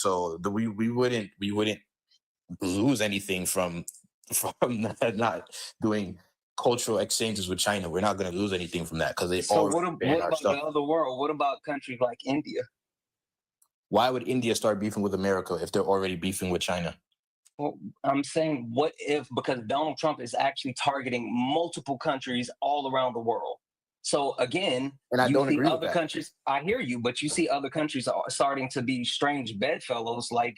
So we wouldn't lose anything from not doing cultural exchanges with China. We're not going to lose anything from that because they So already ban what our about stuff. the other world? What about countries like India? Why would India start beefing with America if they're already beefing with China? Well, I'm saying, what if, because Donald Trump is actually targeting multiple countries all around the world. So again, And I you don't see agree with other that. countries. I hear you, but you see other countries are starting to be strange bedfellows, like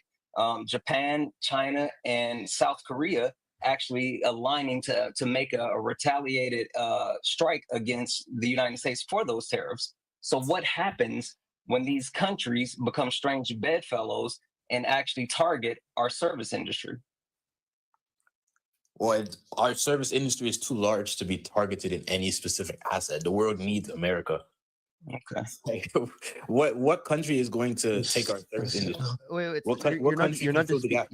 Japan, China, and South Korea, actually aligning to make a retaliated strike against the United States for those tariffs. So what happens when these countries become strange bedfellows and actually target our service industry? Well, our service industry is too large to be targeted in any specific asset. The world needs America. Okay. Like, what country is going to take our service industry? Wait, What you're not country can fill the gap?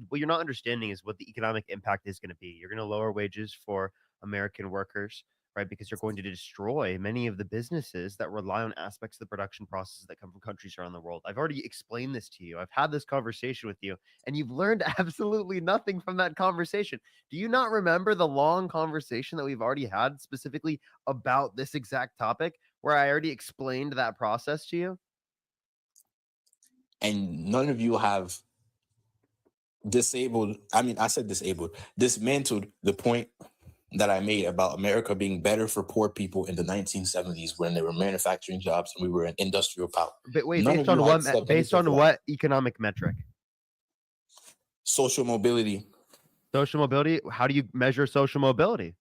what you're not understanding is what the economic impact is going to be. You're going to lower wages for American workers, right? Because you're going to destroy many of the businesses that rely on aspects of the production processes that come from countries around the world. I've already explained this to you. I've had this conversation with you, and you've learned absolutely nothing from that conversation. Do you not remember the long conversation that we've already had specifically about this exact topic, where I already explained that process to you? And none of you have dismantled the point that I made about America being better for poor people in the 1970s when they were manufacturing jobs and we were an industrial power. But wait, None based of on you had what? said Based anything on to that. what economic metric? Social mobility, Social mobility. How do you measure social mobility?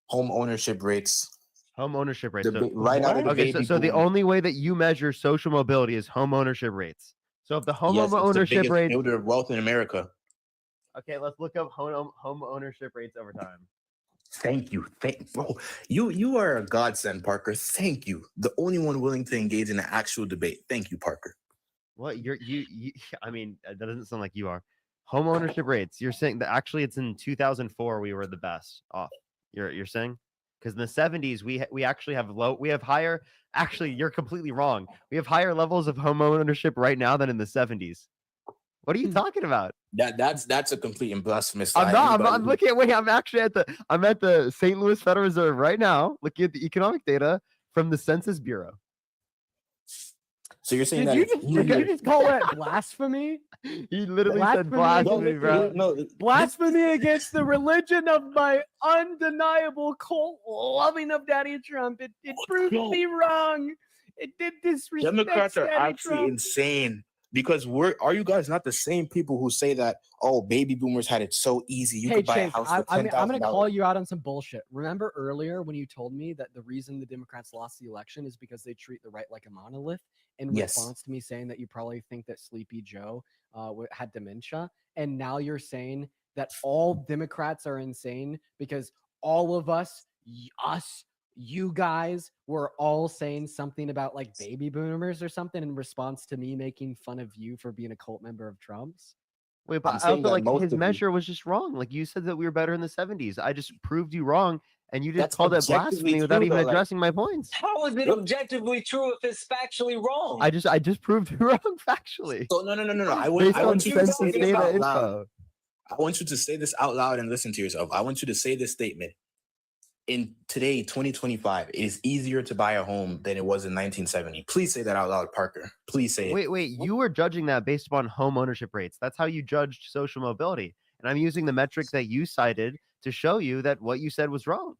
home ownership rates, Home ownership rates. So, right out of the okay, baby so the boom. only way that you measure social mobility is home ownership rates. So if the home Yes, it's the ownership biggest rate, builder of wealth in America. okay, let's look up home ownership rates over time. Thank you. Bro, you are a godsend, Parker. Thank you. The only one willing to engage in an actual debate. Thank you, Parker. What you I mean, that doesn't sound like you are. Home ownership rates. You're saying that actually it's in 2004 we were the best off. You're saying? Because in the 70s we actually have higher. Actually, you're completely wrong. We have higher levels of home ownership right now than in the 70s. What are you talking about? That's a complete and blasphemous I'm lie. not. Anybody I'm looking at. Wait, I'm actually at the St. Louis Federal Reserve right now, looking at the economic data from the Census Bureau. So you're saying Did that you it's just, did you just call it blasphemy? He literally said blasphemy, bro. No, Blasphemy against the religion of my undeniable cult loving of Daddy Trump. It proved me wrong. It did disrespect Democrats are Daddy actually Trump. insane because are you guys not the same people who say that, oh, baby boomers had it so easy, you Hey, could buy a Chase, house for I'm $10,000? going to call you out on some bullshit. Remember earlier when you told me that the reason the Democrats lost the election is because they treat the right like a monolith, in Yes. response to me saying that you probably think that Sleepy Joe had dementia. And now you're saying that all Democrats are insane because all of us, you guys were all saying something about like baby boomers or something in response to me making fun of you for being a cult member of Trump's. Wait, I'm but I saying feel that like most his of you- measure was just wrong. Like you said that we were better in the 70s. I just proved you wrong, and you just That's called it objectively blasphemy without true, even though, like- addressing my points. How is it Look- objectively true if it's factually wrong? I just proved you wrong factually. So no. Based I on want you to census say this data out loud. info. I want you to say this out loud and listen to yourself. I want you to say this statement. In today, 2025, it is easier to buy a home than it was in 1970. Please say that out loud, Parker. Please say it. Wait, you were judging that based upon home ownership rates. That's how you judged social mobility. And I'm using the metric that you cited to show you that what you said was wrong.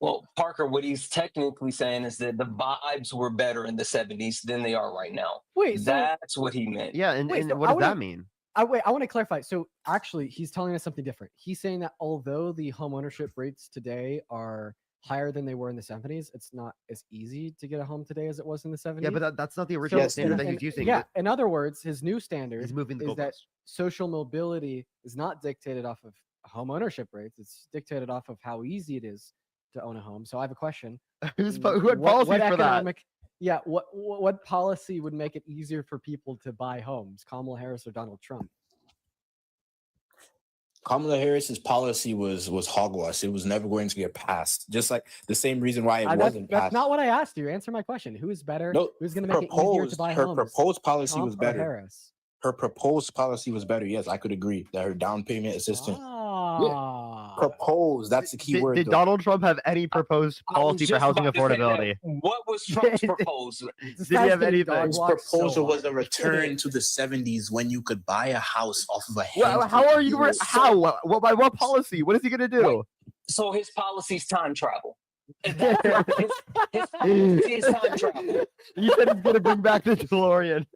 Well, Parker, what he's technically saying is that the vibes were better in the 70s than they are right now. Wait, so That's what he meant. Yeah, and Wait, so what I does that wanna- mean? I want to clarify. So actually, he's telling us something different. He's saying that although the home ownership rates today are higher than they were in the 70s, it's not as easy to get a home today as it was in the 70s. Yeah, but that's not the original Yes, standard and- that he's using. Yeah, in other words, his new standard He's moving the is that goalposts. social mobility is not dictated off of home ownership rates. It's dictated off of how easy it is to own a home. So I have a question. Who had policies for that? Yeah, what policy would make it easier for people to buy homes? Kamala Harris or Donald Trump? Kamala Harris's policy was hogwash. It was never going to get passed. Just like the same reason why it wasn't that's passed. not what I asked you. Answer my question. Who is better? No, Who's going to make it easier to buy her homes? proposed policy was Trump or better. Harris? Her proposed policy was better. Yes, I could agree that her down payment assistance proposed. That's the key word. Did though. Donald Trump have any proposed I was policy for just housing about to say that. affordability? What was Trump's proposal? This Did he guy's have getting anything? dog His walked so proposal was hard. a return to the 70s when you could buy a house off of a Well, handful how are of you? deals. How? What? By what policy? What is he gonna do? So his policy's time travel. His policy is time travel. He said he's gonna bring back the DeLorean.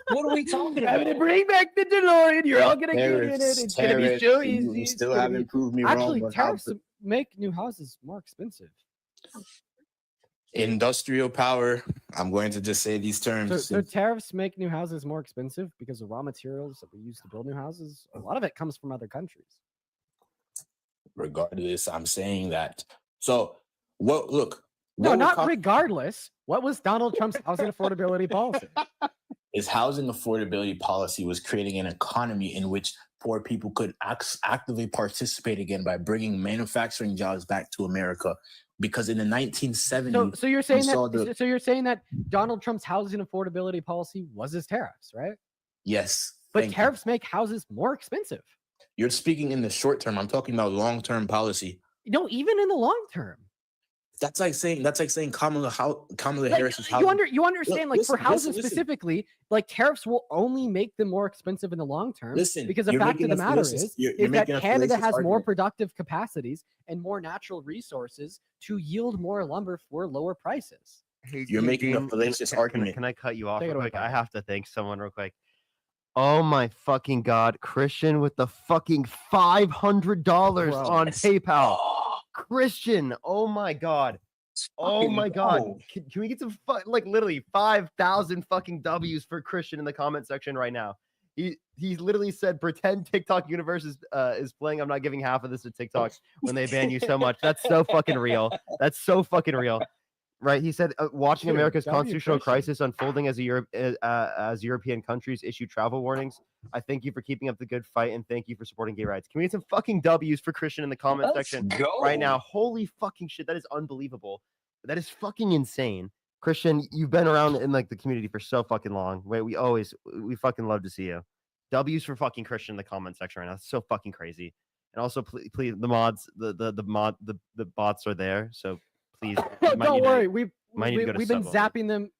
What are we talking I'm gonna about? bring back the DeLorean. You're all gonna get in it. It's gonna be Tariffs, so you easy. still It's gonna haven't be- proved me Actually, wrong. But how tariffs make new houses more expensive. industrial power. I'm going to just say these terms. So tariffs make new houses more expensive because the raw materials that we use to build new houses, a lot of it comes from other countries. Regardless, I'm saying that. So what? Look. No, what would not regardless. What was Donald Trump's housing affordability policy? His housing affordability policy was creating an economy in which poor people could actively participate again by bringing manufacturing jobs back to America. Because in the 1970s, So you're saying saw that the- so you're saying that Donald Trump's housing affordability policy was his tariffs, right? yes, But thank you. tariffs make houses more expensive. You're speaking in the short term. I'm talking about long-term policy. No, even in the long term. That's like saying Kamala Like, Harris's you housing. you understand, like for listen, houses listen. specifically, like tariffs will only make them more expensive in the long term. Listen, because the you're fact of making the a matter fallacious- is you're that making a Canada fallacious has more argument. productive capacities and more natural resources to yield more lumber for lower prices. You're making a fallacious argument. Can I cut you off Take it real away, quick? I Papa. have to thank someone real quick. Oh my fucking god, Christian with the fucking $500 Bro. on PayPal. Oh, Christian, oh my god. Oh fucking my god. no. Can we get some like literally 5,000 fucking W's for Christian in the comment section right now? He literally said pretend TikTok universe is playing. I'm not giving half of this to TikTok when they ban you so much. That's so fucking real. That's so fucking real. Right? He said watching Dude, America's W constitutional Christian. crisis unfolding as European countries issue travel warnings. I thank you for keeping up the good fight and thank you for supporting gay rights. Can we get some fucking W's for Christian in the comment Let's section go. right now? Holy fucking shit. That is unbelievable. That is fucking insane. Christian, you've been around in like the community for so fucking long. Wait, we fucking love to see you. W's for fucking Christian in the comment section right now. It's so fucking crazy. And also please the mods, the bots are there. So please you might Don't need to- worry, we've might need to go to we've been sub only. zapping them.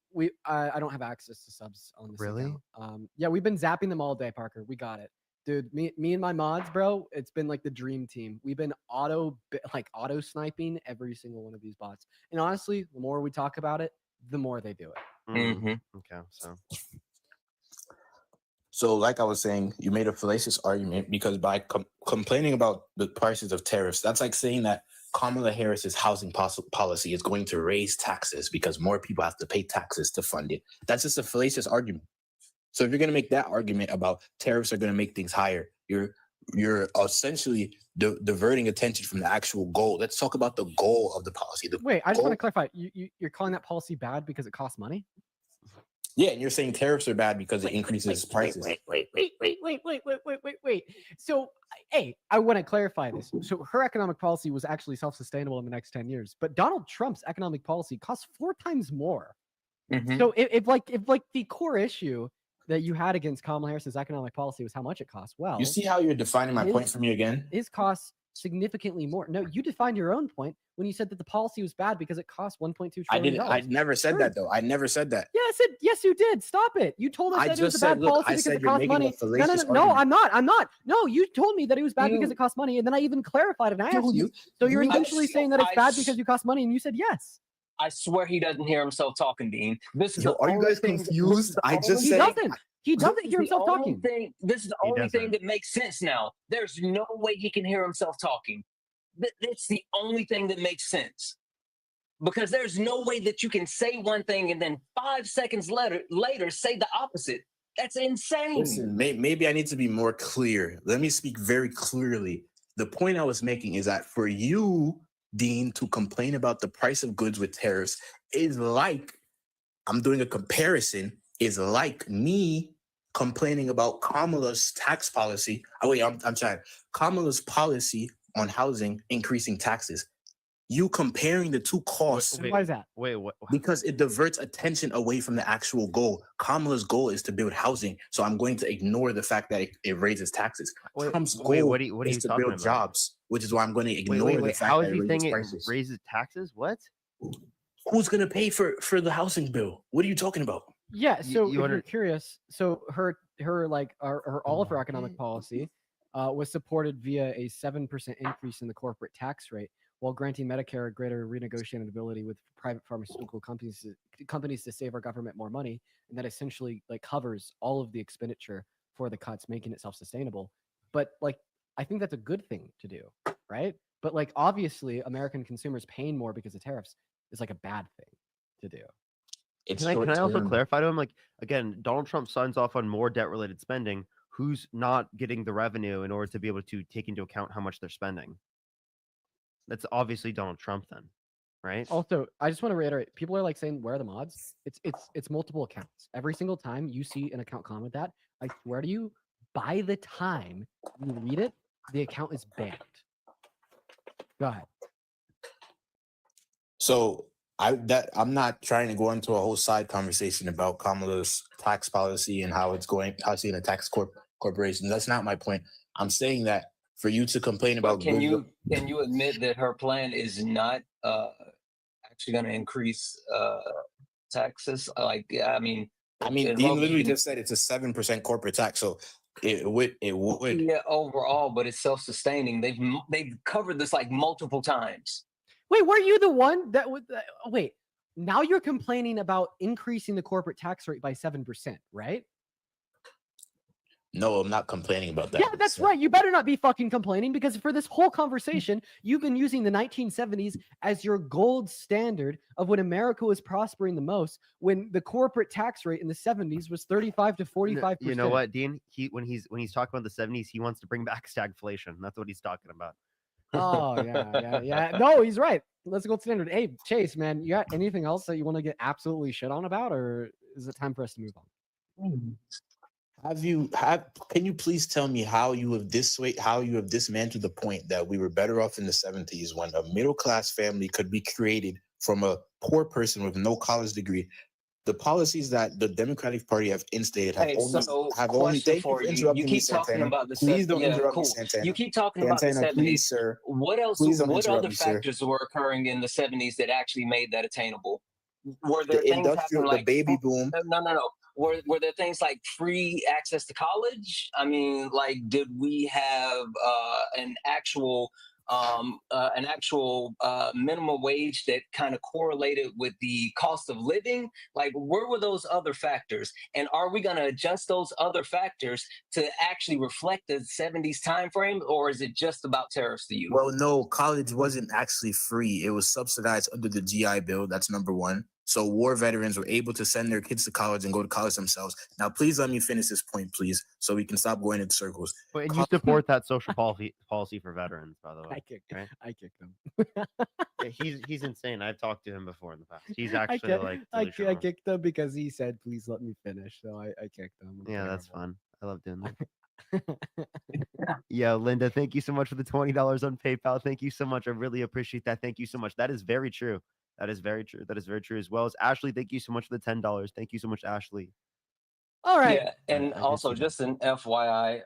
I don't have access to subs on this. Really? account. Yeah, we've been zapping them all day, Parker. We got it, dude. Me and my mods, bro. It's been like the dream team. We've been auto sniping every single one of these bots. And honestly, the more we talk about it, the more they do it. Mhm. Okay, so So, like I was saying, you made a fallacious argument because by complaining about the prices of tariffs, that's like saying that Kamala Harris's housing policy is going to raise taxes because more people have to pay taxes to fund it. That's just a fallacious argument. So, if you're going to make that argument about tariffs are going to make things higher, you're essentially diverting attention from the actual goal. Let's talk about the goal of the policy. Wait, I just want to goal- clarify. You're calling that policy bad because it costs money? Yeah, and you're saying tariffs are bad because it increases prices. Wait. So, hey, I want to clarify this. So, her economic policy was actually self-sustainable in the next 10 years, but Donald Trump's economic policy costs 4 times more. Mhm. So, if the core issue that you had against Kamala Harris's economic policy was how much it costs, well, You see how you're defining my point His- for me again? his costs significantly more. No, you defined your own point when you said that the policy was bad because it cost 1.2 I trillion. didn't. I never said Sure. that though. I never said that. Yes, you did. Stop it. You told us I that it was just a bad said, look, policy I because said it you're cost making a money. fallacious No, argument. I'm not. No, you told me that it was bad because You- it cost money, and then I even clarified and I asked Dude, you. So you're you- essentially saying that it's I bad s- because you cost money, and you said yes. I swear he doesn't hear himself talking, Dean. This is Yo, the are you only guys thing- this is confused? the I just only He said- thing- doesn't. He doesn't this is hear the himself only talking. This is the He only thing doesn't. that makes sense now. There's no way he can hear himself talking. It's the only thing that makes sense. Because there's no way that you can say one thing and then 5 seconds later say the opposite. That's insane. Listen, maybe I need to be more clear. Let me speak very clearly. The point I was making is that for you, Dean, to complain about the price of goods with tariffs is like, I'm doing a comparison, is like me complaining about Kamala's tax policy. Oh wait, I'm sorry. Kamala's policy on housing increasing taxes. You comparing the two costs Wait, Why is that? Wait, what? because it diverts attention away from the actual goal. Kamala's goal is to build housing, so I'm going to ignore the fact that it raises taxes. Wait, Trump's goal wait, what are you is to talking build about? jobs, which is why I'm going to Wait, ignore wait, the wait. fact How that is it he raises saying it prices. raises taxes? What? Who's going to pay for the housing bill? What are you talking about? Yeah. You- So you if under- you're curious, so her like her all of her economic policy was supported via a 7% increase in the corporate tax rate, while granting Medicare greater renegotiated ability with private pharmaceutical companies to save our government more money, and that essentially like covers all of the expenditure for the cuts, making it self-sustainable. But like, I think that's a good thing to do, right? But like, obviously, American consumers paying more because of tariffs is like a bad thing to do. It's Can I also short-term. clarify to him? Like, again, Donald Trump signs off on more debt related spending. Who's not getting the revenue in order to be able to take into account how much they're spending? That's obviously Donald Trump, then, right? Also, I just want to reiterate: people are like saying, "Where are the mods?" It's multiple accounts. Every single time you see an account comment that, I swear to you, by the time you read it, the account is banned. Go ahead. So I'm not trying to go into a whole side conversation about Kamala's tax policy and how it's going to tax corporations. That's not my point. I'm saying that for you to complain But about can good- you admit that her plan is not actually going to increase taxes? Like, I mean, he Logan, literally just said it's a 7% corporate tax, so it would. yeah, overall, but it's self-sustaining. They've covered this like multiple times. Wait, were you the one that would? Wait, now you're complaining about increasing the corporate tax rate by 7%, right? No, I'm not complaining about that. Yeah, that's right. You better not be fucking complaining, because for this whole conversation, you've been using the 1970s as your gold standard of when America was prospering the most, when the corporate tax rate in the 70s was 35 to 45%. You know what, Dean? When he's talking about the 70s, he wants to bring back stagflation. That's what he's talking about. Oh, yeah. No, he's right. Let's go standard. Hey, Chase, man, you got anything else that you want to get absolutely shit on about, or is it time for us to move on? Can you please tell me how you have dismantled the point that we were better off in the 70s when a middle class family could be created from a poor person with no college degree? The policies that the Democratic Party have instated have Hey, only so have only. question Thank you for for you. interrupting You me, keep talking Santana. about the Please don't yeah, interrupt cool. me, Santana. You keep talking about the Santana, 70s. please, sir. What else? Please don't What interrupt other me, sir. factors were occurring in the 70s that actually made that attainable? Were there The things happening the like baby boom. no? Were there things like free access to college? I mean, like, did we have an actual minimum wage that kind of correlated with the cost of living? Like, where were those other factors? And are we going to adjust those other factors to actually reflect the 70s time frame, or is it just about tariffs to you? Well, no, college wasn't actually free. It was subsidized under the GI Bill. That's number one. So war veterans were able to send their kids to college and go to college themselves. Now, please let me finish this point, please, so we can stop going in circles. But and you support that social policy for veterans, by the way. Right? I kicked him. Yeah, he's insane. I've talked to him before in the past. He's actually like I delusional. kicked him because he said, "Please let me finish." So I kicked him. Yeah, that's Terrible. fun. I love doing that. Yeah, Linda, thank you so much for the $20 on PayPal. Thank you so much. I really appreciate that. Thank you so much. That is very true. That is very true. That is very true. As well as Ashley, thank you so much for the $10. Thank you so much, Ashley. All right. Yeah, and I also see that. just an FYI,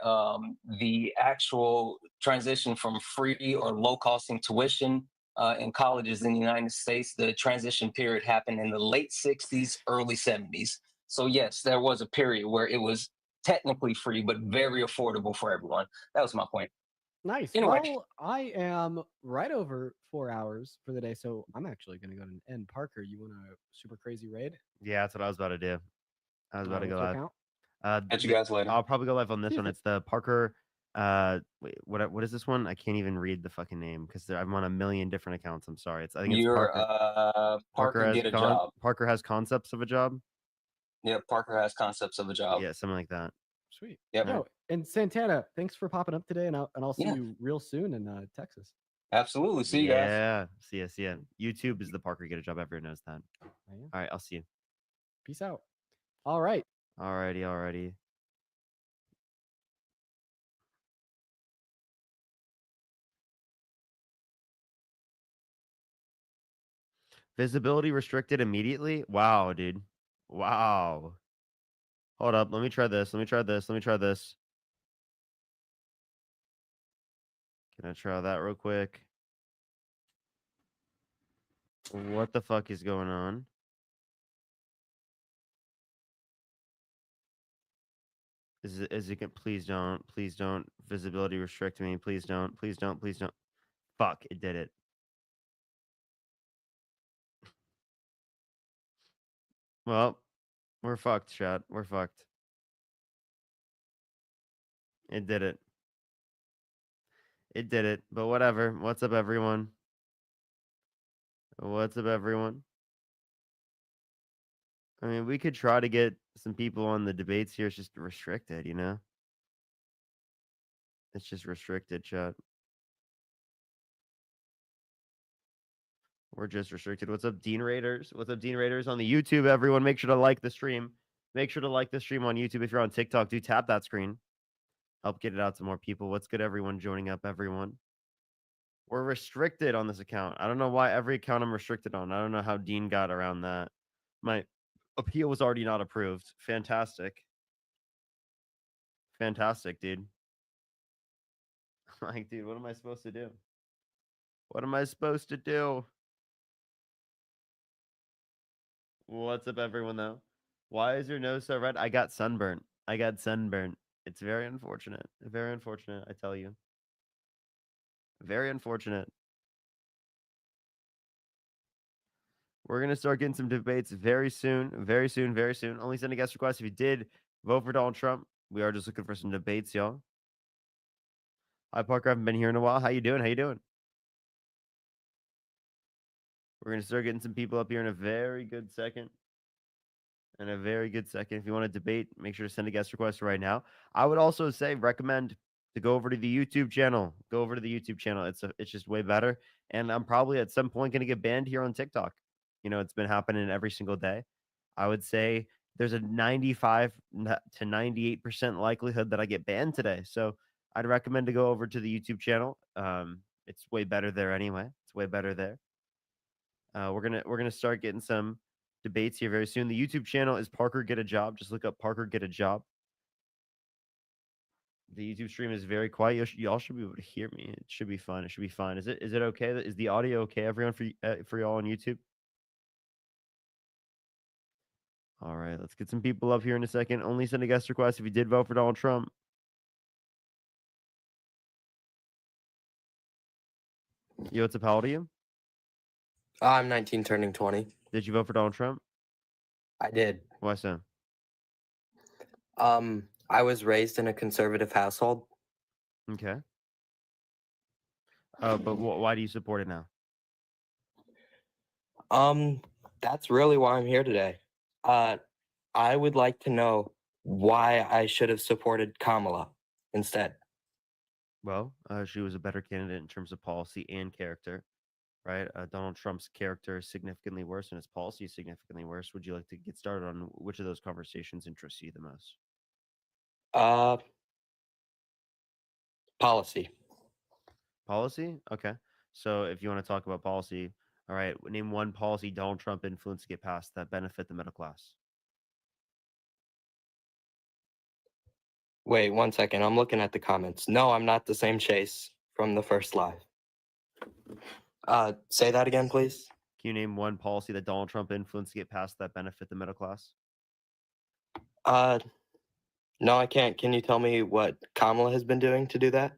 the actual transition from free or low costing tuition in colleges in the United States, the transition period happened in the late 60s, early 70s. So yes, there was a period where it was technically free, but very affordable for everyone. That was my point. Nice. Anyway. Well, I am right over 4 hours for the day, so I'm actually going to go to end. Parker, you want a super crazy raid? Yeah, that's what I was about to do. I was about to What's go your live. account? Catch you guys later. I'll probably go live on this See one. if It's the Parker. Wait, what is this one? I can't even read the fucking name because I'm on a million different accounts. I'm sorry. I think it's You're Parker. Parker get a job. Parker has concepts of a job. Yeah, Parker has concepts of a job. Yeah, something like that. Sweet. Yep. No, and Santana, thanks for popping up today, and I'll see Yeah. you real soon in Texas. Absolutely. See you guys. Yeah. See ya. See ya. YouTube is the Parker get a job. Everyone knows that. Oh, yeah. All right. I'll see you. Peace out. All right. Alrighty. Visibility restricted immediately? Wow, dude. Wow. Hold up. Let me try this. Let me try this. Let me try this. Can I try that real quick? What the fuck is going on? Is it please don't visibility restrict me. Please don't. Please don't. Please don't. Fuck, it did it. Well, we're fucked, chat. We're fucked. It did it. It did it. But whatever. What's up, everyone? What's up, everyone? I mean, we could try to get some people on the debates here. It's just restricted, you know? It's just restricted, chat. We're just restricted. What's up, Dean Raiders? What's up, Dean Raiders on the YouTube? Everyone, make sure to like the stream. Make sure to like the stream on YouTube. If you're on TikTok, do tap that screen. Help get it out to more people. What's good, everyone joining up, everyone? We're restricted on this account. I don't know why every account I'm restricted on. I don't know how Dean got around that. My appeal was already not approved. Fantastic. Fantastic, dude. Like, dude, what am I supposed to do? What am I supposed to do? What's up, everyone, though? Why is your nose so red? I got sunburnt. I got sunburnt. It's very unfortunate. Very unfortunate, I tell you. Very unfortunate. We're going to start getting some debates very soon. Very soon. Very soon. Only send a guest request if you did vote for Donald Trump. We are just looking for some debates, y'all. Hi, Parker. I haven't been here in a while. How you doing? How you doing? We're going to start getting some people up here in a very good second. In a very good second. If you want to debate, make sure to send a guest request right now. I would also say recommend to go over to the YouTube channel. Go over to the YouTube channel. It's just way better. And I'm probably at some point going to get banned here on TikTok. You know, it's been happening every single day. I would say there's a 95 to 98% likelihood that I get banned today. So I'd recommend to go over to the YouTube channel. It's way better there anyway. It's way better there. We're gonna start getting some debates here very soon. The YouTube channel is Parker Get a Job. Just look up Parker Get a Job. The YouTube stream is very quiet. Y'all should be able to hear me. It should be fun. It should be fine. Is it okay? Is the audio okay, everyone, for y'all on YouTube? All right, let's get some people up here in a second. Only send a guest request if you did vote for Donald Trump. Yo, what's up? How old are you? I'm 19, turning 20. Did you vote for Donald Trump? I did. Why so? I was raised in a conservative household. Okay. But why do you support it now? That's really why I'm here today. I would like to know why I should have supported Kamala instead. Well, she was a better candidate in terms of policy and character, right? Donald Trump's character is significantly worse and his policy is significantly worse. Would you like to get started on which of those conversations interests you the most? Policy. Policy? Okay. So if you want to talk about policy, all right, name one policy Donald Trump influenced to get passed that benefit the middle class. Wait, 1 second. I'm looking at the comments. No, I'm not the same Chase from the first live. Say that again, please. Can you name one policy that Donald Trump influenced to get passed that benefit the middle class? No, I can't. Can you tell me what Kamala has been doing to do that?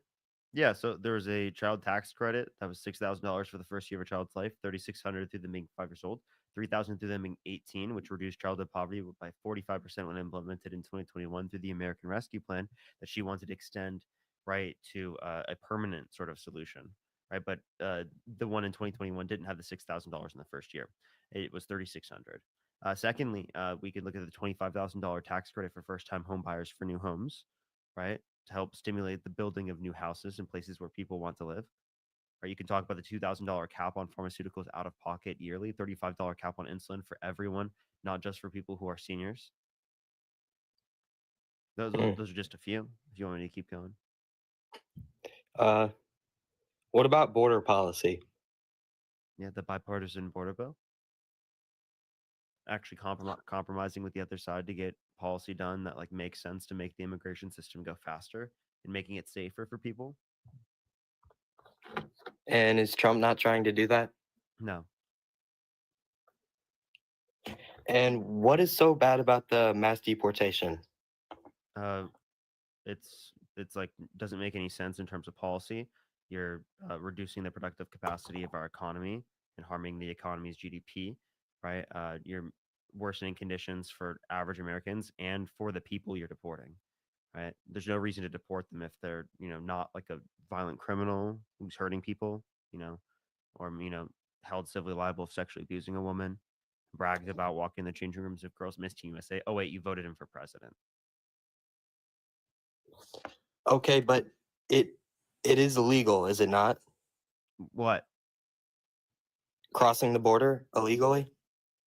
Yeah, so there was a child tax credit that was $6,000 for the first year of a child's life, $3,600 through them being 5 years old, $3,000 through them being 18, which reduced childhood poverty by 45% when implemented in 2021 through the American Rescue Plan that she wanted to extend right to a permanent sort of solution, right? But the one in 2021 didn't have the $6,000 in the first year; it was 3,600. Secondly, we could look at the $25,000 tax credit for first-time home buyers for new homes, right? To help stimulate the building of new houses in places where people want to live. Or you can talk about the $2,000 cap on pharmaceuticals out of pocket yearly, $35 cap on insulin for everyone, not just for people who are seniors. Those are just a few. If you want me to keep going. What about border policy? Yeah, the bipartisan border bill. actually compromising with the other side to get policy done that like makes sense to make the immigration system go faster and making it safer for people. And is Trump not trying to do that? No. And what is so bad about the mass deportation? Uh, it's like doesn't make any sense in terms of policy. You're reducing the productive capacity of our economy and harming the economy's GDP, right? You're worsening conditions for average Americans and for the people you're deporting, right? There's no reason to deport them if they're, not like a violent criminal who's hurting people, or held civilly liable for sexually abusing a woman, brags about walking in the changing rooms of Girls Miss Teen USA. Oh wait, you voted him for president. Okay, but it is illegal, is it not? What? Crossing the border illegally?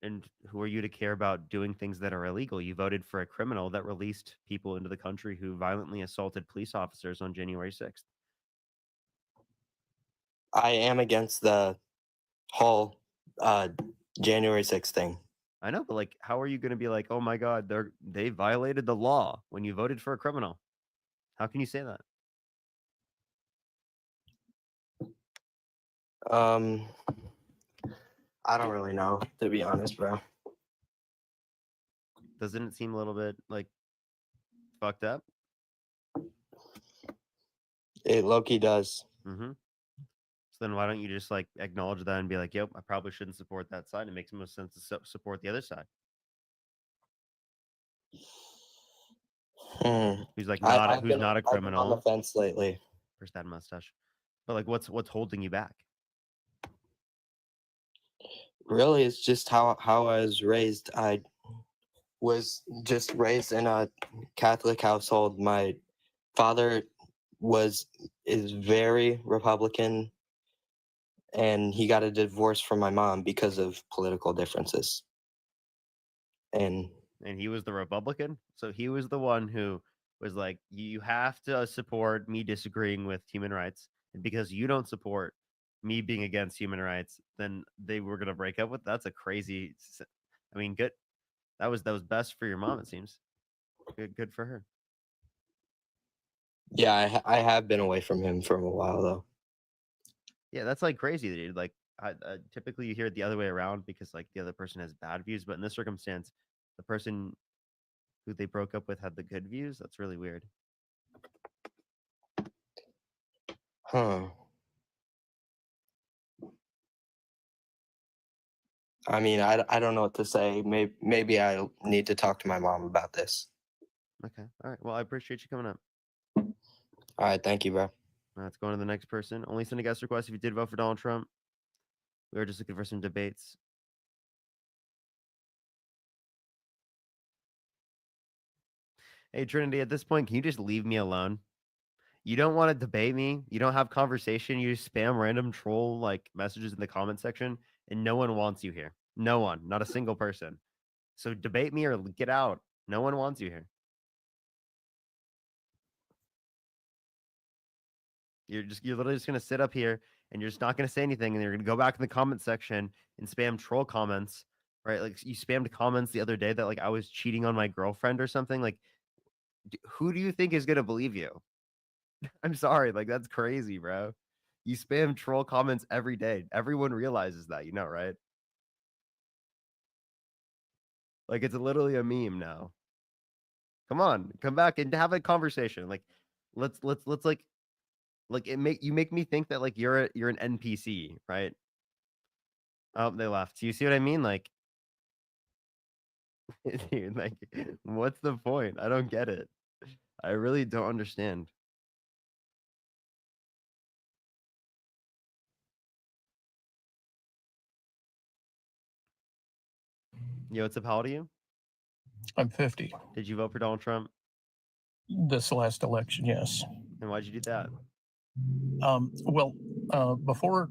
And who are you to care about doing things that are illegal? You voted for a criminal that released people into the country who violently assaulted police officers on January 6th. I am against the whole January 6th thing. I know, but like, how are you going to be like, oh my God, they violated the law when you voted for a criminal? How can you say that? I don't really know, to be honest, bro. Doesn't it seem a little bit like fucked up? It low-key does. Mm-hmm. So then why don't you just like acknowledge that and be like, yep, I probably shouldn't support that side. It makes most sense to support the other side. Who's like not who's not a criminal. I've been on the fence lately. First that mustache. But like what's holding you back? Really, it's just how I was raised. I was just raised in a Catholic household. My father is very Republican, and he got a divorce from my mom because of political differences. And he was the Republican, so he was the one who was like, you have to support me disagreeing with human rights, and because you don't support me being against human rights, then they were gonna break up with. That's a crazy. I mean, good. That was best for your mom. It seems good for her. Yeah, I have been away from him for a while though. Yeah, that's like crazy, dude. Like, typically you hear it the other way around because like the other person has bad views, but in this circumstance, the person who they broke up with had the good views. That's really weird. Huh. I mean, I don't know what to say. Maybe I need to talk to my mom about this. Okay. All right. Well, I appreciate you coming up. All right. Thank you, bro. Let's go on to the next person. Only send a guest request if you did vote for Donald Trump. We were just looking for some debates. Hey, Trinity, at this point, can you just leave me alone? You don't want to debate me. You don't have conversation. You just spam random troll like messages in the comment section, and no one wants you here. No one, not a single person. So debate me or get out. No one wants you here. You're literally just gonna sit up here and you're just not gonna say anything, and you're gonna go back in the comment section and spam troll comments, right? Like you spammed comments the other day that like I was cheating on my girlfriend or something. Like, who do you think is gonna believe you? I'm sorry, like that's crazy, bro. You spam troll comments every day. Everyone realizes that, right? Like it's literally a meme now. Come on, come back and have a conversation. Like, let's like you make me think that like you're an NPC, right? Oh, they left. You see what I mean? Like, dude, like, what's the point? I don't get it. I really don't understand. Yo, what's up? How old are you? I'm 50. Did you vote for Donald Trump? This last election, yes. And why'd you do that? Before,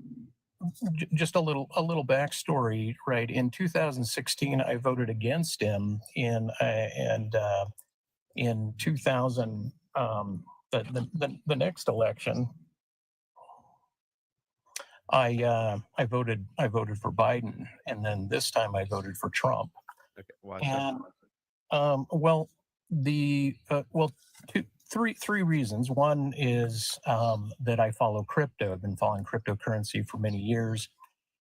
just a little backstory, right? In 2016, I voted against him. In 2000, the next election, I voted for Biden, and then this time I voted for Trump. Okay. Why so? And well, three reasons. One is that I follow crypto. I've been following cryptocurrency for many years,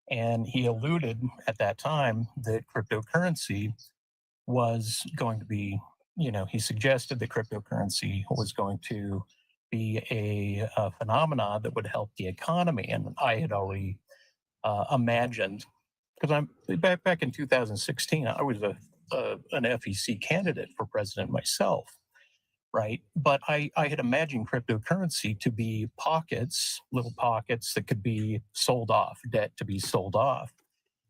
and he alluded at that time that cryptocurrency was going to be, he suggested that cryptocurrency was going to be a phenomenon that would help the economy, and I had already imagined, because I'm back in 2016, I was an FEC candidate for president myself, right? But I had imagined cryptocurrency to be pockets, little pockets that could be sold off, debt to be sold off.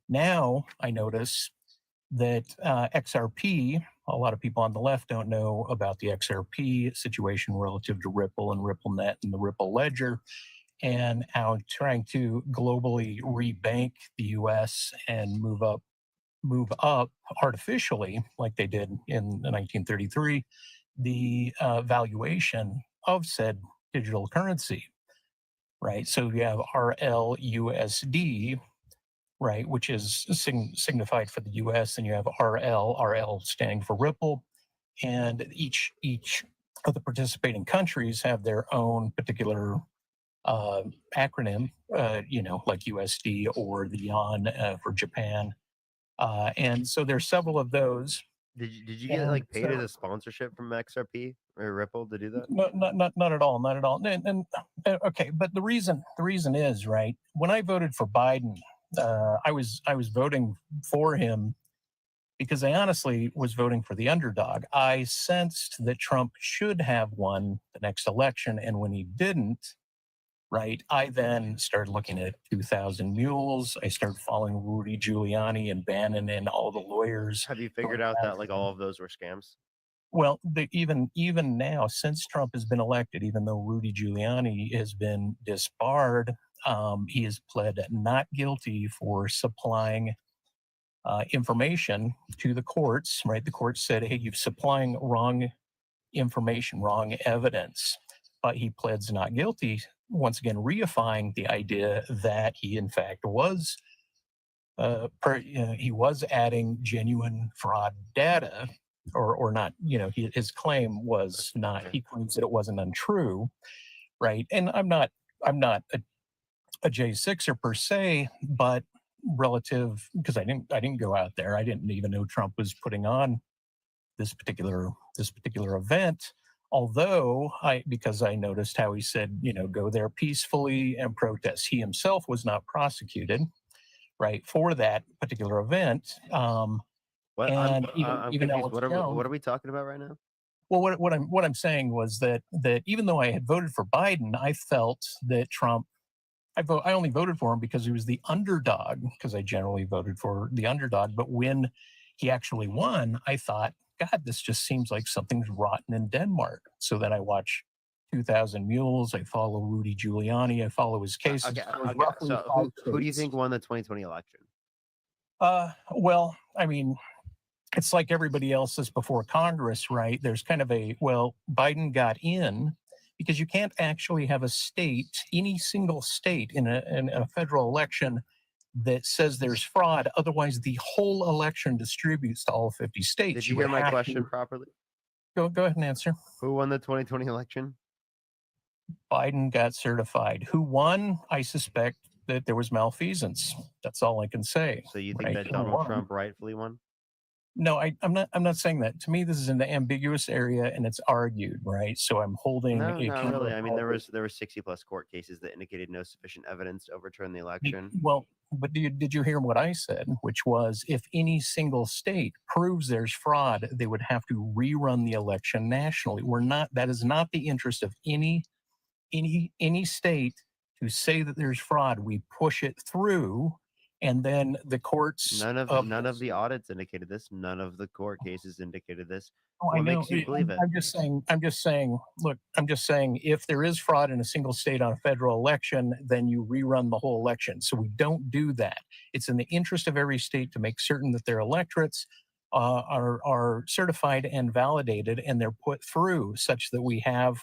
Now I notice that XRP, a lot of people on the left don't know about the XRP situation relative to Ripple and RippleNet and the Ripple Ledger, and how trying to globally rebank the US and move up artificially, like they did in 1933, the valuation of said digital currency, right? So you have RLUSD, right, which is signified for the US, and you have RL standing for Ripple, and each of the participating countries have their own particular acronym, like USD or the yuan for Japan. And so there's several of those. Did you get And like paid as so- a sponsorship from XRP or Ripple to do that? No, not at all, not at all. And okay, but the reason is, right, when I voted for Biden, I was voting for him because I honestly was voting for the underdog. I sensed that Trump should have won the next election, and when he didn't, right, I then started looking at 2000 Mules. I started following Rudy Giuliani and Bannon and all the lawyers. Have you figured out that like all of those were scams? Well, even now, since Trump has been elected, even though Rudy Giuliani has been disbarred, he has pled not guilty for supplying information to the courts. Right, the court said, "Hey, you're supplying wrong information, wrong evidence," but he pleds not guilty. Once again, reifying the idea that he, in fact, was he was adding genuine fraud data, or not. His claim was not. He claims that it wasn't untrue, right? And I'm not a J6er per se, but relative, because I didn't go out there. I didn't even know Trump was putting on this particular event. Although because I noticed how he said, go there peacefully and protest. He himself was not prosecuted, right, for that particular event. What? And I'm even confused. Alex Jones, What are we talking about right now? well, what I'm saying was that even though I had voted for Biden, I felt that Trump. I only voted for him because he was the underdog, because I generally voted for the underdog. But when he actually won, I thought, God, this just seems like something's rotten in Denmark. So then I watch 2000 Mules. I follow Rudy Giuliani. I follow his cases. Okay. There's roughly So 5 who do you states. think won the 2020 election? Well, I mean, it's like everybody else's before Congress, right? There's kind of Biden got in because you can't actually have a state, any single state in a federal election that says there's fraud. Otherwise, the whole election distributes to all 50 states. Did you hear would my have question to- properly? Go ahead and answer. Who won the 2020 election? Biden got certified. Who won? I suspect that there was malfeasance. That's all I can say. So you think Right. that Who Donald won? Trump rightfully won? No, I'm not saying that. To me, this is an ambiguous area, and it's argued, right? So I'm holding. No, a not candle really. I mean, there to- were 60 plus court cases that indicated no sufficient evidence to overturn the election. Well, but did you hear what I said? Which was, if any single state proves there's fraud, they would have to rerun the election nationally. That is not the interest of any state to say that there's fraud. We push it through, and then the courts. None of the audits indicated this. None of the court cases indicated this. Oh, I What know. makes you believe it? I'm just saying. Look, I'm just saying, if there is fraud in a single state on a federal election, then you rerun the whole election. So we don't do that. It's in the interest of every state to make certain that their electorates are certified and validated, and they're put through such that we have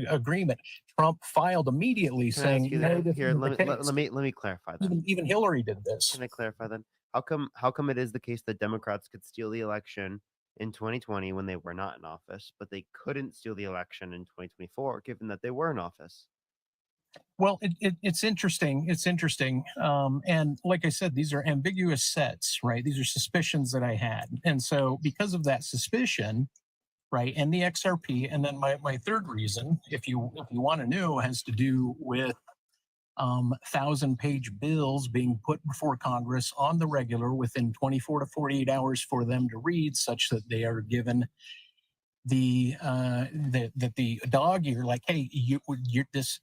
agreement. Trump filed immediately Can I saying, ask you "No, that? this Here, isn't let the me case." let me clarify that. Even Hillary did this. Can I clarify then? How come it is the case that Democrats could steal the election in 2020 when they were not in office, but they couldn't steal the election in 2024 given that they were in office? Well, it's interesting. It's interesting. And like I said, these are ambiguous sets, right? These are suspicions that I had. And so because of that suspicion, right, and the XRP, and then my third reason, if you want to know, has to do with 1,000-page bills being put before Congress on the regular within 24 to 48 hours for them to read, such that they are given the dog ear, like, hey,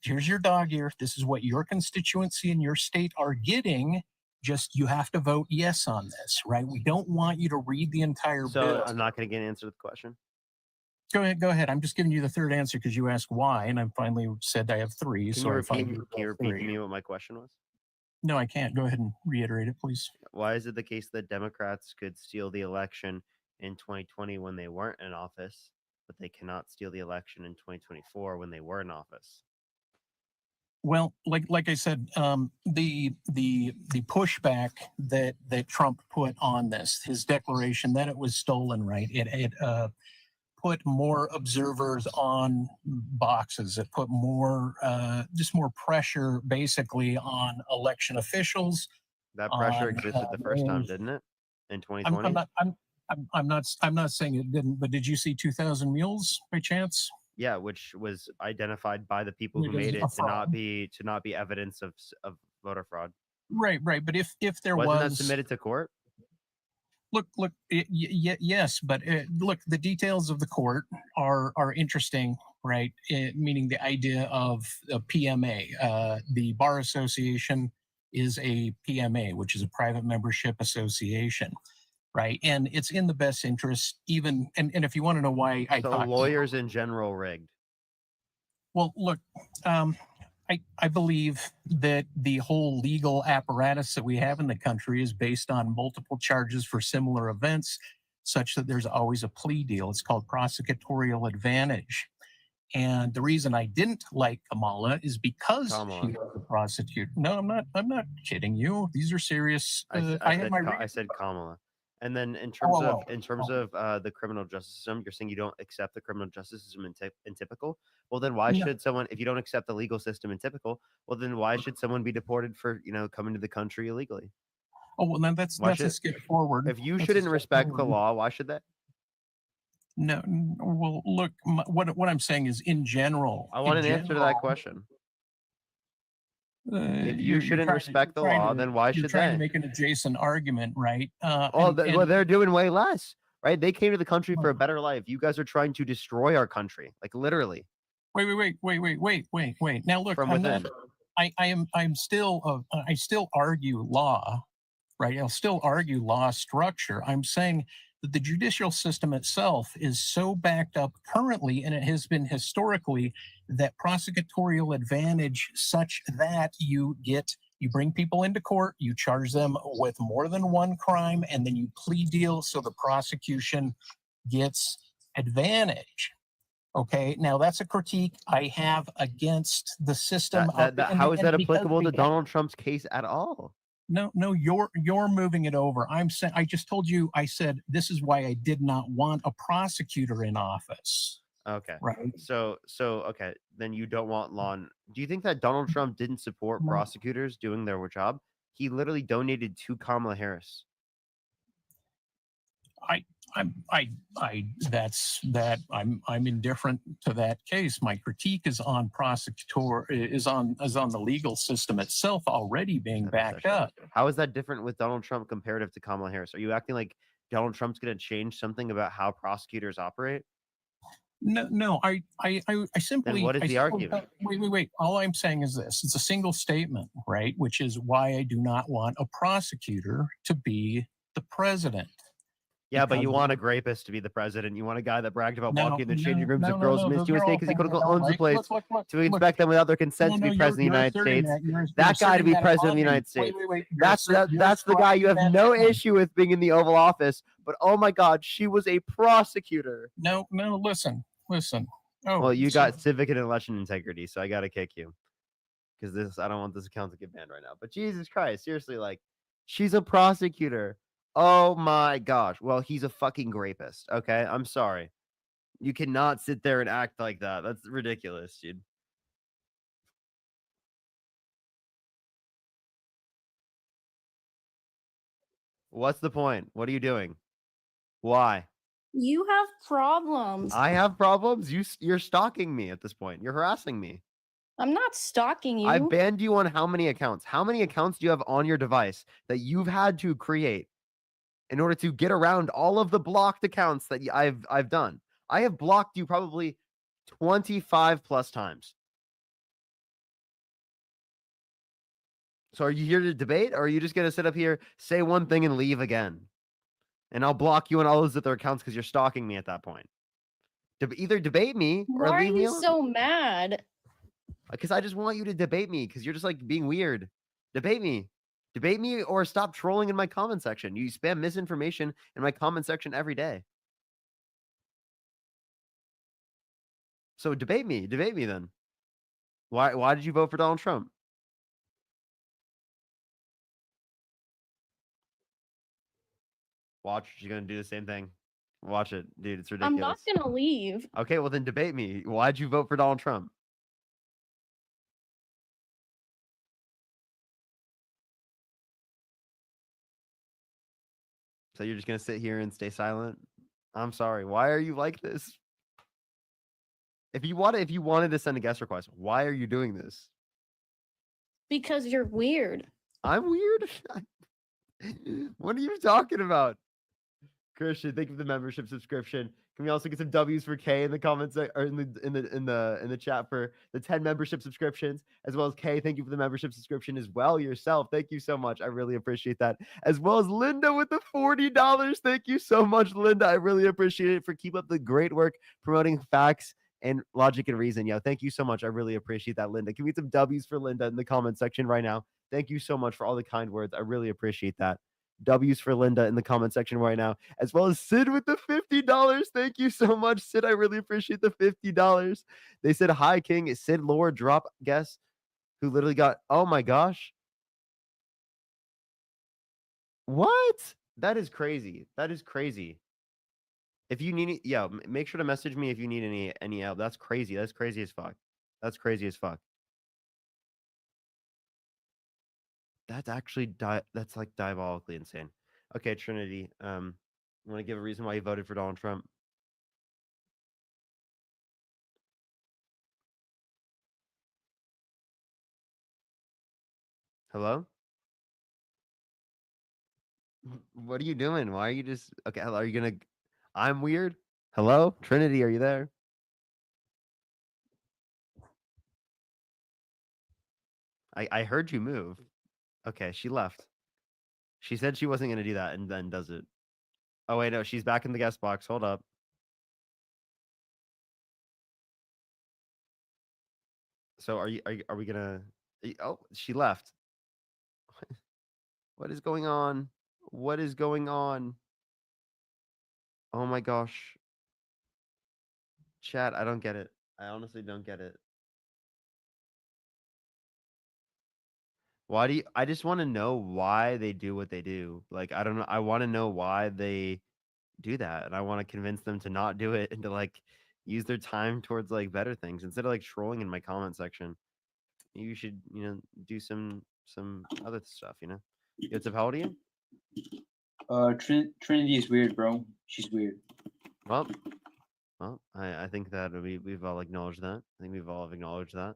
here's your dog ear, this is what your constituency and your state are getting, just you have to vote yes on this, right? We don't want you to read the entire So bill. I'm not going to get an answer to the question. Go ahead. I'm just giving you the third answer because you asked why, and I finally said I have three. Can So you I repeat, finally can you repeat to me what my question was? No, I can't. Go ahead and reiterate it, please. Why is it the case that Democrats could steal the election in 2020 when they weren't in office, but they cannot steal the election in 2024 when they were in office? Well, like I said, the pushback that Trump put on this, his declaration that it was stolen, right? It put more observers on boxes. It put more just more pressure, basically, on election officials. That pressure on, existed the first time, mayors. didn't it? In I'm 2020? not. I'm not saying it didn't. But did you see 2,000 Mules by chance? Yeah, which was identified by the people who Which is made a it to not fraud. be evidence of voter fraud. Right. But if there Wasn't that was submitted to court? look, yes, but look, the details of the court are interesting, right? Meaning the idea of a PMA. The Bar Association is a PMA, which is a private membership association, right? And it's in the best interest, even, and if you want to know why I So talk, lawyers in general rigged. well, look, I believe that the whole legal apparatus that we have in the country is based on multiple charges for similar events, such that there's always a plea deal. It's called prosecutorial advantage. And the reason I didn't like Kamala is because Kamala. she was a prosecutor. No, I'm not kidding you. These are serious. I had my I said Kamala. And then in Oh, terms of the criminal justice system, you're saying you don't accept the criminal justice system in typical. Well, then why No. should someone, if you don't accept the legal system in typical, well, then why should someone be deported for coming to the country illegally? Oh, well, then that's Why a should- skip forward. If you That's a shouldn't skip respect the forward. law, why should that? No, well, look, what I'm saying is, in general, I want in an answer to that general, question. If you shouldn't respect the law, then why you're should trying they? to make an adjacent argument, right? Well, well, they're doing way less, right? They came to the country for a Well- better life. You guys are trying to destroy our country, like literally wait. Now look, from I'm not, within. I'm still I still argue law, right? I'll still argue law structure. I'm saying that the judicial system itself is so backed up currently, and it has been historically, that prosecutorial advantage such that you bring people into court, you charge them with more than one crime, and then you plea deal so the prosecution gets advantage. Okay, now that's a critique I have against the system. How is that because applicable to Donald Trump's case at all? No, you're moving it over. I'm saying, I just told you, I said this is why I did not want a prosecutor in office. Okay. Right. So okay, then you don't want law. Do you think that Donald Trump didn't support No. prosecutors doing their job? He literally donated to Kamala Harris. I'm indifferent to that case. My critique is on the legal system itself already being backed up. How is that different with Donald Trump comparative to Kamala Harris? Are you acting like Donald Trump's going to change something about how prosecutors operate? No, I simply. Then what is the argument? Wait. All I'm saying is this: it's a single statement, right? Which is why I do not want a prosecutor to be the president. Yeah, but you Because- want a rapist to be the president. You want a guy that bragged about No, walking in the no, changing rooms no, of no, girls' no, Miss those are USA all because he things could I don't owns the like. place Look, to inspect them without their consent to be president of the United States. That guy to be president of the United States. That's the guy you have no issue with being in the Oval Office. But oh my God, she was a prosecutor. No, listen. Oh, Well, you so- got civic and election integrity, so I got to kick you because I don't want this account to get banned right now. But Jesus Christ, seriously, like She's a prosecutor. Oh my gosh. Well, he's a fucking rapist. Okay, I'm sorry. You cannot sit there and act like that. That's ridiculous, dude. What's the point? What are you doing? Why? You have problems. I have problems. You're stalking me at this point. You're harassing me. I'm not stalking you. I banned you on how many accounts? How many accounts do you have on your device that you've had to create in order to get around all of the blocked accounts that I've done? I have blocked you probably 25 plus times. So are you here to debate, or are you just gonna sit up here, say one thing, and leave again? And I'll block you on all those other accounts because you're stalking me at that point. Either debate me or Why are leave me you alone. so mad? Because I just want you to debate me because you're just like being weird. Debate me. Debate me or stop trolling in my comment section. You spam misinformation in my comment section every day. So debate me. Debate me then. Why did you vote for Donald Trump? Watch, she's gonna do the same thing. Watch it, dude. It's ridiculous. I'm not gonna leave. Okay, well then debate me. Why'd you vote for Donald Trump? So you're just gonna sit here and stay silent? I'm sorry. Why are you like this? If you wanted to send a guest request, why are you doing this? Because you're weird. I'm weird. What are you talking about? Christian, thank you for the membership subscription. Can we also get some W's for K in the comments or in the chat for the 10 membership subscriptions, as well as K? Thank you for the membership subscription as well yourself. Thank you so much. I really appreciate that. As well as Linda with the $40. Thank you so much, Linda. I really appreciate it for keep up the great work promoting facts and logic and reason. Yo, thank you so much. I really appreciate that, Linda. Can we get some W's for Linda in the comment section right now? Thank you so much for all the kind words. I really appreciate that. W's for Linda in the comment section right now, as well as Sid with the $50. Thank you so much, Sid. I really appreciate the $50. They said, hi, King. Sid Lore drop guest who literally got, oh my gosh. What? That is crazy. That is crazy. If you need, yeah, make sure to message me if you need any help. That's crazy. That's crazy as fuck. That's crazy as fuck. That's actually that's like diabolically insane. Okay, Trinity. You want to give a reason why you voted for Donald Trump? Hello? What are you doing? Why are you just okay? Are you gonna? I'm weird. Hello, Trinity. Are you there? I heard you move. Okay, she left. She said she wasn't gonna do that, and then does it. Oh wait, no, she's back in the guest box. Hold up. So are we gonna? Oh, she left. What is going on? What is going on? Oh my gosh. Chat, I don't get it. I honestly don't get it. Why do you, I just want to know why they do what they do. Like, I don't know. I want to know why they do that. And I want to convince them to not do it and to like use their time towards like better things instead of like trolling in my comment section. You should, do some other stuff, What's up, how old are you? Trinity is weird, bro. She's weird. Well, I think that we've all acknowledged that. I think we've all acknowledged that.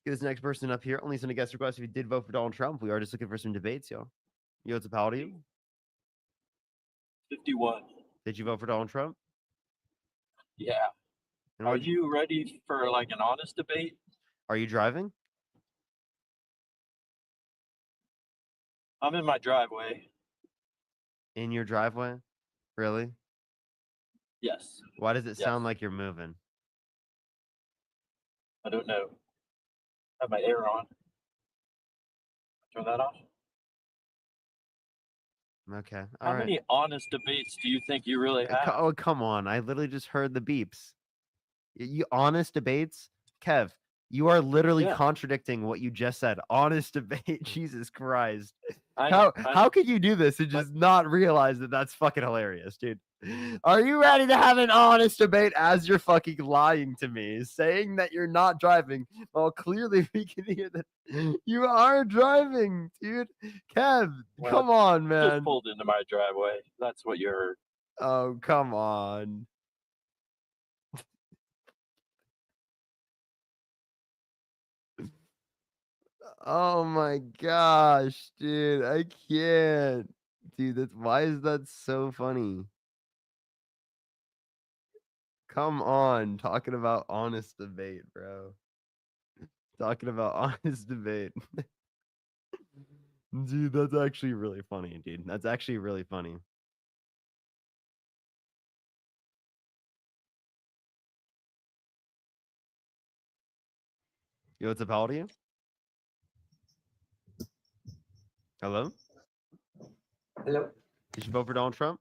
Get this next person up here. Only send a guest request if you did vote for Donald Trump. We are just looking for some debates, yo. What's up, how old are you? 51. Did you vote for Donald Trump? Yeah. And Are you ready for like an honest debate? Are you driving? I'm in my driveway. In your driveway? Really? Yes. Why does it sound like you're moving? I don't know. I have my air on. Turn that off. Okay. How many honest debates do you think you really have? Oh, come on. I literally just heard the beeps. You honest debates? Kev, You are literally Yeah. contradicting what you just said. Honest debate. Jesus Christ. I How know, I how know. could you do this and But- just not realize that that's fucking hilarious, dude? Are you ready to have an honest debate as you're fucking lying to me, saying that you're not driving while clearly we can hear that you are driving, dude? Kev, Well, come on, Just man. pulled into my driveway. That's what you heard. Oh, come on. Oh my gosh, dude. I can't. Dude, that's why is that so funny? Come on, talking about honest debate, bro. Talking about honest debate. Dude, that's actually really funny, dude. That's actually really funny. Yo, what's up, how old are you? Hello? Hello. Did you vote for Donald Trump?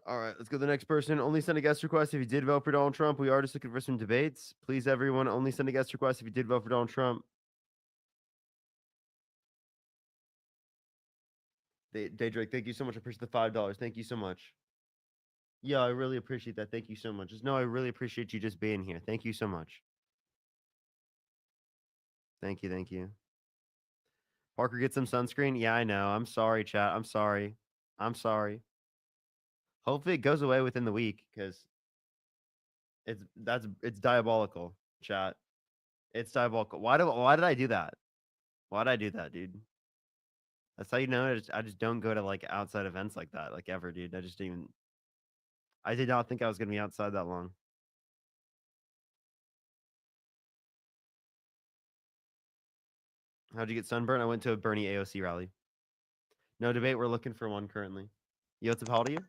All right, let's go to the next person. Only send a guest request if you did vote for Donald Trump. We are just looking for some debates. Please, everyone, only send a guest request if you did vote for Donald Trump. Daydrake, thank you so much. I appreciate the $5. Thank you so much. Yeah, I really appreciate that. Thank you so much. Just know I really appreciate you just being here. Thank you so much. Thank you. Thank you. Parker, get some sunscreen. Yeah, I know. I'm sorry, chat. I'm sorry. I'm sorry. Hopefully it goes away within the week because it's diabolical, chat. It's diabolical. Why did I do that? Why did I do that, dude? That's how you know I just don't go to like outside events like that, like ever, dude. I did not think I was gonna be outside that long. How'd you get sunburned? I went to a Bernie AOC rally. No debate. We're looking for one currently. Yo, what's up? How old are you?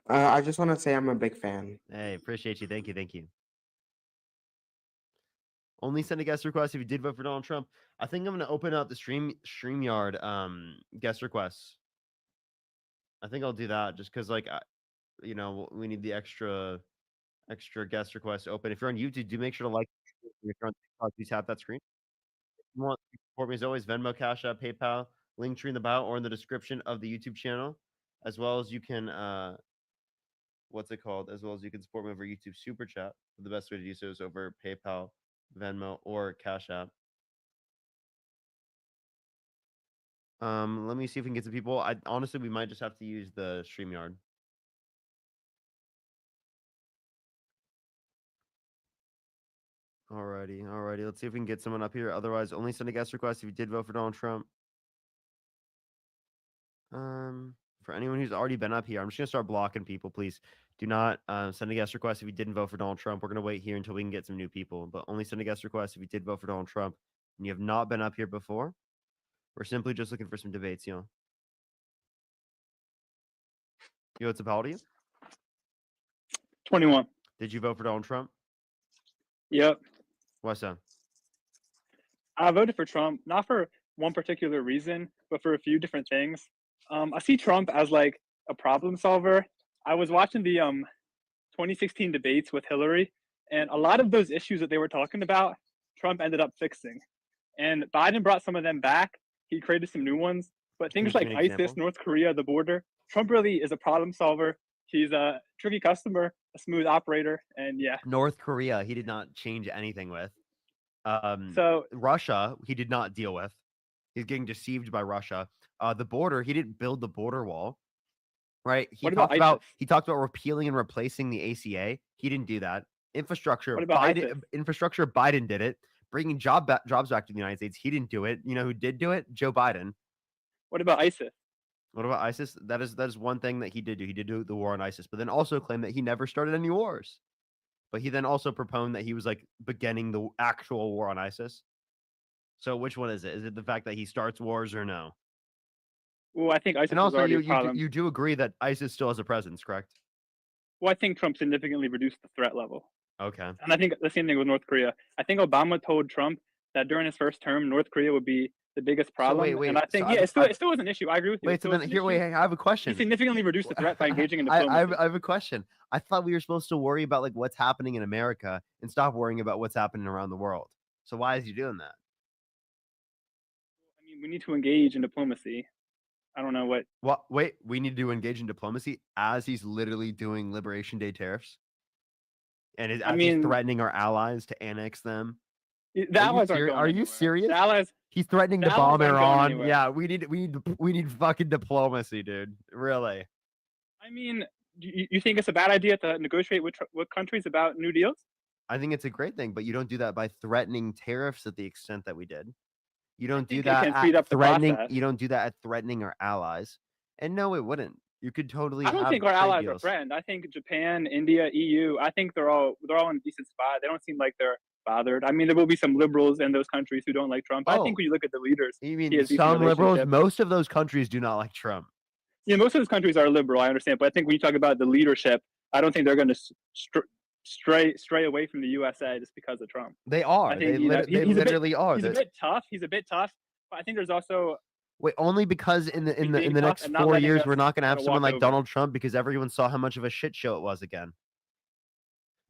I just want to say I'm a big fan. Hey, appreciate you. Thank you. Thank you. Only send a guest request if you did vote for Donald Trump. I think I'm gonna open up the StreamYard guest requests. I think I'll do that just because like we need the extra guest requests open. If you're on YouTube, do make sure to like. If you're on TikTok, please tap that screen. If you want to support me as always, Venmo, Cash App, PayPal, link tree in the bio or in the description of the YouTube channel, as well as you can what's it called? As well as you can support me over YouTube Super Chat. The best way to do so is over PayPal, Venmo, or Cash App. Let me see if we can get some people. Honestly, we might just have to use the StreamYard. Alrighty. Let's see if we can get someone up here. Otherwise, only send a guest request if you did vote for Donald Trump. For anyone who's already been up here, I'm just gonna start blocking people. Please do not send a guest request if you didn't vote for Donald Trump. We're gonna wait here until we can get some new people, but only send a guest request if you did vote for Donald Trump and you have not been up here before. We're simply just looking for some debates, Yo, what's up? How old are you? 21. Did you vote for Donald Trump? Yep. Why so? I voted for Trump, not for one particular reason, but for a few different things. I see Trump as like a problem solver. I was watching the 2016 debates with Hillary, and a lot of those issues that they were talking about, Trump ended up fixing. And Biden brought some of them back. He created some new ones. But things Can like you give me an ISIS, example? North Korea, the border, Trump really is a problem solver. He's a tricky customer, a smooth operator, and yeah. North Korea, he did not change anything with. So Russia, he did not deal with. He's getting deceived by Russia. The border, he didn't build the border wall, right? What about He talked about repealing and replacing the ACA. He didn't do that. Infrastructure, What about ISIS? Biden did it. Bringing jobs back to the United States, he didn't do it. You know who did do it? Joe Biden. what about ISIS? What about ISIS? That is one thing that he did do. He did do the war on ISIS, but then also claimed that he never started any wars. But he then also proponed that he was like beginning the actual war on ISIS. So which one is it? Is it the fact that he starts wars or no? Well, I think ISIS And was also, already a you problem. do agree that ISIS still has a presence, correct? Well, I think Trump significantly reduced the threat level. Okay. And I think the same thing with North Korea. I think Obama told Trump that during his first term, North Korea would be the biggest So problem. wait, And I so think, I yeah, have it still was an issue. I agree with you. wait. It So still was then an here, wait, issue. I have a He question. significantly reduced the threat by engaging in I diplomacy. have a question. I thought we were supposed to worry about like what's happening in America and stop worrying about what's happening around the world. So why is he doing that? I mean, we need to engage in diplomacy. I don't know what. What? Wait, we need to engage in diplomacy as he's literally doing Liberation Day tariffs, and as I he's mean, threatening our allies to annex them. the Are you, allies aren't going are you anywhere. serious? The allies, He's threatening the to bomb allies aren't going Iran. anywhere. Yeah, we need fucking diplomacy, dude. Really? I mean, you think it's a bad idea to negotiate with countries about new deals? I think it's a great thing, but you don't do that by threatening tariffs at the extent that we did. You don't do think it that can speed at up the threatening. process. You don't do that at threatening our allies. And no, it wouldn't. You could totally. I don't have think our trade allies are deals. threatened. I think Japan, India, EU. I think they're all in a decent spot. They don't seem like they're bothered. I mean, there will be some liberals in those countries who don't like Trump. I think Oh. when you look at the leaders, You he mean has decent some liberals? relationships. Most of those countries do not like Trump. Yeah, most of those countries are liberal. I understand, but I think when you talk about the leadership, I don't think they're going to stray away from the USA just because of Trump. They are. I think They literally are. He's a They're- bit tough. He's a bit tough, but I think there's also Wait, only because in the being tough next and not 4 letting years us we're not going to have kinda someone walk like over. Donald Trump because everyone saw how much of a shit show it was again.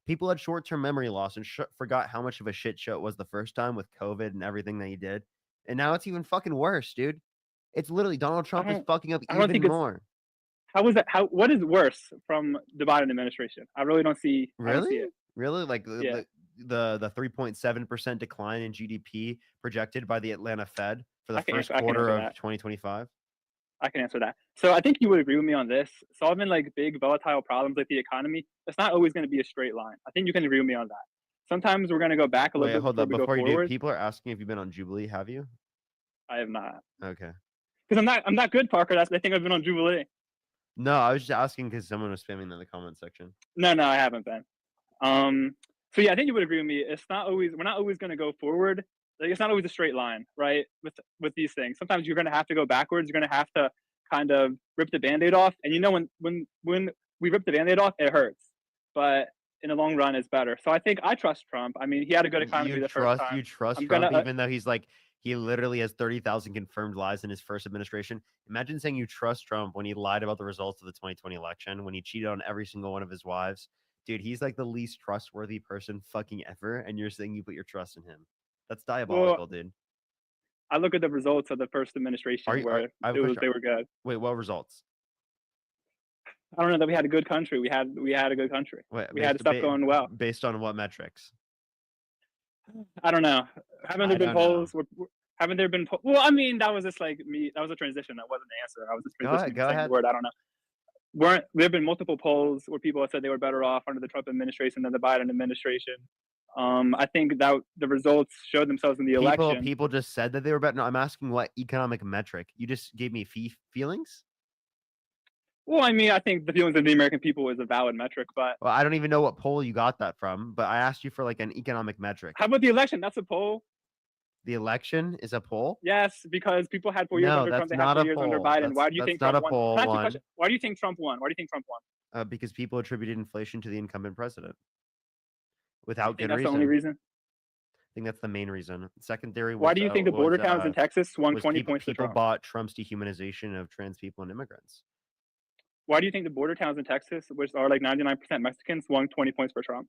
People had short-term memory loss and forgot how much of a shit show it was the first time with COVID and everything that he did, and now it's even fucking worse, dude. It's literally Donald Trump is don't- fucking up I don't even think it's- more. how is that? What is worse from the Biden administration? I really don't see. I don't see Really? it. Really? Like Yeah. the 3.7% decline in GDP projected by the Atlanta Fed for the I can first answer- I can quarter answer of that. 2025? I can answer that. So I think you would agree with me on this. Solving like big volatile problems like the economy, it's not always going to be a straight line. I think you can agree with me on that. Sometimes we're going to go back a little Wait, bit hold before up. we go Before you do, forward. people are asking if you've been on Jubilee. Have you? I have not, Okay. because I'm not good, Parker. They think I've been on Jubilee. No, I was just asking because someone was spamming in the comment section. No, I haven't been. So yeah, I think you would agree with me. We're not always going to go forward. Like it's not always a straight line, right? With these things, sometimes you're going to have to go backwards. You're going to have to kind of rip the Band-Aid off. And you know, when we rip the Band-Aid off, it hurts, but in the long run, it's better. So I think I trust Trump. I mean, he had a good economy the first time. You trust I'm Trump, gonna, even though he's like he literally has 30,000 confirmed lies in his first administration. Imagine saying you trust Trump when he lied about the results of the 2020 election, when he cheated on every single one of his wives. Dude, he's like the least trustworthy person fucking ever, and you're saying you put your trust in him. That's diabolical, dude. I look at the results of the first administration I have a question. they were good. Wait, what results? I don't know that we had a good country. We had a good country. Wait, We had stuff going well. Based on what metrics? I don't know. Haven't there I been don't know. polls? Haven't there been? Well, I mean, that was just like me. That was a transition. That wasn't the answer. I was just transitioning Go to saying ahead. the word. I don't know. There have been multiple polls where people have said they were better off under the Trump administration than the Biden administration. I think that the results showed themselves in the election. People just said that they were better. No, I'm asking what economic metric. You just gave me feelings. Well, I mean, I think the feelings of the American people is a valid metric, but Well, I don't even know what poll you got that from, but I asked you for like an economic metric. how about the election? That's a poll. The election is a poll? Yes, because people had 4 years No, under Trump. that's They not had a 4 years under poll. Biden. That's- Why do you that's think not Trump a poll, won? Can I ask you a one. question? Why do you think Trump won? Why do you think Trump won? Because people attributed inflation to the incumbent president I without think good that's reason. the only reason. I think that's the main reason. Secondary. Why do you think the border towns in Texas swung was 20 people, points to people Trump? bought Trump's dehumanization of trans people and immigrants? Why do you think the border towns in Texas, which are like 99% Mexicans, swung 20 points for Trump?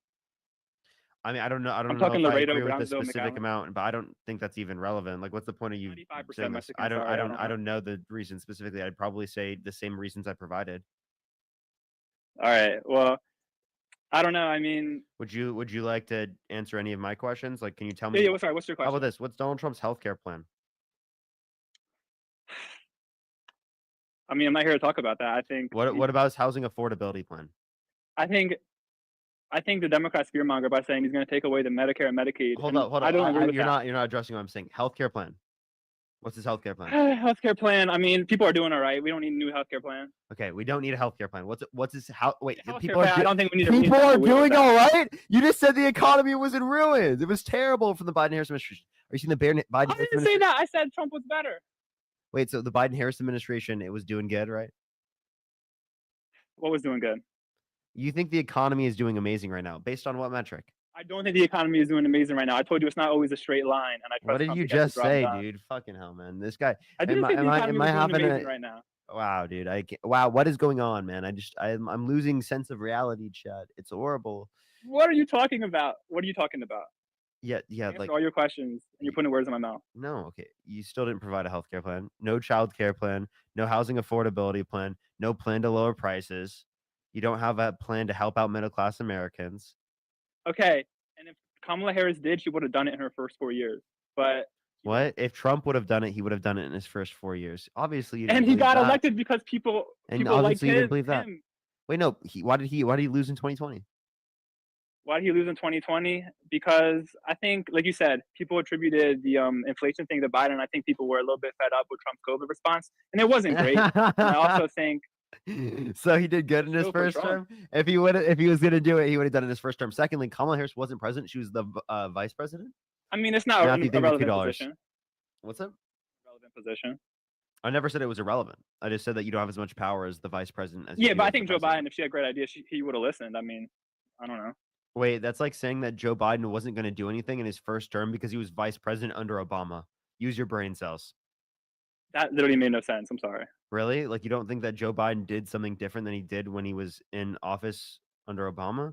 I mean, I don't know. I don't know talking if I Laredo, agree with the Brownsville, specific McAllen. amount, but I don't think that's even relevant. Like, what's the point of you 95% saying this? Mexican, sorry, I don't know the reason specifically. I'd probably say the same reasons I provided. All right. Well, I don't know. I mean, Would you like to answer any of my questions? Like, can you tell yeah. me? Sorry. What's your How about question? this? What's Donald Trump's healthcare plan? I mean, I'm not here to talk about that. I think. What about his housing affordability plan? I think the Democrats fearmonger by saying he's going to take away the Medicare and Medicaid. Hold and up. I don't agree with You're that. not addressing what I'm saying. Healthcare plan. What's his healthcare plan? Healthcare plan. I mean, people are doing all right. We don't need a new healthcare plan. Okay, we don't need a healthcare plan. What's his how? Wait, Healthcare people plan, I are don't think we need to people reinvent are the wheel with doing that. all right. You just said the economy was in ruins. It was terrible from the Biden-Harris administration. Are you seeing the Biden-Harris I didn't say administration? that. I said Trump was better. Wait, so the Biden-Harris administration, it was doing good, right? What was doing good? You think the economy is doing amazing right now, based on what metric? I don't think the economy is doing amazing right now. I told you it's not always a straight line, and I trust What did Trump you to get the just job say, done. dude? Fucking hell, man. This guy. I didn't say the economy was doing having amazing a? right now. Wow, dude. Wow. What is going on, man? I'm losing sense of reality, Chad. It's horrible. What are you talking about? What are you talking about? Yeah. Answer Like all your questions, and you're putting words in my mouth. no. Okay. You still didn't provide a healthcare plan. No child care plan. No housing affordability plan. No plan to lower prices. You don't have a plan to help out middle class Americans. Okay, and if Kamala Harris did, she would have done it in her first 4 years. But What if Trump would have done it? He would have done it in his first 4 years. Obviously, you didn't and he believe got that. elected because people And liked obviously you didn't believe that. him. Wait, no. Why did he lose in 2020? Why did he lose in 2020? Because I think, like you said, people attributed the inflation thing to Biden. I think people were a little bit fed up with Trump's COVID response, and it wasn't great. And I also think So he did good in his Still for first Trump. term. If he was gonna do it, he would have done it in his first term. Secondly, Kamala Harris wasn't president; she was the vice president. I mean, it's not Matthew, a thank you for relevant $2. position. What's up? Relevant position. I never said it was irrelevant. I just said that you don't have as much power as the vice president. As Yeah, you do but I as the think Joe president. Biden, if she had great ideas, he would have listened. I mean, I don't know. Wait, that's like saying that Joe Biden wasn't going to do anything in his first term because he was vice president under Obama. Use your brain cells. That literally made no sense. I'm sorry. Really? Like you don't think that Joe Biden did something different than he did when he was in office under Obama?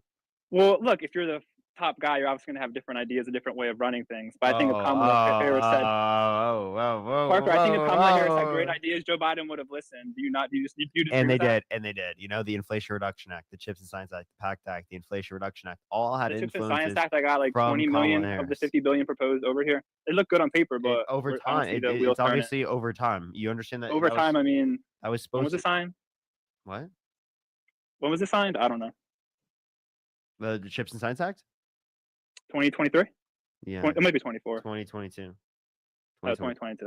Well, look, if you're the top guy, you're obviously going to have different ideas, a different way of running things. But I think if Kamala Harris said, Parker, I think if Kamala Harris had great ideas, Joe Biden would have listened. Do you not? Do you disagree And they with that? did, and they did. You know, the Inflation Reduction Act, the Chips and Science Act, the PACT Act, the Inflation Reduction Act, all had The Chips and influences. Science Act, I got like from 20 million Kamala of the Harris. 50 billion proposed over here. It looked good on paper, but Over I don't time, see the wheels it's turning. obviously over time. You understand that? Over that time, was, I mean, I was when supposed was it to. signed? What? When was it signed? I don't know. The Chips and Science Act? 2023? Yeah, It might be 24. 2022. Oh, 2022.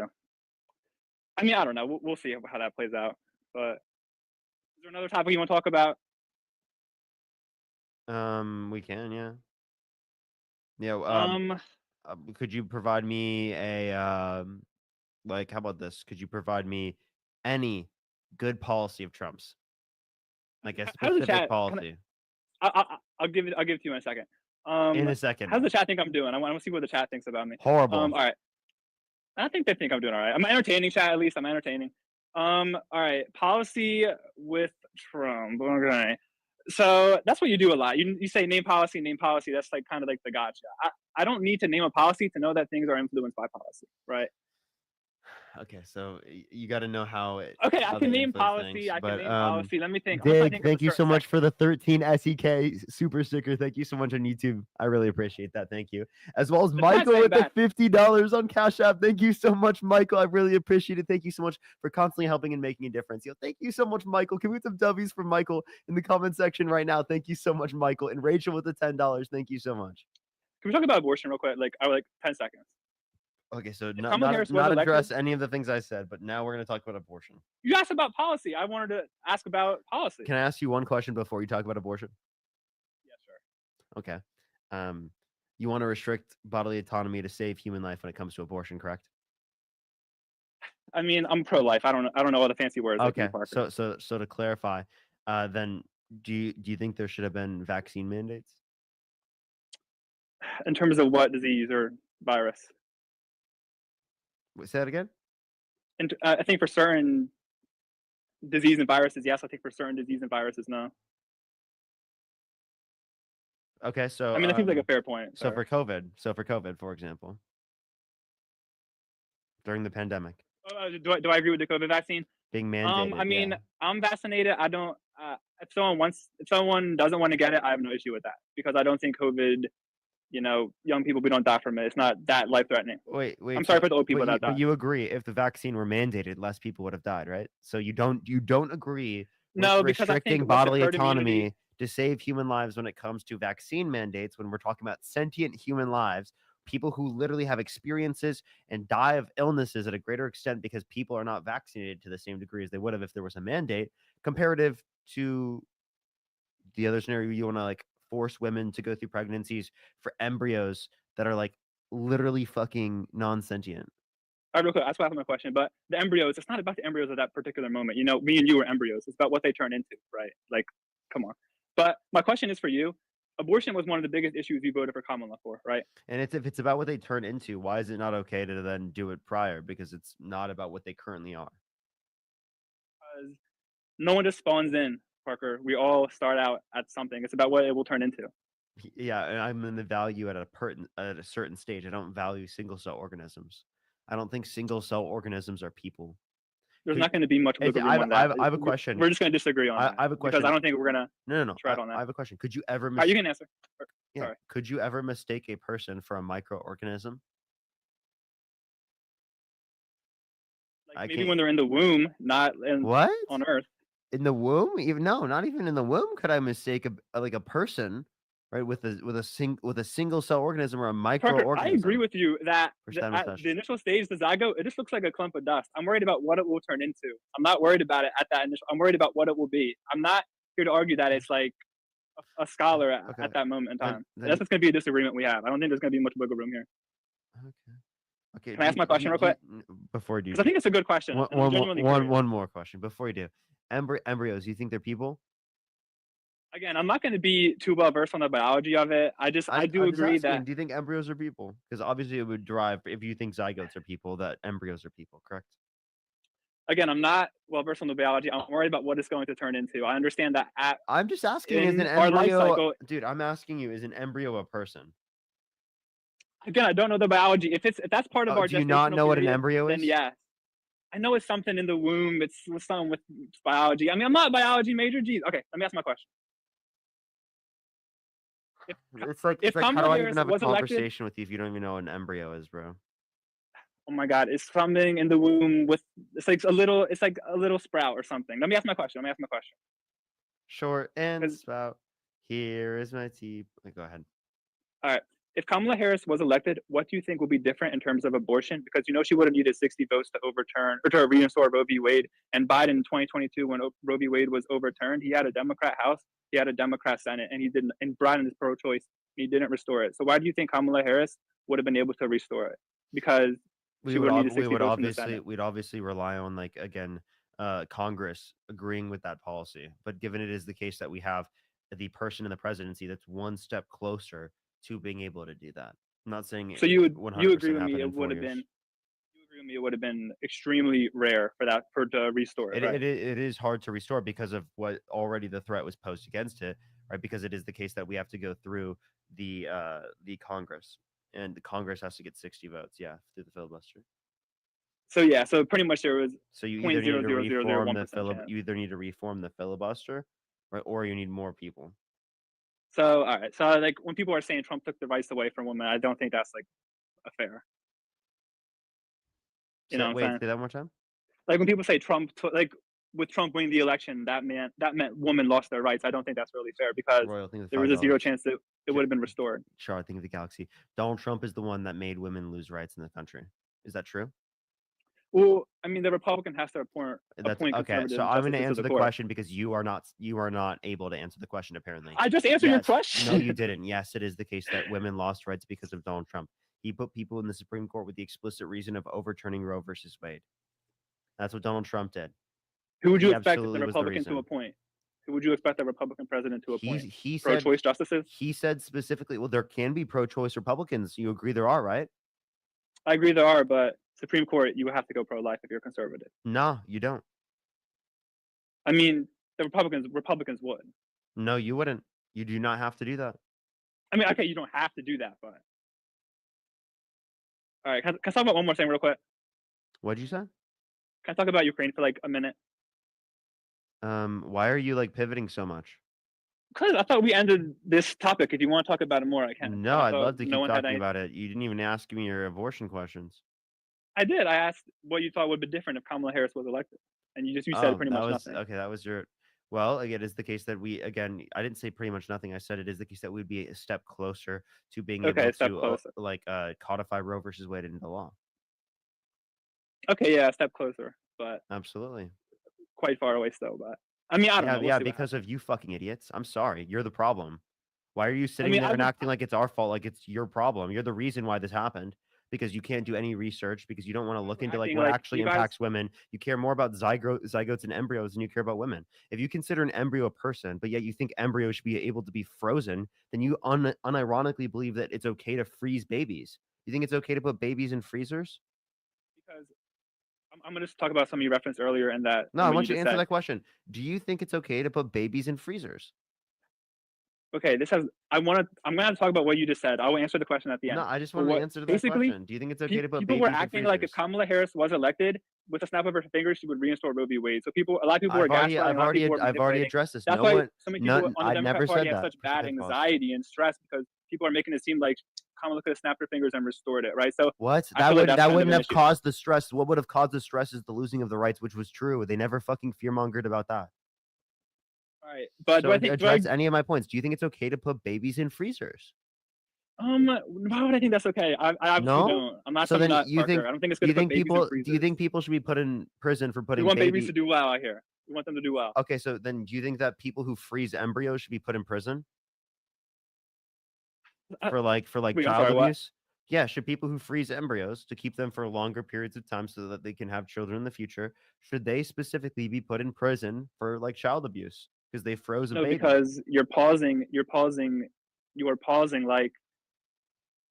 I mean, I don't know. We'll see how that plays out. But is there another topic you want to talk about? We can, yeah. Yeah. Could you provide me a like? How about this? Could you provide me any good policy of Trump's? Like a How does the specific chat? policy. I'll give it to you in a second. In a second. How's the chat think I'm doing? I want to see what the chat thinks about me. Horrible. All right. I think they think I'm doing all right. I'm entertaining, chat. At least I'm entertaining. All right. Policy with Trump. Okay. So that's what you do a lot. You say name policy. That's like kind of like the gotcha. I don't need to name a policy to know that things are influenced by policy, right? Okay, so you got to know how it. Okay, how I can they name influence policy. things, I but, can name policy. Let me think. I'm trying to Dig, think of a thank you so certain much sector. for the 13 SEK super sticker. Thank you so much on YouTube. I really appreciate that. Thank you. As well as chat's Michael saying with back. the $50 on Cash App. Thank you so much, Michael. I really appreciate it. Thank you so much for constantly helping and making a difference. Yo, thank you so much, Michael. Can we get some W's for Michael in the comment section right now? Thank you so much, Michael. And Rachel with the $10. Thank you so much. Can we talk about abortion real quick? Like 10 seconds. Okay, so Kamala Harris was not elected- address any of the things I said, but now we're going to talk about abortion. You asked about policy. I wanted to ask about policy. Can I ask you one question before you talk about abortion? Yeah, sure. Okay. You want to restrict bodily autonomy to save human life when it comes to abortion, correct? I mean, I'm pro-life. I don't know all the fancy words. like Okay. you, Parker. So to clarify, then do you think there should have been vaccine mandates? In terms of what disease or virus? Say that again. And I think for certain disease and viruses, yes. I think for certain disease and viruses, no. Okay, so I mean, that seems like a fair point. so for COVID, for example, during the pandemic, do I agree with the COVID vaccine? being mandated. I mean, yeah. I'm vaccinated. I don't. If someone doesn't want to get it, I have no issue with that because I don't think COVID. Young people, we don't die from it. It's not that life threatening. Wait. I'm sorry for the old people but that died. you agree if the vaccine were mandated, less people would have died, right? So you don't agree with No, because I restricting think with the bodily herd autonomy immunity- to save human lives when it comes to vaccine mandates, when we're talking about sentient human lives, people who literally have experiences and die of illnesses at a greater extent because people are not vaccinated to the same degree as they would have if there was a mandate, comparative to the other scenario. You want to like force women to go through pregnancies for embryos that are like literally fucking non-sentient. All right, real quick, that's why I have my question. But the embryos, it's not about the embryos at that particular moment. Me and you were embryos. It's about what they turn into, right? Like, come on. But my question is for you. abortion was one of the biggest issues you voted for Kamala for, right? And if it's about what they turn into, why is it not okay to then do it prior? Because it's not about what they currently are. Because no one just spawns in, Parker. We all start out at something. It's about what it will turn into. Yeah, and I'm in the value at a certain stage. I don't value single cell organisms. I don't think single cell organisms are people. There's Could- not going to be much Hey, wiggle I room have- on that. I have a question. We're just going to disagree on that. I have a Because question. I don't think we're going to. No. tread on I that. have a question. Could you ever You can answer. yeah, could you ever mistake a person for a microorganism? I Maybe can't- when they're in the womb, not What? on Earth. In the womb? Even no, not even in the womb could I mistake a person, right, with a single cell organism or a Parker, microorganism. I agree with you that For at sabotage. the initial stage, the zygote, it just looks like a clump of dust. I'm worried about what it will turn into. I'm not worried about it at that initial. I'm worried about what it will be. I'm not here to argue that it's like a scholar Okay. at that moment in Then- time. then- That's just going to be a disagreement we have. I don't think there's going to be much wiggle room here. Okay. Can I ask my question real quick? Before you do, Because I think it's a good question. one, and I'm one, more, genuinely one, curious. one more question before you do. Embryos, you think they're people? Again, I'm not going to be too well versed on the biology of it. I do I'm just agree asking, that do you think embryos are people? Because obviously it would derive if you think zygotes are people, that embryos are people, correct? again, I'm not well versed on the biology. I'm worried about what it's going to turn into. I understand that I'm just asking, is in an our life embryo cycle, dude, I'm asking you, is an embryo a person? again, I don't know the biology. If that's part of our Do you not gestational know what an period, embryo then is? yes. I know it's something in the womb. It's something with biology. I mean, I'm not a biology major. Geez. Okay, let me ask my question. It's like, if how do Kamala I Harris even have a was elected- conversation with you if you don't even know what an embryo is, bro? Oh my God, it's something in the womb with it's like a little sprout or something. Let me ask my question. Short and 'Cause- spout. Here is my tea. Go ahead. All right. If Kamala Harris was elected, what do you think will be different in terms of abortion? Because she would have needed 60 votes to overturn or to restore Roe v. Wade. And Biden in 2022, when Roe v. Wade was overturned, he had a Democrat House, he had a Democrat Senate, and he didn't. And Biden is pro-choice. He didn't restore it. So why do you think Kamala Harris would have been able to restore it? Because she would have needed 60 votes from the Senate. We'd obviously rely on Congress agreeing with that policy. But given it is the case that we have the person in the presidency that's one step closer to being able to do that. I'm not saying So you agree 100% with me? happened It in 4 would have years. been. You agree with me? It would have been extremely rare for to restore it. Right? It is hard to restore because of what already the threat was posed against it, right? Because it is the case that we have to go through the Congress, and the Congress has to get 60 votes, through the filibuster. So pretty much there was. So you either need to reform the 0.00001% chance. you either need to reform the filibuster, right, or you need more people. So all right. So when people are saying Trump took the rights away from women, I don't think that's a fair. You know what I'm Wait, saying? say that one more time. When people say Trump with Trump winning the election, that meant women lost their rights. I don't think that's really fair because Royal, think of the there was a zero $5. chance that it would have been restored. Char, think of the galaxy. Donald Trump is the one that made women lose rights in the country. Is that true? Well, I mean, the Republican has to appoint Okay. conservative So I'm going to justices answer the court. question because you are not able to answer the question apparently. I just answered your Yes. question. No, you didn't. Yes, it is the case that women lost rights because of Donald Trump. He put people in the Supreme Court with the explicit reason of overturning Roe versus Wade. That's what Donald Trump did. Who would you He expect the absolutely was the Republican to reason. appoint? Who would you expect the Republican president to appoint? He said Pro-choice justices? he said specifically, well, there can be pro-choice Republicans. You agree there are, right? I agree there are, but Supreme Court, you would have to go pro-life if you're conservative. No, you don't. I mean, the Republicans would. No, you wouldn't. You do not have to do that. I mean, okay, you don't have to do that, but all right. Can I talk about one more thing real quick? What'd you say? Can I talk about Ukraine for a minute? Why are you pivoting so much? Because I thought we ended this topic. If you want to talk about it more, I can. No, I I'd thought love to keep no one had talking any- about it. You didn't even ask me your abortion questions. I did. I asked what you thought would be different if Kamala Harris was elected, and you said pretty that much was, nothing. Okay, that was your. Well, again, it's the case that I didn't say pretty much nothing. I said it is the case that we'd be a step closer to being Okay, a able step to closer. codify Roe versus Wade into law. Okay, yeah, a step closer, but Absolutely. quite far away still. But I mean, I don't know. We'll see what because of you fucking idiots. I'm sorry. You're the problem. Why are you sitting mean, there and I- acting like it's our fault, like it's your problem? You're the reason why this happened. because you can't do any research because you don't want to look into like acting what like actually you guys- impacts women. You care more about zygotes and embryos than you care about women. If you consider an embryo a person, but yet you think embryos should be able to be frozen, then you unironically believe that it's okay to freeze babies. You think it's okay to put babies in freezers? Because I'm going to talk about something you referenced earlier in that. No, in I what want you to just answer said. that question. Do you think it's okay to put babies in freezers? Okay, I'm going to have to talk about what you just said. I will answer the question at the end. No, I just But want an what- answer to that basically, question. Do you think it's okay to put people babies were in acting freezers? like if Kamala Harris was elected, with a snap of her fingers, she would reinstall Roe v. Wade. So a lot of people were gaslighting. I've A lot of people were already manipulating. addressed this. That's No why one, so many people on the I've never Democrat Party said have that. such bad Push the pause. anxiety and stress because people are making it seem like Kamala could have snapped her fingers and restored it, right? So What? I feel like that's That kind of wouldn't an have issue. caused the stress. What would have caused the stress is the losing of the rights, which was true. They never fucking fearmongered about that. all right, but So do I think? address any of my points. Do you think it's okay to put babies in freezers? Why would I think that's okay? I obviously No? don't. I'm not So some then nut, you Parker. think- I don't think it's Do good you to put think babies in people? freezers. Do you think people should be put in prison for we putting want babies babies? to do well out here? We want them to do well. Okay, so then do you think that people who freeze embryos should be put in prison for like wait, I'm child sorry, what? abuse? Yeah, should people who freeze embryos to keep them for longer periods of time so that they can have children in the future, should they specifically be put in prison for like child abuse because they froze a No, baby? because you are pausing like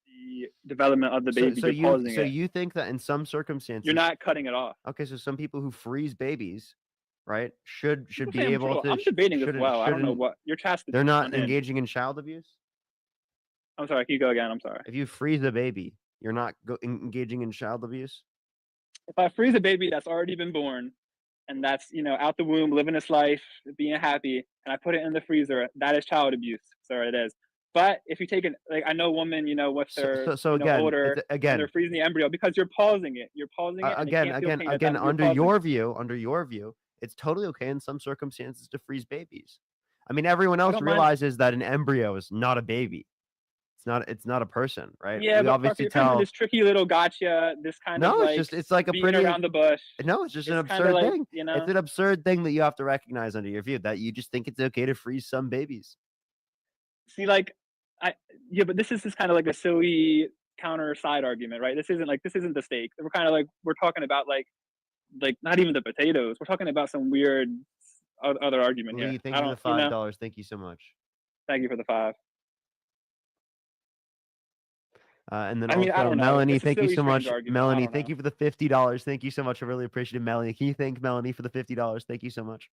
the development of the baby. So You're pausing it. you think that in some circumstances You're not cutting it off. okay? So some people who freeze babies, right, should People be say I'm able troll- to. I'm debating as shouldn't- well. I don't know shouldn't- what you're chastising. They're not I'm in. engaging in child abuse. I'm sorry. Can you go again? I'm sorry. If you freeze a baby, you're not engaging in child abuse. If I freeze a baby that's already been born, and that's out the womb, living its life, being happy, and I put it in the freezer, that is child abuse. Sorry, it is. But if you take it, like I know women, with their So again, older, it's- and again, they're freezing the embryo because you're pausing it. You're pausing it. And they can't feel pain at that. You're under pausing. your view, it's totally okay in some circumstances to freeze babies. I mean, everyone else don't mind- realizes that an embryo is not a baby. It's not a person, right? Yeah, we but obviously Parker, you're kind of tell. this tricky little gotcha. This kind of No, like it's like a beating pretty. around the bush. No, it's just an It's kinda absurd like, thing. It's an absurd thing that you have to recognize under your view that you just think it's okay to freeze some babies. See, like, but this is just kind of like a silly counter side argument, right? This isn't the steak. We're kind of like we're talking about like not even the potatoes. We're talking about some weird other argument Lee, here. thank I you for don't, the $5. Thank you so much. Thank you for the 5. And then I mean, I also don't know. Melanie, It's a thank you silly, so much. strange argument. I Melanie, don't thank know. you for the $50. Thank you so much. I really appreciate it, Melanie. Can you thank Melanie for the $50? Thank you so much.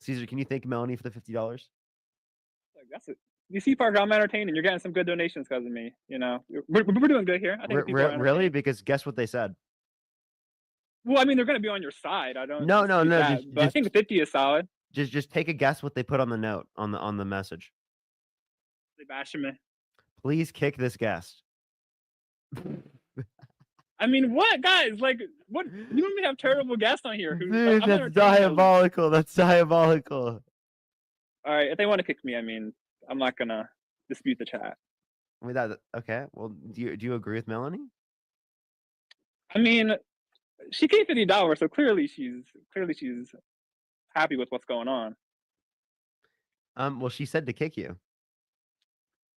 Caesar, can you thank Melanie for the $50? Like, that's it. You see, Parker, I'm entertaining. You're getting some good donations because of me. We're doing good here. I think people are Really? entertained. Because guess what they said? Well, I mean, they're going to be on your side. I don't. No, dispute that, just- but I think the 50 is solid. Just take a guess what they put on the note on the message. They bashing me. Please kick this guest. I mean, what guys? Like, what? You don't even have terrible guests on here. Who, Dude, I'm that's entertaining them. diabolical. That's diabolical. All right, if they want to kick me, I mean, I'm not gonna dispute the chat. I mean okay. Well, do you agree with Melanie? I mean, she gave $50, so clearly she's happy with what's going on. Well, she said to kick you.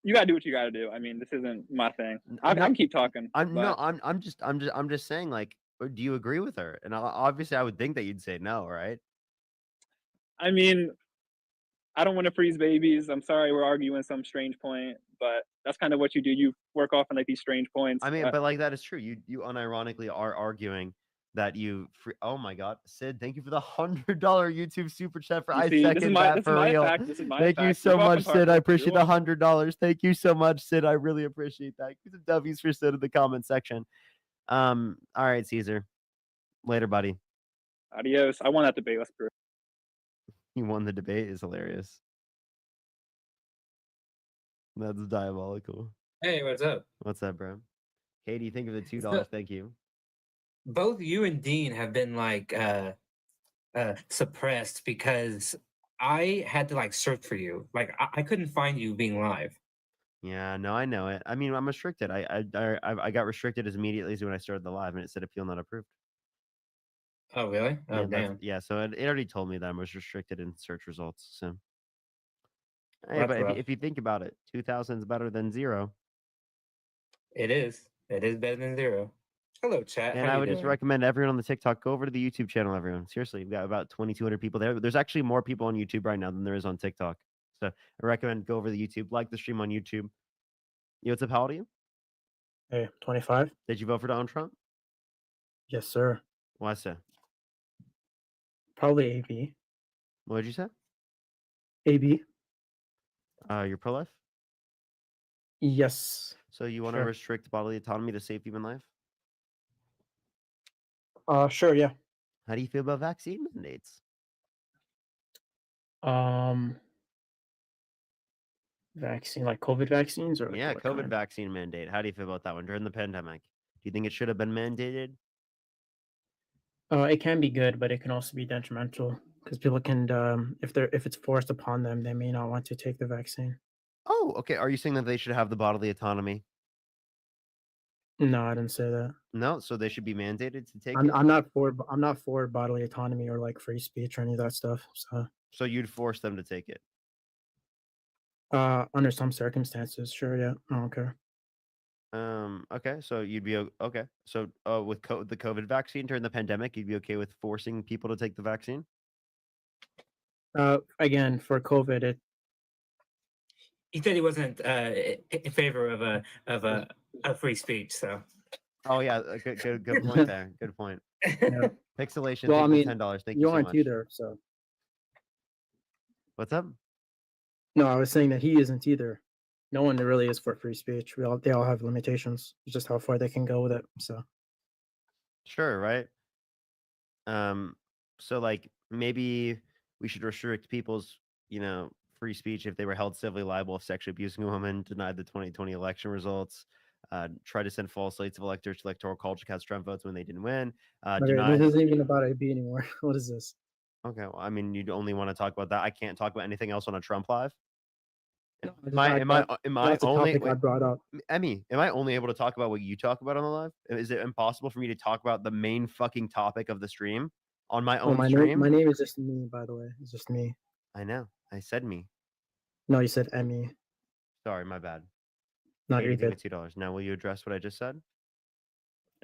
You gotta do what you gotta do. I mean, this isn't my thing. I No, can keep talking. I'm but just saying, like, do you agree with her? And obviously, I would think that you'd say no, right? I mean, I don't want to freeze babies. I'm sorry, we're arguing some strange point, but that's kind of what you do. You work off on like these strange points. I mean, but like that is true. You unironically are arguing that oh my God, Sid, thank you for the $100 YouTube super chat for I second that for real. Thank you so much, Sid. I appreciate the $100. Thank you so much, Sid. I really appreciate that. Give some W's for Sid in the comment section. All right, Caesar. Later, buddy. Adios. I won that debate. Let's prove. You won the debate is hilarious. That's diabolical. Hey, what's up? What's up, bro? Katie, think of the $2. So- Thank you. Both you and Dean have been like suppressed because I had to like search for you. Like I couldn't find you being live. Yeah, no, I know it. I mean, I'm restricted. I got restricted as immediately as when I started the live, and it said appeal not approved. Oh, really? Oh, damn. Yeah, so it already told me that I was restricted in search results. So, hey, That's but rough. if you think about it, 2,000 is better than 0. It is. It is better than 0. Hello, chat. And How I you would just doing? recommend everyone on the TikTok go over to the YouTube channel. Everyone, seriously, we've got about 2,200 people there. There's actually more people on YouTube right now than there is on TikTok. So I recommend go over to the YouTube, like the stream on YouTube. You, what's up? How old are you? Hey, 25. Did you vote for Donald Trump? Yes, sir. Why so? Probably AB. What did you say? AB. You're pro-life. Yes. So you want to Sure. restrict bodily autonomy to save human life? Sure, yeah. How do you feel about vaccine mandates? Vaccine, like COVID vaccines, or like Yeah, what COVID kind? vaccine mandate. How do you feel about that one during the pandemic? Do you think it should have been mandated? It can be good, but it can also be detrimental because people can, if it's forced upon them, they may not want to take the vaccine. Oh, okay. Are you saying that they should have the bodily autonomy? No, I didn't say that. No, so they should be mandated to take I'm, it. I'm not for I'm not for bodily autonomy or like free speech or any of that stuff. So you'd force them to take it. Under some circumstances, sure, yeah, I don't care. Okay. So you'd be okay. So with the COVID vaccine during the pandemic, you'd be okay with forcing people to take the vaccine? Again, for COVID, He said he wasn't in favor of a free speech. So. Oh yeah, good point there. Good point. yeah. Pixelation, Well, I thank you mean, for $10. Thank you you so aren't much. either, so. What's up? No, I was saying that he isn't either. No one really is for free speech. They all have limitations. It's just how far they can go with it. So. Sure, right? So like maybe we should restrict people's, free speech if they were held civilly liable of sexually abusing a woman, denied the 2020 election results, try to send false slates of electors to electoral college to cast Trump votes when they didn't win, Okay, denied. this isn't even about AB anymore. What is this? Okay, well, I mean, you'd only want to talk about that. I can't talk about anything else on a Trump live. No, Am I that's the only topic I brought up. Emmy, am I only able to talk about what you talk about on the live? Is it impossible for me to talk about the main fucking topic of the stream on my Oh, own my stream? my name is just me, by the way. It's just me. I know. I said me. No, you said Emmy. Sorry, my bad. No, Here, you're you give me good. $2. Now, will you address what I just said?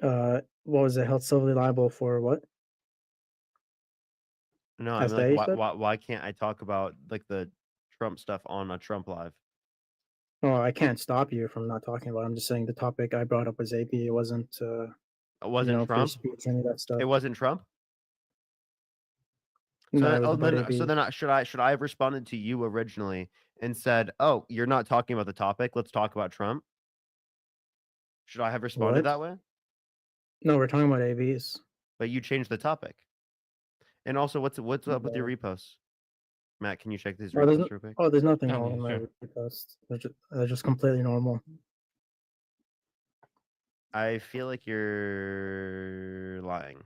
What was it? Held civilly liable for what? No, I That's mean, that you like, said? why can't I talk about like the Trump stuff on a Trump live? Oh, I can't stop you from not talking about it. I'm just saying the topic I brought up was AP. It wasn't, It wasn't free Trump. speech, any of that stuff. It wasn't Trump. So No, then, it was about AP. so then, should I have responded to you originally and said, "Oh, you're not talking about the topic. Let's talk about Trump." Should I have responded What? that way? No, we're talking about ABs. But you changed the topic. And also, what's up with your No. reposts? Matt, can you check these Oh, reposts real quick? there's nothing Oh, wrong yeah, with my sure. reposts. They're just completely normal. I feel like you're lying.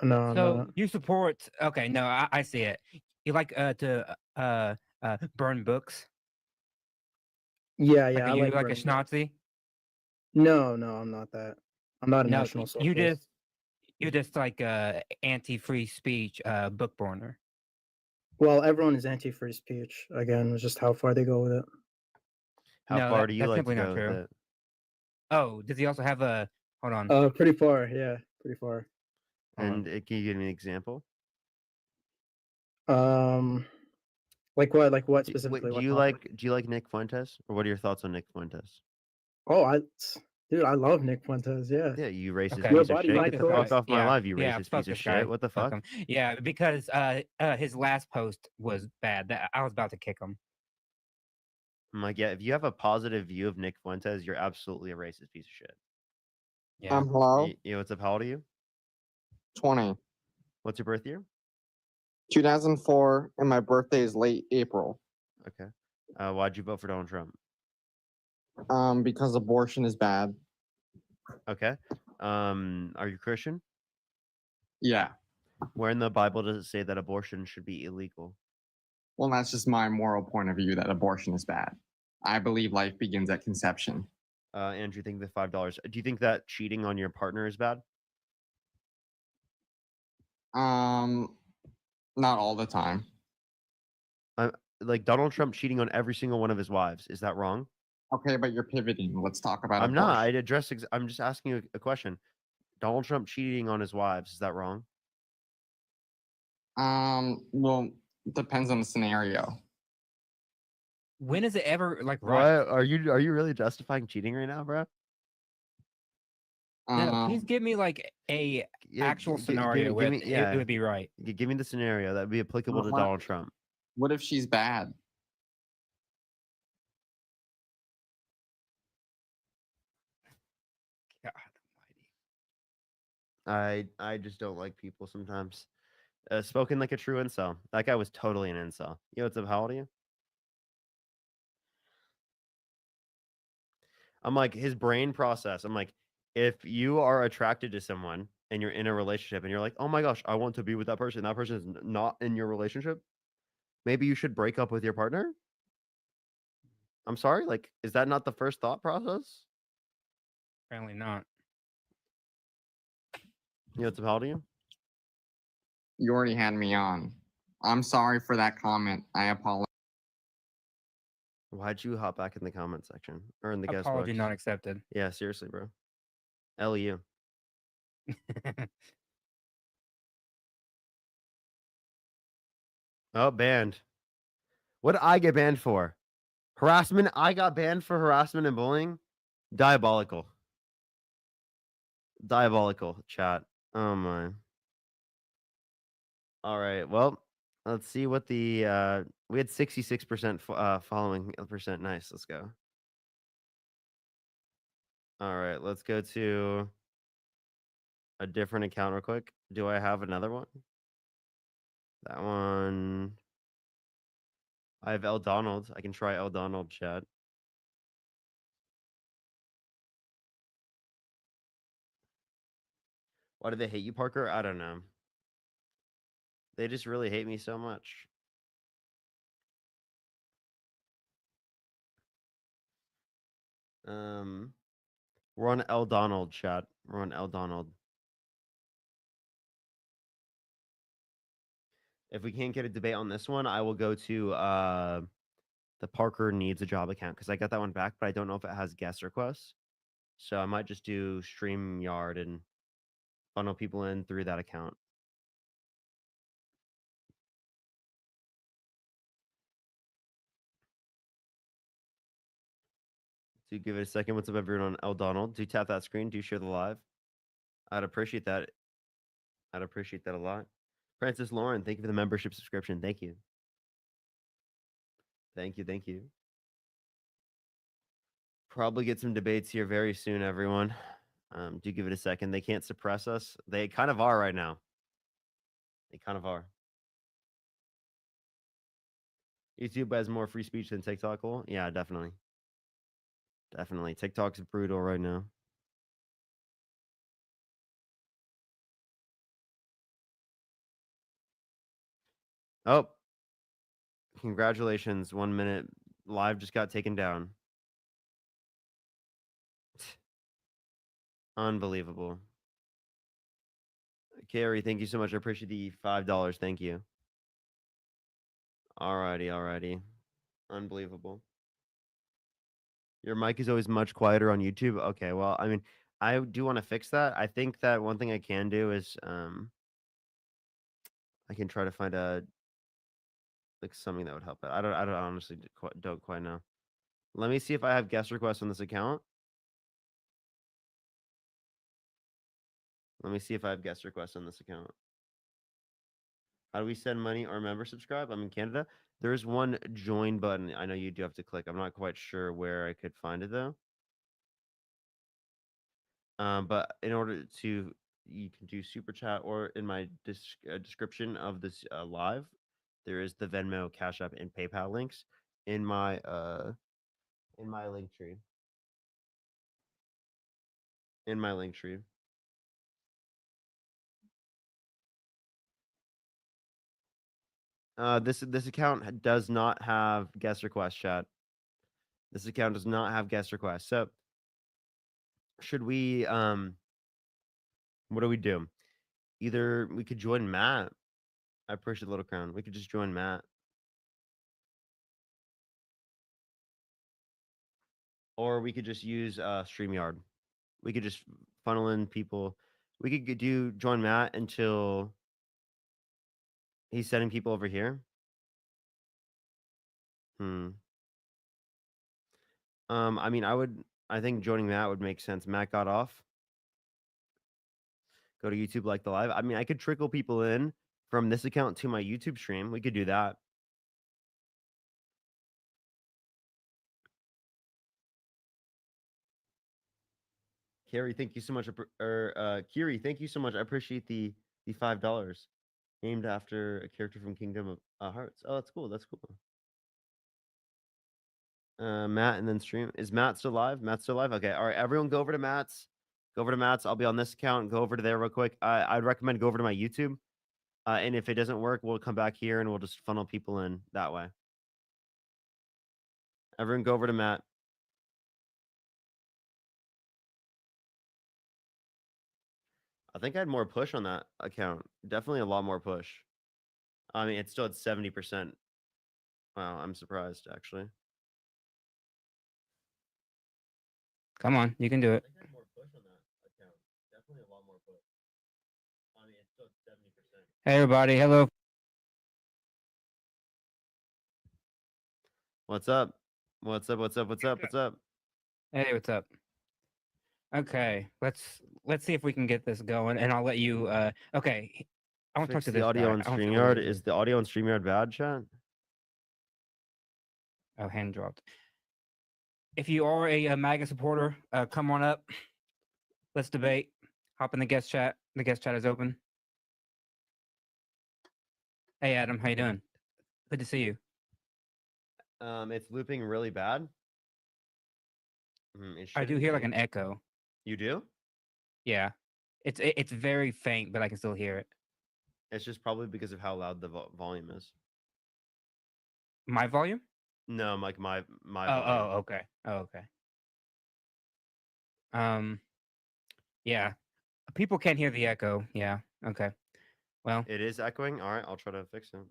No, I'm So not. you support? Okay, no, I see it. You like to burn books? Yeah, Like, yeah, I are you like like a burning books. Nazi? No, I'm not that. I'm not a No, national you socialist. you're just like anti-free speech book burner. Well, everyone is anti-free speech. Again, it's just how far they go with it. How No, far do you that's like to simply not go with true. it? Oh, does he also have a? Hold on. Pretty far. Yeah, pretty far. And can you give me an example? Like what? Like what Do, specifically? do What you topic? like Nick Fuentes, or what are your thoughts on Nick Fuentes? Oh, dude, I love Nick Fuentes. Yeah. Yeah, you racist Okay. Your piece of body shit. might Get the choice. fuck off my Yeah, live, you yeah, racist fuck piece of this guy. shit. What the fuck? him. Yeah, because his last post was bad. That I was about to kick him. I'm like, yeah, if you have a positive view of Nick Fuentes, you're absolutely a racist piece of shit. Yeah. Hello, What's up? How old are you? 20, What's your birth year? 2004, and my birthday is late April. Okay. Why'd you vote for Donald Trump? Because abortion is bad. Okay. Are you Christian? Yeah. Where in the Bible does it say that abortion should be illegal? Well, that's just my moral point of view that abortion is bad. I believe life begins at conception. Andrew, think the $5. Do you think that cheating on your partner is bad? Not all the time. Like Donald Trump cheating on every single one of his wives. Is that wrong? Okay, but you're pivoting. Let's talk about I'm not. abortion. I'm just asking you a question. Donald Trump cheating on his wives, is that wrong? Well, depends on the scenario. When is it ever like What right? are you really justifying cheating right now, bro? No, please give me like a Yeah, actual gi- gi- scenario give where me- it yeah. would be right. Give me the scenario that would be applicable to What- Donald Trump. What if she's bad? God I just don't like people sometimes. Spoken like a true incel. That guy was totally an incel. Yo, what's up? How old are you? I'm like his brain process. I'm like, if you are attracted to someone and you're in a relationship and you're like, oh my gosh, I want to be with that person. That person is not in your relationship. Maybe you should break up with your partner. I'm sorry. Like, is that not the first thought process? Apparently not. You know, what's up? How old are you? You already had me on. I'm sorry for that comment. I apologize. Why'd you hop back in the comment section or in the guest Apology box? not accepted. Yeah, seriously, bro. LU. Oh, banned. What did I get banned for? Harassment? I got banned for harassment and bullying? Diabolical. Diabolical, chat. Oh my. All right. Well, let's see what the we had 66% following percent. Nice. Let's go. All right, let's go to a different account real quick. Do I have another one? That one. I have L Donald. I can try L Donald, chat. Why do they hate you, Parker? I don't know. They just really hate me so much. We're on L Donald, chat. We're on L Donald. If we can't get a debate on this one, I will go to the Parker needs a job account because I got that one back, but I don't know if it has guest requests. So I might just do StreamYard and funnel people in through that account. Do give it a second. What's up, everyone on L Donald? Do tap that screen. Do share the live. I'd appreciate that. I'd appreciate that a lot. Francis Lauren, thank you for the membership subscription. Thank you. Thank you. Thank you. Probably get some debates here very soon, everyone. Do give it a second. They can't suppress us. They kind of are right now. They kind of are. YouTube has more free speech than TikTok will. Yeah, definitely. Definitely. TikTok's brutal right now. Oh. Congratulations. 1 minute live just got taken down. Unbelievable. Carrie, thank you so much. I appreciate the $5. Thank you. Alrighty. Unbelievable. Your mic is always much quieter on YouTube. Okay, well, I mean, I do want to fix that. I think that one thing I can do is I can try to find a like something that would help it. I don't honestly don't quite know. Let me see if I have guest requests on this account. Let me see if I have guest requests on this account. How do we send money or member subscribe? I'm in Canada. There's one join button. I know you do have to click. I'm not quite sure where I could find it though. But in order to, you can do super chat or in my description of this live, there is the Venmo, Cash App, and PayPal links in my link tree. In my link tree. This account does not have guest request, chat. This account does not have guest requests. So should we what do we do? Either we could join Matt. I appreciate Little Crown. We could just join Matt. or we could just use StreamYard. We could just funnel in people. We could do join Matt until he's sending people over here. I mean, I think joining Matt would make sense. Matt got off. Go to YouTube, like the live. I mean, I could trickle people in from this account to my YouTube stream. We could do that. Carrie, thank you so much. Kiri, thank you so much. I appreciate the $5 named after a character from Kingdom of Hearts. Oh, that's cool. That's cool. Matt and then stream. Is Matt still live? Matt's still live? Okay. All right. Everyone go over to Matt's. Go over to Matt's. I'll be on this account. Go over to there real quick. I'd recommend go over to my YouTube. And if it doesn't work, we'll come back here and we'll just funnel people in that way. Everyone go over to Matt. I think I had more push on that account. Definitely a lot more push. I mean, it's still at 70%. Wow, I'm surprised, actually. Come on, you can do it. I think I had more push on that account. Definitely a lot more push. I mean, it's still at 70%. Hey, everybody. Hello. What's up? What's up? What's up? What's up? What's up? Hey, what's up? Okay, let's see if we can get this going, and I'll let you. Okay, I want to talk Fix to the this audio guy. on I want to- StreamYard. Is the audio on StreamYard bad, chat? Oh, hand dropped. If you are a MAGA supporter, come on up. Let's debate. Hop in the guest chat. The guest chat is open. Hey, Adam, how you doing? Good to see you. It's looping really bad. I do hear like an echo. You do? Yeah, it's very faint, but I can still hear it. It's just probably because of how loud the volume is. My volume? No, like my Oh, volume. oh, okay. Oh, okay. Yeah. People can't hear the echo. Yeah. Okay. Well, It is echoing. All right, I'll try to fix it.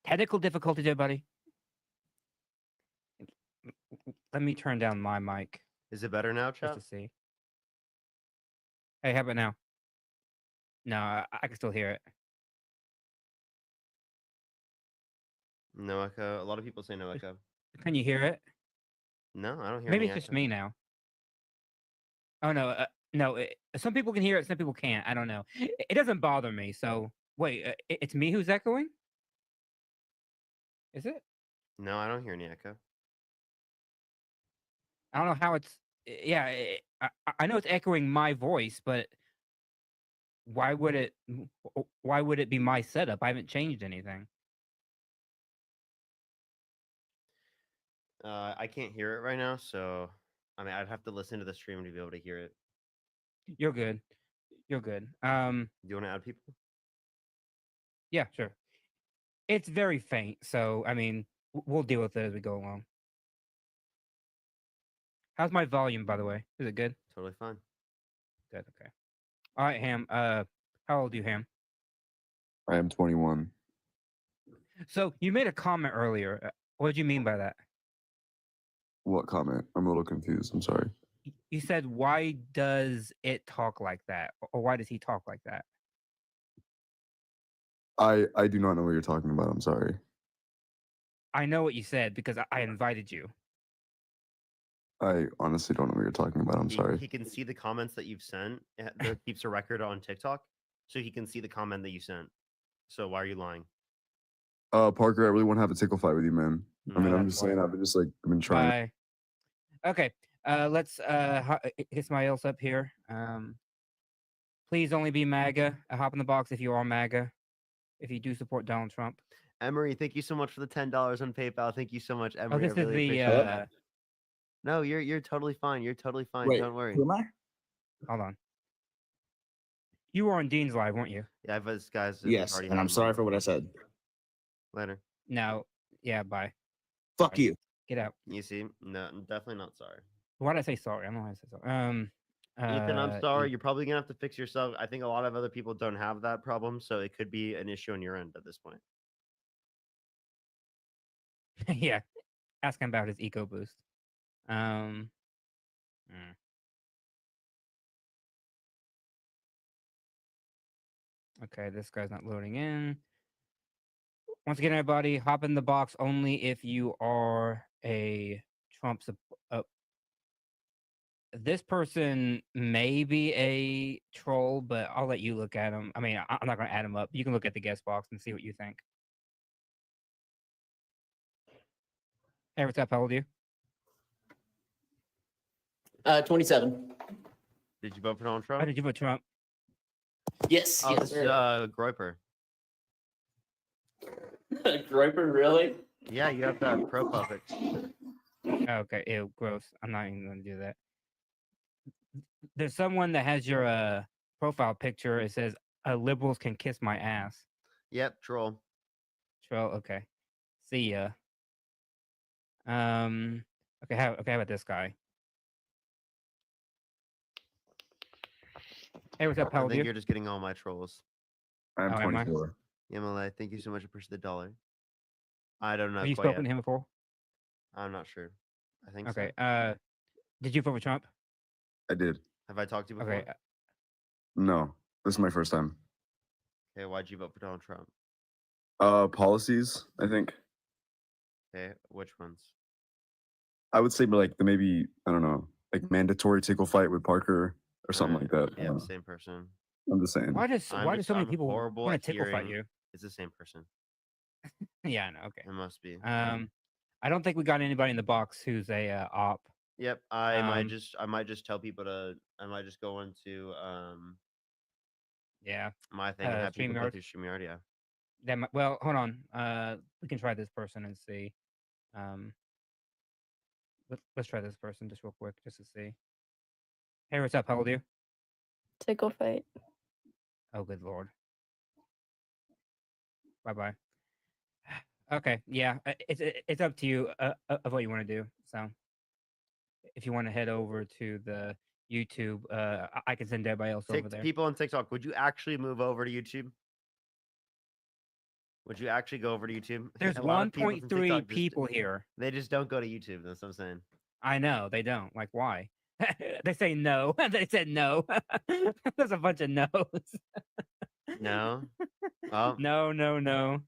technical difficulties, everybody. Let me turn down my mic Is it better now, just chat? to see. Hey, how about now? No, I can still hear it. No echo. A lot of people say no echo. Can you hear it? No, I don't hear Maybe any it's just echo. me now. Oh no, no. Some people can hear it, some people can't. I don't know. It doesn't bother me. So wait, it's me who's echoing? Is it? No, I don't hear any echo. I don't know how it's. Yeah, I know it's echoing my voice, but why would it? Why would it be my setup? I haven't changed anything. I can't hear it right now, so I mean, I'd have to listen to the stream to be able to hear it. You're good. You're good. Do you want to add people? Yeah, sure. It's very faint, so I mean, we'll deal with it as we go along. How's my volume, by the way? Is it good? Totally fine. Good. Okay. All right, Ham. How old are you, Ham? I am 21. So you made a comment earlier. What did you mean by that? What comment? I'm a little confused. I'm sorry. You said, "Why does it talk like that?" Or why does he talk like that? I do not know what you're talking about. I'm sorry. I know what you said because I invited you. I honestly don't know what you're talking about. I'm sorry. He can see the comments that you've sent. There keeps a record on TikTok, so he can see the comment that you sent. So why are you lying? Parker, I really want to have a tickle fight with you, man. I mean, No, I'm that's just saying, fine. I've been trying. Bye. Okay. Let's get somebody else up here. Please only be MAGA. Hop in the box if you are MAGA. If you do support Donald Trump. Emery, thank you so much for the $10 on PayPal. Thank you so much, Emery. Oh, this I really is the. appreciate it. No, you're totally fine. You're totally fine. Wait, Don't worry. who am I? Hold on. You were on Dean's Live, weren't you? Yeah, I've guys. Yes, and I'm sorry for what I said. Later. No. Yeah. Bye. Fuck you. Get out. You see, no, definitely not sorry. Why did I say sorry? I don't know why I said sorry. Ethan, I'm sorry. You're probably gonna have to fix yourself. I think a lot of other people don't have that problem, so it could be an issue on your end at this point. Yeah, ask him about his EcoBoost. Um, mm. Okay, this guy's not loading in. Once again, everybody, hop in the box only if you are a Trump this person may be a troll, but I'll let you look at him. I mean, I'm not going to add him up. You can look at the guest box and see what you think. Hey, what's up? How old are you? 27. Did you vote for Donald How Trump? did you vote Trump? Yes, Oh, yes, this is sir. Groiper. Groiper, really? Yeah, you have that profile pic. Okay, ew, gross. I'm not even going to do that. There's someone that has your profile picture. It says, liberals can kiss my ass. Yep, troll. Troll, okay. See ya. Okay, how about this guy? Hey, what's up? How I old are think you? you're just getting all my trolls. I'm Oh, am I? 24. Yamala, thank you so much for the $1. I don't know Have you quite spoken yet. to him before? I'm not sure. I think Okay. so. Did you vote for Trump? I did. Have I talked to you before? Okay. No, this is my first time. Okay, why'd you vote for Donald Trump? Policies, I think. Okay, which ones? I would say like maybe, I don't know, like mandatory tickle fight with Parker or something like that. Yeah, same person. I'm just saying. Why do so many I'm people horrible want at to tickle fight hearing. you? It's the same person. Yeah, I know. Okay. It must be. I don't think we got anybody in the box who's a op. Yep, I might just tell people to. I might just go into Yeah. my thing and have people go StreamYard. through StreamYard. Yeah. That might, well, hold on. We can try this person and see. Let's try this person just real quick, just to see. Hey, what's up? How old are you? Tickle fight. Oh, good lord. Bye bye. Okay, yeah, it's up to you of what you want to do. So, if you want to head over to the YouTube, I can send everybody else over there. People on TikTok, would you actually move over to YouTube? Would you actually go over to YouTube? There's A lot of people from 1.3 TikTok people here. They just don't go to YouTube. That's what I'm saying. I know they don't. Like, why? They say no. They said no. There's a bunch of no's. No. Oh. No.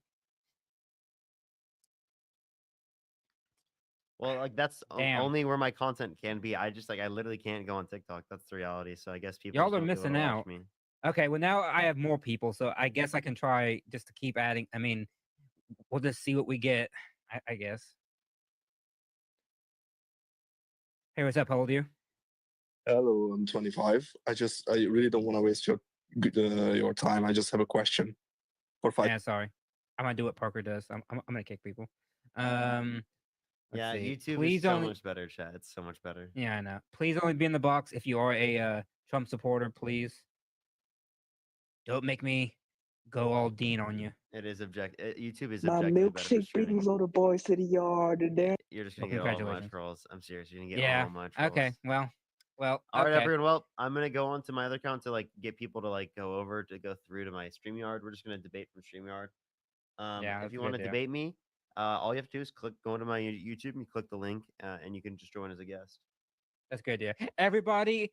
Well, like that's Damn. only where my content can be. I literally can't go on TikTok. That's the reality. So I guess people Y'all just are won't be able to missing watch out. me. Okay, well now I have more people, so I guess I can try just to keep adding. I mean, we'll just see what we get. I guess. Hey, what's up? How old are you? Hello, I'm 25. I really don't want to waste your time. I just have a question for 5. Yeah, sorry. I'm gonna do what Parker does. I'm gonna kick people. Let's Yeah, see. YouTube Please is so only. much better, chat. It's so much better. Yeah, I know. Please only be in the box if you are a Trump supporter. Please. Don't make me go all Dean on you. It is YouTube is My objectively better for milkshake streaming. brings all the boys to the yard. And then You're just Well, gonna get all my congratulations. trolls. I'm serious. You're gonna get Yeah. all my trolls. Okay. Well. All right, okay. everyone. Well, I'm gonna go on to my other account to get people to go over to go through to my StreamYard. We're just gonna debate from StreamYard. Yeah, if that's you a want good to idea. debate me, all you have to do is go into my YouTube and you click the link, and you can just join as a guest. That's a good idea. Everybody,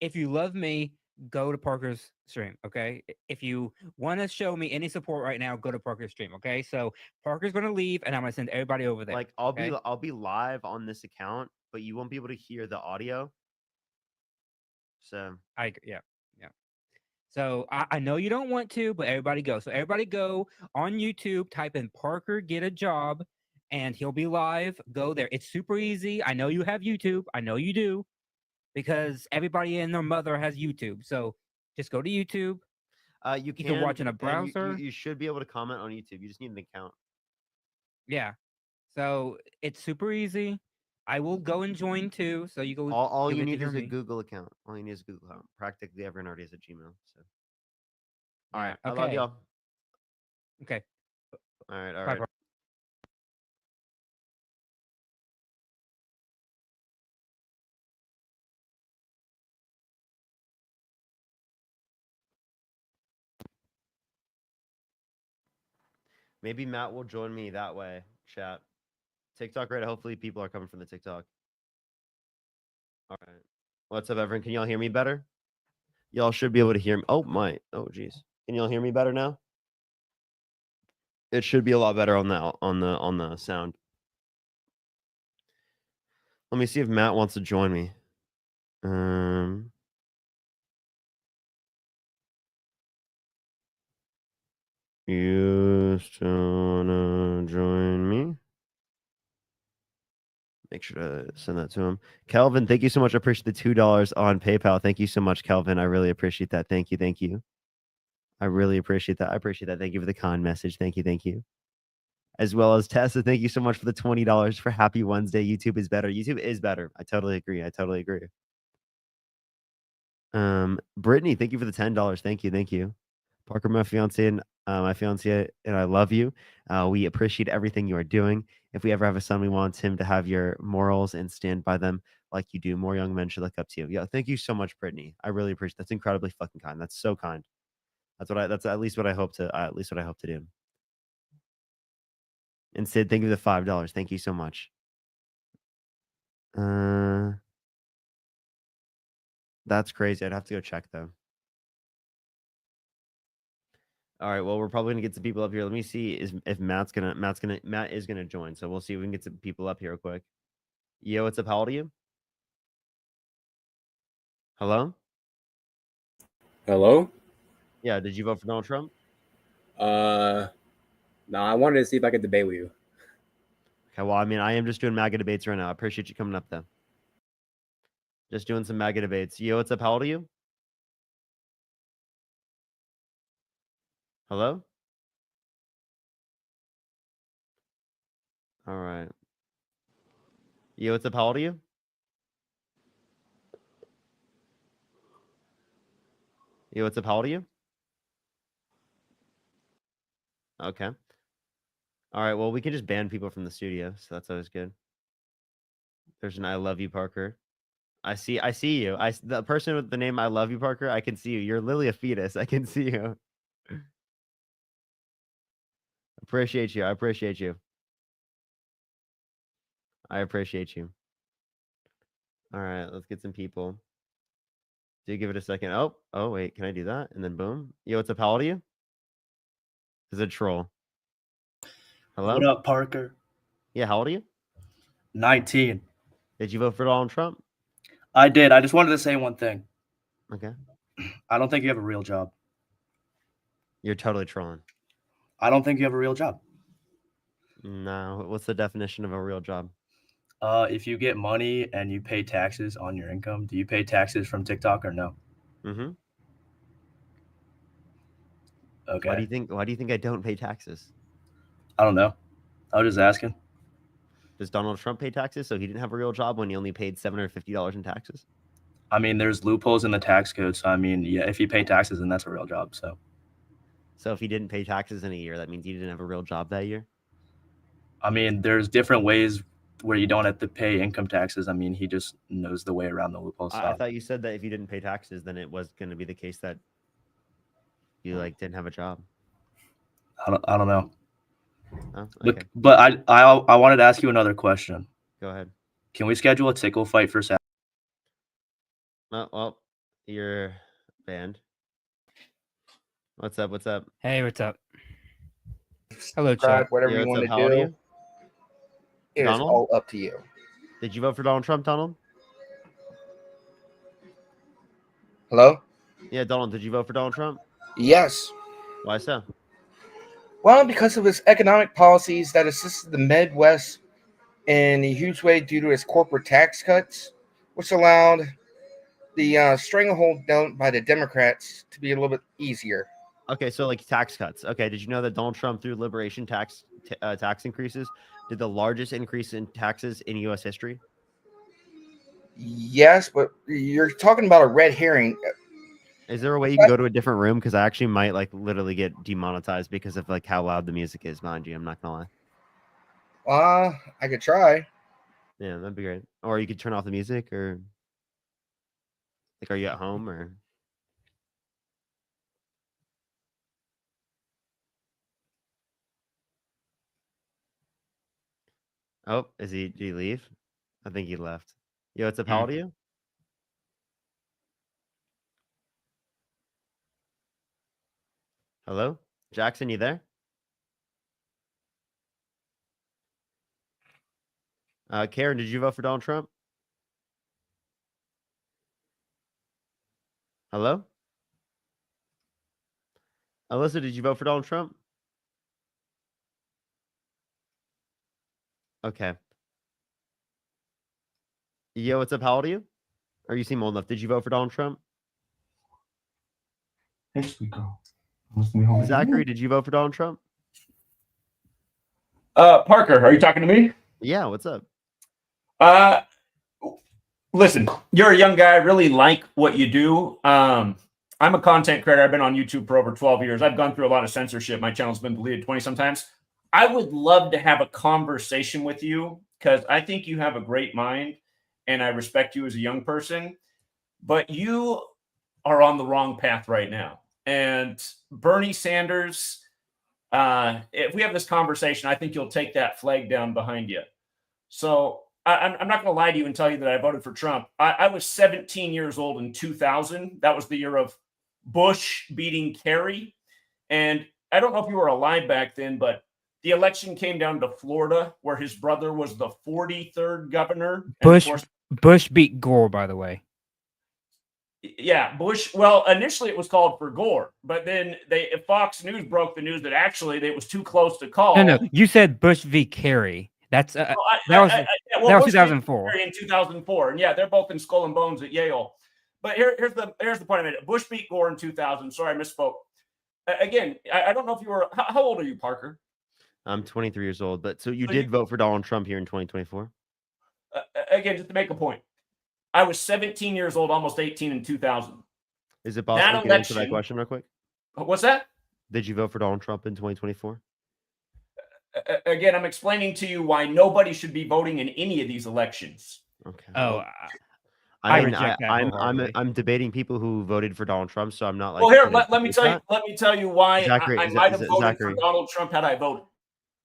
if you love me, go to Parker's stream. Okay. If you want to show me any support right now, go to Parker's stream. Okay. So Parker's gonna leave, and I'm gonna send everybody over there. I'll okay? be live on this account, but you won't be able to hear the audio. So yeah. So I know you don't want to, but everybody go. So everybody go on YouTube, type in Parker get a job, and he'll be live. Go there. It's super easy. I know you have YouTube. I know you do, because everybody and their mother has YouTube. So just go to YouTube. you can watch in a and browser. You should be able to comment on YouTube. You just need an account. Yeah. So it's super easy. I will go and join too. So you go. All you'll you get to need hear is a me. Google account. All you need is a Google account. Practically everyone already has a Gmail. So. All Yeah, right. I love okay. y'all. Okay. All right. Bye, Parker. Maybe Matt will join me that way, chat. TikTok, right? Hopefully people are coming from the TikTok. All right. What's up, everyone? Can y'all hear me better? Y'all should be able to hear me. Oh my. Oh geez. Can y'all hear me better now? It should be a lot better on the sound. Let me see if Matt wants to join me. You still wanna join me? Make sure to send that to him. Kelvin, thank you so much. I appreciate the $2 on PayPal. Thank you so much, Kelvin. I really appreciate that. Thank you. Thank you. I really appreciate that. I appreciate that. Thank you for the kind message. Thank you. Thank you. As well as Tessa, thank you so much for the $20 for Happy Wednesday. YouTube is better. YouTube is better. I totally agree. I totally agree. Brittany, thank you for the $10. Thank you. Thank you. Parker, my fiance and I love you. We appreciate everything you are doing. If we ever have a son, we want him to have your morals and stand by them like you do. More young men should look up to you. Yeah, thank you so much, Brittany. I really appreciate. That's incredibly fucking kind. That's so kind. That's at least what I hope to do. And Sid, thank you for the $5. Thank you so much. That's crazy. I'd have to go check though. All right. Well, we're probably gonna get some people up here. Let me see if Matt is gonna join. So we'll see if we can get some people up here real quick. Yo, what's up? How old are you? Hello? Hello? Yeah, did you vote for Donald Trump? No, I wanted to see if I could debate with you. Okay, well, I mean, I am just doing MAGA debates right now. I appreciate you coming up though. Just doing some MAGA debates. Yo, what's up? How old are you? Hello? All right. Yo, what's up? How old are you? Yo, what's up? How old are you? Okay. All right. Well, we can just ban people from the studio, so that's always good. There's an I love you, Parker. I see you. The person with the name I love you, Parker, I can see you. You're literally a fetus. I can see you. Appreciate you. I appreciate you. I appreciate you. All right, let's get some people. Do give it a second. Oh, wait, can I do that? And then boom. Yo, what's up? How old are you? Is it troll? Hello? What up, Parker? Yeah, how old are you? 19. Did you vote for Donald Trump? I did. I just wanted to say one thing. Okay. I don't think you have a real job. You're totally trolling. I don't think you have a real job. No. What's the definition of a real job? If you get money and you pay taxes on your income, do you pay taxes from TikTok or no? Mm-hmm. Okay. Why do you think I don't pay taxes? I don't know. I was just asking. Does Donald Trump pay taxes? So he didn't have a real job when he only paid $750 in taxes? I mean, there's loopholes in the tax code. So, I mean, yeah, if you pay taxes, then that's a real job. So if he didn't pay taxes in a year, that means he didn't have a real job that year? I mean, there's different ways where you don't have to pay income taxes. I mean, he just knows the way around the loophole. I thought you said that if you didn't pay taxes, then it was going to be the case that you didn't have a job. I don't know. Oh, okay. But I wanted to ask you another question. Go ahead. Can we schedule a tickle fight for Saturday? Oh, well, you're banned. What's up? What's up? Hey, what's up? Hello, chat. Whatever Yo, you what's want up? to How old are do, you? it is Donald? all up to you. Did you vote for Donald Trump, Donald? Hello? Yeah, Donald, did you vote for Donald Trump? Yes. Why so? Well, because of his economic policies that assisted the Midwest in a huge way due to his corporate tax cuts, which allowed the stranglehold done by the Democrats to be a little bit easier. Okay, so like tax cuts. Okay, did you know that Donald Trump, through liberation tax increases, did the largest increase in taxes in U.S. history? Yes, but you're talking about a red herring. Is there a way you can go to a different room? Because I actually might literally get demonetized because of how loud the music is behind you. I'm not gonna lie. I could try. Yeah, that'd be great. Or you could turn off the music, or are you at home or? Oh, did he leave? I think he left. Yo, what's up? Hmm. How old are you? Hello? Jackson, you there? Karen, did you vote for Donald Trump? Hello? Alyssa, did you vote for Donald Trump? Okay. Yo, what's up? How old are you? Or you seem old enough. Did you vote for Donald Trump? Zachary, did you vote for Donald Trump? Parker, are you talking to me? Yeah, what's up? Listen, you're a young guy. I really like what you do. I'm a content creator. I've been on YouTube for over 12 years. I've gone through a lot of censorship. My channel's been deleted 20 sometimes. I would love to have a conversation with you because I think you have a great mind and I respect you as a young person, but you are on the wrong path right now. And Bernie Sanders, if we have this conversation, I think you'll take that flag down behind you. So I'm not going to lie to you and tell you that I voted for Trump. I was 17 years old in 2000. That was the year of Bush beating Kerry. And I don't know if you were alive back then, but the election came down to Florida, where his brother was the 43rd governor. And of course, Bush beat Gore, by the way. yeah, Bush. Well, initially it was called for Gore, but then Fox News broke the news that actually it was too close to call. No, you said Bush v. Kerry. That's that was Bush 2004. beat Kerry in 2004, and yeah, they're both in Skull and Bones at Yale. But here's the point I made. Bush beat Gore in 2000. Sorry, I misspoke. Again, I don't know if you were. How old are you, Parker? I'm 23 years old, but so you did vote for Donald Trump here in 2024? Again, just to make a point, I was 17 years old, almost 18 in 2000. Is it possible to answer that question real quick? What's that? Did you vote for Donald Trump in 2024? Again, I'm explaining to you why nobody should be voting in any of these elections. Okay. Oh, I reject that. I'm debating people who voted for Donald Trump, so I'm not like. Well, here, let me tell you why Zachary, I might have voted Zachary. for Donald Trump had I voted.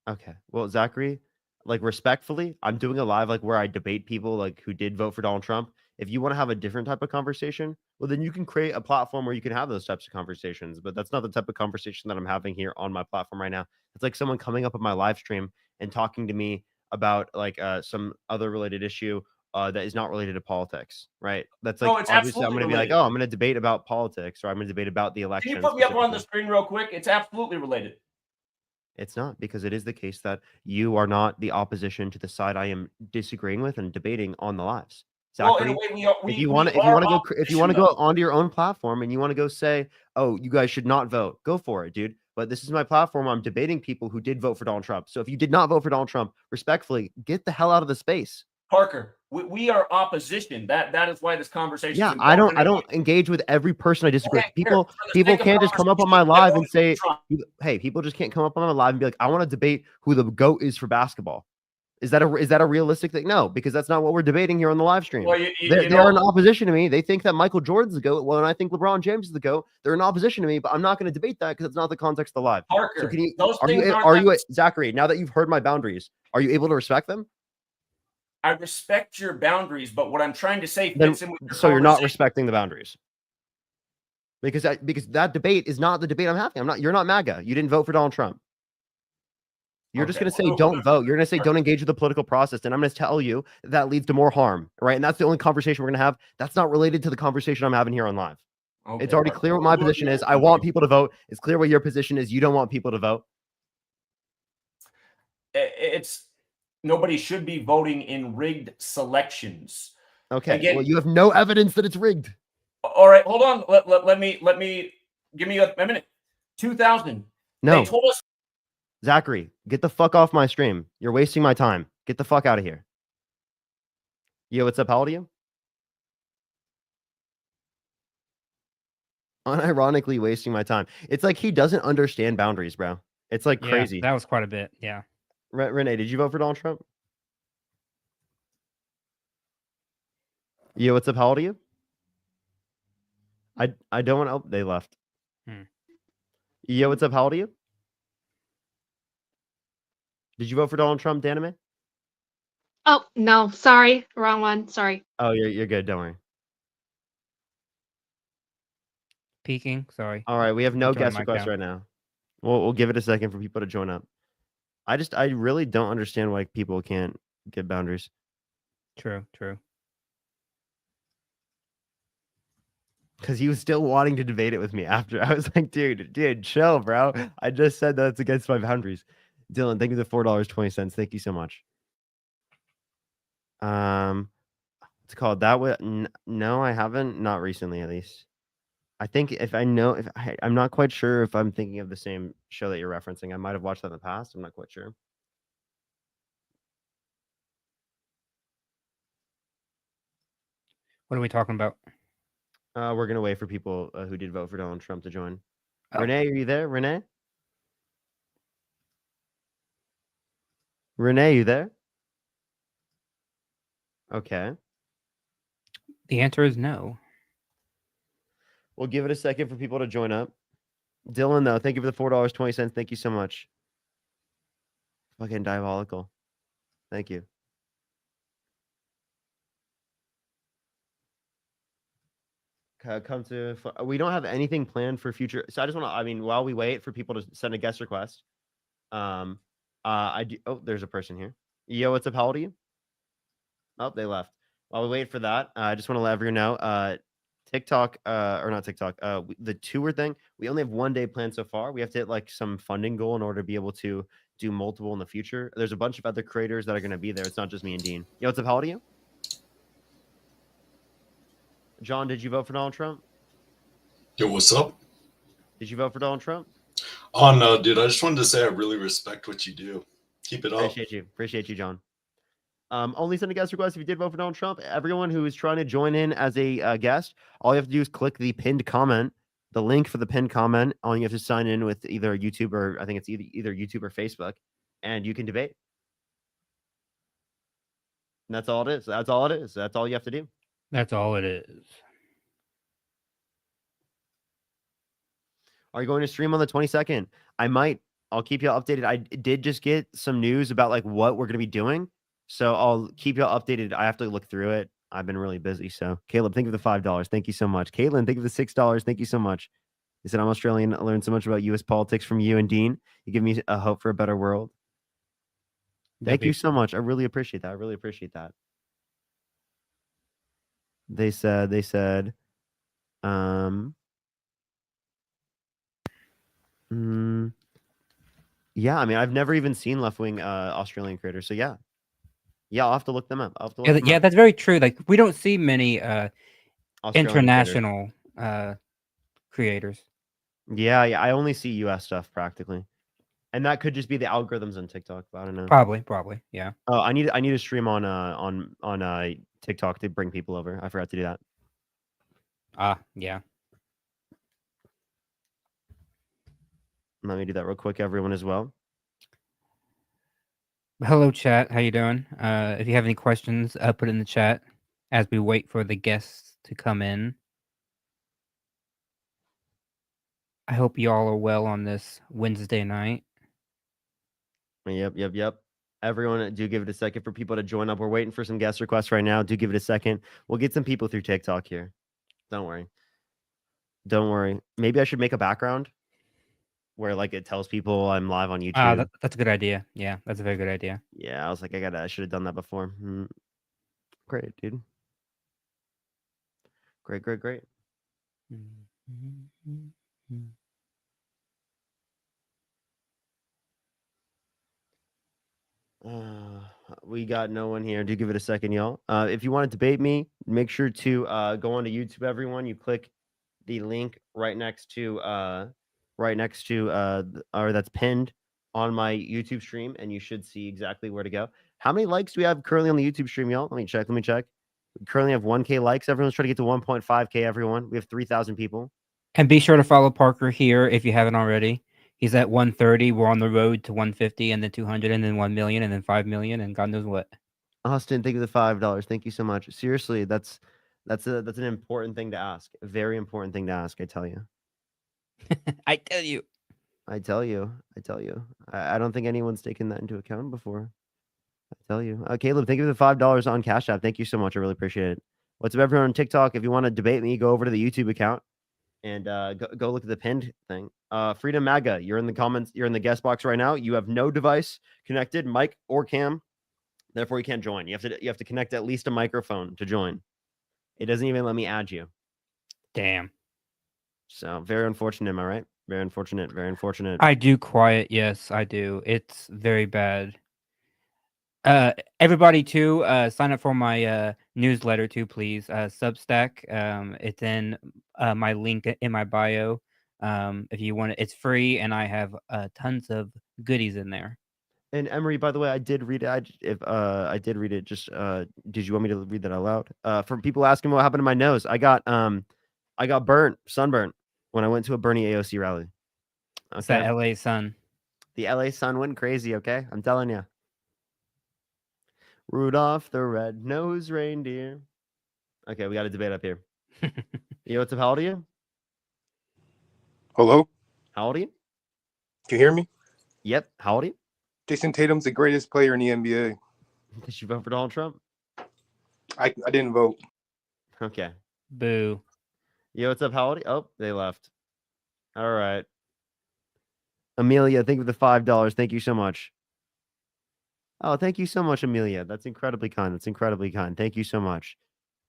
Okay. Well, Zachary, like respectfully, I'm doing a live like where I debate people like who did vote for Donald Trump. If you want to have a different type of conversation, well, then you can create a platform where you can have those types of conversations. But that's not the type of conversation that I'm having here on my platform right now. It's like someone coming up on my live stream and talking to me about like some other related issue that is not related to politics, right? That's like No, it's obviously I'm absolutely going to be like, related. oh, I'm going to debate about politics or I'm going to debate about the election. Can you put me up on the screen real quick? It's absolutely related. It's not, because it is the case that you are not the opposition to the side I am disagreeing with and debating on the lives. Well, in a Zachary, way, if you want to go onto your own platform and you want to go say, oh, you guys should not vote, go for it, dude. But this is my platform. I'm debating people who did vote for Donald Trump. So if you did not vote for Donald Trump, respectfully, get the hell out of the space. Parker, we are opposition. That is why this conversation. Yeah, I don't engage with every person I disagree with. People can't just come up on my live and say, hey, people just can't come up on my live and be like, I want to debate who the GOAT is for basketball. Is that a realistic thing? No, because that's not what we're debating here on the live stream. Well, they're in opposition to me. They think that Michael Jordan's the GOAT. Well, and I think LeBron James is the GOAT. They're in opposition to me, but I'm not going to debate that because it's not the context of the live. Parker, so can you, those are things you, aren't are that- you, Zachary, now that you've heard my boundaries, are you able to respect them? I respect your boundaries, but what I'm trying to say Then, fits in with your so you're not conversation. respecting the boundaries. Because that debate is not the debate I'm having. You're not MAGA. You didn't vote for Donald Trump. You're just going to say don't vote. You're going to say don't engage with the political process. And I'm going to tell you that leads to more harm, right? And that's the only conversation we're going to have. That's not related to the conversation I'm having here on live. It's already clear what my position is. I want people to vote. It's clear what your position is. You don't want people to vote. It's nobody should be voting in rigged selections. Okay. Again, well, you have no evidence that it's rigged. All right, hold on. Let me give me a minute. 2000. No. They told us. Zachary, get the fuck off my stream. You're wasting my time. Get the fuck out of here. Yo, what's up? How old are you? Unironically wasting my time. It's like he doesn't understand boundaries, bro. It's like crazy. Yeah, that was quite a bit. Yeah. Renee, did you vote for Donald Trump? Yo, what's up? How old are you? I don't want to. Oh, they left. Yo, what's up? How old are you? Did you vote for Donald Trump, Danime? Oh, no, sorry. Wrong one. Sorry. Oh, you're good. Don't worry. Peeking. Sorry. All right, we have I'll no turn guest mic requests down. right now. We'll give it a second for people to join up. I really don't understand why people can't get boundaries. True. Because he was still wanting to debate it with me after. I was like, dude, chill, bro. I just said that's against my boundaries. Dylan, thank you for the $4.20. Thank you so much. It's called that way. No, I haven't. Not recently, at least. I think I'm not quite sure if I'm thinking of the same show that you're referencing. I might have watched that in the past. I'm not quite sure. What are we talking about? We're gonna wait for people who did vote for Donald Trump to join. Oh. Renee, are you there? Renee, you there? Okay. The answer is no. We'll give it a second for people to join up. Dylan, though, thank you for the $4.20. Thank you so much. Fucking diabolical. Thank you. Come to. We don't have anything planned for future. So I just want to. I mean, while we wait for people to send a guest request, I do. Oh, there's a person here. Yo, what's up? How old are you? Oh, they left. While we wait for that, I just want to let everyone know. TikTok, or not TikTok. The tour thing. We only have 1 day planned so far. We have to hit like some funding goal in order to be able to do multiple in the future. There's a bunch of other creators that are going to be there. It's not just me and Dean. Yo, what's up? How old are you? John, did you vote for Donald Trump? Yo, what's up? Did you vote for Donald Trump? Oh no, dude. I just wanted to say I really respect what you do. Keep it up. Appreciate you, John. Only send a guest request if you did vote for Donald Trump. Everyone who is trying to join in as a guest, all you have to do is click the pinned comment, the link for the pinned comment. All you have to sign in with either YouTube or I think it's either YouTube or Facebook, and you can debate. And that's all it is. That's all it is. That's all you have to do. That's all it is. Are you going to stream on the 22nd? I might. I'll keep you updated. I did just get some news about like what we're going to be doing. So I'll keep you updated. I have to look through it. I've been really busy. So Caleb, think of the $5. Thank you so much. Caitlin, think of the $6. Thank you so much. He said, I'm Australian. I learned so much about U.S. politics from you and Dean. You give me a hope for a better world. Thank you so much. I really appreciate that. They said, yeah, I mean, I've never even seen left-wing Australian creators. So yeah, I'll have to look them up. Yeah, that's very true. Like we don't see many Australian international creators. Yeah, I only see US stuff practically. And that could just be the algorithms on TikTok, but I don't know. Probably, yeah. Oh, I need to stream on TikTok to bring people over. I forgot to do that. Yeah. Let me do that real quick, everyone, as well. Hello, chat. How you doing? If you have any questions, put it in the chat as we wait for the guests to come in. I hope you all are well on this Wednesday night. Yep. Everyone, do give it a second for people to join up. We're waiting for some guest requests right now. Do give it a second. We'll get some people through TikTok here. Don't worry. Maybe I should make a background where like it tells people I'm live on YouTube. That's a good idea. Yeah, that's a very good idea. Yeah, I was like, I should have done that before. Great, dude. Great. We got no one here. Do give it a second, y'all. If you want to debate me, make sure to go onto YouTube, everyone. You click the link right next to or that's pinned on my YouTube stream, and you should see exactly where to go. How many likes do we have currently on the YouTube stream, y'all? Let me check. We currently have 1K likes. Everyone's trying to get to 1.5K, everyone. We have 3,000 people. And be sure to follow Parker here if you haven't already. He's at 130. We're on the road to 150 and then 200 and then 1 million and then 5 million and God knows what. Austin, thank you for the $5. Thank you so much. Seriously, that's an important thing to ask. A very important thing to ask, I tell you. I tell you. I don't think anyone's taken that into account before. I tell you. Caleb, thank you for the $5 on Cash App. Thank you so much. I really appreciate it. What's up, everyone on TikTok? If you want to debate me, go over to the YouTube account and go look at the pinned thing. Freedom MAGA, you're in the comments. You're in the guest box right now. You have no device connected, mic or cam. Therefore, you can't join. You have to connect at least a microphone to join. It doesn't even let me add you. Damn. So very unfortunate, am I right? Very unfortunate. Very unfortunate. I do quiet. Yes, I do. It's very bad. Everybody too, sign up for my newsletter too, please. Substack. It's in my link in my bio. If you want it, it's free, and I have tons of goodies in there. And Emery, by the way, I did read it. I did read it. Just did you want me to read that out loud? For people asking what happened to my nose, I got sunburnt when I went to a Bernie AOC rally. It's that LA sun. The LA sun went crazy. Okay, I'm telling you. Rudolph the red-nosed reindeer. Okay, we got a debate up here. Yo, what's up? How old are you? Hello? How old are you? Can you hear me? Yep. How old are you? Jason Tatum's the greatest player in the NBA. Did you vote for Donald Trump? I didn't vote. Okay. Boo. Yo, what's up? How old are you? Oh, they left. All right. Amelia, thank you for the $5. Thank you so much. Oh, thank you so much, Amelia. That's incredibly kind. That's incredibly kind. Thank you so much.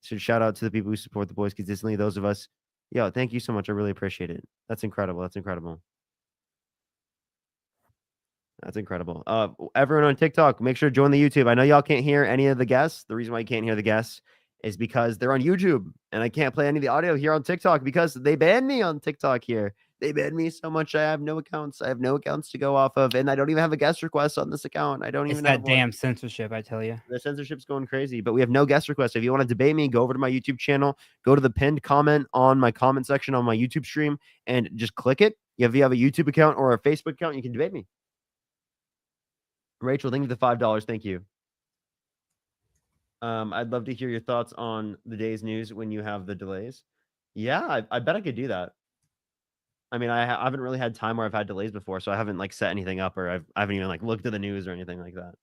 So shout out to the people who support the boys consistently. Those of us, yo, thank you so much. I really appreciate it. That's incredible. That's incredible. That's incredible. Everyone on TikTok, make sure to join the YouTube. I know y'all can't hear any of the guests. The reason why you can't hear the guests is because they're on YouTube, and I can't play any of the audio here on TikTok because they banned me on TikTok here. They banned me so much. I have no accounts. I have no accounts to go off of, and I don't even have a guest request on this account. I don't It's even that have one. damn censorship, I tell you. The censorship's going crazy, but we have no guest requests. If you want to debate me, go over to my YouTube channel, go to the pinned comment on my comment section on my YouTube stream, and just click it. If you have a YouTube account or a Facebook account, you can debate me. Rachel, thank you for the $5. Thank you. I'd love to hear your thoughts on the day's news when you have the delays. Yeah, I bet I could do that. I mean, I haven't really had time where I've had delays before, so I haven't like set anything up, or I haven't even like looked at the news or anything like that.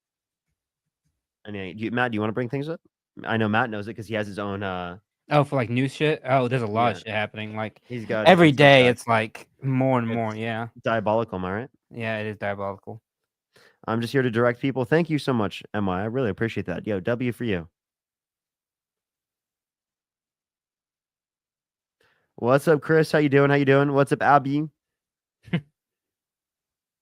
Anyway, Matt, do you want to bring things up? I know Matt knows it because he has his own. Oh, for like news shit. Oh, there's a lot of Yeah. shit happening. Like He's got every it's day, Substack. it's like more and more. Yeah, Diabolical, am I right? yeah, it is diabolical. I'm just here to direct people. Thank you so much, MY. I really appreciate that. Yo, W for you. What's up, Chris? How you doing? How you doing? What's up, Abby?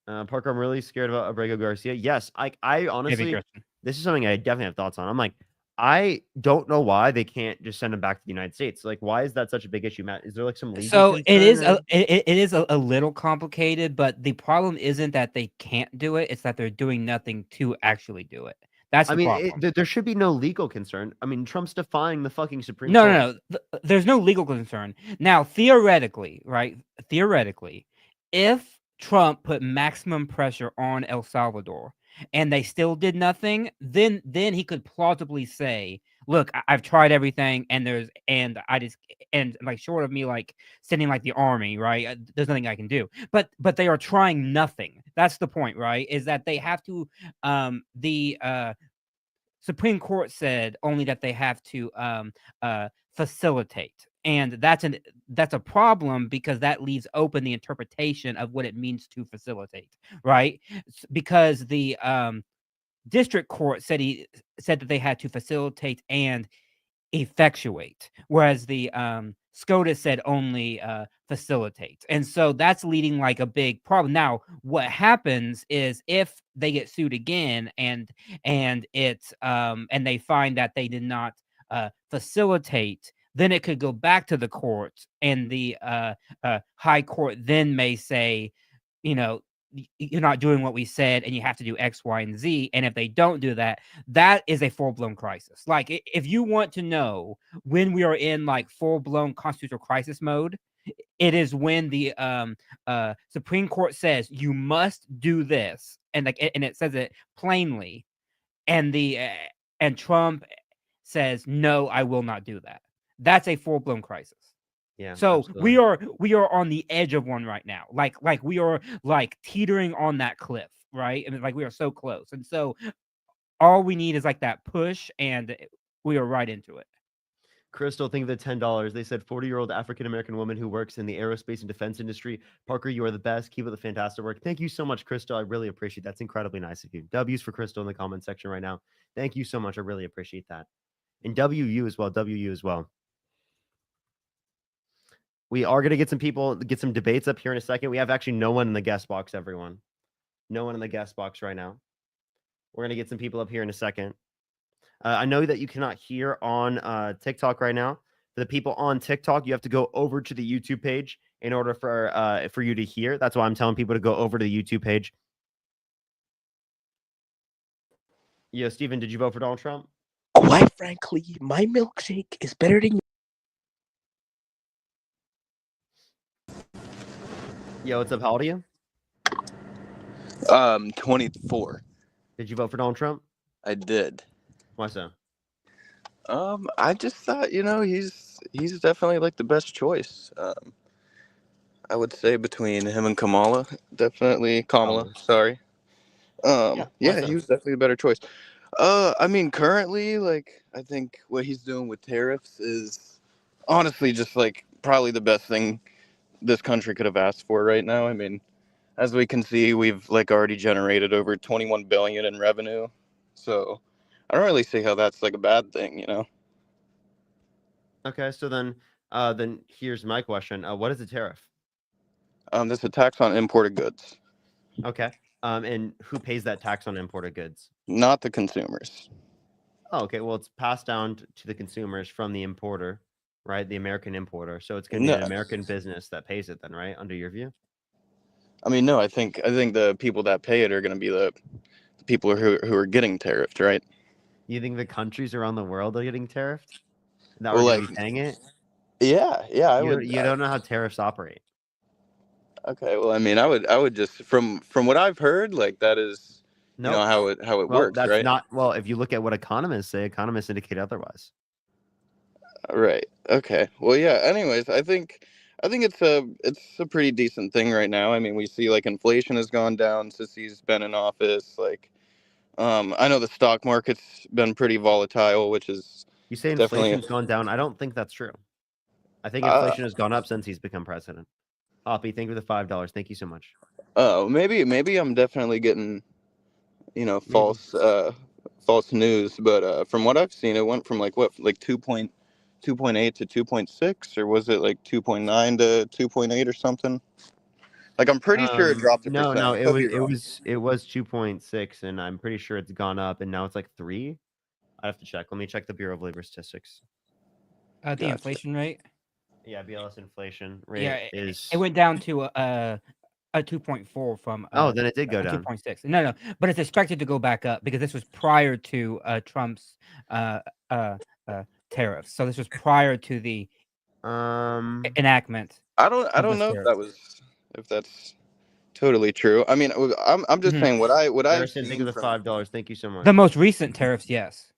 Parker, I'm really scared about Abrego Garcia. Yes, I honestly, Christian. this is something I definitely have thoughts on. I'm like, I don't know why they can't just send him back to the United States. Like, why is that such a big issue, Matt? Is there like some legal So it is concern, or- it is a little complicated, but the problem isn't that they can't do it; it's that they're doing nothing to actually do it. That's I the mean, problem. there should be no legal concern. I mean, Trump's defying the fucking Supreme No, Court. no, no. There's no legal concern. Now, theoretically, right? Theoretically, if Trump put maximum pressure on El Salvador and they still did nothing, then he could plausibly say, "Look, I've tried everything, and I just like short of me like sending like the army, right? There's nothing I can do." But they are trying nothing. That's the point, right? Is that they have to Supreme Court said only that they have to facilitate, and that's a problem because that leaves open the interpretation of what it means to facilitate, right? Because the district court said that they had to facilitate and effectuate, whereas the SCOTUS said only facilitate. And so that's leading like a big problem. Now, what happens is if they get sued again and it's and they find that they did not facilitate, then it could go back to the court, and the high court then may say, you're not doing what we said and you have to do X, Y, and Z. And if they don't do that, that is a full-blown crisis. Like, if you want to know when we are in like full-blown constitutional crisis mode, it is when the Supreme Court says you must do this, and it says it plainly, and and Trump says, no, I will not do that. That's a full-blown crisis. Yeah. So absolutely. we are on the edge of one right now. Like we are like teetering on that cliff, right? And like we are so close. And so all we need is like that push, and we are right into it. Crystal, think of the $10. They said 40-year-old African-American woman who works in the aerospace and defense industry. Parker, you are the best. Keep up the fantastic work. Thank you so much, Crystal. I really appreciate that. That's incredibly nice of you. W's for Crystal in the comment section right now. Thank you so much. I really appreciate that. And WU as well. WU as well. We are going to get some people, get some debates up here in a second. We have actually no one in the guest box, everyone. No one in the guest box right now. We're going to get some people up here in a second. I know that you cannot hear on TikTok right now. For the people on TikTok, you have to go over to the YouTube page in order for you to hear. That's why I'm telling people to go over to the YouTube page. Yo, Steven, did you vote for Donald Trump? Quite frankly, my milkshake is better than. Yo, what's up? How old are you? 24. Did you vote for Donald Trump? I did. Why so? I just thought, he's definitely like the best choice. I would say between him and Kamala, definitely Kamala. Sorry. Yeah, he was definitely the better choice. I mean, currently, like, I think what he's doing with tariffs is honestly just like probably the best thing this country could have asked for right now. I mean, as we can see, we've like already generated over 21 billion in revenue. So I don't really see how that's like a bad thing, Okay, so then here's my question. What is a tariff? There's a tax on imported goods. Okay. And who pays that tax on imported goods? Not the consumers. Oh, okay. Well, it's passed down to the consumers from the importer, right? The American importer. So it's going to be an American business that pays it then, right? Under your view? I mean, no, I think the people that pay it are going to be the people who are getting tariffed, right? You think the countries around the world are getting tariffed? That Well, we're going to like, be paying it? Yeah, I would. You don't know how tariffs operate. Okay, well, I mean, I would just from what I've heard, like that is, Nope. how it works, That's right? not well. If you look at what economists say, economists indicate otherwise. Right. Okay. Well, yeah. Anyways, I think it's a pretty decent thing right now. I mean, we see like inflation has gone down since he's been in office. Like, I know the stock market's been pretty volatile, which is You say definitely inflation's gone down. I don't think that's true. I think inflation has gone up since he's become president. Hoppy, thank you for the $5. Thank you so much. Oh, maybe I'm definitely getting, false news. But from what I've seen, it went from like 2.8 to 2.6, or was it like 2.9 to 2.8 or something? Like I'm pretty sure it dropped a No, percent. it Could be wrong. was 2.6, and I'm pretty sure it's gone up, and now it's like 3. I have to check. Let me check the Bureau of Labor Statistics. The inflation rate. Yeah, BLS inflation rate is. It went down to a 2.4 from. Oh, then it did go down. 2.6. No, but it's expected to go back up because this was prior to Trump's tariffs. So this was prior to the enactment. I don't know if that's totally true. I mean, I'm just saying what I've Harrison, seen think of the from- $5. Thank you so much. The most recent tariffs, yes.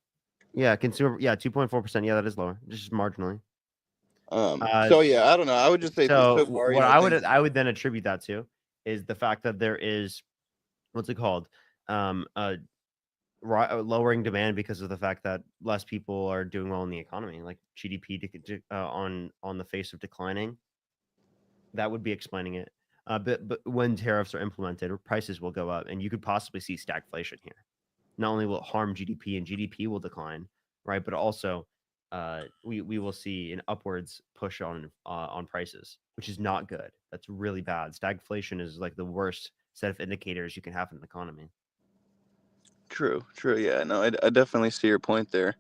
Yeah, consumer. Yeah, 2.4%. Yeah, that is lower, just marginally. So yeah, I don't know. I would just say So far, what I would then attribute that to is the fact that there is what's it called, lowering demand because of the fact that less people are doing well in the economy, like GDP on the face of declining. That would be explaining it. But when tariffs are implemented, prices will go up, and you could possibly see stagflation here. Not only will it harm GDP and GDP will decline, right, but also we will see an upwards push on prices, which is not good. That's really bad. Stagflation is like the worst set of indicators you can have in an economy. True. Yeah, no, I definitely see your point there.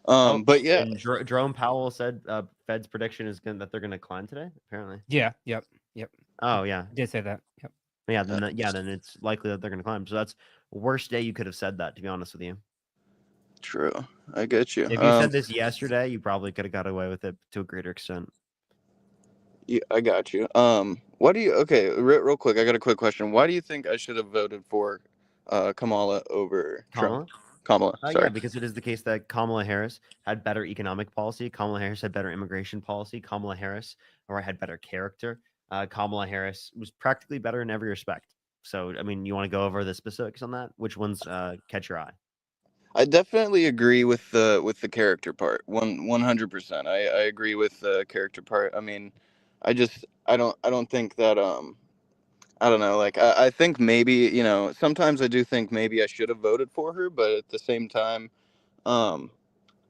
But yeah, and Jerome Powell said Fed's prediction is that they're going to climb today. Apparently. Yeah. Yep. Oh yeah, did say that. Yep. Yeah. Then it's likely that they're going to climb. So that's worst day you could have said that. To be honest with you. True. I get you. If you said this yesterday, you probably could have got away with it to a greater extent. Yeah, I got you. What do you? Okay, real quick. I got a quick question. Why do you think I should have voted for Kamala over Trump? Kamala. Sorry. Yeah, because it is the case that Kamala Harris had better economic policy. Kamala Harris had better immigration policy. Kamala Harris had better character. Kamala Harris was practically better in every respect. So, I mean, you want to go over the specifics on that? Which ones catch your eye? I definitely agree with the character part. 100%. I agree with the character part. I mean, I don't think that I don't know, like I think maybe, you know, sometimes I do think maybe I should have voted for her, but at the same time, um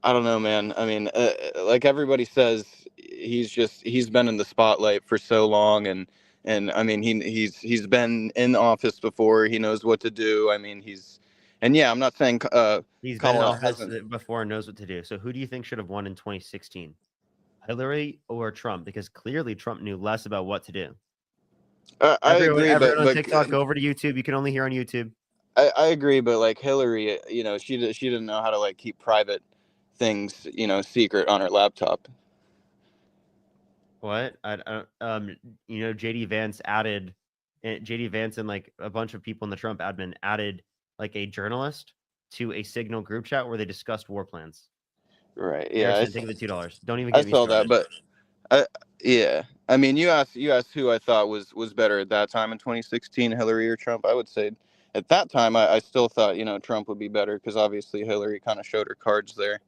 I don't know, man. I mean, like everybody says, he's been in the spotlight for so long, and I mean he's been in office before. He knows what to do. I mean and yeah, I'm not saying He's been in Kamala office hasn't. before and knows what to do. So who do you think should have won in 2016? Hillary or Trump? Because clearly Trump knew less about what to do. I agree, Everyone on but TikTok, go over to YouTube. You can only hear on YouTube. I agree, but like Hillary, you know, she didn't know how to like keep private things, you know, secret on her laptop. What? You know, JD Vance added, JD Vance and like a bunch of people in the Trump admin added like a journalist to a Signal group chat where they discussed war plans. Right. Yeah. Harrison, take the $2. Don't even I get me saw started. that, but yeah. I mean, you asked who I thought was better at that time in 2016, Hillary or Trump. I would say at that time I still thought, you know, Trump would be better because obviously Hillary kind of showed her cards there.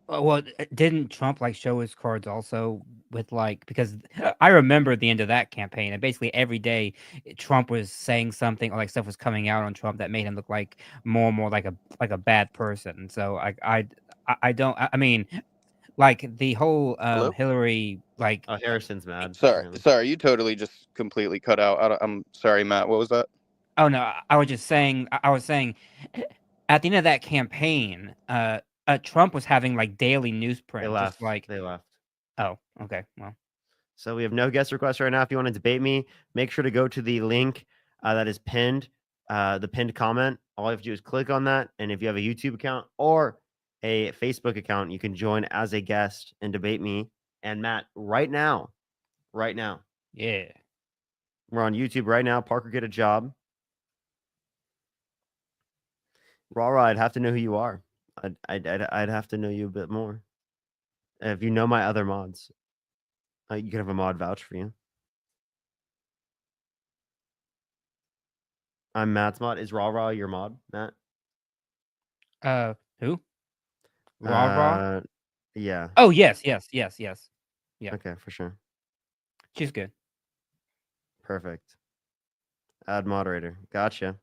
Well, didn't Trump like show his cards also with like because I remember the end of that campaign and basically every day Trump was saying something or like stuff was coming out on Trump that made him look like more and more like a bad person. So I don't I mean like the whole Hello? Hillary like Oh, Harrison's mad. Sorry, you totally just completely cut out. I'm sorry, Matt. What was that? oh no I was just saying I was saying at the end of that campaign Trump was having like daily newsprint. They left. Just like They left. oh okay well. So we have no guest requests right now. If you want to debate me, make sure to go to the link that is pinned, the pinned comment. All you have to do is click on that. And if you have a YouTube account or a Facebook account, you can join as a guest and debate me and Matt right now. Right now. Yeah. We're on YouTube right now. Parker, get a job. Raw, I'd have to know who you are. I'd have to know you a bit more. If you know my other mods. You can have a mod vouch for you. I'm Matt's mod. Is Raw your mod, Matt? Who? Raw? Yeah. Oh yes. Yeah. Okay, for sure. She's good. Perfect. Add moderator. Gotcha.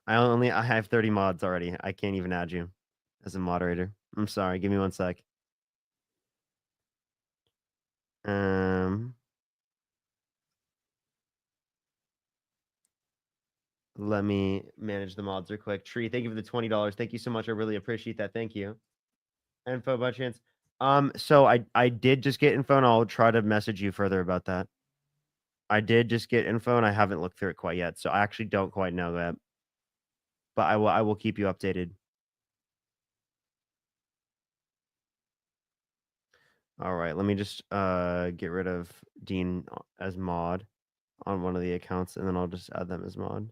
I have 30 mods already. I can't even add you as a moderator. I'm sorry. Give me 1 sec. Let me manage the mods real quick. Tree, thank you for the $20. Thank you so much. I really appreciate that. Thank you. Info by chance. So I did just get info, and I'll try to message you further about that. I did just get info, and I haven't looked through it quite yet, so I actually don't quite know that. But I will keep you updated. All right, let me just get rid of Dean as mod on one of the accounts, and then I'll just add them as mod.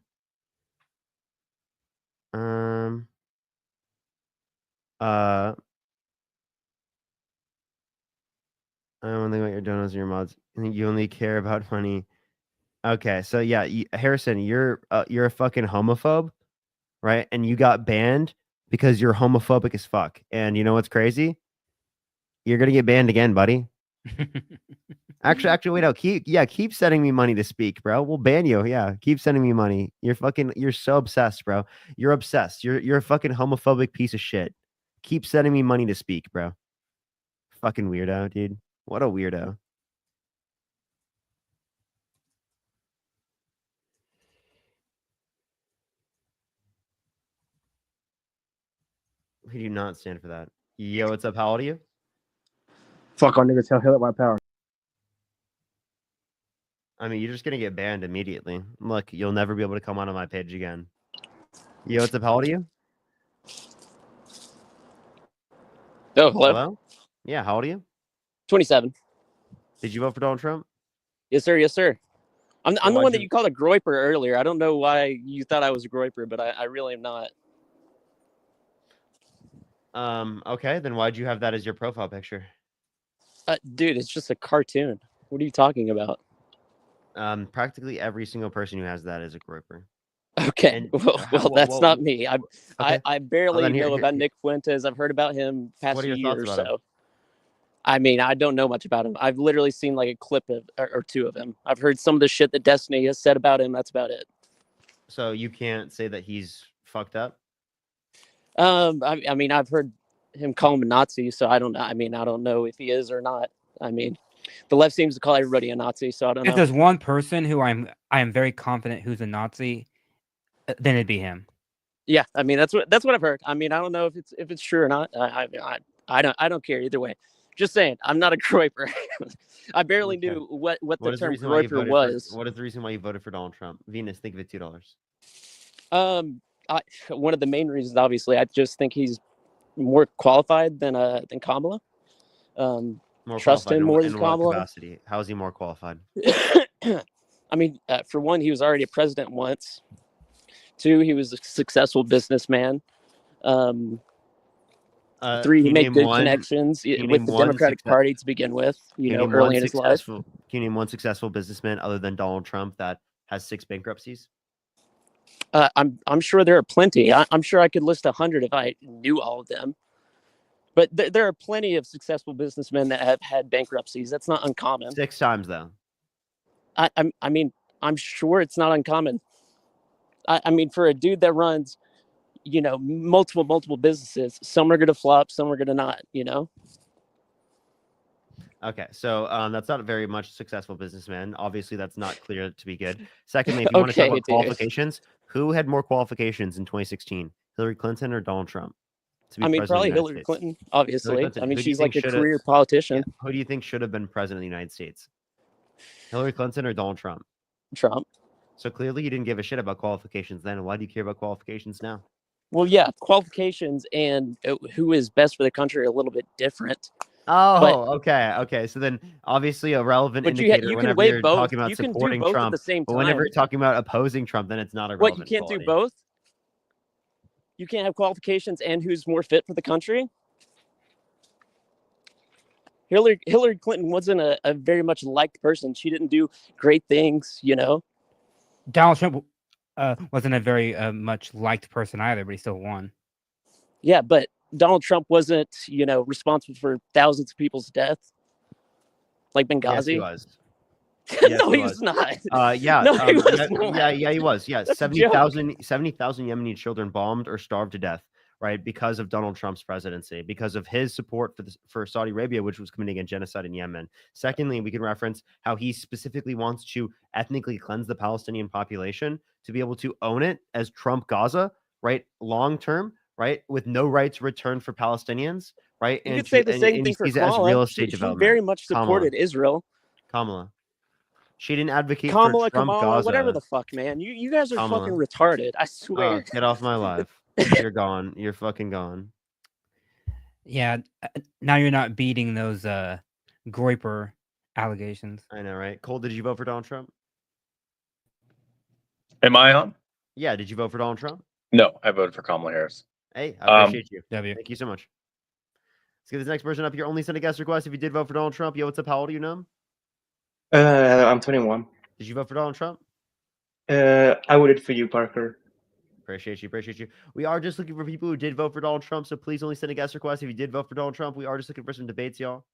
I don't think what you're doing is your mods. You only care about money. Okay, so yeah, Harrison, you're a fucking homophobe, right? And you got banned because you're homophobic as fuck. And you know what's crazy? You're gonna get banned again, buddy. Actually, wait, no, keep sending me money to speak, bro. We'll ban you. Yeah, keep sending me money. You're so obsessed, bro. You're obsessed. You're a fucking homophobic piece of shit. Keep sending me money to speak, bro. Fucking weirdo, dude. What a weirdo. We do not stand for that. Yo, what's up? How old are you? Fuck on niggas, hell up my power. I mean, you're just gonna get banned immediately. Look, you'll never be able to come onto my page again. Yo, what's up? How old are you? Oh, hello. Hello? Yeah, how old are you? 27. Did you vote for Donald Trump? Yes, sir. Yes, sir. I'm the one why'd that you called a groiper earlier. I don't know why you thought I was a groiper, but I really am not. Okay, then why'd you have that as your profile picture? Dude, it's just a cartoon. What are you talking about? Practically every single person who has that is a groiper. Okay, And well, how- well, that's not me. okay. I barely then here- know here- about here- Nick Fuentes. I've heard about him past What are your year or thoughts about him? so. I mean, I don't know much about him. I've literally seen like a clip of or two of him. I've heard some of the shit that Destiny has said about him. That's about it. So you can't say that he's fucked up. I mean, I've heard him call him a Nazi, so I don't know. I mean, I don't know if he is or not. I mean, the left seems to call everybody a Nazi, so I don't If know. there's one person who I am very confident who's a Nazi, then it'd be him. Yeah, I mean that's what I've heard. I mean, I don't know if it's true or not. I don't care either way. Just saying, I'm not a groiper. I barely Okay. knew what What the is the term reason why you groiper voted was. what is the reason why you voted for Donald Trump? Venus, think of it, $2. One of the main reasons, obviously, I just think he's more qualified than Kamala. More Trust qualified him in, more in than what Kamala. capacity? How is he more qualified? I mean, for one, he was already a president once. Two, he was a successful businessman. Three, he can you made name good one- connections can you with name the one Democratic success- Party to begin with. You Can know, name early one in his life. successful- Can you name one successful businessman other than Donald Trump that has 6 bankruptcies? I'm sure there are plenty. I'm sure I could list 100 if I knew all of them. But there are plenty of successful businessmen that have had bankruptcies. That's not uncommon. 6 times though. I mean, I'm sure it's not uncommon. I mean, for a dude that runs, you know, multiple businesses, some are going to flop, some are going to not, you know? Okay, so that's not a very much successful businessman. Obviously, that's not clear to be good. Secondly, if you want to talk Okay, about dude. qualifications, who had more qualifications in 2016, Hillary Clinton or Donald Trump? To be I mean, president of probably the United Hillary States? Clinton, obviously. Hillary Clinton. I mean, Who do you she's like think a shoulda- career politician. Who do you think should have been president of the United States? Hillary Clinton or Donald Trump? Trump. So clearly, you didn't give a shit about qualifications then. Why do you care about qualifications now? Well, yeah, qualifications and who is best for the country are a little bit different. Oh, okay. So then, obviously, a relevant But indicator you can whenever weigh you're both. talking about You can do supporting both at Trump, the same but whenever time. you're talking about opposing Trump, then it's not a What, relevant. you can't do quality. both? You can't have qualifications and who's more fit for the country? Hillary Clinton wasn't a very much liked person. She didn't do great things, you know? Donald Trump wasn't a very much liked person either, but he still won. Yeah, but Donald Trump wasn't, you know, responsible for thousands of people's deaths, like Benghazi. Yes, he was. No, he was not. Yeah. No, he was yeah, not. yeah, he was. Yeah, That's a joke. 70,000 Yemeni children bombed or starved to death, right, because of Donald Trump's presidency, because of his support for Saudi Arabia, which was committing a genocide in Yemen. Secondly, we can reference how he specifically wants to ethnically cleanse the Palestinian population to be able to own it as Trump Gaza, right, long term, right, with no right to return for Palestinians, right? You could say the same thing for sees it as Kamala. real estate She development. very much Kamala. supported Israel. Kamala. She didn't advocate Kamala, for Trump Kamala, Gaza. whatever the fuck, man. You guys are Kamala. fucking retarded. I Oh, swear. get off my live. You're gone. You're fucking gone. Yeah, now you're not beating those Groiper allegations. I know, right? Cole, did you vote for Donald Trump? Am I on? Yeah, did you vote for Donald Trump? No, I voted for Kamala Harris. Hey, I appreciate you. W. Thank you so much. Let's get this next person up here. Only send a guest request if you did vote for Donald Trump. Yo, what's up? How old are you, Num? I'm 21. Did you vote for Donald Trump? I voted for you, Parker. Appreciate you. We are just looking for people who did vote for Donald Trump, so please only send a guest request if you did vote for Donald Trump. We are just looking for some debates, y'all.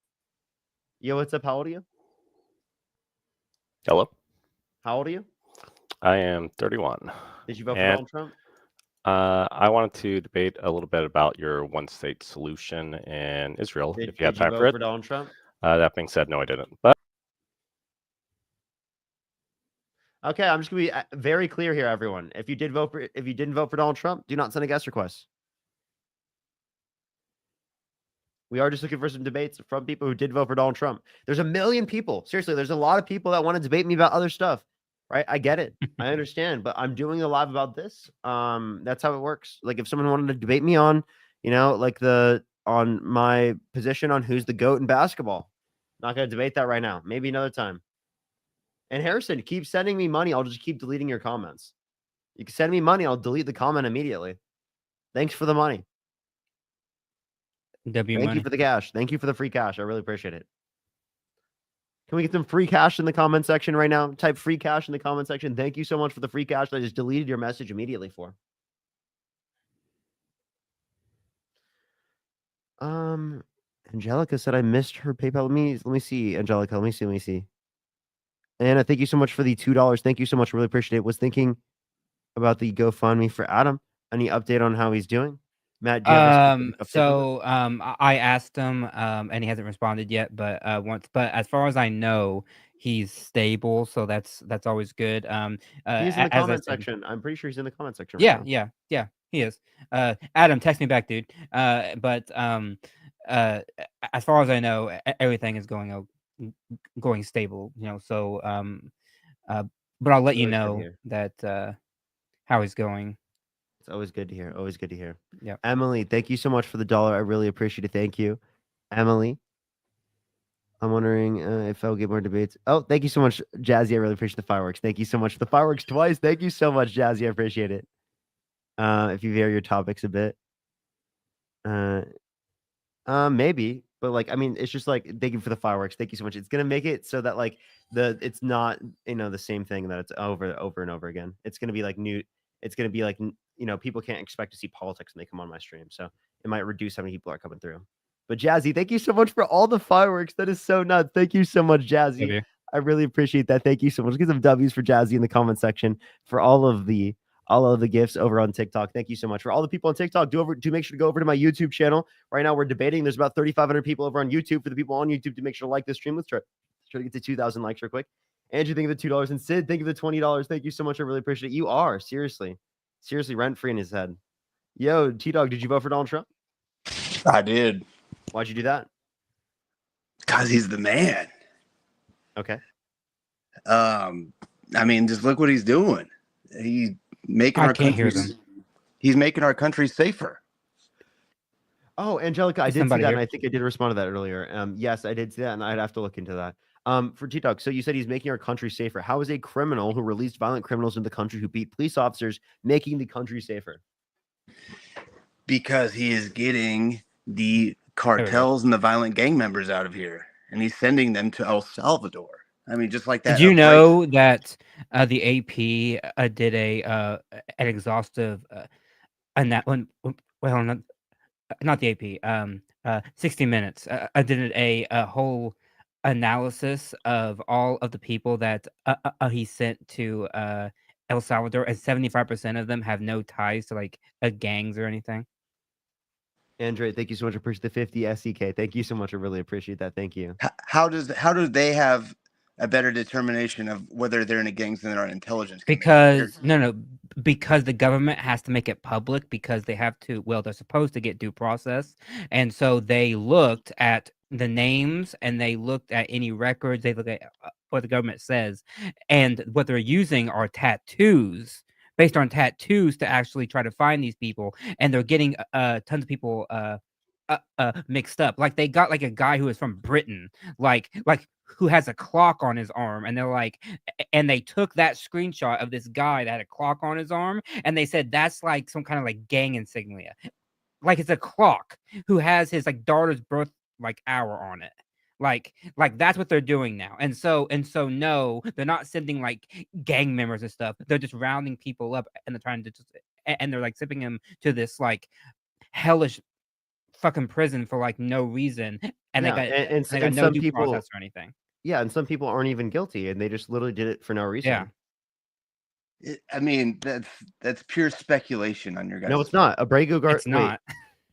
Yo, what's up? How old are you? Hello. How old are you? I am 31. Did you vote for And, Donald Trump? I wanted to debate a little bit about your one-state solution in Israel, Did if you have you time vote for it. for Donald Trump? That being said, no, I didn't. But Okay, I'm just gonna be very clear here, everyone. If you didn't vote for Donald Trump, do not send a guest request. We are just looking for some debates from people who did vote for Donald Trump. There's a million people. Seriously, there's a lot of people that want to debate me about other stuff. Right? I get it. I understand, but I'm doing a live about this. That's how it works. Like if someone wanted to debate me on, like on my position on who's the GOAT in basketball, not gonna debate that right now. Maybe another time. And Harrison, keep sending me money. I'll just keep deleting your comments. You can send me money. I'll delete the comment immediately. Thanks for the money. W Thank money. you for the cash. Thank you for the free cash. I really appreciate it. Can we get some free cash in the comment section right now? Type free cash in the comment section. Thank you so much for the free cash that I just deleted your message immediately for. Angelica said I missed her PayPal. Let me see, Angelica. Let me see. Anna, thank you so much for the $2. Thank you so much. Really appreciate it. Was thinking about the GoFundMe for Adam. Any update on how he's doing? Matt, do you have a specific update with it? So I asked him, and he hasn't responded yet. But as far as I know, he's stable. So that's always good. He's in the comment section. I'm pretty sure he's in the comment section. Right Yeah, now. yeah, he is. Adam, text me back, dude. As far as I know, everything is going stable. So but I'll let you know that how he's going. It's always good to hear. Always good to hear. Yeah. Emily, thank you so much for the $1. I really appreciate it. Thank you, Emily. I'm wondering if I'll get more debates. Oh, thank you so much, Jazzy. I really appreciate the fireworks. Thank you so much for the fireworks twice. Thank you so much, Jazzy. I appreciate it. If you vary your topics a bit, maybe, but like, I mean, it's just like, thank you for the fireworks. Thank you so much. It's gonna make it so that like it's not the same thing that it's over and over again. It's gonna be like new. It's gonna be like people can't expect to see politics when they come on my stream, so it might reduce how many people are coming through. But Jazzy, thank you so much for all the fireworks. That is so nuts. Thank you so much, Jazzy. I really appreciate that. Thank you so much. Get some W's for Jazzy in the comment section for all of the gifts over on TikTok. Thank you so much. For all the people on TikTok, do make sure to go over to my YouTube channel. Right now we're debating. There's about 3,500 people over on YouTube. For the people on YouTube, to make sure to like this stream. Let's try to get to 2,000 likes real quick. Andrew, thank you for the $2. And Sid, thank you for the $20. Thank you so much. I really appreciate it. You are seriously rent-free in his head. Yo, T-Dog, did you vote for Donald Trump? I did. Why'd you do that? Because he's the man. Okay. I mean, just look what he's doing. He's making he's making our country safer. Oh, Angelica, I did see somebody that, here? and I think I did respond to that earlier. Yes, I did see that, and I'd have to look into that. For T-Dog, so you said he's making our country safer. How is a criminal who released violent criminals into the country who beat police officers making the country safer? Because he is getting the cartels and the violent gang members out of here, and he's sending them to El Salvador. I mean, just like that. Did you know that the AP did an exhaustive not the AP 60 Minutes did a whole analysis of all of the people that he sent to El Salvador, and 75% of them have no ties to like gangs or anything. Andre, thank you so much. I appreciate the 50 SEK. Thank you so much. I really appreciate that. Thank you. How do they have a better determination of whether they're in a gangs than our intelligence? Because because the government has to make it public, because they have to. Well, they're supposed to get due process, and so they looked at the names and they looked at any records. They look at what the government says, and what they're using are tattoos. Based on tattoos to actually try to find these people, and they're getting tons of people mixed up. Like they got like a guy who is from Britain, like who has a clock on his arm, and they're like, and they took that screenshot of this guy that had a clock on his arm, and they said that's like some kind of like gang insignia, like it's a clock who has his like daughter's birth like hour on it. Like that's what they're doing now. And so no, they're not sending like gang members and stuff. They're just rounding people up, and they're trying to and they're like sending them to this like hellish fucking prison for like no reason. And Yeah, they got no some due people process or anything. Yeah, and some people aren't even guilty, and they just literally did it for no reason. Yeah. I mean, that's pure speculation on your guys. No, it's not. Abrego It's not.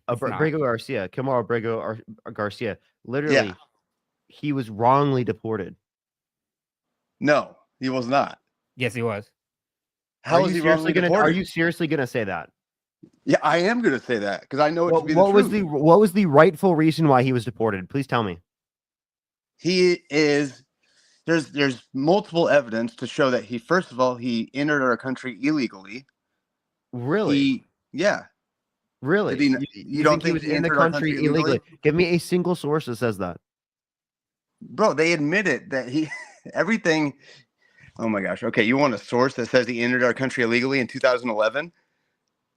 It's not. Abrego Garcia, Kemar Abrego Garcia. Literally, he was wrongly deported. No, he was not. Yes, he was. How is he wrongly deported? Are you seriously gonna say that? Yeah, I am gonna say that because I know it to be the What truth. was the rightful reason why he was deported? Please tell me. He is. There's multiple evidence to show that he, first of all, he entered our country illegally. Really? Yeah. Really? Did you don't he think was he in the entered our country illegally? Give me a single source that says that. Bro, they admitted that he everything. Oh my gosh. Okay, you want a source that says he entered our country illegally in 2011?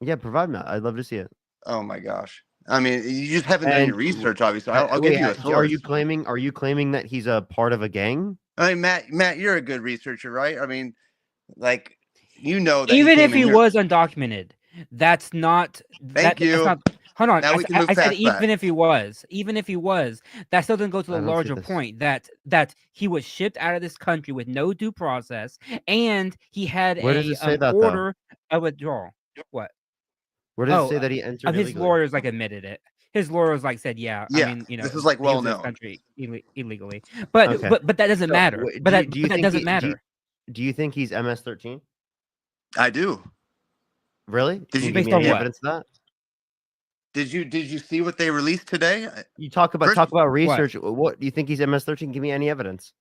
Yeah, provide me. I'd love to see it. Oh my gosh. I mean, you just haven't done any And research, obviously. I'll give wait, you a are you source. claiming that he's a part of a gang? I mean, Matt, you're a good researcher, right? I mean, like, you know that Even he if came he in here. was undocumented, that's not. Thank That's you. not. Hold on. Now we can move I said past that. even if he was, that still doesn't go to the I don't see larger this. point that he was shipped out of this country with no due process, and he had Where does a it say that, though? order of withdrawal. What? Where does it say that he entered His illegally? lawyers like admitted it. His lawyers like said, yeah. Yeah, I mean, you know, this is, like, he well was in this known. country illegally, but Okay. but that doesn't So, matter. wait, But that, do you but that think doesn't he- matter. Do you think he's MS-13? I do. Really? Did Can you you give based me on any what? evidence of that? Did you see what they released today? You talk about First- research. What do you think he's MS-13? Give me any evidence.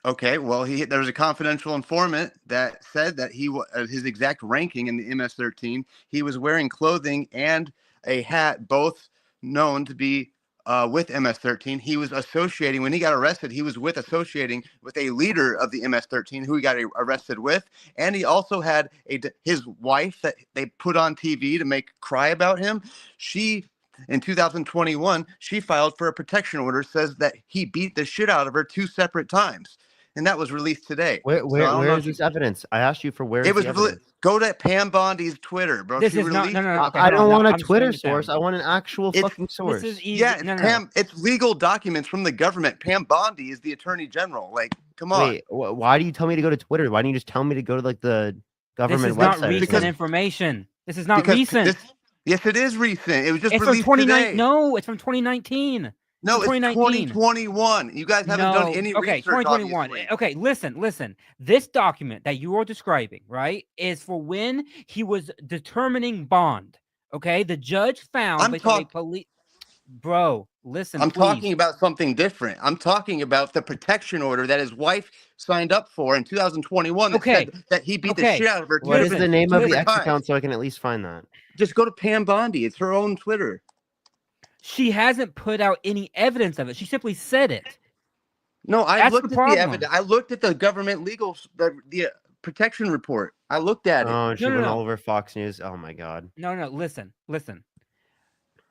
Okay, well, there was a confidential informant that said that his exact ranking in the MS-13, he was wearing clothing and a hat, both known to be with MS-13. He was associating, when he got arrested, he was associating with a leader of the MS-13 who he got arrested with, and he also had his wife that they put on TV to make cry about him. In 2021, she filed for a protection order, says that he beat the shit out of her 2 separate times. And that was released today. Where So I don't know where if is you- this evidence? I asked you for where is It was the rele- evidence. Go to Pam Bondi's Twitter, bro. This She is not. released- No, no. Okay, I hold don't on, want a I'm Twitter slowing it down. source. I want an actual It's- fucking source. This is easy. Yeah, no, no, Pam. It's legal documents from the government. Pam Bondi is the attorney general. Like, come on. Wait, why do you tell me to go to Twitter? Why don't you just tell me to go to like the This government is not website? or recent something? information. This is not Because recent. Yes, it is recent. It was just It's from released 2019. today. No, it's from 2019. No, it's 2019. 2021. You guys haven't done any okay, research. 2021. Obviously. Okay, listen. This document that you are describing, right, is for when he was determining bond. Okay, the judge found I'm based on a talk- police. Bro, listen. I'm please. talking about something different. I'm talking about the protection order that his wife signed up for in 2021 that Okay. said that he beat the Okay. shit out of her. What is the name of the different X times. account so I can at least find that? Just go to Pam Bondi. It's her own Twitter. She hasn't put out any evidence of it. She simply said it. No, I That's looked the at the problem. evidence. I looked at the government legal the protection report. I looked at it. Oh, she No, no, went no. all over Fox News. Oh my god. No. Listen.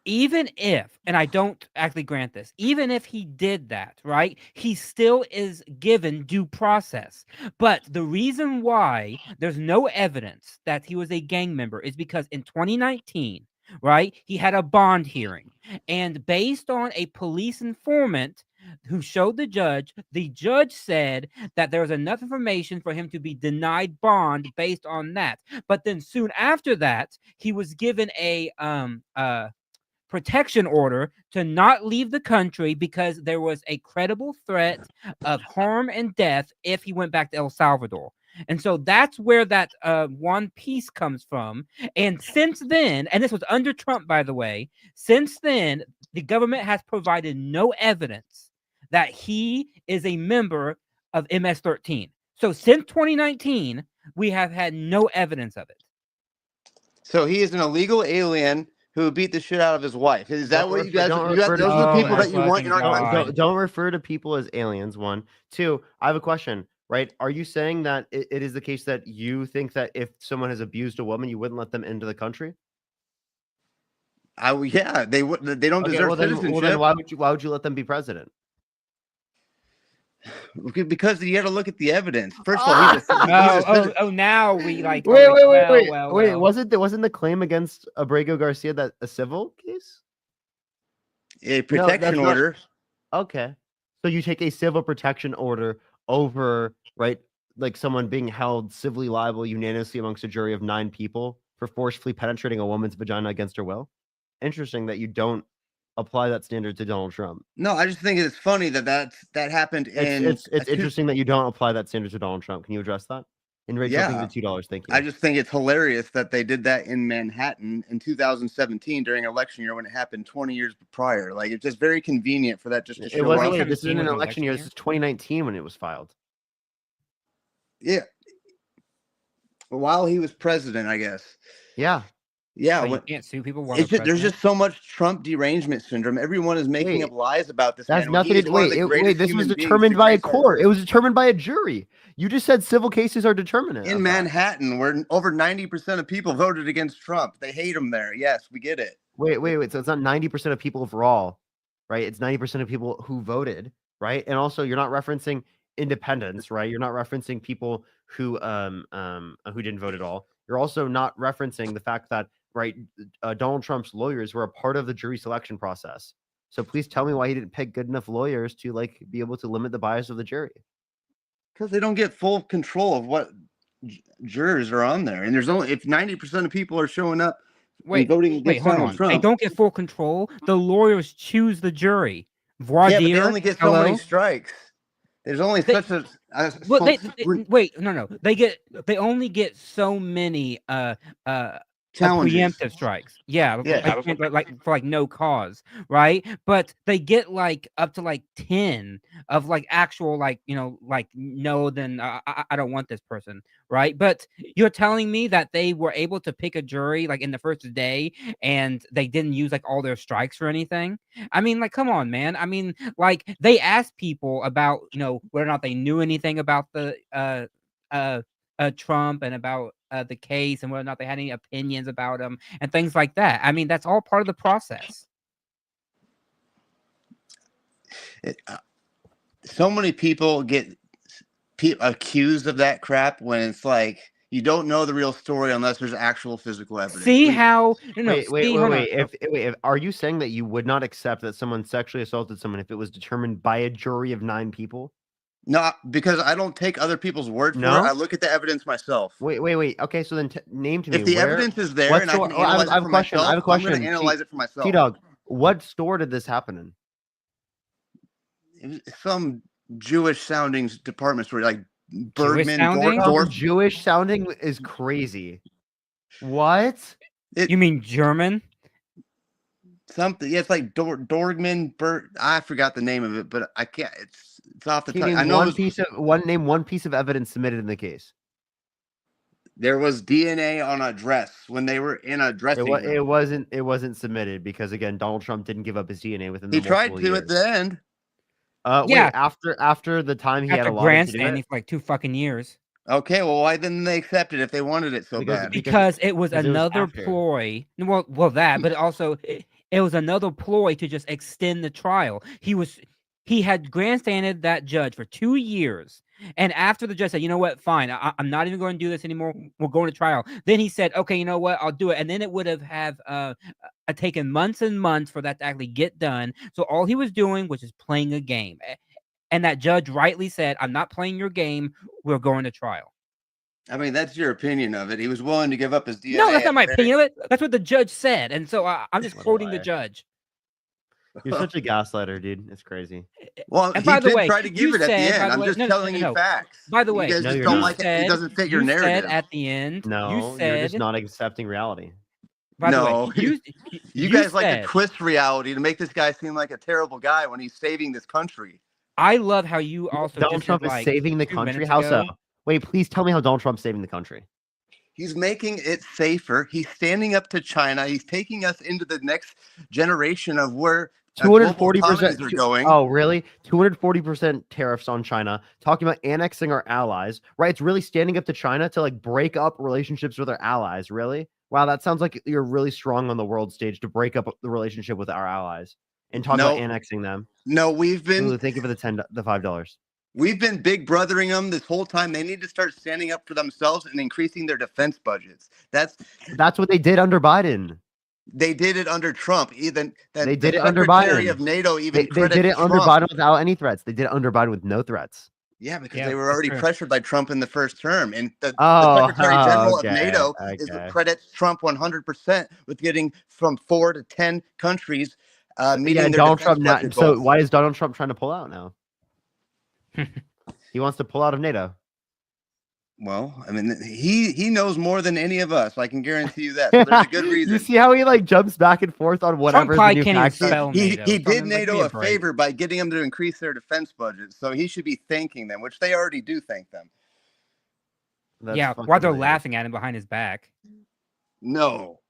Even if, and I don't actually grant this, even if he did that, right, he still is given due process. But the reason why there's no evidence that he was a gang member is because in 2019, right, he had a bond hearing. And based on a police informant who showed the judge said that there was enough information for him to be denied bond based on that. But then soon after that, he was given a protection order to not leave the country because there was a credible threat of harm and death if he went back to El Salvador. And so that's where that one piece comes from. And since then, and this was under Trump, by the way, since then, the government has provided no evidence that he is a member of MS-13. So since 2019, we have had no evidence of it. So he is an illegal alien who beat the shit out of his wife. Is that what you guys? Don't Those refer to are the people people as that you want in our fucking country. Don't refer to people as aliens. 1, 2. I have a question. Right? Are you saying that it is the case that you think that if someone has abused a woman, you wouldn't let them into the country? Yeah, they would. They don't Okay, deserve well then citizenship. why would you let them be president? Because you got to look at the evidence. First of all, he's a Now we like. Wait. Well. Wasn't the claim against Abrego Garcia that a civil case? a No, protection that's not- order. Okay, so you take a civil protection order over, right, like someone being held civilly liable unanimously amongst a jury of 9 people for forcefully penetrating a woman's vagina against her will. Interesting that you don't apply that standard to Donald Trump. No, I just think it's funny that happened in. It's interesting that you don't apply that standard to Donald Trump. Can you address that? And Rachel, Yeah. thank you for $2. Thank you. I just think it's hilarious that they did that in Manhattan in 2017 during election year when it happened 20 years prior. Like, it's just very convenient for that just to It show wasn't. up. Wait, this isn't an was an election year. This is 2019 when it was filed. Yeah. While he was president, I guess. Yeah. Yeah. So you when- can't sue people while It's they're just, there's president? just so much Trump derangement syndrome. Everyone is making Wait, up lies about this. That's man. nothing He to is one of wait. the Wait, greatest this was human beings determined to by a grace our court. It was determined by a jury. You just said civil cases are determinate. in Manhattan, where over 90% of people voted against Trump. They hate him there. Yes, we get it. Wait. So it's not 90% of people overall, right? It's 90% of people who voted, right? And also, you're not referencing independents, right? You're not referencing people who didn't vote at all. You're also not referencing the fact that, right, Donald Trump's lawyers were a part of the jury selection process. So please tell me why he didn't pick good enough lawyers to like be able to limit the bias of the jury. Because they don't get full control of what jurors are on there, and there's only if 90% of people are showing up and voting against hold Donald on. Trump. They don't get full control. The lawyers choose the jury. Voir Yeah, but they dire, only get so many hello? strikes. There's only such a. Well, wait, no. They only get so many Challenges. preemptive strikes. Yeah, Yeah. like for like no cause, right? But they get like up to like 10 of like actual like like no, then I don't want this person, right? But you're telling me that they were able to pick a jury like in the first day and they didn't use like all their strikes or anything? I mean, like, come on, man. I mean, like they asked people about whether or not they knew anything about the Trump and about the case and whether or not they had any opinions about him and things like that. I mean, that's all part of the process. So many people get accused of that crap when it's like you don't know the real story unless there's actual physical evidence. See how? Wait. If are you saying that you would not accept that someone sexually assaulted someone if it was determined by a jury of 9 people? No, because I don't take other people's word for No? it. I look at the evidence myself. Wait. Okay, so then name to me. If the evidence is there and I can analyze it for myself, I have a question. I'm going to analyze it for myself. T-Dog, what store did this happen in? It was some Jewish-sounding department store, like Bergman. Jewish sounding is crazy. What? You mean German? Something. Yeah, it's like Dorgman. I forgot the name of it, but I can't. It's off the Can top. you I know name one piece of evidence submitted in the case. There was DNA on a dress when they were in a dressing room. It wasn't submitted because again, Donald Trump didn't give up his DNA within the He tried multiple to years. at the end. Wait, after the time he had After allotted to do grandstanding it? for like 2 fucking years. Okay, well, why didn't they accept it if they wanted it so bad? Because it was another after. ploy. Well, that, but also it was another ploy to just extend the trial. He had grandstanded that judge for 2 years. And after the judge said, you know what, fine, I'm not even going to do this anymore. We're going to trial. Then he said, okay, you know what, I'll do it. And then it would have taken months and months for that to actually get done. So all he was doing was just playing a game. And that judge rightly said, I'm not playing your game. We're going to trial. I mean, that's your opinion of it. He was willing to give up his DNA. No, that's not my at the opinion of it. That's what the judge said. And so I'm just quoting the judge. You're such a gaslighter, dude. It's crazy. Well, And he by the did way, try to give you it at the said, end. by the I'm way- just no, telling no, you no. facts. By the You way, guys just you don't like it. said- It doesn't fit your you narrative. said at the end. No, you you're just said- not accepting reality. By the No, way, you you guys like said- to twist reality to make this guy seem like a terrible guy when he's saving this country. I love how you also Donald just Trump said, is like, saving the 2 country. minutes How ago- so? Wait, please tell me how Donald Trump's saving the country. He's making it safer. He's standing up to China. He's taking us into the next generation of where 240% are going. Oh, really? 240% tariffs on China. Talking about annexing our allies, right? It's really standing up to China to like break up relationships with our allies. Really? Wow, that sounds like you're really strong on the world stage to break up the relationship with our allies and talk about No. annexing them. No, we've been Ooh, thank you for the $5. We've been big brothering them this whole time. They need to start standing up for themselves and increasing their defense budgets. That's what they did under Biden. They did it under Trump. Even They did it under Secretary Biden. of NATO even They did it credits under Trump. Biden without any threats. They did it under Biden with no threats. Yeah, because Yeah, they were that's already true. pressured by Trump in the first term, and the Oh, Secretary General okay, of NATO is okay. credits Trump 100% with getting from 4 to 10 countries meeting Yeah, their Donald defense Trump. Not, budget so goals. why is Donald Trump trying to pull out now? He wants to pull out of NATO. Well, I mean, he knows more than any of us. I can guarantee you that. So there's a good reason. You see how he like jumps back and forth on whatever. the probably new can't even fact is? spell He NATO. did Like, give NATO me a a break. favor by getting them to increase their defense budget. So he should be thanking them, which they already do thank them. yeah, while they're laughing at him behind his back. No,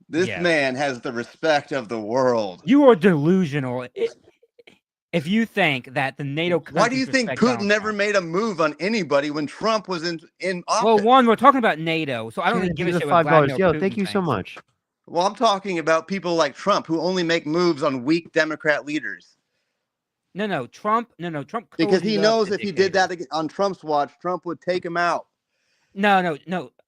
this Yeah. man has the respect of the world. You are delusional. If you think that the NATO Why do you countries think respect Putin Donald never made a move on anybody when Trump was in office? Well, one, we're talking about NATO, so I don't Can't even give do a the shit what $5. Vladimir Yo, Putin thank you so thinks. much. Well, I'm talking about people like Trump who only make moves on weak Democrat leaders. No, Trump. Trump. Because cozied he up knows to if he did dictators. that on Trump's watch, Trump would take him out. No.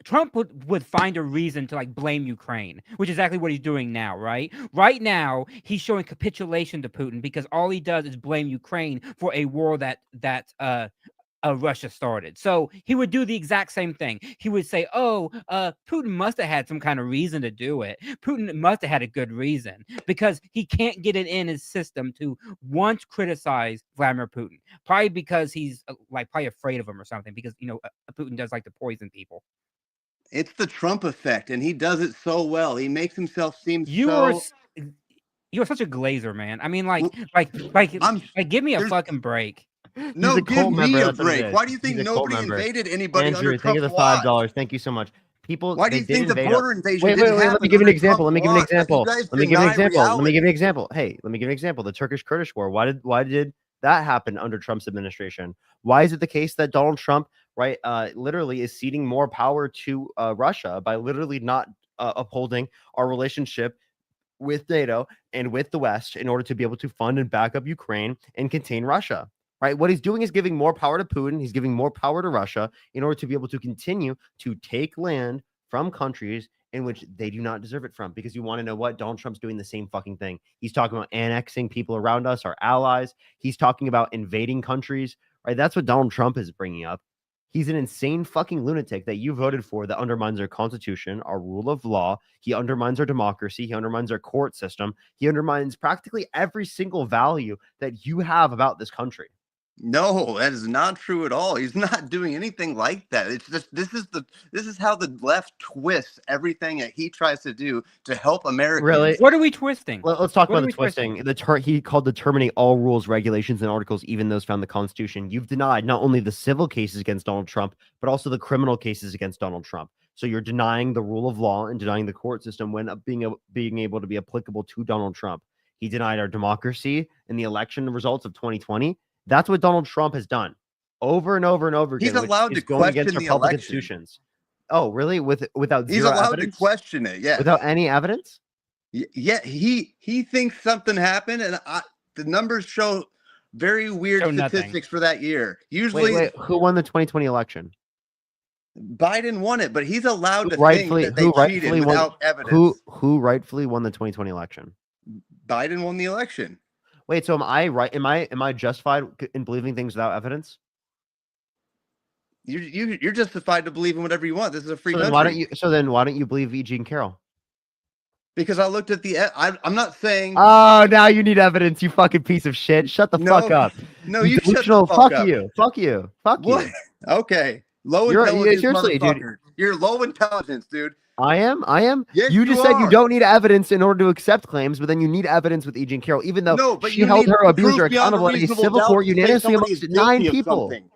Trump would find a reason to like blame Ukraine, which is exactly what he's doing now, right? Right now, he's showing capitulation to Putin because all he does is blame Ukraine for a war that Russia started. So he would do the exact same thing. He would say, Putin must have had some kind of reason to do it. Putin must have had a good reason because he can't get it in his system to once criticize Vladimir Putin. Probably because he's probably afraid of him or something because, Putin does like to poison people. It's the Trump effect, and he does it so well. He makes himself seem You're such a glazer, man. I mean, give me a fucking break. No, He's a give cult member, me a that's what it break. is. Why do you think He's a cult nobody member. invaded anybody Andrew, under thank you Trump's for the watch? $5. Thank you so much. People. Why do they you did think the invade border us. invasion Wait, didn't let me happen give you an under example. Let me Trump's give you an watch? Like, example. you guys Let me give you an deny example. Let me give you reality. an example. Hey, let me give you an example. The Turkish War. Why did that happen under Trump's administration? Why is it the case that Donald Trump, right, literally is ceding more power to Russia by literally not upholding our relationship with NATO and with the West in order to be able to fund and back up Ukraine and contain Russia? Right. What he's doing is giving more power to Putin. He's giving more power to Russia in order to be able to continue to take land from countries in which they do not deserve it from. Because you want to know what? Donald Trump's doing the same fucking thing. He's talking about annexing people around us, our allies. He's talking about invading countries. Right. That's what Donald Trump is bringing up. He's an insane fucking lunatic that you voted for that undermines our constitution, our rule of law. He undermines our democracy. He undermines our court system. He undermines practically every single value that you have about this country. No, that is not true at all. He's not doing anything like that. It's just this is how the left twists everything that he tries to do to help Americans. Really? What are we twisting? Let's talk What about are the we twisting? twisting. He called to terminate all rules, regulations, and articles, even those found in the Constitution. You've denied not only the civil cases against Donald Trump, but also the criminal cases against Donald Trump. So you're denying the rule of law and denying the court system when being able to be applicable to Donald Trump. He denied our democracy in the election results of 2020. That's what Donald Trump has done over and over and over again. He's allowed to question against the our public election. institutions. Oh, really? Without He's zero allowed evidence? to question it. Yeah. Without any evidence? Yeah. He thinks something happened, and the numbers show very weird Show nothing. statistics for that year. Usually, Wait, who won the 2020 election? Biden won it, but he's allowed to Rightfully, think that they cheated without evidence. Who rightfully won the 2020 election? Biden won the election. Wait, so am I right? Am I justified in believing things without evidence? You're justified to believe in whatever you want. This is a free So country. then why don't you believe E. Jean Carroll? Because I looked at I'm not saying. Oh, now you need evidence, you fucking piece of shit. Shut the fuck up. No, you shut the delusional. fuck up. You. Fuck you. Fuck What? you. Okay. Low You're- intelligence, seriously, dude. motherfucker. You're low intelligence, dude. I am. Yes, you just said you are. don't need evidence in order to accept claims, but then you need evidence with E. Jean Carroll, even though No, but she you held need her abuser proof beyond a accountable in a reasonable civil doubt court to say unanimously somebody amongst is 9 guilty of people. something.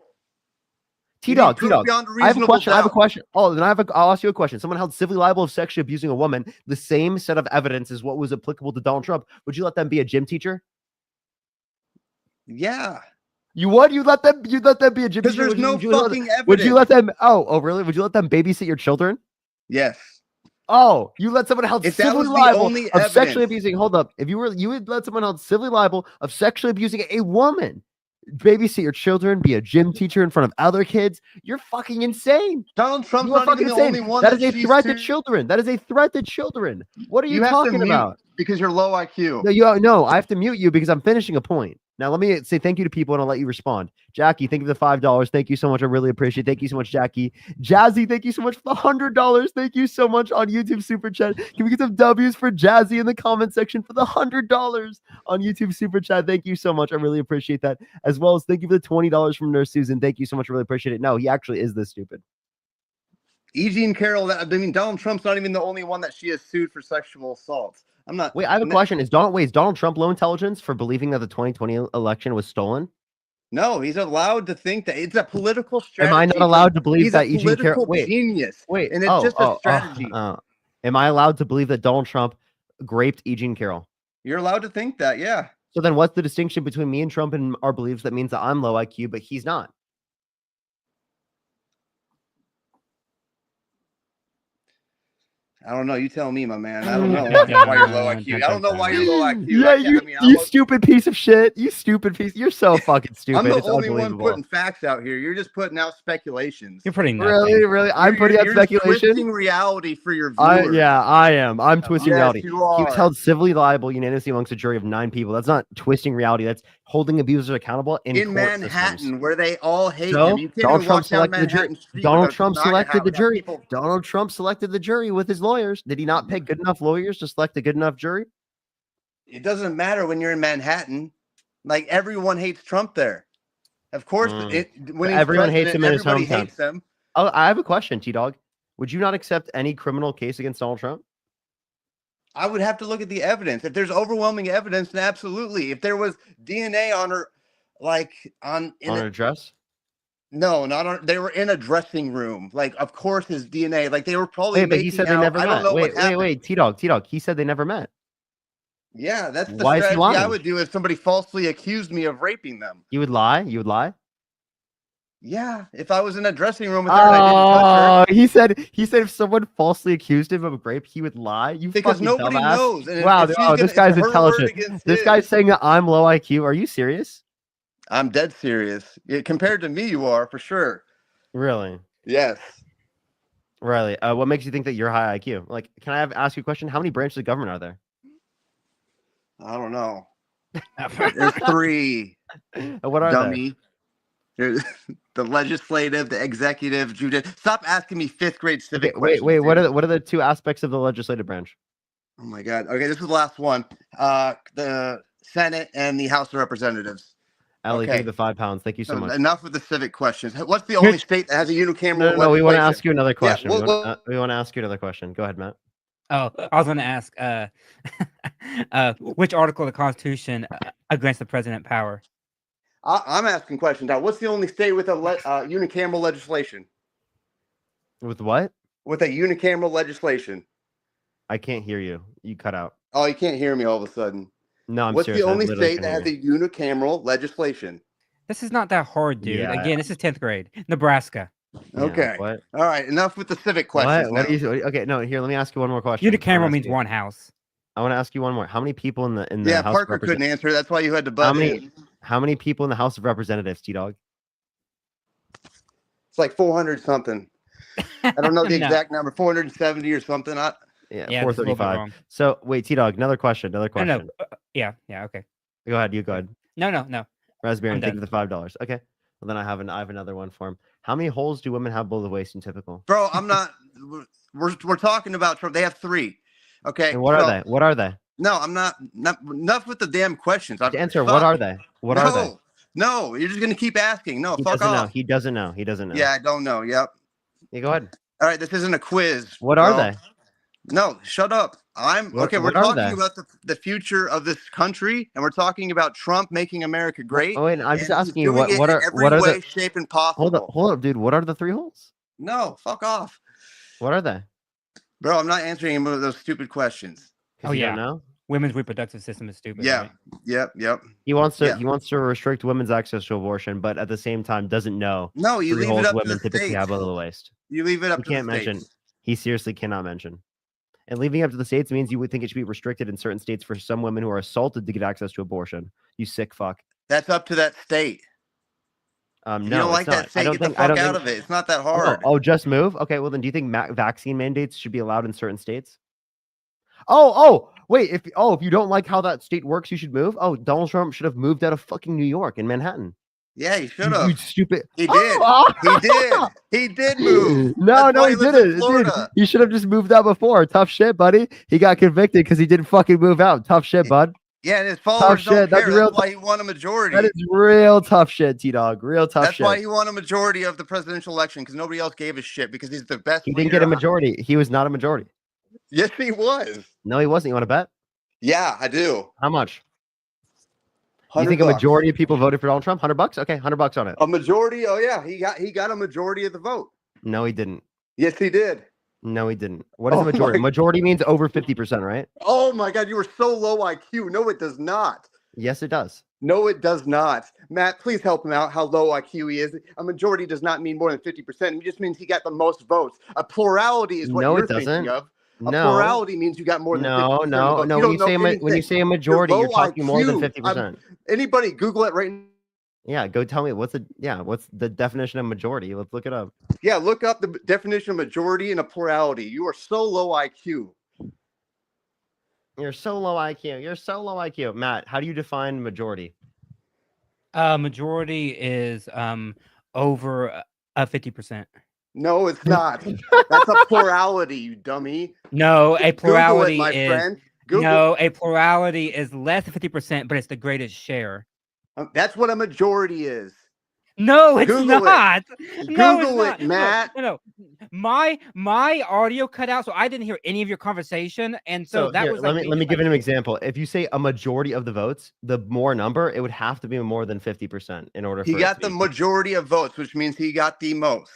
T-Dog. proof beyond a I have a reasonable question. doubt. Oh, then I'll ask you a question. Someone held civilly liable of sexually abusing a woman. The same set of evidence is what was applicable to Donald Trump. Would you let them be a gym teacher? Yeah. You would? You let them be a gym Because teacher? there's no Would you let- fucking evidence. Would you let them? Oh, really? Would you let them babysit your children? Yes. Oh, you let someone held If that civilly was the liable only of sexually evidence. abusing. Hold up. If you would let someone held civilly liable of sexually abusing a woman, babysit your children, be a gym teacher in front of other kids. You're fucking insane. Donald Trump's You are not fucking even the insane. only one That is a she's threat to sued. children. That is a threat to children. What are you have to talking mute about? because you're low IQ. No, I have to mute you because I'm finishing a point. Now, let me say thank you to people and I'll let you respond. Jackie, thank you for the $5. Thank you so much. I really appreciate it. Thank you so much, Jackie. Jazzy, thank you so much for the $100. Thank you so much on YouTube Super Chat. Can we get some W's for Jazzy in the comment section for the $100 on YouTube Super Chat? Thank you so much. I really appreciate that. As well as thank you for the $20 from Nurse Susan. Thank you so much. I really appreciate it. No, he actually is this stupid. E. Jean Carroll, Donald Trump's not even the only one that she has sued for sexual assault. I'm not. Wait, I have a question. Is Donald Trump low intelligence for believing that the 2020 election was stolen? No, he's allowed to think that it's a political strategy. Am I not allowed to believe he's that a E. Jean Carroll? political genius. Wait, and it's just a strategy. Am I allowed to believe that Donald Trump raped E. Jean Carroll? You're allowed to think that, yeah. So then what's the distinction between me and Trump and our beliefs that means that I'm low IQ, but he's not? I don't know. You tell me, my man. I don't know why you're low IQ. I don't know why you're low IQ. Yeah, you stupid piece of shit. You stupid piece. You're so fucking stupid. I'm the It's only one unbelievable. putting facts out here. You're just putting out speculations. You're putting Really? I'm putting out you're speculation. twisting reality for your viewers. I am. I'm twisting Yes, reality. you He was are. held civilly liable unanimously amongst a jury of 9 people. That's not twisting reality. That's holding abusers accountable in court Manhattan, systems. where they all hate So him. You can't Donald even Trump walk down selected the jury. Manhattan Street Donald without Trump not selected the having jury. people- Donald Trump selected the jury with his lawyers. Did he not pick good enough lawyers to select a good enough jury? It doesn't matter when you're in Manhattan. Like everyone hates Trump there. Of course, when he's Everyone hates him in his everybody hometown. hates him. Oh, I have a question, T-Dog. Would you not accept any criminal case against Donald Trump? I would have to look at the evidence. If there's overwhelming evidence, then absolutely. If there was DNA on her, like on her dress? No, not on. They were in a dressing room. Like, of course, his DNA. Like they were probably. Wait, but he said they making out- never I don't met. know Wait, what happened. T-Dog. He said they never met. Yeah, that's the Why is he strategy I lying? would do if somebody falsely accused me of raping them. You would lie? You would lie? Yeah, if I was in a dressing room with her and I didn't touch her. Oh, he said if someone falsely accused him of rape, he would lie. You Because fucking nobody dumbass. knows, and if Wow, she's oh, gonna- this it's guy's her word intelligent. against This his. guy's saying that I'm low IQ. Are you serious? I'm dead serious. Yeah, compared to me, you are for sure. Really? Yes. Riley, what makes you think that you're high IQ? Like, can I ask you a question? How many branches of government are there? I don't know. There's 3. What are dummy. There's the legislative, the executive, judicial. Stop asking me 5th grade they? civic Okay, questions. wait. What dude. are the 2 aspects of the legislative branch? Oh my god. Okay, this is the last one. The Senate and the House of Representatives. Ellie, Okay. give me the £5. Thank you so much. Enough with the civic questions. What's the only state that has a unicameral? No, we want to legislation? ask you another question. Yeah, we want to ask you another question. Go ahead, Matt. Oh, I was going to ask, which article of the Constitution grants the president power? I'm asking questions now. What's the only state with a unicameral legislation? With what? With a unicameral legislation. I can't hear you. You cut out. Oh, you can't hear me all of a sudden. No, I'm What's serious. the I only literally state that can't has a unicameral legislation? This is not that hard, dude. Yeah. Again, this is 10th grade. Nebraska. Yeah, Okay. what? All right. Enough with the civic questions. What? now. Okay, no. Here, let me ask you one more question. Unicameral means one house. I want to ask you one more. How many people in the Yeah, House Parker of couldn't Representatives? answer. That's why you had to butt in. How many people in the House of Representatives, T-Dog? It's like 400 something. I don't know the No. exact number. 470 or something. Yeah, Yeah, that's a little bit 435. wrong. So wait, T-Dog, another question. No, yeah, okay. Go ahead. You go ahead. No. Raspberry, I'm and take done. the $5. Okay. Well, then I have another one for him. How many holes do women have below the waist in typical? Bro, I'm not. We're talking about Trump. They have 3. Okay. And what so- are they? What are they? No, I'm not. Enough with the damn questions. Answer. What are they? What are they? No, you're just gonna keep asking. No, He fuck doesn't know. off. He doesn't know. He doesn't know. Yeah, I don't know. Yep. Yeah, go ahead. All right, this isn't a quiz. What are bro. they? No, shut up. Okay. We're what are talking they? about the future of this country, and we're talking about Trump making America great. Oh, wait, I'm just and he's asking you doing it what in are every way, the shape, and possible. hold up, dude. What are the 3 holes? No, fuck off, What are they? bro. I'm not answering any of those stupid questions. Oh, You yeah. don't know? Women's reproductive system is stupid. Yeah. right? Yep. He wants to Yeah. he wants to restrict women's access to abortion, but at the same time doesn't know. No, you 3 leave it holes up to women the typically states. have below the waist. You leave it up He to can't the mention. states. He seriously cannot mention. And leaving it up to the states means you would think it should be restricted in certain states for some women who are assaulted to get access to abortion. You sick fuck. That's up to that state. No, You don't it's like not. that state? Get the fuck out of it. It's not that hard. Oh, just move. Okay, well then, do you think vaccine mandates should be allowed in certain states? Oh, wait. If you don't like how that state works, you should move. Oh, Donald Trump should have moved out of fucking New York and Manhattan. Yeah, he should You have. stupid. He did. Oh! He did. He did move. No, That's why he lives in didn't. Dude, Florida. he should have just moved out before. Tough shit, buddy. He got convicted because he didn't fucking move out. Tough shit, bud. Yeah, and his followers don't shit. That's care. real That's why he won a majority. That is real tough shit, T-Dog. Real tough That's shit. why he won a majority of the presidential election because nobody else gave a shit because he's the best. He didn't get a leader. majority. He was not a majority. Yes, he was. No, he wasn't. You want to bet? Yeah, I do. How much? You think a majority of people voted for Donald Trump? $100? Okay, $100 on it. A majority? Oh yeah, he got a majority of the vote. No, he didn't. Yes, he did. No, he didn't. What is Oh a majority? my- Majority means over 50%, right? Oh my God, you were so low IQ. No, it does not. Yes, it does. No, it does not. Matt, please help him out how low IQ he is. A majority does not mean more than 50%. It just means he got the most votes. A plurality is what No, you're it doesn't. thinking of. A No. plurality means you got more than 50% of the No. votes. When don't you know say when you anything. say a majority, you're low talking more than IQ. 50%. Anybody Google it right now. Yeah, go tell me what's the definition of majority? Let's look it up. Yeah, look up the definition of majority and a plurality. You are so low IQ. You're so low IQ. You're so low IQ. Matt, how do you define majority? Majority is over 50%. No, it's not. That's a plurality, you dummy. No, a plurality Google it, my is friend. Google. no, a plurality is less than 50%, but it's the greatest share. That's what a majority is. No, it's Google it. not. No, Google it's it, not. Matt. No. My audio cut out, so I didn't hear any of your conversation, and so that here, was let like me give you an example. If you say a majority of the votes, the more number, it would have to be more than 50% in order for He it got to the be- majority of votes, which means he got the most.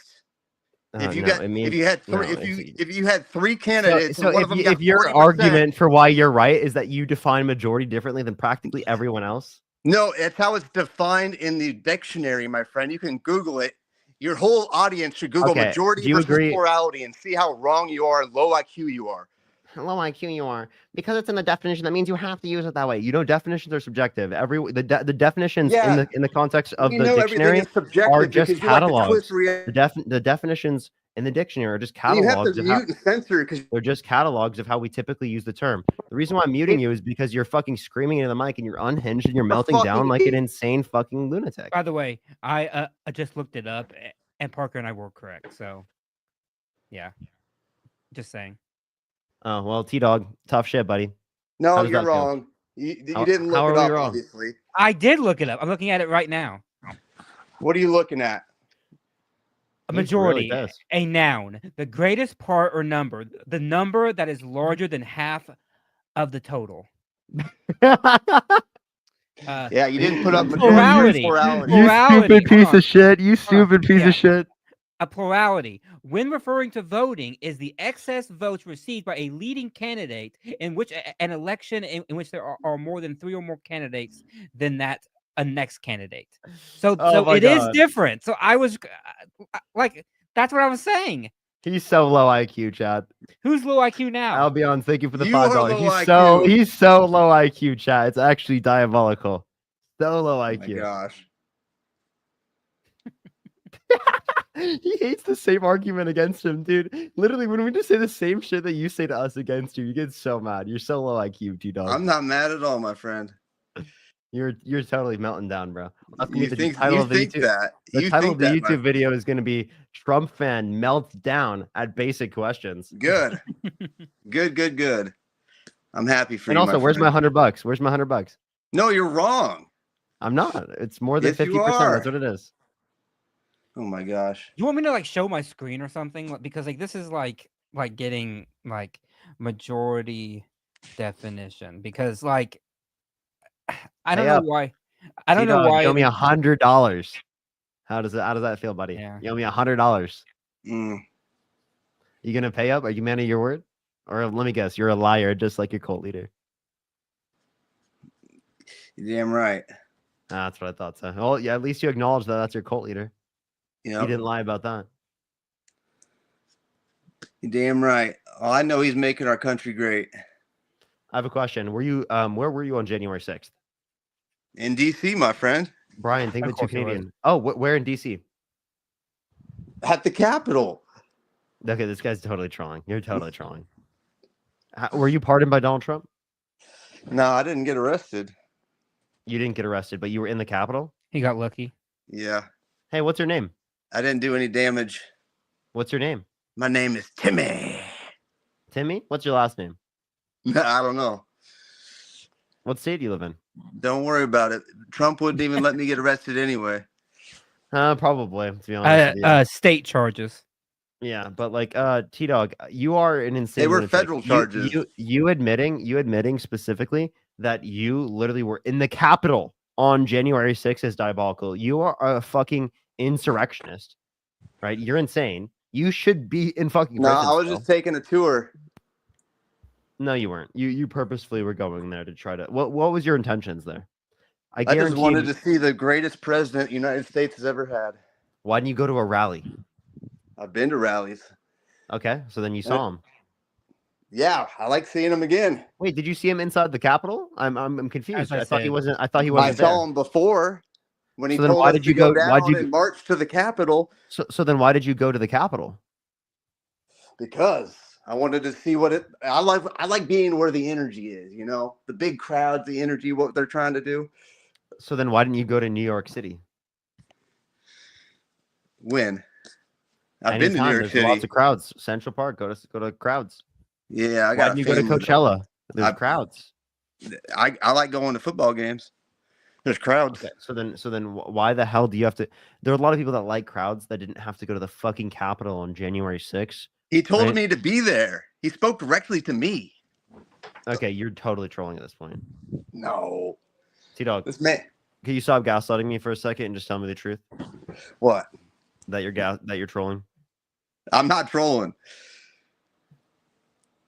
If you no, got, it means- if you had no, three, it's- if you had three candidates, So and one of them if, got if your 40%, argument for why you're right is that you define majority differently than practically everyone else, no, it's how it's defined in the dictionary, my friend. You can Google it. Your whole audience should Google Okay, majority do you versus agree- plurality and see how wrong you are and low IQ you are. low IQ you are, because it's in the definition. That means you have to use it that way. You know, definitions are subjective. The definitions Yeah. in the context of We the know everything dictionary is subjective are just because you like to catalogs. twist reality. The definitions in the dictionary are just You have catalogs to of how mute and censor because they're just catalogs of how we typically use the term. The reason why I'm muting you is because you're fucking screaming into the mic and you're unhinged and you're melting down fucking like an insane fucking lunatic. By the way, I just looked it up, and Parker and I were correct. So, yeah, just saying. Oh well, T-Dog, tough shit, buddy. How no, does you're that feel? wrong. You How- didn't how look are it we up, wrong? obviously. I did look it up. I'm looking at it right now. What are you looking at? A He's really majority, pissed. a noun, the greatest part or number, the number that is larger than half of the total. Yeah, you didn't put up Plurality. plurality. You Plurality, stupid piece hold on. of shit. You Hold on. stupid piece Yeah. of shit. A plurality, when referring to voting, is the excess votes received by a leading candidate in which an election in which there are more than 3 or more candidates than that a next candidate. So, Oh my it is God. different. So I was like, that's what I was saying. He's so low IQ, Chad. Who's low IQ now? Albion, thank you for the You are $5. low He's so low IQ, Chad. It's actually diabolical. So low Oh my IQ. gosh. He hates the same argument against him, dude. Literally, when we just say the same shit that you say to us against you, you get so mad. You're so low IQ, T-Dog. I'm not mad at all, my friend. You're totally melting down, bro. That's gonna You be the think title you of the think YouTube. that? The You title think of the that, YouTube my- video is gonna be Trump fan melts down at basic questions. Good. Good. I'm happy for And you. also, where's my friend. $100? Where's my $100? No, you're wrong. I'm not. It's more than Yes, you 50%. are. That's what it is. Oh my gosh. You want me to like show my screen or something? Because like this is like getting like majority definition because like I don't Pay know up. why. I don't know T-Dog, why. You owe me $100. How does that feel, buddy? Yeah. You owe me $100. Mm. You gonna pay up? Are you man of your word? Or let me guess, you're a liar, just like your cult leader. You're damn right. That's what I thought. So, well, yeah, at least you acknowledge that that's your cult leader. You You didn't lie about that. You're damn right. Oh, I know he's making our country great. I have a question. Were you where were you on January 6th? In DC, my friend. Brian, think Of of the two course he was. Canadian. Oh, where in DC? At the Capitol. Okay, this guy's totally trolling. You're totally trolling. Were you pardoned by Donald Trump? No, I didn't get arrested. You didn't get arrested, but you were in the Capitol? He got lucky. Yeah. Hey, what's your name? I didn't do any damage. What's your name? My name is Timmy. Timmy? What's your last name? I don't know. What state do you live in? Don't worry about it. Trump wouldn't even let me get arrested anyway. Probably, to be honest with you. State charges. Yeah, but like T-Dog, you are an insane. They were lunatic. federal charges. You admitting specifically that you literally were in the Capitol on January 6th is diabolical. You are a fucking insurrectionist, right? You're insane. You should be in fucking No, prison I was still. just taking a tour. No, you weren't. You purposefully were going there to try to. What was your intentions there? I I just guarantee. wanted to see the greatest president the United States has ever had. Why didn't you go to a rally? I've been to rallies. Okay, so then you saw him. Yeah, I like seeing him again. Wait, did you see him inside the Capitol? I'm confused. I I thought he said. wasn't. I thought he I wasn't there. saw him before when he So then told why us did to you go go? Why'd down you? and march to the Capitol So then why did you go to the Capitol? because I wanted to see what it. I like being where the energy is. You know, the big crowds, the energy, what they're trying to do. So then why didn't you go to New York City? When I've been to New Anytime, York there's City. lots of crowds. Central Park. Go to crowds. Yeah, I Why got. didn't you go to family that- Coachella? There's I- crowds. I like going to football games. There's crowds. Okay, so then why the hell do you have to? There are a lot of people that like crowds that didn't have to go to the fucking Capitol on January 6th. He told right? me to be there. He spoke directly to me. Okay, you're totally trolling at this point. No, T-Dog, this man. can you stop gaslighting me for a second and just tell me the truth? What? That you're trolling? I'm not trolling.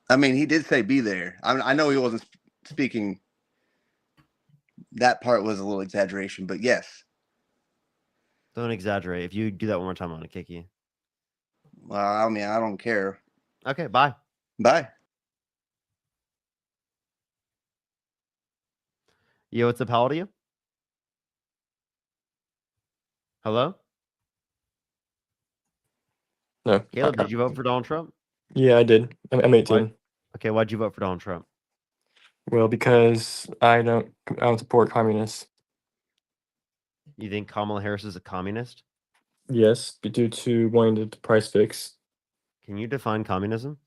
I mean, he did say be there. I know he wasn't speaking. That part was a little exaggeration, but yes. Don't exaggerate. If you do that one more time, I'm gonna kick you. Well, I mean, I don't care. Okay, bye. Bye. Yo, what's up? How old are you? Hello? No. Caleb, did you vote for Donald Trump? Yeah, I did. I'm 18. Okay, why'd you vote for Donald Trump? Well, because I don't support communists. You think Kamala Harris is a communist? Yes, due to wanting to price fix. Can you define communism?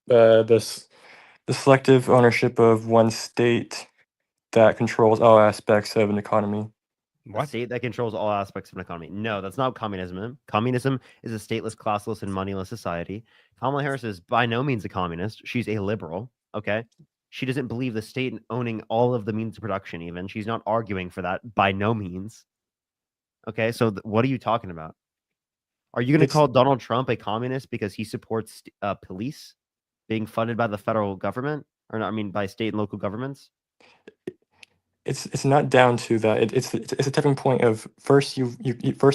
The selective ownership of one state that controls all aspects of an economy. A state that controls all aspects of an economy. No, that's not communism. Communism is a stateless, classless, and moneyless society. Kamala Harris is by no means a communist. She's a liberal. Okay. She doesn't believe the state in owning all of the means of production, even. She's not arguing for that by no means. Okay. So what are you talking about? Are you going to call Donald Trump a communist because he supports police being funded by the federal government? Or, I mean, by state and local governments? It's not down to that. It's a tipping point of first you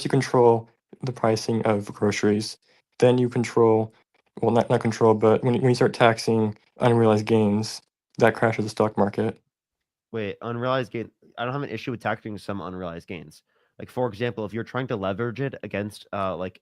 control the pricing of groceries, then you control, well, not control, but when you start taxing unrealized gains, that crashes the stock market. Wait, unrealized gain. I don't have an issue with taxing some unrealized gains. Like, for example, if you're trying to leverage it against like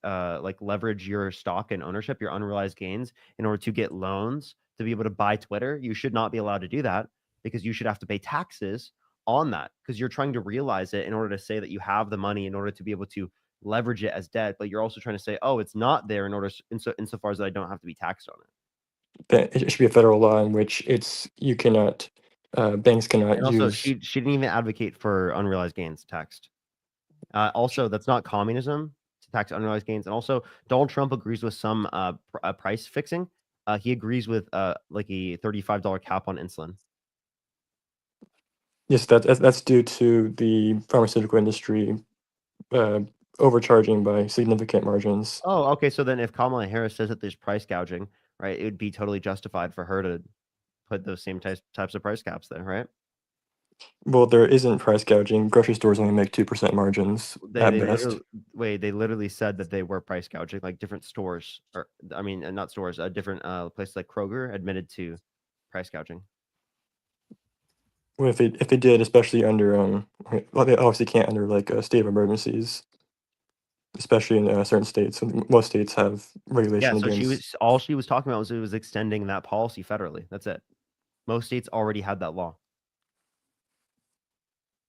leverage your stock and ownership, your unrealized gains, in order to get loans to be able to buy Twitter, you should not be allowed to do that because you should have to pay taxes on that because you're trying to realize it in order to say that you have the money in order to be able to leverage it as debt, but you're also trying to say, oh, it's not there in order insofar as that I don't have to be taxed on it. That it should be a federal law in which you cannot, banks cannot And also, use. she didn't even advocate for unrealized gains taxed. Also, that's not communism to tax unrealized gains. And also, Donald Trump agrees with some price fixing. He agrees with like a $35 cap on insulin. Yes, that's due to the pharmaceutical industry overcharging by significant margins. Oh, okay. So then if Kamala Harris says that there's price gouging, right, it would be totally justified for her to put those same types of price caps there, right? Well, there isn't price gouging. Grocery stores only make 2% margins at best. They literally said that they were price gouging, like different stores, or I mean, not stores, different places like Kroger admitted to price gouging. Well, if they did, especially under well, they obviously can't under like state of emergencies, especially in certain states. Most states have regulation Yeah, so against. all she was talking about was extending that policy federally. That's it. Most states already had that law.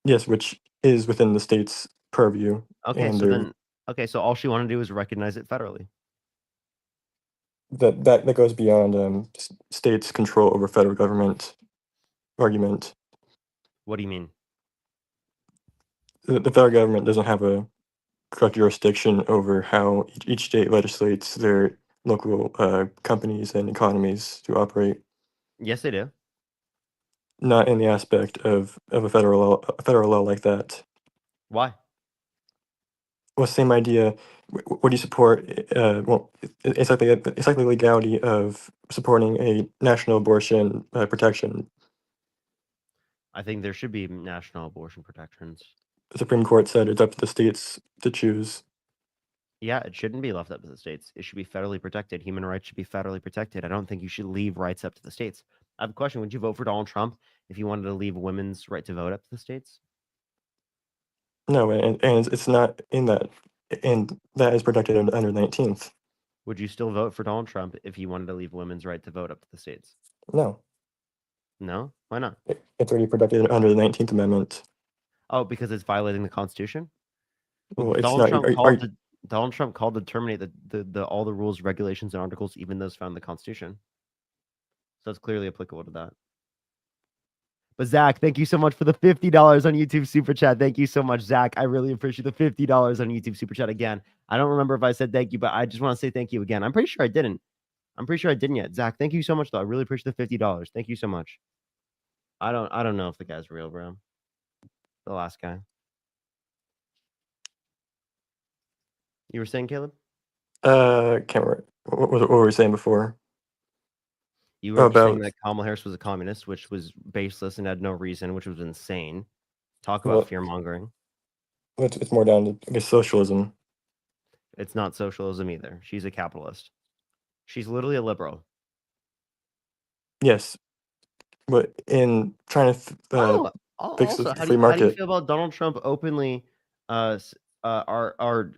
Yes, which is within the state's purview. Okay, and so then so all she wanted to do is recognize it federally. that goes beyond states' control over federal government argument. What do you mean? The federal government doesn't have a correct jurisdiction over how each state legislates their local companies and economies to operate. Yes, they do. Not in the aspect of a federal law like that. Why? Well, same idea. What do you support? Well, it's like the legality of supporting a national abortion protection. I think there should be national abortion protections. The Supreme Court said it's up to the states to choose. Yeah, it shouldn't be left up to the states. It should be federally protected. Human rights should be federally protected. I don't think you should leave rights up to the states. I have a question. Would you vote for Donald Trump if you wanted to leave women's right to vote up to the states? No, and it's not in that, and that is protected under the 19th. Would you still vote for Donald Trump if you wanted to leave women's right to vote up to the states? No, No? Why not? it's already protected under the 19th Amendment. Oh, because it's violating the Constitution? Well, it's Donald not. Trump Donald Trump called to terminate the all the rules, regulations, and articles, even those found in the Constitution. So it's clearly applicable to that. But Zach, thank you so much for the $50 on YouTube Super Chat. Thank you so much, Zach. I really appreciate the $50 on YouTube Super Chat again. I don't remember if I said thank you, but I just want to say thank you again. I'm pretty sure I didn't. I'm pretty sure I didn't yet. Zach, thank you so much, though. I really appreciate the $50. Thank you so much. I don't know if the guy's real, bro. The last guy. You were saying, Caleb? Can't remember. What were we saying before? You were About saying that Kamala Harris was a communist, which was baseless and had no reason, which was insane. Talk Well, about fear mongering. it's more down to, I guess, socialism. It's not socialism either. She's a capitalist. She's literally a liberal. Yes, but in trying to fix Also, the how free do you market, feel about Donald Trump openly, are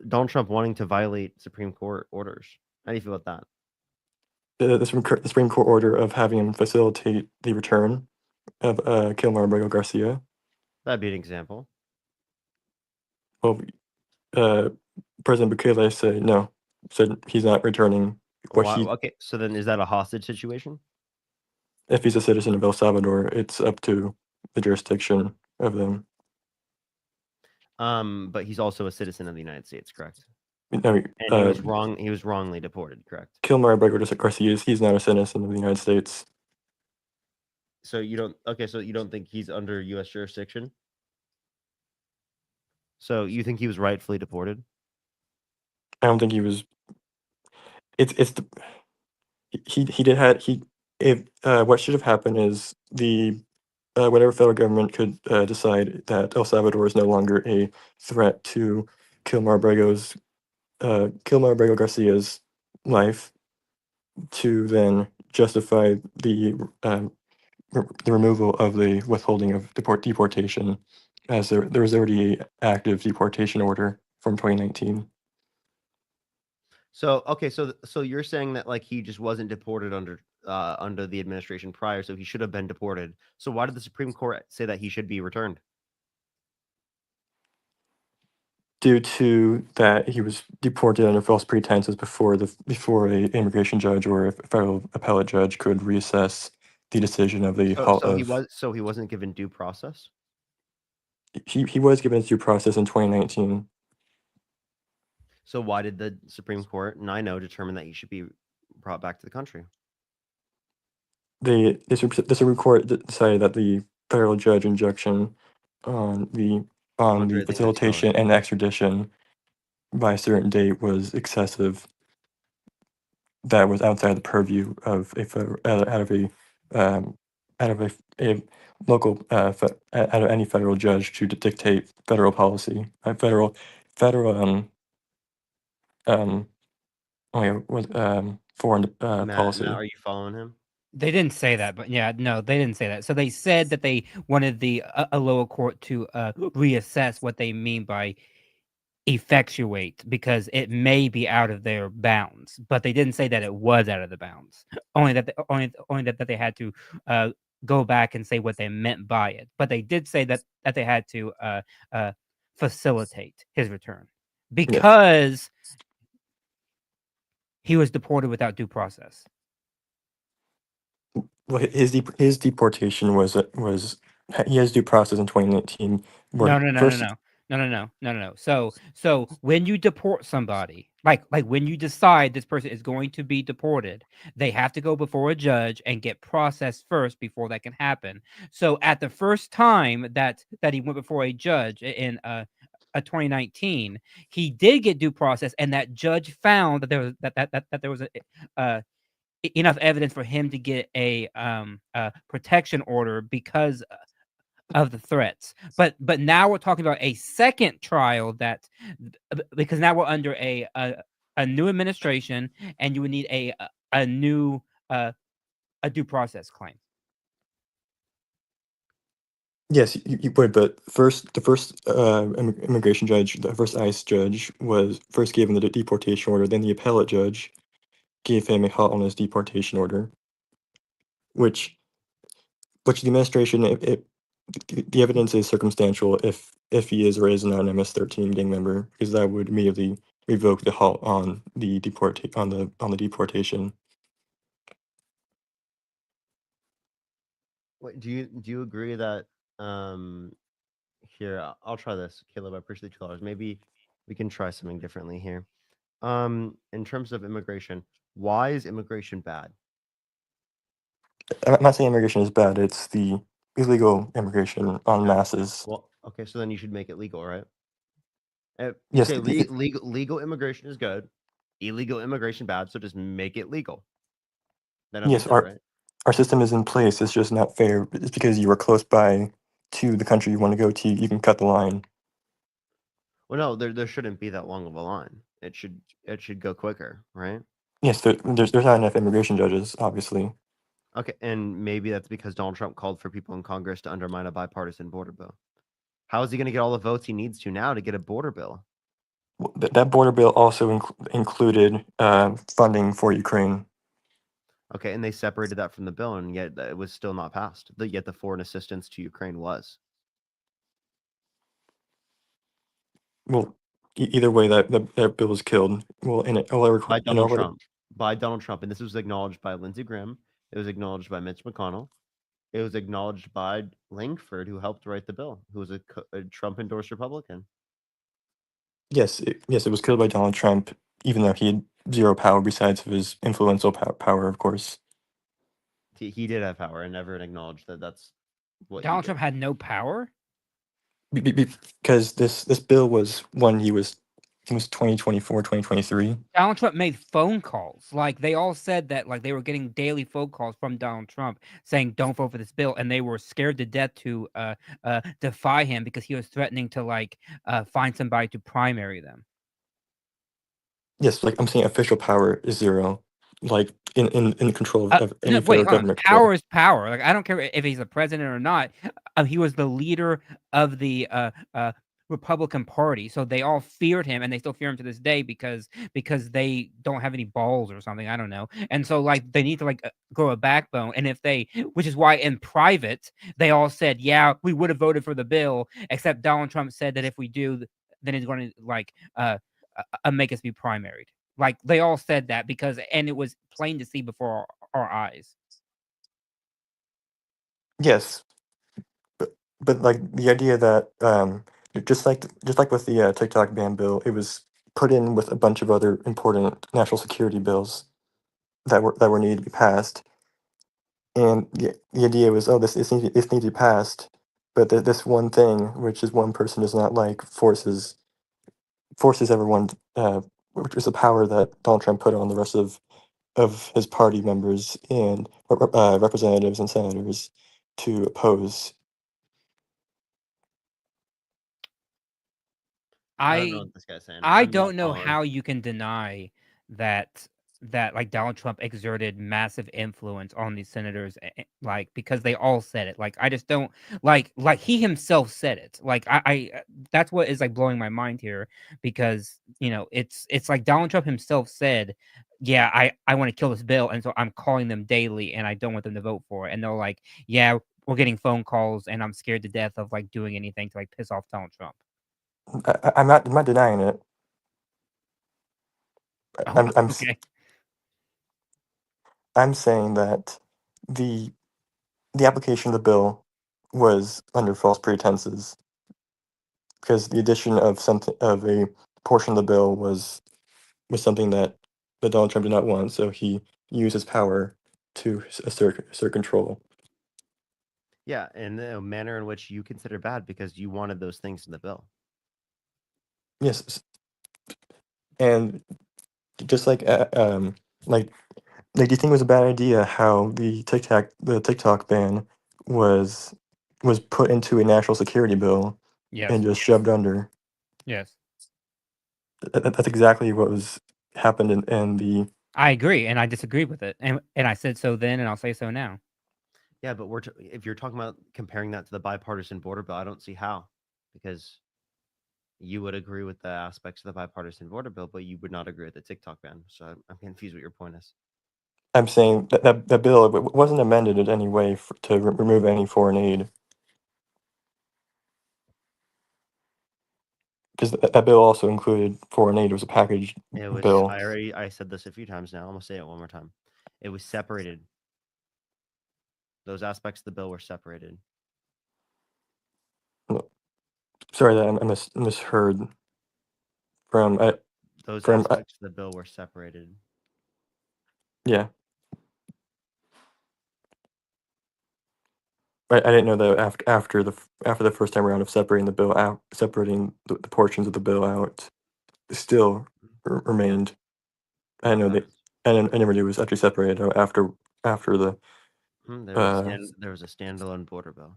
Donald Trump wanting to violate Supreme Court orders? How do you feel about that? the Supreme Court order of having him facilitate the return of Kilmar Abrego Garcia. That'd be an example. Well, President Bukele said he's not returning. Okay, so then is that a hostage situation? If he's a citizen of El Salvador, it's up to the jurisdiction of them. But he's also a citizen of the United States, correct? No, And he was wrong. He was wrongly deported, correct? Kilmar Abrego Garcia, he's not a citizen of the United States. So you don't. Okay, so you don't think he's under U.S. jurisdiction? So you think he was rightfully deported? I don't think he was. What should have happened is whatever federal government could decide that El Salvador is no longer a threat to Kilmar Abrego Garcia's life, to then justify the removal of the withholding of deportation, as there was already an active deportation order from 2019. So okay, so you're saying that like he just wasn't deported under the administration prior, so he should have been deported. So why did the Supreme Court say that he should be returned? Due to that, he was deported under false pretenses before a immigration judge or a federal appellate judge could reassess the decision of the. So he wasn't given due process. He was given due process in 2019. So why did the Supreme Court, and I know, determine that he should be brought back to the country? The Supreme Court decided that the federal judge injunction on the facilitation and extradition by a certain date was excessive. That was outside the purview of a local out of any federal judge to dictate federal policy, foreign policy. Matt, are you following him? They didn't say that, but yeah, no, they didn't say that. So they said that they wanted a lower court to reassess what they mean by effectuate, because it may be out of their bounds, but they didn't say that it was out of the bounds. Only that they had to go back and say what they meant by it. But they did say that they had to facilitate his return because he was deported without due process. Well, his deportation was he has due process in 2019. No. So when you deport somebody, like when you decide this person is going to be deported, they have to go before a judge and get processed first before that can happen. So at the first time that he went before a judge in 2019, he did get due process, and that judge found that there was enough evidence for him to get a protection order because of the threats. But now we're talking about a second trial because now we're under a new administration, and you would need a new a due process claim. Yes, you would, but the first immigration judge, the first ICE judge, was first given the deportation order. Then the appellate judge gave him a halt on his deportation order, which the administration, the evidence is circumstantial if he is or is not an MS-13 gang member, because that would immediately revoke the halt on the deportation. Wait, do you agree that here I'll try this, Caleb. I appreciate the $2. Maybe we can try something differently here. In terms of immigration, why is immigration bad? I'm not saying immigration is bad. It's the illegal immigration en masses. Well, okay, so then you should make it legal, right? You Yes, say legal immigration is good, illegal immigration bad, so just make it legal. That yes, makes sense, right? our system is in place. It's just not fair. It's because you are close by to the country you want to go to. You can cut the line. Well, no, there shouldn't be that long of a line. It should go quicker, right? Yes, there's not enough immigration judges, obviously. Okay, and maybe that's because Donald Trump called for people in Congress to undermine a bipartisan border bill. How is he going to get all the votes he needs to now to get a border bill? That border bill also included funding for Ukraine. Okay, and they separated that from the bill, and yet it was still not passed. Yet the foreign assistance to Ukraine was. Well, either way, that bill was killed. Well, By Donald Trump. By Donald Trump, and this was acknowledged by Lindsey Graham. It was acknowledged by Mitch McConnell. It was acknowledged by Langford, who helped write the bill, who was a Trump-endorsed Republican. Yes, it was killed by Donald Trump, even though he had zero power besides of his influential power, of course. He did have power, and never acknowledged that that's what Donald Trump had no power? Because this bill was when he was 2024, 2023. Donald Trump made phone calls. Like, they all said that, like, they were getting daily phone calls from Donald Trump saying, don't vote for this bill. And they were scared to death to defy him because he was threatening to, like, find somebody to primary them. Yes, like I'm saying official power is zero. Like in control of any federal government. Power is power. Like, I don't care if he's a president or not. He was the leader of the Republican Party, so they all feared him, and they still fear him to this day because they don't have any balls or something. I don't know, and so like they need to like grow a backbone. And which is why in private they all said, yeah, we would have voted for the bill, except Donald Trump said that if we do, then he's going to like make us be primaried. Like they all said that and it was plain to see before our eyes. Yes, but like the idea that just like with the TikTok ban bill, it was put in with a bunch of other important national security bills that were needed to be passed, and the idea was, oh, this needs to be passed, but this one thing, which is one person does not like, forces everyone, which is the power that Donald Trump put on the rest of his party members and representatives and senators to oppose. I don't know what this guy's saying. I don't know how you can deny that like Donald Trump exerted massive influence on these senators, like because they all said it. Like I just don't like he himself said it. Like I that's what is like blowing my mind here, because it's like Donald Trump himself said, yeah, I want to kill this bill, and so I'm calling them daily, and I don't want them to vote for it. And they're like, yeah, we're getting phone calls, and I'm scared to death of like doing anything to like piss off Donald Trump. I'm not denying it. Okay. I'm saying that the application of the bill was under false pretenses, because the addition of a portion of the bill was something that Donald Trump did not want, so he used his power to assert control. Yeah, in the manner in which you consider bad because you wanted those things in the bill. Yes, and just like do you think it was a bad idea how the TikTok ban was was put into a national security bill Yes. and just shoved under. Yes. That's exactly what was happened in the. I agree, and I disagree with it, and I said so then, and I'll say so now. Yeah, but if you're talking about comparing that to the bipartisan border bill, I don't see how, because you would agree with the aspects of the bipartisan border bill, but you would not agree with the TikTok ban. So I'm confused what your point is. I'm saying that bill wasn't amended in any way to remove any foreign aid. Because that bill also included foreign aid. It was a package It was. bill. I said this a few times now. I'm gonna say it one more time. It was separated. Those aspects of the bill were separated. No, sorry, that I misheard. Those From aspects of the bill were separated. yeah. I didn't know that after the first time around of separating the bill out, separating the portions of the bill out, still remained. I know that I never knew it was actually separated out after the. There was a standalone border bill.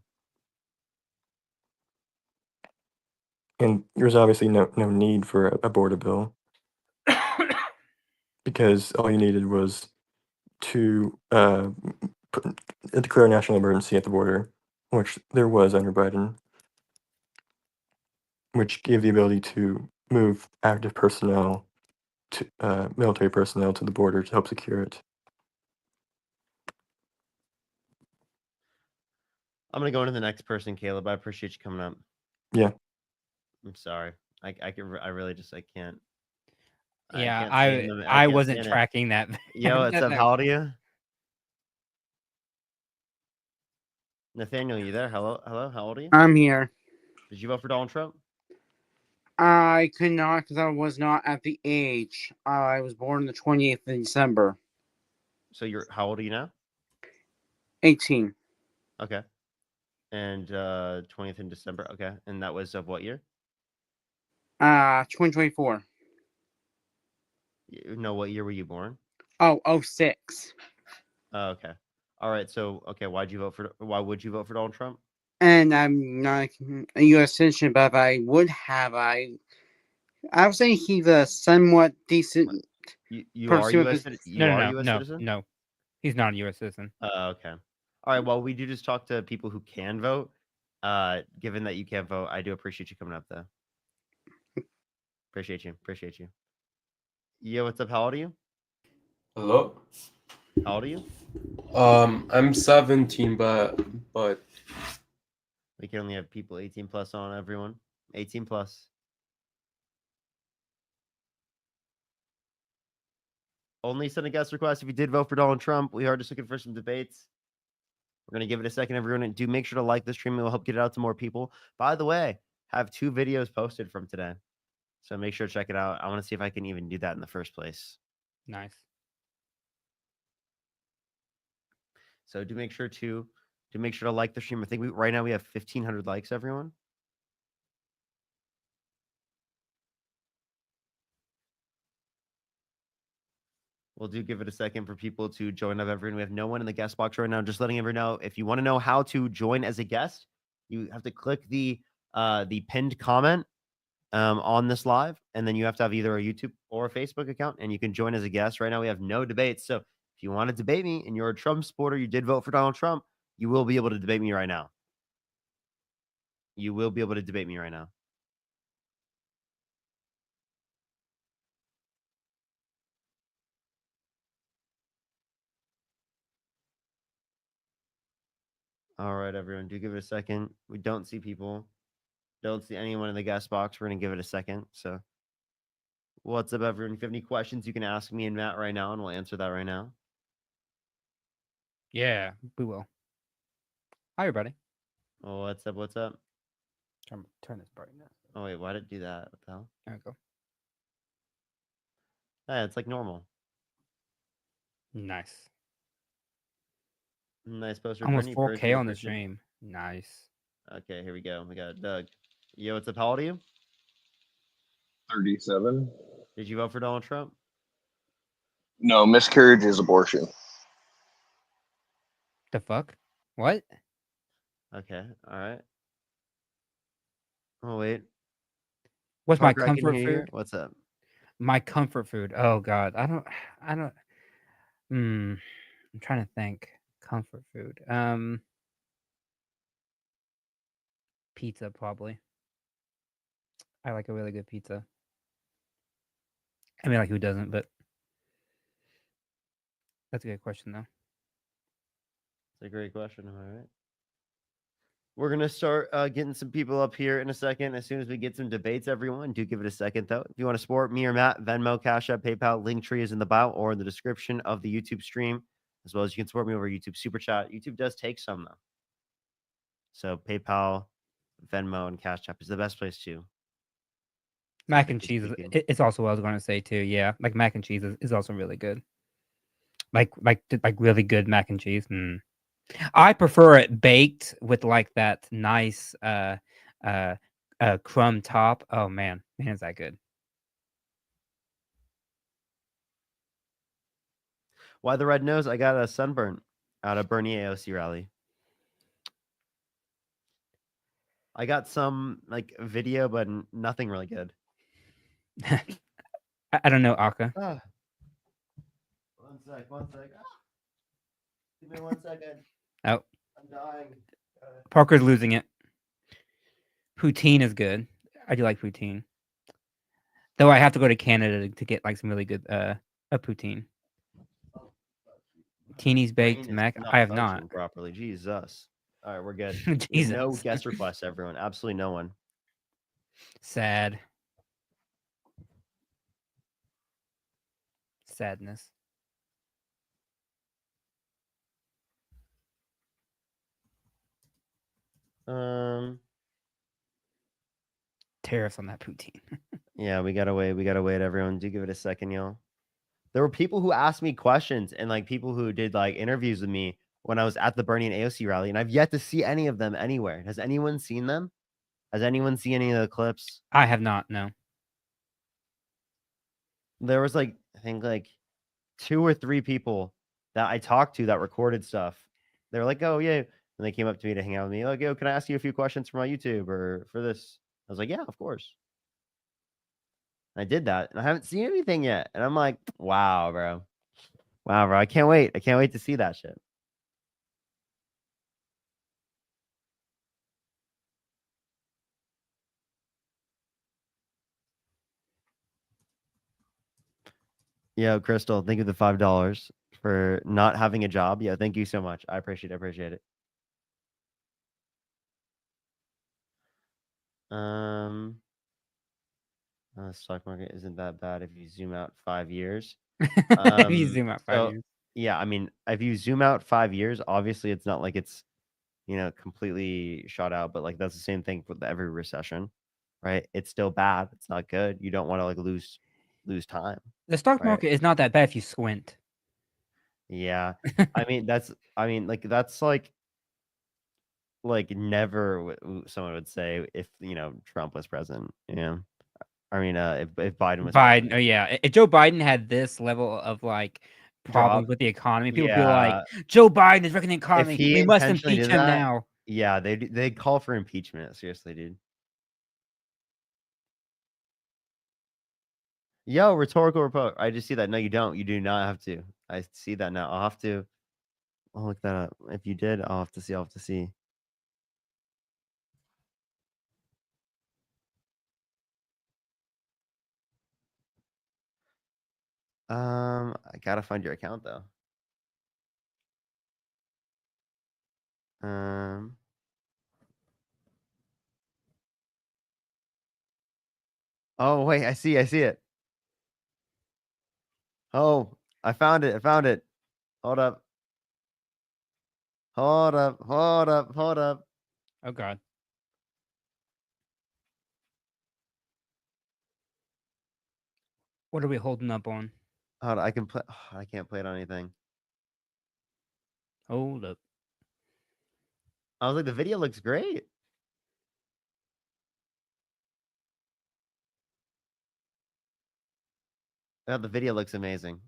And there's obviously no need for a border bill because all you needed was to declare a national emergency at the border, which there was under Biden, which gave the ability to move active personnel, to military personnel to the border to help secure it. I'm gonna go into the next person, Caleb. I appreciate you coming up. Yeah. I'm sorry. I really just can't. Yeah, I I can't wasn't stand it. tracking that. Yo, what's up? No. How old are you? Nathaniel, you there? Hello? How old are you? I'm here. Did you vote for Donald Trump? I could not because I was not at the age. I was born the 28th of December. So how old are you now? 18. Okay. And 20th in December. Okay. And that was of what year? 2024. No, what year were you born? Oh, 06. Oh, okay. All right. So, okay, why would you vote for Donald Trump? And I'm not a U.S. citizen, but if I would have, I would say he's a somewhat decent. You are U.S. No, citizen? no. He's not a U.S. citizen. Okay. All right. Well, we do just talk to people who can vote. Given that you can't vote, I do appreciate you coming up, though. Appreciate you. Yo, what's up? How old are you? Hello. How old are you? I'm 17, but we can only have people 18 plus on everyone. 18 plus. Only send a guest request if you did vote for Donald Trump. We are just looking for some debates. We're going to give it a second, everyone. And do make sure to like the stream. It will help get it out to more people. By the way, have 2 videos posted from today. So make sure to check it out. I want to see if I can even do that in the first place. Nice. So do make sure to like the stream. I think right now we have 1,500 likes, everyone. We'll give it a second for people to join up, everyone. We have no one in the guest box right now. Just letting everyone know, if you want to know how to join as a guest, you have to click the pinned comment on this live, and then you have to have either a YouTube or a Facebook account, and you can join as a guest. Right now, we have no debates. So if you want to debate me and you're a Trump supporter, you did vote for Donald Trump, you will be able to debate me right now. You will be able to debate me right now. All right, everyone, do give it a second. We don't see people. Don't see anyone in the guest box. We're going to give it a second. So what's up, everyone? If you have any questions, you can ask me and Matt right now, and we'll answer that right now. Yeah, we will. Hi, everybody. Oh, what's up? What's up? Turn this brightness. Oh, wait, why did it do that? What the hell? There we go. Yeah, it's like normal. Nice. Nice poster. Almost Brittany, 4K on the Christian. stream. Nice. Okay, here we go. We got Doug. Yo, what's up? How old are you? 37. Did you vote for Donald Trump? No, miscarriage is abortion. The fuck? What? Okay. All right. Oh wait. What's my Parker, I can comfort hear you. food? What's up? My comfort food. Oh God, I don't. I'm trying to think. Comfort food. Pizza probably. I like a really good pizza. I mean, like who doesn't? But that's a good question though. It's a great question. All right. We're gonna start getting some people up here in a second. As soon as we get some debates, everyone, do give it a second though. If you want to support me or Matt, Venmo, Cash App, PayPal, Linktree is in the bio or in the description of the YouTube stream, as well as you can support me over YouTube Super Chat. YouTube does take some though, so PayPal, Venmo, and Cash App is the best place to. Mac and cheese it's also what I was going to say too. Yeah, like mac and cheese is also really good. Like really good mac and cheese. I prefer it baked with like that nice crumb top. Oh man, is that good? Why the red nose? I got a sunburn out of Bernie AOC rally. I got some like video, but nothing really good. I don't know, Aka. Ah. One sec. Ah. Give me 1 second. Oh, I'm dying. Parker's losing it. Poutine is good. I do like poutine. Though I have to go to Canada to get like some really good a poutine. Teeny's baked mac. I have not. Properly. Jesus. All right, we're good. Jesus. No guest requests, everyone. Absolutely no one. Sad. Sadness. Tariffs on that poutine. Yeah, we gotta wait. We gotta wait. Everyone, do give it a second, y'all. There were people who asked me questions and like people who did like interviews with me when I was at the Bernie and AOC rally, and I've yet to see any of them anywhere. Has anyone seen them? Has anyone seen any of the clips? I have not. No. There was like I think like 2 or 3 people that I talked to that recorded stuff. They were like, "Oh yeah," and they came up to me to hang out with me. Like, "Yo, can I ask you a few questions for my YouTube or for this?" I was like, "Yeah, of course." And I did that, and I haven't seen anything yet. And I'm like, "Wow, bro! Wow, bro! I can't wait! I can't wait to see that shit." Yo, Crystal, thank you for the $5 for not having a job. Yeah, thank you so much. I appreciate it. I appreciate it. The stock market isn't that bad if you zoom out 5 years. If you zoom out 5 years. Yeah, I mean, if you zoom out 5 years, obviously it's not like it's, completely shot out, but like that's the same thing with every recession, right? It's still bad. It's not good. You don't want to like lose time. The stock right? market is not that bad if you squint. Yeah. I mean, that's like never someone would say if, Trump was president, I mean, if Biden was Biden, oh yeah. If Joe Biden had this level of like problems Drop. with the economy, people would be Yeah. like, Joe Biden is wrecking the If economy. he We must intentionally impeach did him that, now. Yeah, they call for impeachment. Seriously, dude. Yo, rhetorical report. I just see that. No, you don't. You do not have to. I see that now. I'll have to. I'll look that up. If you did, I'll have to see. I'll have to see. I gotta find your account though. Oh wait, I see it. Oh, I found it. Hold up. Hold up. Oh God. What are we holding up on? Hold on, I can play. I can't play it on anything. Hold up. I was like, the video looks great. Yeah, the video looks amazing.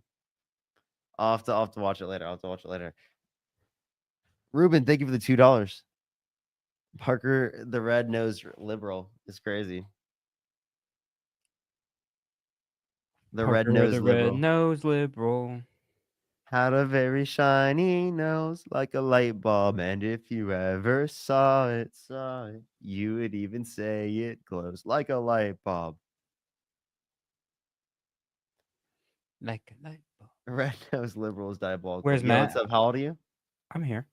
I'll have to watch it later. Ruben, thank you for the $2. Parker, the red-nosed liberal, is crazy. The Parker, red-nosed the liberal. red-nosed liberal. Had a very shiny nose like a light bulb, and if you ever saw it, you would even say it glows like a light bulb. Like a light bulb. Red-nosed liberal is diabolical. Where's Yo, what's Matt? up? How old are you? I'm here.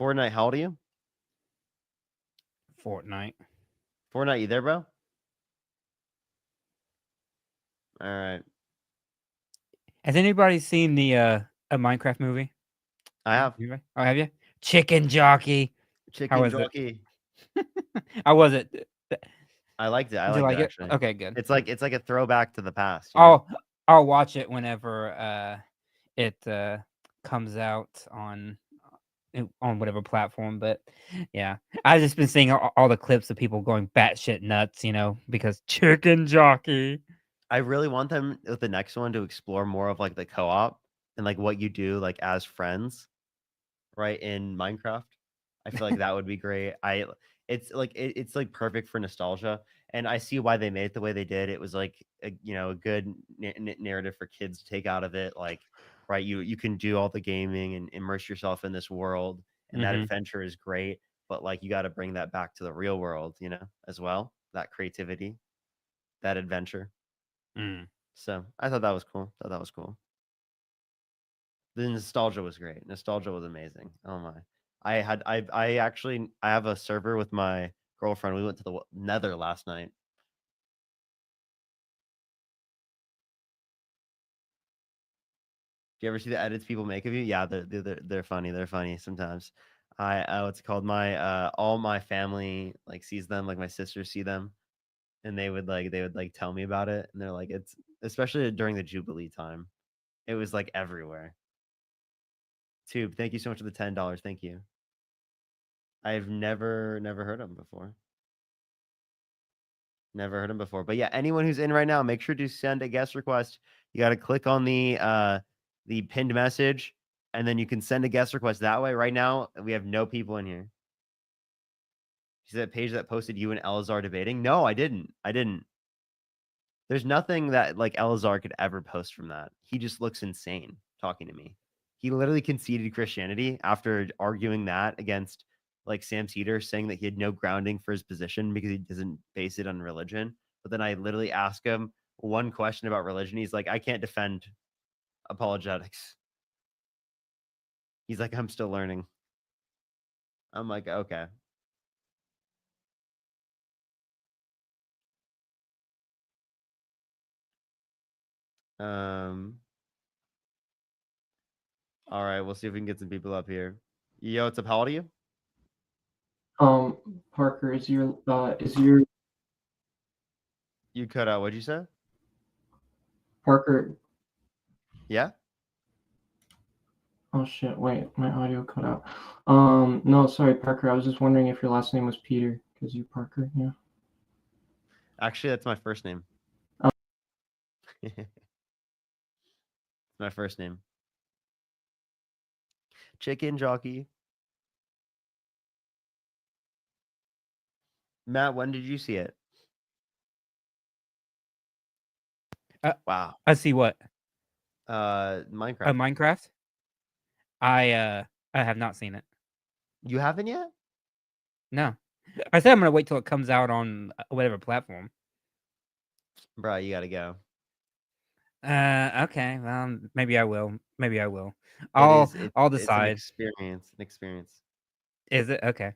Fortnite, how old are you? Fortnite. Fortnite, you there, bro? All right. Has anybody seen the a Minecraft movie? I have. Anybody? Oh, have you? Chicken Jockey. How Chicken was jockey. it? How was it? I liked it. I Did you liked like it it? actually. Okay, good. It's like a throwback to the past. You know? I'll watch it whenever it comes out on whatever platform. But yeah, I've just been seeing all the clips of people going batshit nuts, because Chicken Jockey. I really want them with the next one to explore more of like the co-op and like what you do like as friends, right, in Minecraft. I feel like that would be great. It's like perfect for nostalgia, and I see why they made it the way they did. It was like a good narrative for kids to take out of it. Like, right, you can do all the gaming and immerse yourself in this world, and that Mhm. adventure is great. But like, you got to bring that back to the real world, as well. That creativity, that adventure. Mm. So I thought that was cool. The nostalgia was great. Nostalgia was amazing. Oh my. I actually I have a server with my girlfriend. We went to the Nether last night. Do you ever see the edits people make of you? Yeah, they're funny. They're funny sometimes. What's it called? My all my family like sees them, like my sisters see them, and they would like tell me about it, and they're like, it's especially during the Jubilee time. It was like everywhere. Tube, thank you so much for the $10. Thank you. I've never heard of him before. Never heard him before. But yeah, anyone who's in right now, make sure to send a guest request. You got to click on the pinned message, and then you can send a guest request that way. Right now, we have no people in here. Is that page that posted you and Elazar debating? No, I didn't. There's nothing that like Elazar could ever post from that. He just looks insane talking to me. He literally conceded Christianity after arguing that against like Sam Cedar, saying that he had no grounding for his position because he doesn't base it on religion. But then I literally ask him one question about religion. He's like, I can't defend apologetics. He's like, I'm still learning. I'm like, okay. All right, we'll see if we can get some people up here. Yo, what's up? How old are you? Parker, is your You cut out. What'd you say? Parker? Yeah. Oh shit! Wait, my audio cut out. No, sorry, Parker. I was just wondering if your last name was Peter, because you Parker, yeah. Actually, that's my first name. Oh. My first name. Chicken Jockey. Matt, when did you see it? Wow. I see what? Minecraft. Minecraft. I have not seen it. You haven't yet? No. I said I'm gonna wait till it comes out on whatever platform. Bro, you gotta go. Okay. Well, maybe I will. I'll decide. It's an experience. Is it okay?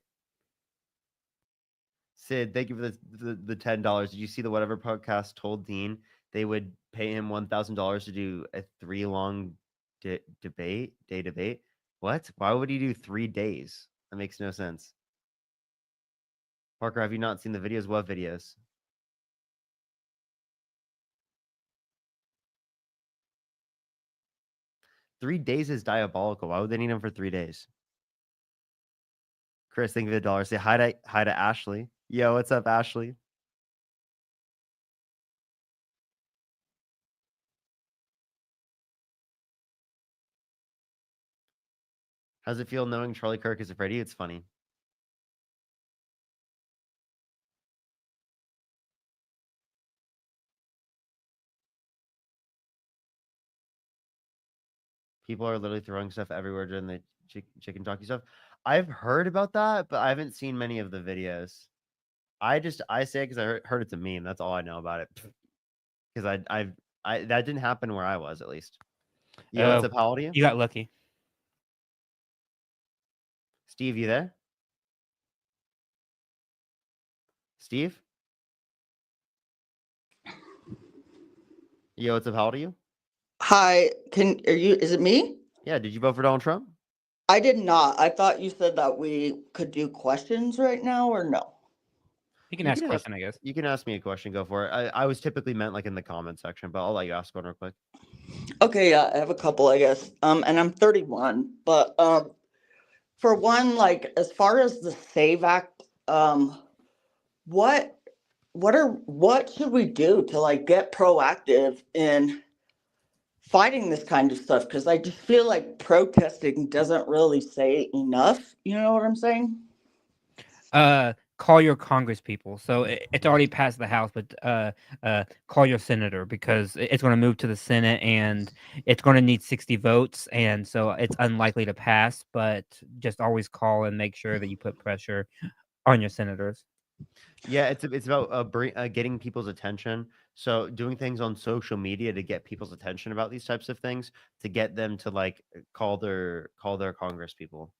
Sid, thank you for the $10. Did you see the whatever podcast told Dean they would pay him $1,000 to do a 3-long debate? What? Why would he do 3 days? That makes no sense. Parker, have you not seen the videos? What videos? $3 is diabolical. Why would they need him for 3 days? Chris, thank you for the $1. Say hi to Ashley. Yo, what's up, Ashley? How's it feel knowing Charlie Kirk is afraid of you? It's funny. People are literally throwing stuff everywhere during the chicken jockey stuff. I've heard about that, but I haven't seen many of the videos. I say it because I heard it's a meme. That's all I know about it. Because I that didn't happen where I was, at least. Yeah, what's Oh, up? How old are you? You got lucky. Steve, you there? Steve? Yo, what's up? How old are you? Hi, is it me? Yeah, did you vote for Donald Trump? I did not. I thought you said that we could do questions right now, or no? You can ask a question, I guess. You can ask me a question. Go for it. I was typically meant like in the comment section, but I'll let you ask one real quick. Okay, yeah, I have a couple, I guess. And I'm 31, but for one, like as far as the SAVE Act, what should we do to like get proactive in fighting this kind of stuff? Because I just feel like protesting doesn't really say enough. You know what I'm saying? Call your Congress people. So it's already passed the House, but call your senator, because it's going to move to the Senate and it's going to need 60 votes, and so it's unlikely to pass. But just always call and make sure that you put pressure on your senators. Yeah, it's about getting people's attention. So doing things on social media to get people's attention about these types of things, to get them to like call their Congress people,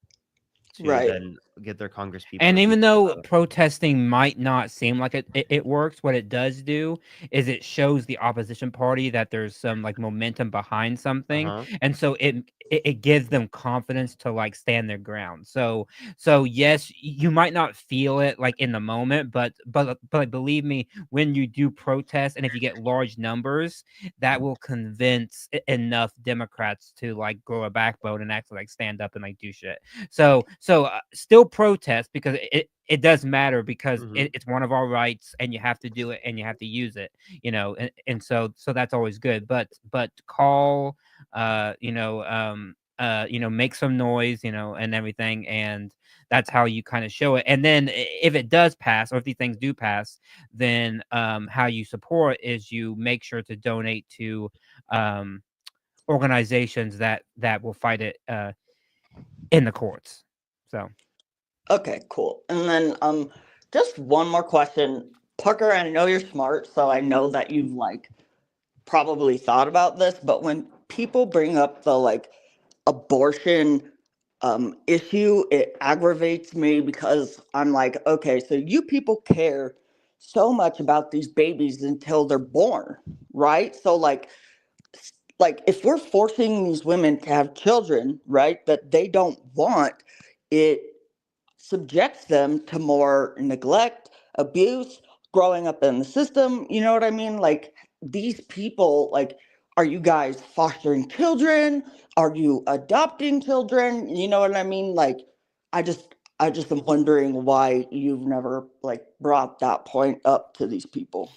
to Right. then get their Congress people. And to even speak though about it. protesting might not seem like it works, what it does do is it shows the opposition party that there's some like momentum behind something, and so it gives them confidence to like stand their ground. So yes, you might not feel it like in the moment, but believe me, when you do protest, and if you get large numbers, that will convince enough Democrats to like grow a backbone and actually like stand up and like do shit. So still protest, because it does matter, because it's one of our rights, and you have to do it and you have to use it, you know, and so that's always good. But call, make some noise, you know, and everything, and that's how you kind of show it. And then if it does pass, or if these things do pass, then how you support is you make sure to donate to organizations that will fight it in the courts. So Okay, cool. And then just one more question. Parker, I know you're smart, so I know that you've like probably thought about this, but when people bring up the like abortion issue, it aggravates me, because I'm like, okay, so you people care so much about these babies until they're born, right? So like if we're forcing these women to have children, right, that they don't want, it subjects them to more neglect, abuse, growing up in the system. You know what I mean? Like these people, like, are you guys fostering children? Are you adopting children? You know what I mean? Like, I just am wondering why you've never like brought that point up to these people.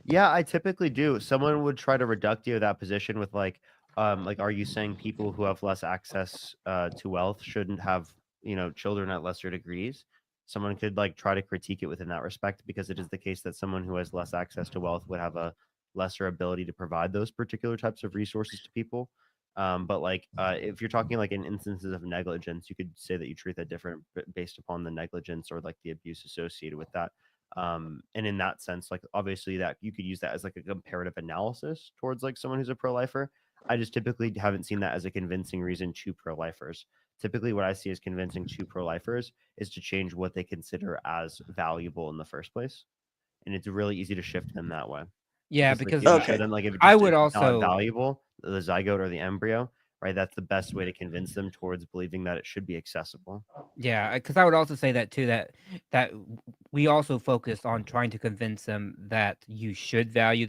Yeah, I typically do. Someone would try to reduct you to that position with like, are you saying people who have less access to wealth shouldn't have, you know, children at lesser degrees? Someone could like try to critique it within that respect, because it is the case that someone who has less access to wealth would have a lesser ability to provide those particular types of resources to people. But like, if you're talking like in instances of negligence, you could say that you treat that different based upon the negligence or like the abuse associated with that. And in that sense, like obviously that you could use that as like a comparative analysis towards like someone who's a pro-lifer. I just typically haven't seen that as a convincing reason to pro-lifers. Typically what I see as convincing to pro-lifers is to change what they consider as valuable in the first place. And it's really easy to shift them that way. yeah, Like, because you can show them like if it I just would is also not valuable, the zygote or the embryo, right? That's the best way to convince them towards believing that it should be accessible. Yeah, because I would also say that too, that we also focus on trying to convince them that you should value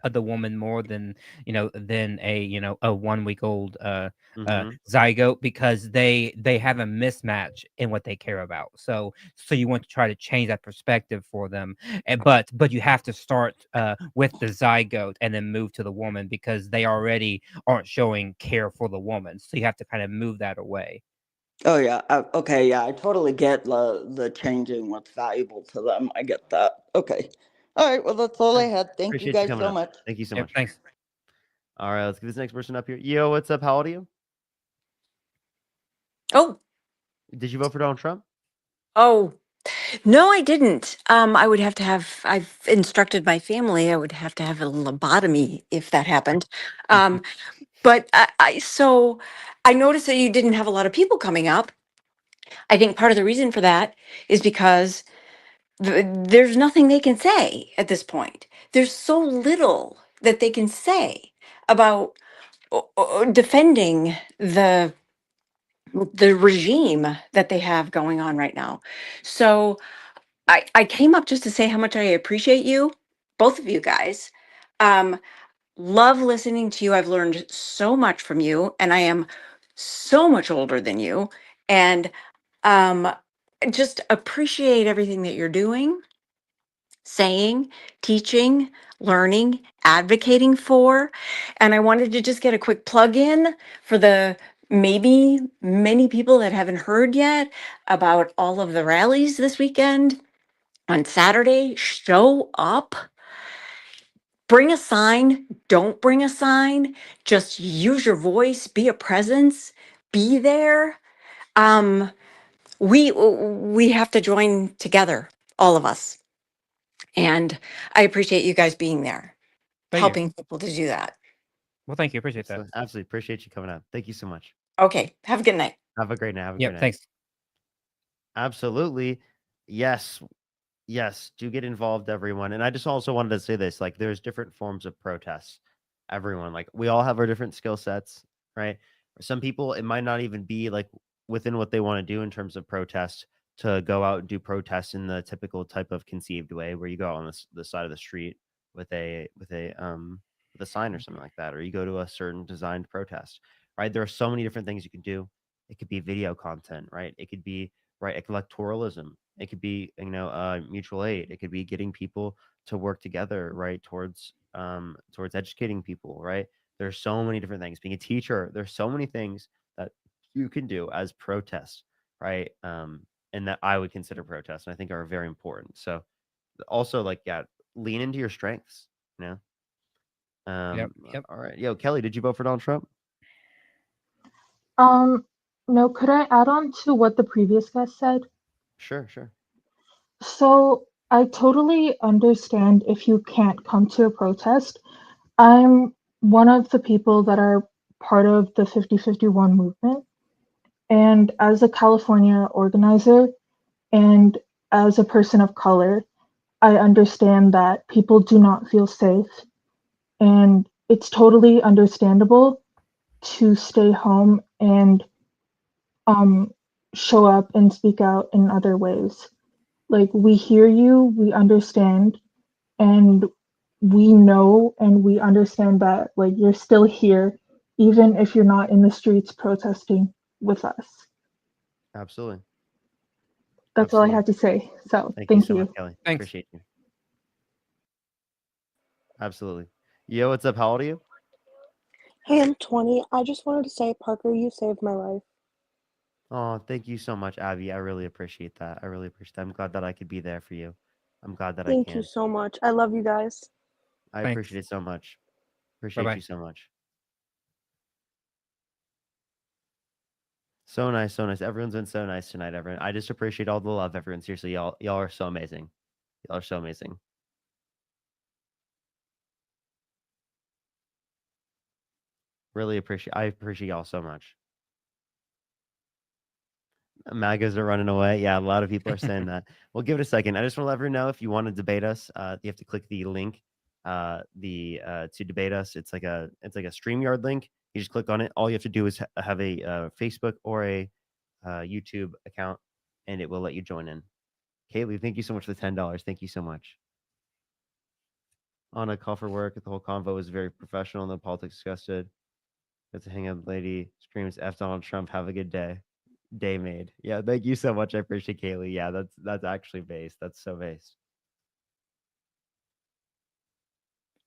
the woman more than than a 1 week old zygote, because they have a mismatch in what they care about. So you want to try to change that perspective for them, but you have to start with the zygote and then move to the woman, because they already aren't showing care for the woman. So you have to kind of move that away. Oh yeah. Okay. Yeah, I totally get the changing what's valuable to them. I get that. Okay. All right. Well, that's all I had. Thank you Appreciate you guys coming so up. much. Thank you so Yep, much. thanks. All right, let's get this next person up here. Yo, what's up? How old are you? Oh, Did you vote for Donald Trump? oh, no, I didn't. I would have to have, I've instructed my family, I would have to have a lobotomy if that happened. But so I noticed that you didn't have a lot of people coming up. I think part of the reason for that is because there's nothing they can say at this point. There's so little that they can say about defending the regime that they have going on right now. So I came up just to say how much I appreciate you, both of you guys. Um, love listening to you. I've learned so much from you, and I am so much older than you. And um, just appreciate everything that you're doing, saying, teaching, learning, advocating for. And I wanted to just get a quick plug in for the maybe many people that haven't heard yet about all of the rallies this weekend. On Saturday, show up. Bring a sign, don't bring a sign. Just use your voice, be a presence, be there. Um, we have to join together, all of us. And I appreciate you guys being there, Thank you. helping people to do that. Well, thank you. Appreciate that. Absolutely appreciate you coming out. Thank you so much. Okay, have a good night. Have a great night. Have a Yep, great night. thanks. Absolutely. Yes. Yes. Do get involved, everyone. And I just also wanted to say this, like, there's different forms of protests. Everyone, like, we all have our different skill sets, right? For some people, it might not even be like within what they want to do in terms of protest to go out and do protests in the typical type of conceived way where you go out on the side of the street with a sign or something like that, or you go to a certain designed protest, right? There are so many different things you can do. It could be video content, right? It could be electoralism. It could be mutual aid. It could be getting people to work together, right, towards educating people, right? There's so many different things. Being a teacher, there's so many things that you can do as protest, right? And that I would consider protests, and I think are very important. So also, like, yeah, lean into your strengths, you know. Yep. All right, yo, Kelly, did you vote for Donald Trump? No, could I add on to what the previous guest said? Sure. So I totally understand if you can't come to a protest. I'm one of the people that are part of the 5051 movement. And as a California organizer and as a person of color, I understand that people do not feel safe. And it's totally understandable to stay home and show up and speak out in other ways. Like, we hear you, we understand, and we know and we understand that, like, you're still here even if you're not in the streets protesting with us. Absolutely. That's all I have to say. So Thank thank you so you. much, Kelly. Appreciate you. Absolutely. Yo, what's up? How old are you? Hey, I'm 20. I just wanted to say, Parker, you saved my life. Oh, thank you so much, Abby. I really appreciate that. I really appreciate that. I'm glad that I could be there for you. I'm glad that I Thank can. you so much. I love you guys. I Thanks. appreciate it so much. Appreciate Bye-bye. you so much. So nice, so nice. Everyone's been so nice tonight, everyone. I just appreciate all the love, everyone. Seriously, y'all are so amazing. Y'all are so amazing. I appreciate y'all so much. MAGAs are running away. Yeah, a lot of people are saying that. Well, give it a second. I just want to let everyone know if you want to debate us, you have to click the link to debate us. It's like a StreamYard link. You just click on it. All you have to do is have a Facebook or a YouTube account, and it will let you join in. Kaylee, thank you so much for the $10. Thank you so much. On a call for work, the whole convo was very professional and the politics disgusted. That's a hang up lady. Screams F Donald Trump. Have a good day. Day made. Yeah, thank you so much. I appreciate Kaylee. Yeah, that's actually based. That's so based.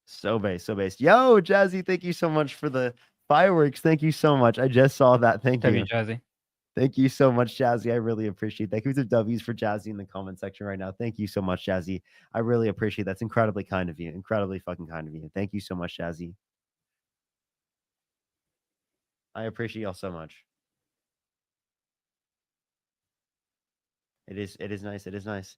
So based. Yo, Jazzy, thank you so much for the fireworks. Thank you so much. I just saw that. Thank you. Jazzy. Thank you so much, Jazzy. I really appreciate that. Give some W's for Jazzy in the comment section right now. Thank you so much, Jazzy. I really appreciate that. That's incredibly kind of you. Incredibly fucking kind of you. Thank you so much, Jazzy. I appreciate y'all so much. It is nice. It is nice.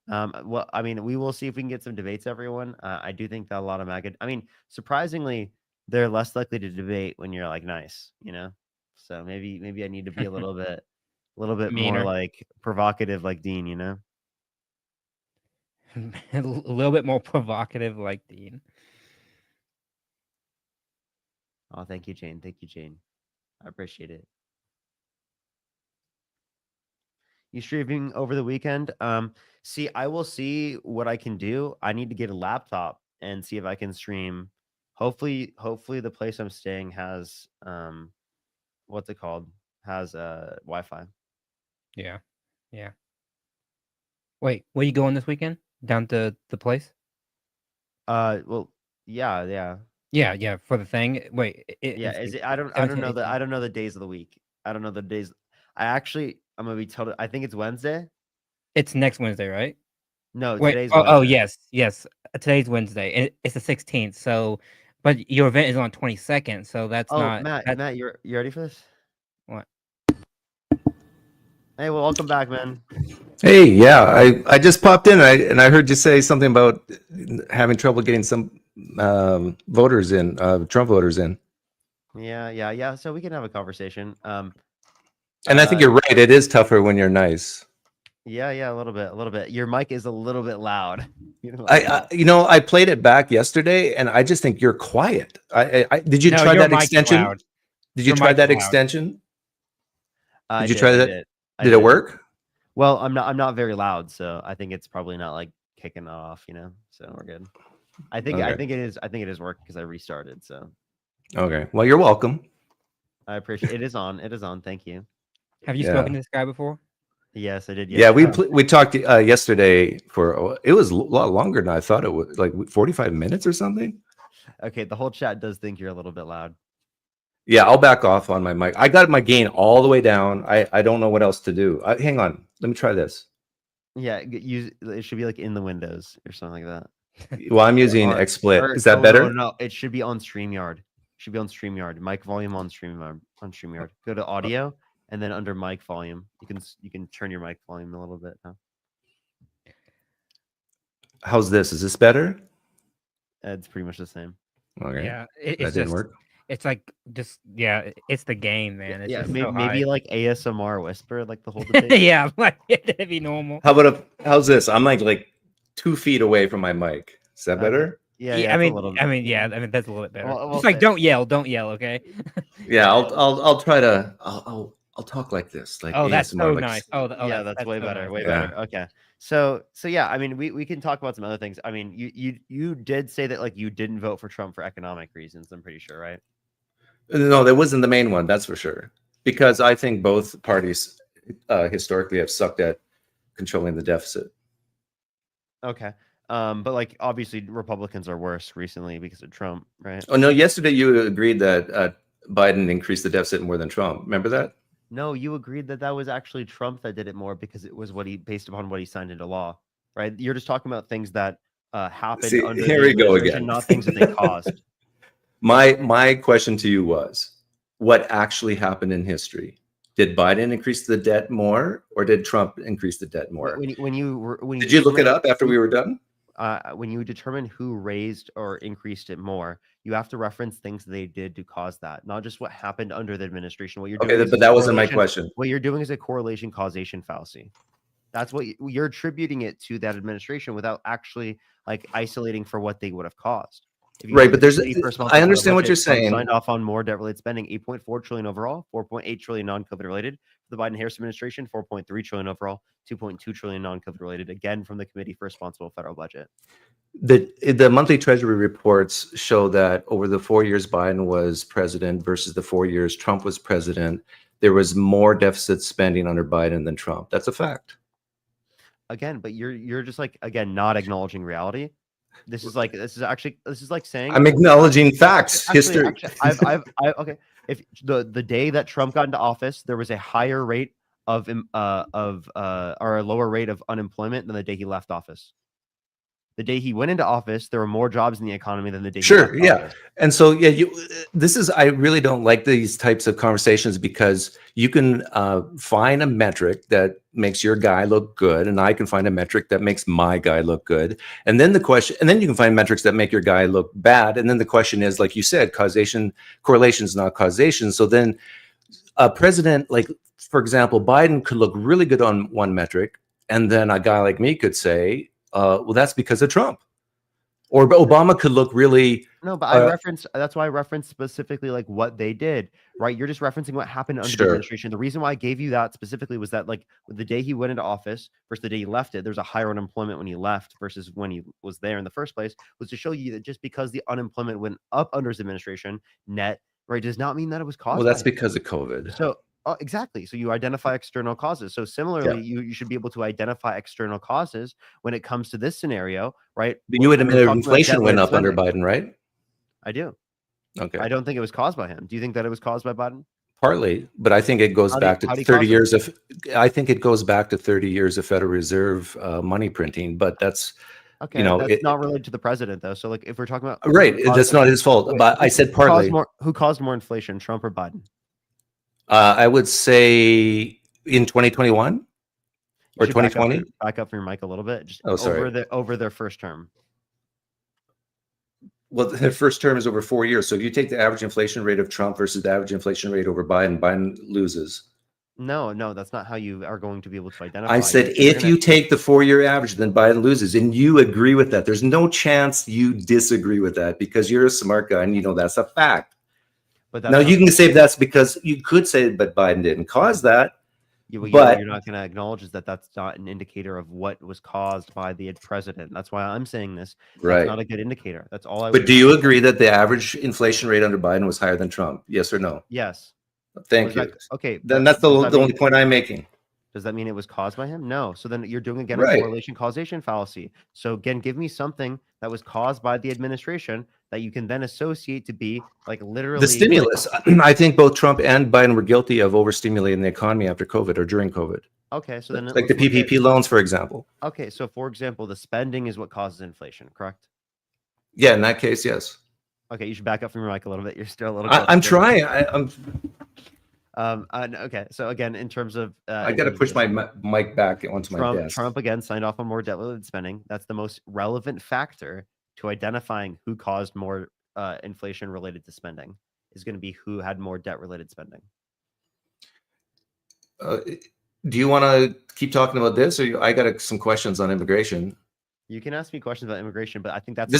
Well, I mean, we will see if we can get some debates, everyone. I do think that a lot of MAGA, I mean, surprisingly, they're less likely to debate when you're like nice, you know? So maybe I need to be a little bit more Meaner. like provocative like Dean, you know? A little bit more provocative, like Dean. Oh, thank you, Jane. Thank you, Jane. I appreciate it. You streaming over the weekend? See, I will see what I can do. I need to get a laptop and see if I can stream. Hopefully the place I'm staying has what's it called? Has Wi-Fi. Yeah. Yeah. Wait, where you going this weekend? Down to the place? Well, yeah. Yeah, for the thing. Wait, Yeah, it's is it? I don't know the days of the week. I don't know the days. I'm gonna be told. I think it's Wednesday. It's next Wednesday, right? No, Wait. today's Oh, Wednesday. yes. Today's Wednesday. It's the 16th. So, but your event is on 22nd. So that's Oh, not. Matt, you ready for this? What? Hey, well, welcome back, man. Hey, yeah, I just popped in and I heard you say something about having trouble getting some voters in, Trump voters in. Yeah. So we can have a conversation. And I think you're right. It is tougher when you're nice. Yeah, a little bit. Your mic is a little bit loud. I played it back yesterday, and I just think you're quiet. Did you try that extension? Did you try that extension? Did you try that? Did it work? Well, I'm not very loud, so I think it's probably not like kicking it off, you know. So we're good. I think it is working because I restarted. So. Okay. Well, you're welcome. I appreciate it. Is on. It is on. Thank you. Have you spoken to this guy before? Yes, I did. Yeah, we talked yesterday for it was a lot longer than I thought it was, like 45 minutes or something. Okay, the whole chat does think you're a little bit loud. Yeah, I'll back off on my mic. I got my gain all the way down. I don't know what else to do. Hang on, let me try this. Yeah, it should be like in the windows or something like that. Well, I'm using XSplit. Is that better? No, it should be on StreamYard. Should be on StreamYard. Mic volume on StreamYard. Go to audio and then under mic volume, you can turn your mic volume a little bit now. How's this? Is this better? It's pretty much the same. Okay. Yeah, that didn't work. It's like it's the game, man. It's just maybe like ASMR whisper like the whole debate. Yeah, like it'd be normal. How's this? I'm like 2 feet away from my mic. Is that better? Yeah. I mean, that's a little bit better. Just like don't yell, okay? Yeah, I'll try to. I'll talk like this. Like that's ASMR, so like, nice. That's way better. Way better. Okay. So yeah, I mean, we can talk about some other things. I mean, you did say that like you didn't vote for Trump for economic reasons. I'm pretty sure, right? No, that wasn't the main one. That's for sure. Because I think both parties historically have sucked at controlling the deficit. Okay. But like obviously Republicans are worse recently because of Trump, right? Oh no, yesterday you agreed that Biden increased the deficit more than Trump. Remember that? No, you agreed that was actually Trump that did it more because it was based upon what he signed into law, right? You're just talking about things that happened. See, under here the we go administration, again. Not things that they caused. My question to you was, what actually happened in history? Did Biden increase the debt more, or did Trump increase the debt more? Did you look it up after we were done? When you determine who raised or increased it more, you have to reference things they did to cause that, not just what happened under the administration. What you're doing, but that wasn't my question. What you're doing is a correlation causation fallacy. That's what you're attributing it to that administration without actually like isolating for what they would have caused. Right, but I understand what you're saying. Signed off on more debt-related spending, 8.4 trillion overall, 4.8 trillion non-COVID related. For the Biden-Harris administration, 4.3 trillion overall, 2.2 trillion non-COVID related. Again, from the Committee for Responsible Federal Budget. The monthly Treasury reports show that over the 4 years Biden was president versus the 4 years Trump was president, there was more deficit spending under Biden than Trump. That's a fact. Again, but you're just like not acknowledging reality. This is like saying I'm acknowledging facts, history. Okay. If the day that Trump got into office, there was a higher rate or a lower rate of unemployment than the day he left office. The day he went into office, there were more jobs in the economy than the day he Sure, left yeah. office. And so, yeah, this is, I really don't like these types of conversations because you can find a metric that makes your guy look good, and I can find a metric that makes my guy look good. And then you can find metrics that make your guy look bad. And then the question is, like you said, correlation is not causation. So then a president, like, for example, Biden could look really good on one metric, and then a guy like me could say, well, that's because of Trump. Or Obama could look really. No, but that's why I referenced specifically like what they did, right? You're just referencing what happened under the administration. The reason why I gave you that specifically was that like the day he went into office versus the day he left it, there's a higher unemployment when he left versus when he was there in the first place, was to show you that just because the unemployment went up under his administration net, right, does not mean that it was caused. Well, that's by him. because of COVID. So exactly. So you identify external causes. So similarly, you should be able to identify external causes when it comes to this scenario, right? But you would admit inflation went up under Biden, right? I do. Okay. I don't think it was caused by him. Do you think that it was caused by Biden? Partly, but I think it goes back to 30 years of. I think it goes back to 30 years of Federal Reserve money printing. But that's, okay. That's not related to the president, though. So, like, if we're talking about that's not his fault. But I said partly. Who caused more inflation, Trump or Biden? I would say in 2021 or 2020. Back up from your mic a little bit. Just over their first term. Well, their first term is over 4 years. So if you take the average inflation rate of Trump versus the average inflation rate over Biden, Biden loses. No, that's not how you are going to be able to identify. I said if you take the 4-year average, then Biden loses, and you agree with that. There's no chance you disagree with that because you're a smart guy and you know that's a fact. But now you can say that's because you could say, but Biden didn't cause that. But you're not going to acknowledge is that that's not an indicator of what was caused by the president. That's why I'm saying this. Right. That's not a good indicator. That's all I. But do you agree that the average inflation rate under Biden was higher than Trump? Yes or no? Yes. Thank you. Okay. Then that's the only point I'm making. Does that mean it was caused by him? No. So then you're doing again Right. a correlation causation fallacy. So again, give me something that was caused by the administration that you can then associate to be like literally The stimulus. I think both Trump and Biden were guilty of overstimulating the economy after COVID or during COVID. Okay, so then like the PPP loans, for example. Okay, so for example, the spending is what causes inflation, correct? Yeah, in that case, yes. Okay, you should back up from your mic a little bit. You're still a little. I'm trying. Okay, so again, in terms of I got to push my mic back onto my desk. Trump again signed off on more debt-related spending. That's the most relevant factor to identifying who caused more inflation related to spending. Is going to be who had more debt-related spending. Do you want to keep talking about this, or I got some questions on immigration? You can ask me questions about immigration, but I think that's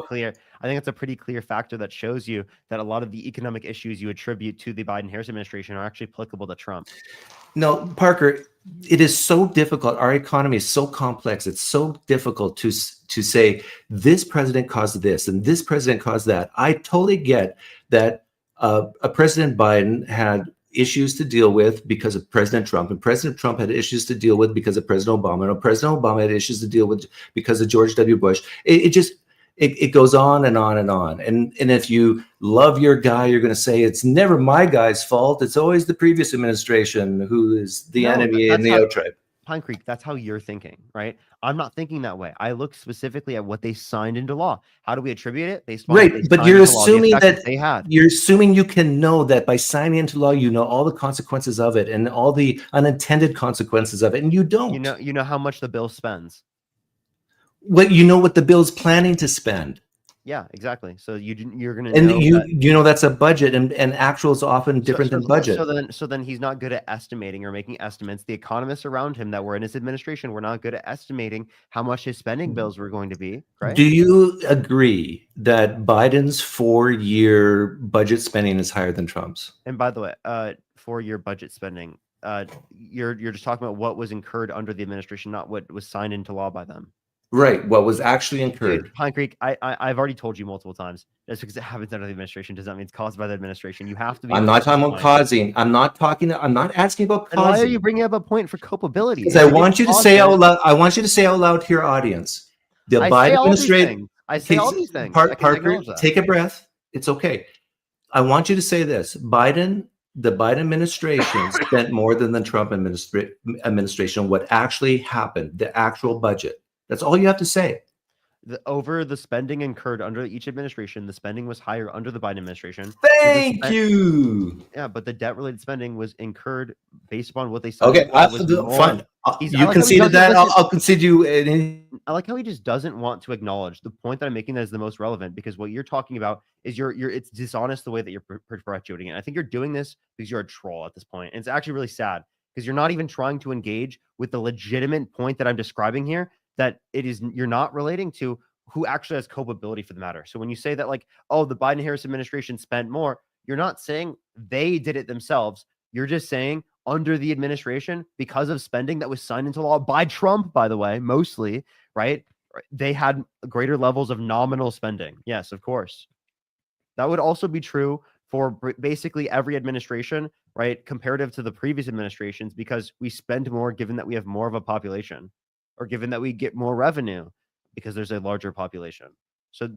clear. I think it's a pretty clear factor that shows you that a lot of the economic issues you attribute to the Biden-Harris administration are actually applicable to Trump. No, Parker, it is so difficult. Our economy is so complex. It's so difficult to say this president caused this and this president caused that. I totally get that a President Biden had issues to deal with because of President Trump, and President Trump had issues to deal with because of President Obama, and President Obama had issues to deal with because of George W. Bush. It goes on and on and on. And if you love your guy, you're going to say it's never my guy's fault. It's always the previous administration who is the enemy and the outright. Pine Creek, that's how you're thinking, right? I'm not thinking that way. I look specifically at what they signed into law. How do we attribute it? Right, but you're assuming that they had. You're assuming you can know that by signing into law, you know all the consequences of it and all the unintended consequences of it, and you don't. You know how much the bill spends. What you know what the bill's planning to spend. Yeah, exactly. So you're going to and know you know that's a budget, and actual is often different than budget. So then he's not good at estimating or making estimates. The economists around him that were in his administration were not good at estimating how much his spending bills were going to be. Right? Do you agree that Biden's 4-year budget spending is higher than Trump's? And by the way, 4-year budget spending, you're just talking about what was incurred under the administration, not what was signed into law by them. Right. What was actually incurred. Dude, Pine Creek, I've already told you multiple times. Just because it happens under the administration does not mean it's caused by the administration. You have to be. I'm not talking about causing. I'm not asking about causing. And why are you bringing up a point for culpability? Because I want you to say out loud. I want you to say out loud to your audience. The Biden administration. I say all these things. Parker, take a breath. It's okay. I want you to say this. The Biden administration spent more than the Trump administration. What actually happened? The actual budget. That's all you have to say. over the spending incurred under each administration, the spending was higher under the Biden administration. Thank you. Yeah, but the debt-related spending was incurred based upon what they signed. Okay, into law was more. fine. He's- I You like how he conceded doesn't that. listen. I'll concede you. Any... I like how he just doesn't want to acknowledge the point that I'm making that is the most relevant, because what you're talking about is you're it's dishonest the way that you're perpetuating it. I think you're doing this because you're a troll at this point. And it's actually really sad because you're not even trying to engage with the legitimate point that I'm describing here, that you're not relating to who actually has culpability for the matter. So when you say that, like, oh, the Biden-Harris administration spent more, you're not saying they did it themselves. You're just saying under the administration, because of spending that was signed into law by Trump, by the way, mostly, right? They had greater levels of nominal spending. Yes, of course. That would also be true for basically every administration, right? Comparative to the previous administrations, because we spend more given that we have more of a population, or given that we get more revenue because there's a larger population. So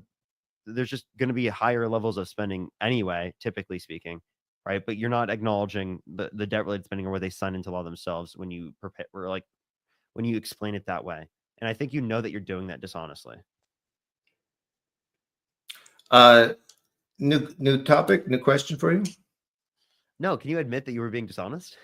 there's just going to be higher levels of spending anyway, typically speaking, right? But you're not acknowledging the debt-related spending or where they sign into law themselves when you when you explain it that way. And I think you know that you're doing that dishonestly. New topic, new question for you. No, can you admit that you were being dishonest?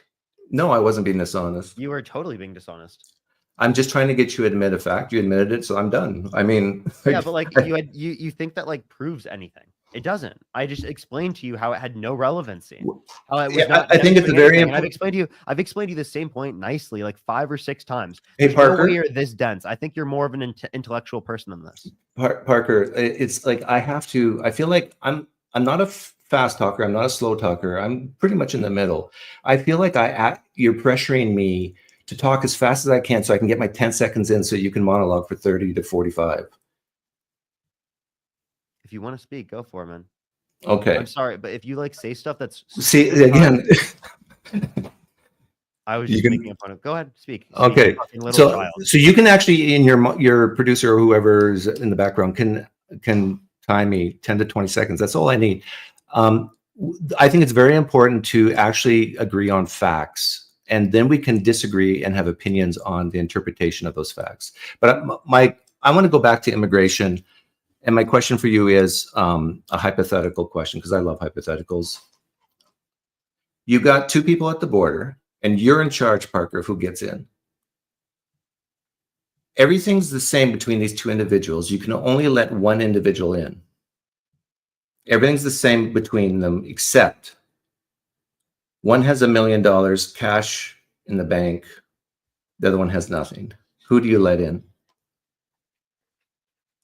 No, I wasn't being dishonest. You were totally being dishonest. I'm just trying to get you to admit a fact. You admitted it, so I'm done. I mean, Yeah, but like you think that like proves anything. It doesn't. I just explained to you how it had no relevancy. How it was Yeah, not I think it's a doing very anything. And important. I've explained to you the same point nicely like 5 or 6 times. Hey, There's no Parker. way you're this dense. I think you're more of an intellectual person than this. Parker, it's like I feel like I'm not a fast talker. I'm not a slow talker. I'm pretty much in the middle. I feel like you're pressuring me to talk as fast as I can so I can get my 10 seconds in so you can monologue for 30 to 45. If you want to speak, go for it, man. Okay. I'm sorry, but if you like say stuff that's See, again, I was you just can- making fun of. Go ahead, speak. Speak, okay. you fucking little So child. you can actually, in your producer or whoever's in the background can time me 10 to 20 seconds. That's all I need. I think it's very important to actually agree on facts, and then we can disagree and have opinions on the interpretation of those facts. But I want to go back to immigration, and my question for you is a hypothetical question, because I love hypotheticals. You got 2 people at the border, and you're in charge, Parker, of who gets in. Everything's the same between these 2 individuals. You can only let 1 individual in. Everything's the same between them, except one has $1 million cash in the bank. The other one has nothing. Who do you let in?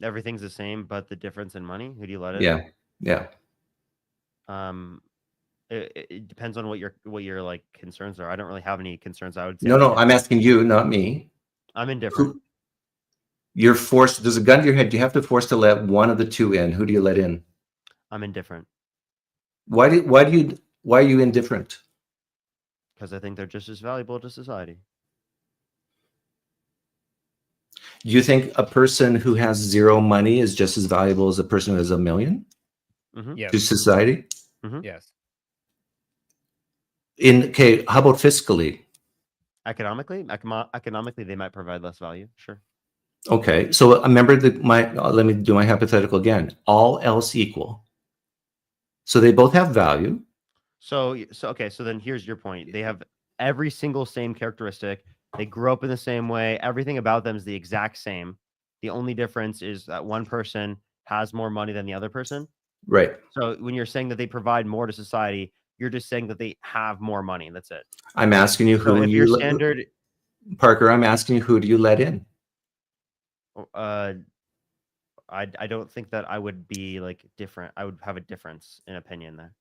Everything's the same, but the difference in money. Who do you let in? Yeah. It depends on what your like concerns are. I don't really have any concerns. I would say. No, I'm asking you, not me. I'm indifferent. You're forced. There's a gun to your head. You have to force to let one of the 2 in. Who do you let in? I'm indifferent Why are you indifferent? because I think they're just as valuable to society. You think a person who has 0 money is just as valuable as a person who has $1 million to society? Yes. How about fiscally? Economically, they might provide less value. Sure. Okay, so remember let me do my hypothetical again. All else equal. So they both have value. So okay. So then here's your point. They have every single same characteristic. They grew up in the same way. Everything about them is the exact same. The only difference is that one person has more money than the other person. Right. So when you're saying that they provide more to society, you're just saying that they have more money. That's it. I'm asking you So who if you your standard, Parker, I'm asking you, who do you let in? I don't think that I would be like different. I would have a difference in opinion there.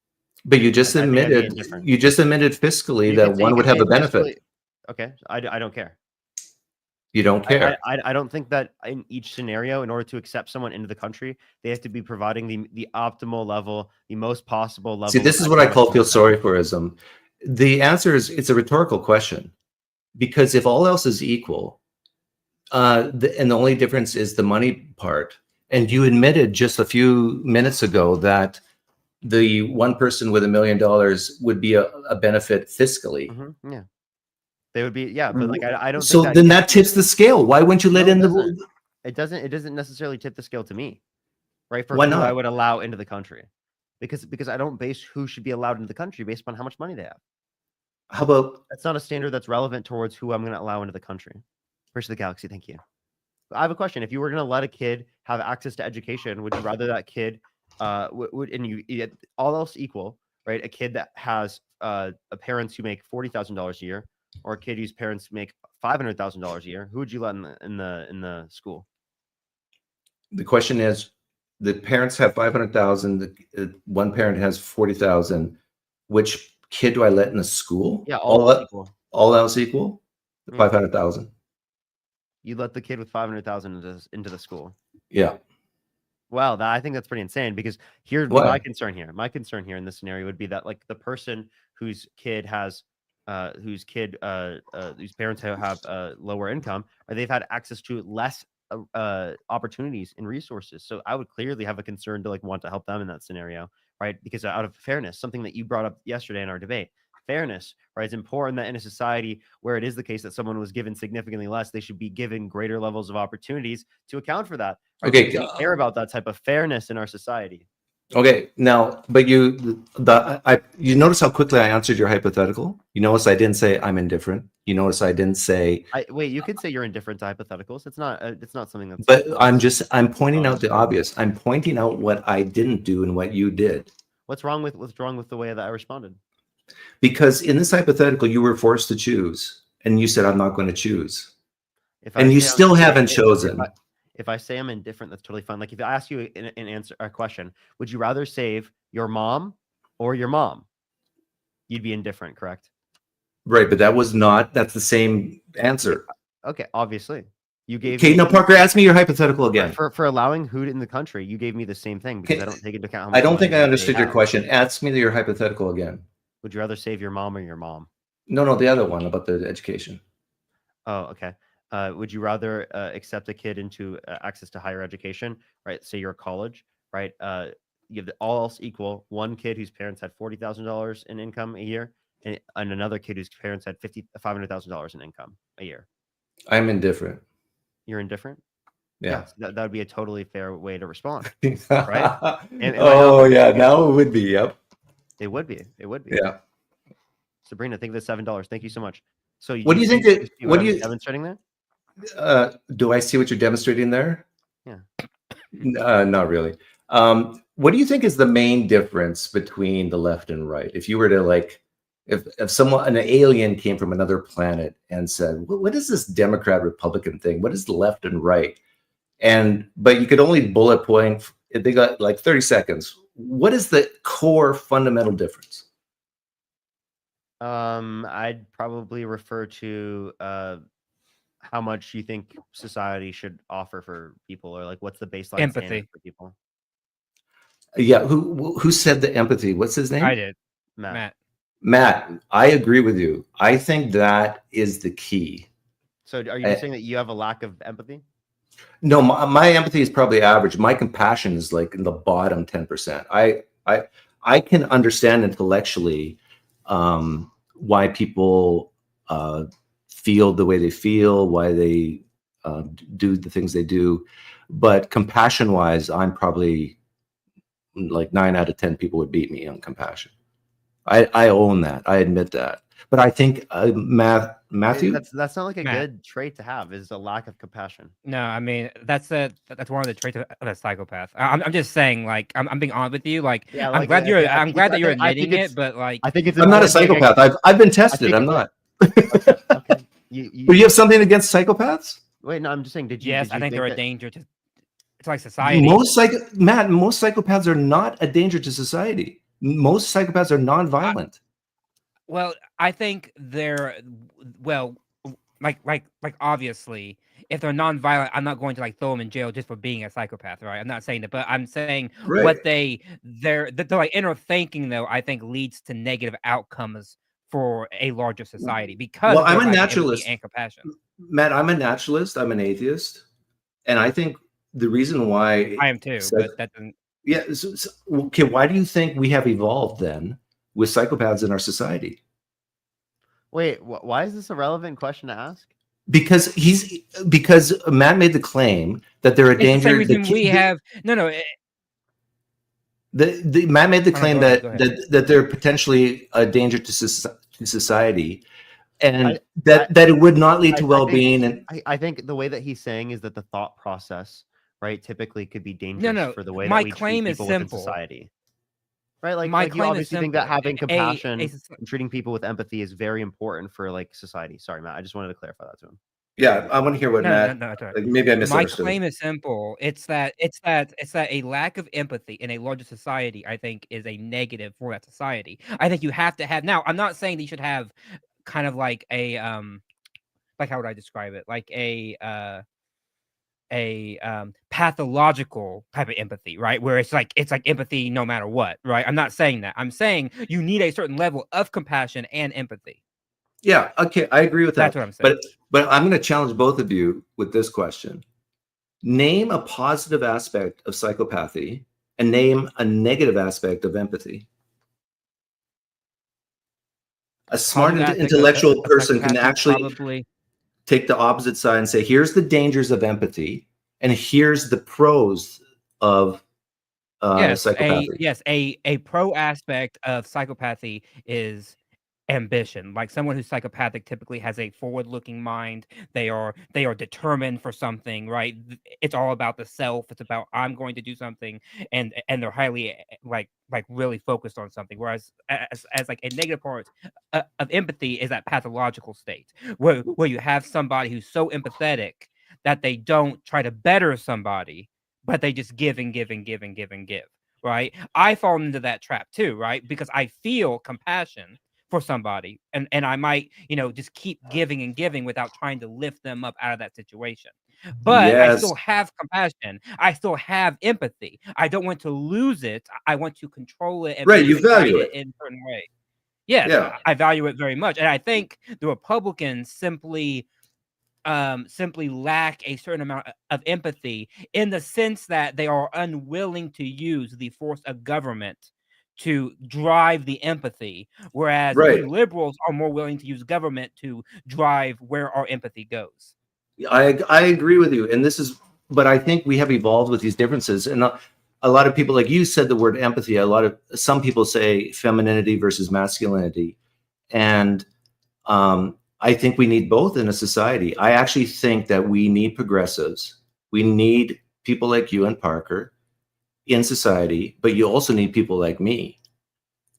But you just I think I'd be admitted indifferent. fiscally You that could say- one you would could have say a benefit. fiscally- Okay, I don't care. You don't care. I don't think that in each scenario, in order to accept someone into the country, they have to be providing the optimal level, the most possible level. See, this of is what I call economic feel benefit. sorry forism. The answer is it's a rhetorical question, because if all else is equal, and the only difference is the money part, and you admitted just a few minutes ago that the one person with $1 million would be a benefit fiscally. Yeah, they would be. Yeah, but like I don't. So think then that tips the scale. Why wouldn't you let in the? It doesn't necessarily tip the scale to me, right? For Why who I not? would allow into the country, because I don't base who should be allowed into the country based upon how much money they have. How about That's not a standard that's relevant towards who I'm going to allow into the country. First of the Galaxy, thank you. I have a question. If you were going to let a kid have access to education, would you rather that kid all else equal, right? A kid that has parents who make $40,000 a year, or a kid whose parents make $500,000 a year? Who would you let in the school? the question is, the parents have 500,000. One parent has 40,000. Which kid do I let in the school? Yeah, all else equal. All else equal. Mm. 500,000. You let the kid with 500,000 into the school. Yeah. Well, I think that's pretty insane, because here's Why? my concern here. My concern here in this scenario would be that, like, the person whose kid has whose parents have lower income, or they've had access to less opportunities and resources. So I would clearly have a concern to, like, want to help them in that scenario, right? Because out of fairness, something that you brought up yesterday in our debate, fairness, right? It's important that in a society where it is the case that someone was given significantly less, they should be given greater levels of opportunities to account for that. Right? Okay, Because we care about that type of fairness in our society. Okay, now, but you notice how quickly I answered your hypothetical? You notice I didn't say I'm indifferent. You notice I didn't say. Wait, you could say you're indifferent to hypotheticals. It's not something that's. But I'm pointing out the obvious. I'm pointing out what I didn't do and what you did. What's wrong with the way that I responded? Because in this hypothetical, you were forced to choose, and you said, "I'm not going to choose," If I and you say I'm still indifferent- haven't chosen. If I say I'm indifferent, that's totally fine. Like, if I ask you an answer, a question, would you rather save your mom or your mom? You'd be indifferent, correct? Right, but that's the same answer. Okay, obviously. You gave Okay, me, now Parker, ask me your hypothetical again. for allowing who in the country. You gave me the same thing, because I don't take into account how much I don't money think I they understood your have. question. Ask me your hypothetical again. Would you rather save your mom or your mom? No, the other one about the education. Oh, okay. Would you rather accept a kid into access to higher education, right? Say you're a college, right? You have all else equal, one kid whose parents had $40,000 in income a year, and another kid whose parents had $500,000 in income a year. I'm indifferent. You're indifferent? Yeah. So that would be a totally fair way to respond, right? Oh yeah, now it would be. Yep. It would be. It would be. Yeah. Sabrina, think of the $7. Thank you so much. So What do you think? see What I'm do you demonstrating there? Do I see what you're demonstrating there? Yeah. Not really. What do you think is the main difference between the left and right? If you were to, like, if an alien came from another planet and said, what is this Democrat Republican thing? What is the left and right? But you could only bullet point, they got like 30 seconds. What is the core fundamental difference? I'd probably refer to how much you think society should offer for people, or like what's the baseline Empathy. standard for people. Yeah, who said the empathy? What's his name? I did. Matt. Matt, I agree with you. I think that is the key. So are you saying that you have a lack of empathy? No, my empathy is probably average. My compassion is like in the bottom 10%. I can understand intellectually why people feel the way they feel, why they do the things they do, but compassion-wise, I'm probably like 9 out of 10 people would beat me on compassion. I own that. I admit that. But I think Matthew, That's not like a good trait to have, is a lack of compassion. No, I mean that's one of the traits of a psychopath. I'm just saying, like, I'm being honest with you. Like, Yeah, I'm like, glad I- you're I I'm think glad that it's- you're I think admitting it's- it, but like, I think it's I'm not a important- psychopath. I've been tested. think I'm it's- not. But you have something against psychopaths? Wait, no, I'm just saying. Did you? yes, did I you think they're a that- danger to like society. Most psychopaths are not a danger to society. Most psychopaths are non-violent. Well, I think they're like obviously, if they're non-violent, I'm not going to like throw them in jail just for being a psychopath, right? I'm not saying that, but I'm saying Right. what their like inner thinking though, I think leads to negative outcomes for a larger society because Well, I'm they're a lacking empathy naturalist. and compassion. Matt, I'm a naturalist. I'm an atheist, and I think the reason why I am too, but that doesn't. Yeah. Okay. Why do you think we have evolved then with psychopaths in our society? Wait, why is this a relevant question to ask? because Matt made the claim that they're a It's the same danger. reason we have Matt made the Oh, no, claim go ahead, that, go ahead. that they're potentially a danger to society, and I- that it would not lead to I think- well-being. And I think the way that he's saying is that the thought process, right, typically could be dangerous no. for the way My that we treat claim is people within simple. society. Right, like, My like you claim is obviously think that simple. having compassion A soc- and treating people with empathy is very important for like society. Sorry, Matt. I just wanted to clarify that to him. yeah, I want to hear what No, Matt. no, no, like, maybe I My misunderstood. claim is simple. It's that a lack of empathy in a larger society, I think, is a negative for that society. I think you have to have. Now, I'm not saying that you should have kind of like a like how would I describe it? Like a pathological type of empathy, right? Where it's like empathy no matter what, right? I'm not saying that. I'm saying you need a certain level of compassion and empathy. Yeah, okay, I agree with that. That's what I'm saying. But I'm going to challenge both of you with this question. Name a positive aspect of psychopathy and name a negative aspect of empathy. A smart, Positive aspect of intellectual person can psychopathy actually probably take the opposite side and say, here's the dangers of empathy, and here's the pros of psychopathy. a pro aspect of psychopathy is ambition. Like someone who's psychopathic typically has a forward-looking mind. They are determined for something, right? It's all about the self. It's about I'm going to do something, and they're highly like really focused on something. Whereas as like a negative part of empathy is that pathological state where you have somebody who's so empathetic that they don't try to better somebody, but they just give and give and give and give and give. Right? I fall into that trap too, right? Because I feel compassion for somebody, and I might, just keep giving and giving without trying to lift them up out of that situation. But I still have compassion. I still have empathy. I don't want to lose it. I want to control it and Right, be you able to value guide it. in a certain way. Yes, Yeah. I value it very much, and I think the Republicans simply lack a certain amount of empathy in the sense that they are unwilling to use the force of government to drive the empathy, whereas Right. we liberals are more willing to use government to drive where our empathy goes. I agree with you, and but I think we have evolved with these differences, and a lot of people, like you said, the word empathy. Some people say femininity versus masculinity, and I think we need both in a society. I actually think that we need progressives. We need people like you and Parker in society, but you also need people like me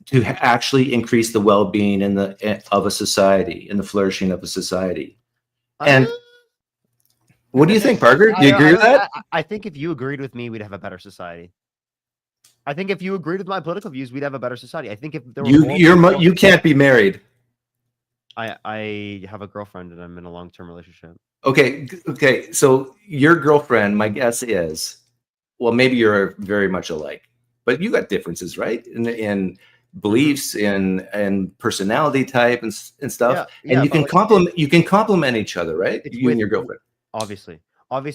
to actually increase the well-being of a society, and the flourishing of a society. And what do you think, Parker? Do you agree with that? I think if you agreed with me, we'd have a better society. I think if you agreed with my political views, we'd have a better society. I think if there were You can't be married. I have a girlfriend and I'm in a long-term relationship. Okay. So your girlfriend, my guess is, well, maybe you're very much alike, but you got differences, right? In beliefs, in personality type, and stuff. Yeah, and you but can complement. You can complement each other, right? It's You and with- your girlfriend. Obviously,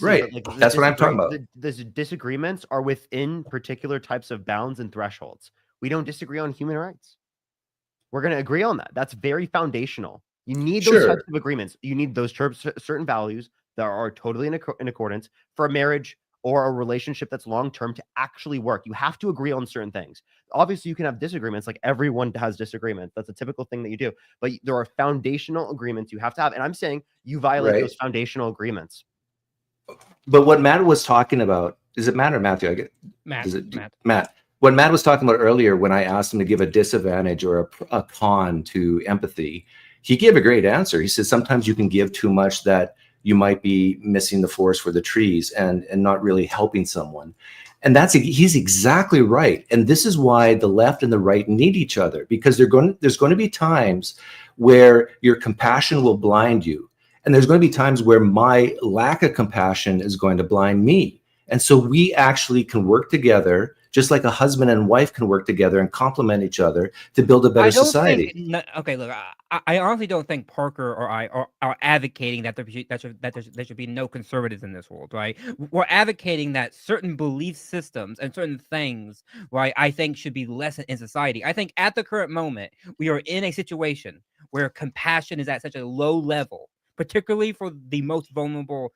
Right. but, the That's what I'm talking about. The disagreements are within particular types of bounds and thresholds. We don't disagree on human rights. We're going to agree on that. That's very foundational. You need those Sure. types of agreements. You need those certain values that are totally in accordance for a marriage or a relationship that's long-term to actually work. You have to agree on certain things. Obviously, you can have disagreements. Like everyone has disagreements. That's a typical thing that you do. But there are foundational agreements you have to have. And I'm saying you violate Right. those foundational agreements. But what Matt was talking about, is it Matt or Matthew? Matt. What Matt was talking about earlier, when I asked him to give a disadvantage or a con to empathy, he gave a great answer. He said sometimes you can give too much that you might be missing the forest for the trees and not really helping someone. And he's exactly right. And this is why the left and the right need each other, because there's going to be times where your compassion will blind you. And there's going to be times where my lack of compassion is going to blind me. And so we actually can work together, just like a husband and wife can work together and complement each other to build a better society. Look, I honestly don't think Parker or I are advocating that there should be no conservatives in this world, right? We're advocating that certain belief systems and certain things, right, I think should be less in society. I think at the current moment, we are in a situation where compassion is at such a low level particularly for the most vulnerable,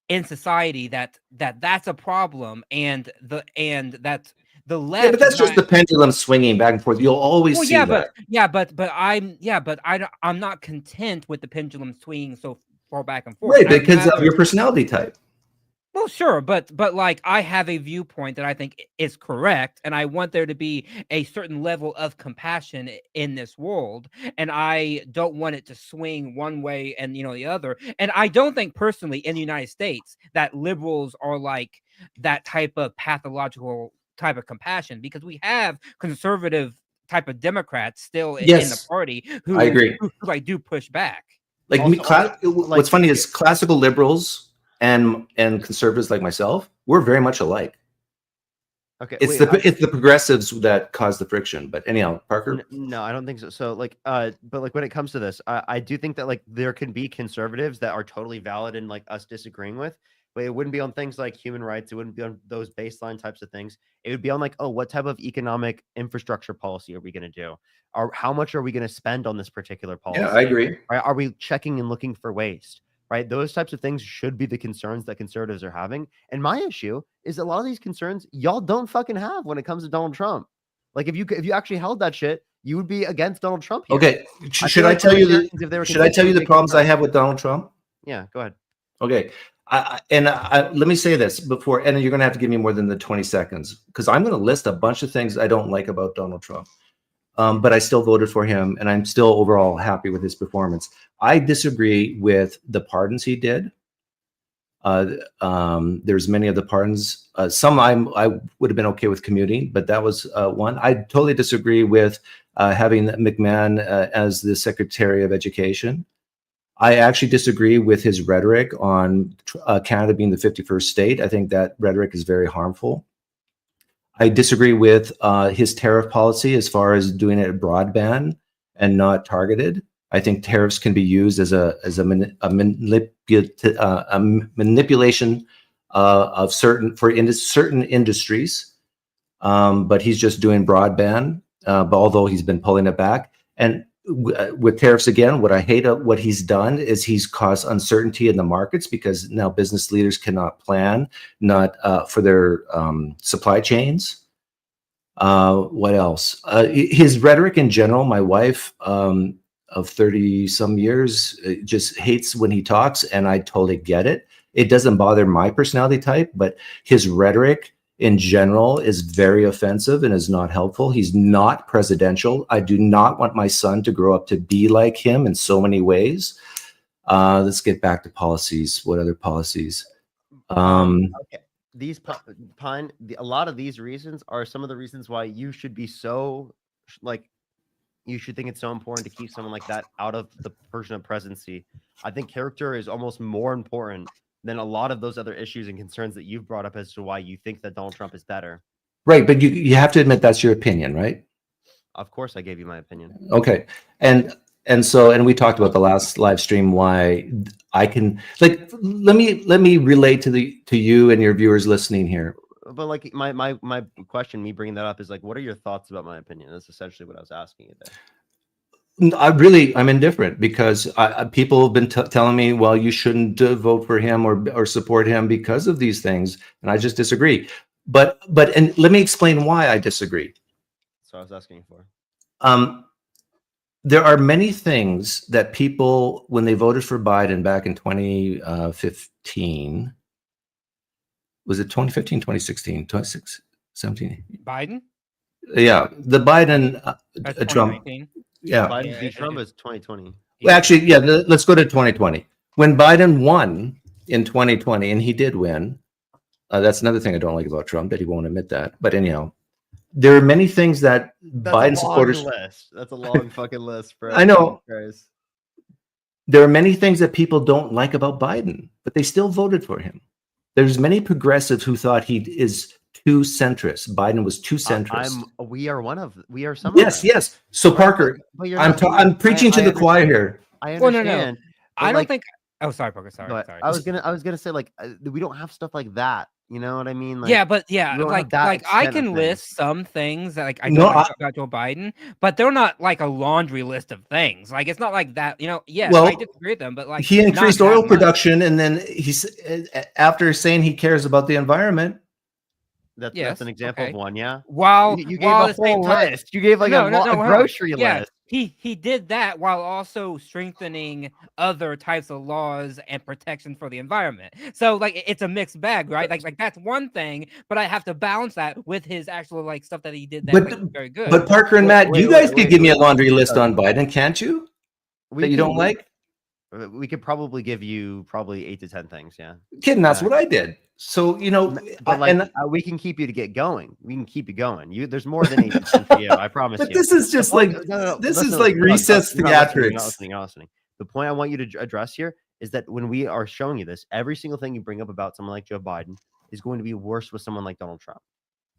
in society. That's a problem, and that's the left. Yeah, but that's just the pendulum swinging back and forth. You'll always Well, see yeah, that. I'm not content with the pendulum swinging so far back and forth. Right, I'd because of rather- your personality type. Well, sure, but like I have a viewpoint that I think is correct, and I want there to be a certain level of compassion in this world, and I don't want it to swing one way and the other. And I don't think personally in the United States that liberals are like that type of pathological type of compassion, because we have conservative type of Democrats still in the Yes, party who I agree. who like do push back. Like what's funny is classical liberals and conservatives like myself, we're very much alike. Okay, It's wait, it's the progressives that cause the friction. But anyhow, Parker. No, I don't think so. So but when it comes to this, I do think that like there can be conservatives that are totally valid in like us disagreeing with, but it wouldn't be on things like human rights. It wouldn't be on those baseline types of things. It would be on like, oh, what type of economic infrastructure policy are we going to do? Or how much are we going to spend on this particular policy? I agree. Right? Are we checking and looking for waste? Right? Those types of things should be the concerns that conservatives are having. And my issue is a lot of these concerns y'all don't fucking have when it comes to Donald Trump. Like if you actually held that shit, you would be against Donald Trump here. Okay, I should feel I like tell you Americans, if they were should I tell you the consistently problems I concerned- have with Donald Trump? Yeah, go ahead. Okay. Let me say this before, and you're going to have to give me more than the 20 seconds, because I'm going to list a bunch of things I don't like about Donald Trump. But I still voted for him, and I'm still overall happy with his performance. I disagree with the pardons he did. There's many of the pardons. Some I would have been okay with commuting, but that was one. I totally disagree with having McMahon as the Secretary of Education. I actually disagree with his rhetoric on Canada being the 51st state. I think that rhetoric is very harmful. I disagree with his tariff policy as far as doing it broadband and not targeted. I think tariffs can be used as a manipulation of certain industries, but he's just doing broadband. But although he's been pulling it back, and with tariffs again, what I hate of what he's done is he's caused uncertainty in the markets, because now business leaders cannot plan for their supply chains. What else? His rhetoric in general. My wife of 30 some years just hates when he talks, and I totally get it. It doesn't bother my personality type, but his rhetoric in general is very offensive and is not helpful. He's not presidential. I do not want my son to grow up to be like him in so many ways. Let's get back to policies. What other policies? Okay. These Pine, a lot of these reasons are some of the reasons why you should be so like, you should think it's so important to keep someone like that out of the Persian presidency. I think character is almost more important than a lot of those other issues and concerns that you've brought up as to why you think that Donald Trump is better. Right, but you have to admit that's your opinion, right? Of course, I gave you my opinion. Okay, and we talked about the last live stream why I can like let me relate to you and your viewers listening here. But like my question, me bringing that up, is like, what are your thoughts about my opinion? That's essentially what I was asking you there. I'm indifferent, because people have been telling me, well, you shouldn't vote for him or support him because of these things, and I just disagree. But and let me explain why I disagree. So I was asking you for. There are many things that people, when they voted for Biden back in 2015, was it 2015, 2016, 2017? Biden? Yeah, the Biden Trump. 2019. Yeah. Biden v. Trump is 2020. Well, actually, yeah, let's go to 2020. When Biden won in 2020, and he did win, that's another thing I don't like about Trump, that he won't admit that. But anyhow, there are many things that Biden supporters. That's a long fucking list, bro. I know. Christ. There are many things that people don't like about Biden, but they still voted for him. There's many progressives who thought he is too centrist. Biden was too centrist. We are some. Yes, yes. So Parker, But you're I'm not- preaching to I the choir here. I Well, no, understand. no. but, I don't like, think. Oh, sorry, Parker. Sorry, But sorry. I was gonna say like we don't have stuff like that. You know what I mean? Like, Yeah, but yeah, you don't have like that I extent of can things. list some things that like I No, don't like I, about Joe Biden, but they're not like a laundry list of things. Like it's not like that. Yes, I well, disagree with them, but like he not increased that oil much. production, and then after saying he cares about the environment. That's Yes, an example of okay. one, yeah. While You gave while a at the same whole time, list. You gave like no, a no, no, a hold on. grocery Yeah, list. he did that while also strengthening other types of laws and protection for the environment. So like it's a mixed bag, right? Like that's one thing, but I have to balance that with his actual like stuff that he did that makes But very good. but Parker and Matt, you guys could give me a laundry list on Biden, can't you? That you don't like? We could probably give you probably 8 to 10 things, yeah. Kidding, that's what I did. So But like and we can keep you to get going. We can keep you going. There's more than 8 to 10 for you. I promise but you. this is The just point- like no, this listen, is like hold on, recess you're not listening, you're not theatrics. listening, you're not listening. The point I want you to address here is that when we are showing you this, every single thing you bring up about someone like Joe Biden is going to be worse with someone like Donald Trump.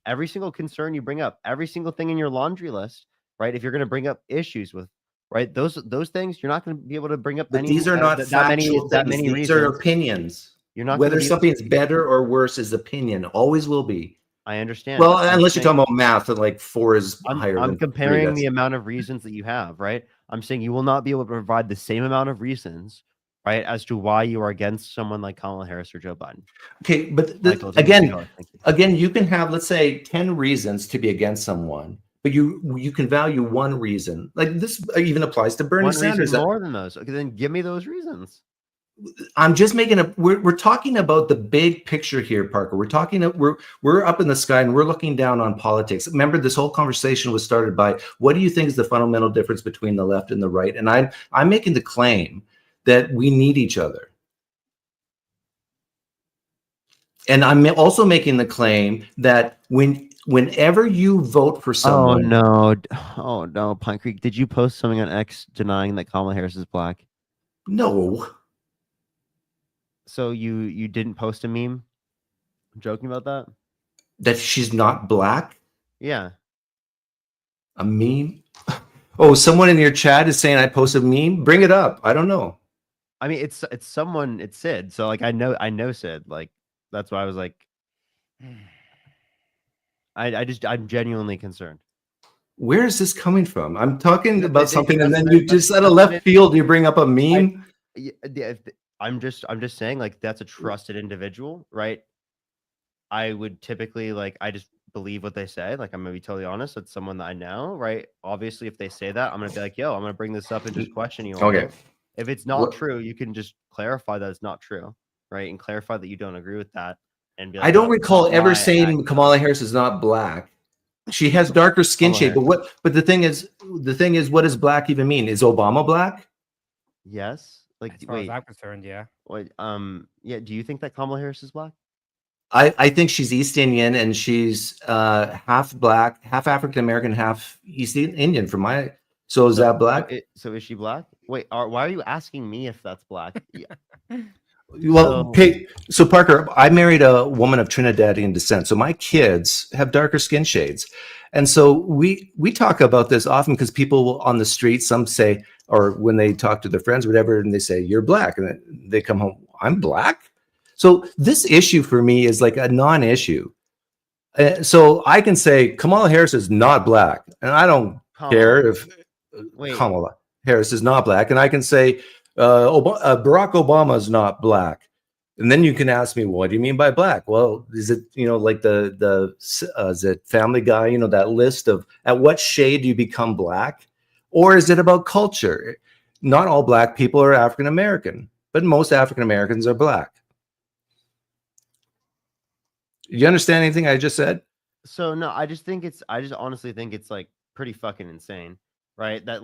Every single concern you bring up, every single thing in your laundry list, right? If you're going to bring up issues with, right, those things, you're not going to be able to bring up But any these are not factual that things. many These are reasons. opinions. You're not Whether gonna be, something's better or worse is opinion. Always will be. I understand. Well, I'm unless you're saying- talking about math, and like 4 is higher I'm than 3. comparing the amount of reasons that you have, right? I'm saying you will not be able to provide the same amount of reasons, right, as to why you are against someone like Kamala Harris or Joe Biden. Okay, but Michael, again, you can have, let's say, 10 reasons to be against someone, but you can value one reason. Like this even applies to Bernie One Sanders. reason more than those. Okay, then give me those reasons. I'm just making we're talking about the big picture here, Parker. We're up in the sky and we're looking down on politics. Remember, this whole conversation was started by what do you think is the fundamental difference between the left and the right? And I'm making the claim that we need each other. And I'm also making the claim that whenever you vote for someone, Oh no, Pine Creek. Did you post something on X denying that Kamala Harris is black? no. So you didn't post a meme joking about that? That she's not black? Yeah. A meme? Oh, someone in your chat is saying I posted a meme? Bring it up. I don't know. I mean, it's someone, it's Sid. So like I know Sid. Like that's why I was like, I'm genuinely concerned. Where is this coming from? I'm talking No, about they- something, and that's- then you that's- just out of that's- left field, you bring up a meme. I'm just saying, like, that's a trusted individual, right? I would typically I just believe what they say. Like, I'm gonna be totally honest. It's someone that I know, right? Obviously, if they say that, I'm gonna be like, yo, I'm gonna bring this up and just question you. On Okay. it. If it's not What- true, you can just clarify that it's not true, right? And clarify that you don't agree with that. And be like, I don't "No, recall that's ever why I saying Kamala Harris is not black. She has darker skin Kamala shade, but the thing is, what does black even mean? Is Obama black? Yes. Like, As far as wait, I'm concerned, yeah. wait, yeah. Do you think that Kamala Harris is black? I think she's East Indian and she's half black, half African American, half East Indian. So is that black? So is she black? Wait, why are you asking me if that's black? Yeah. Well, okay. So Parker, I married a woman of Trinidadian descent, so my kids have darker skin shades, and so we talk about this often because people on the street, some say, or when they talk to their friends, or whatever, and they say you're black, and then they come home, I'm black. So this issue for me is like a non-issue. So I can say Kamala Harris is not black, and I don't care if Kamala Harris is not black, and I can say Barack Obama is not black, and then you can ask me, what do you mean by black? Well, is it like the is it Family Guy? That list of at what shade do you become black, or is it about culture? Not all black people are African American, but most African Americans are black. You understand anything I just said? So no, I just honestly think it's like pretty fucking insane, right? That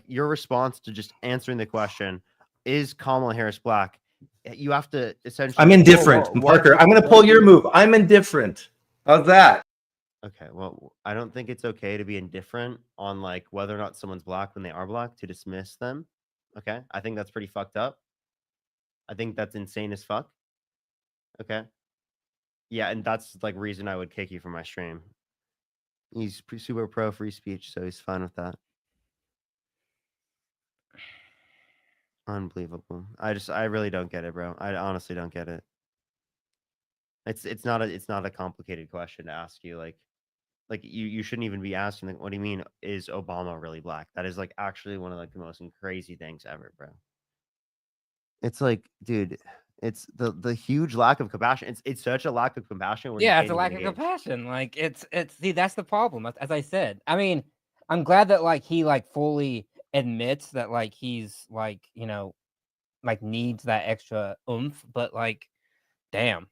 your response to just answering the question, is Kamala Harris black? You have to essentially. I'm indifferent, Parker. I'm going to pull your move. I'm indifferent. How's that? Okay, well, I don't think it's okay to be indifferent on like whether or not someone's black when they are black, to dismiss them. Okay, I think that's pretty fucked up. I think that's insane as fuck. Okay. Yeah, and that's like reason I would kick you from my stream. He's super pro free speech, so he's fine with that. Unbelievable. I really don't get it, bro. I honestly don't get it. It's not a complicated question to ask you. Like you shouldn't even be asking like, what do you mean is Obama really black? That is like actually one of like the most crazy things ever, bro. It's like, dude, it's the huge lack of compassion. It's such a lack of compassion where you Yeah, can't it's a even lack of engage. compassion. Like it's see that's the problem. As I said, I mean, I'm glad that like he like fully admits that like he's like like needs that extra oomph, but like, damn.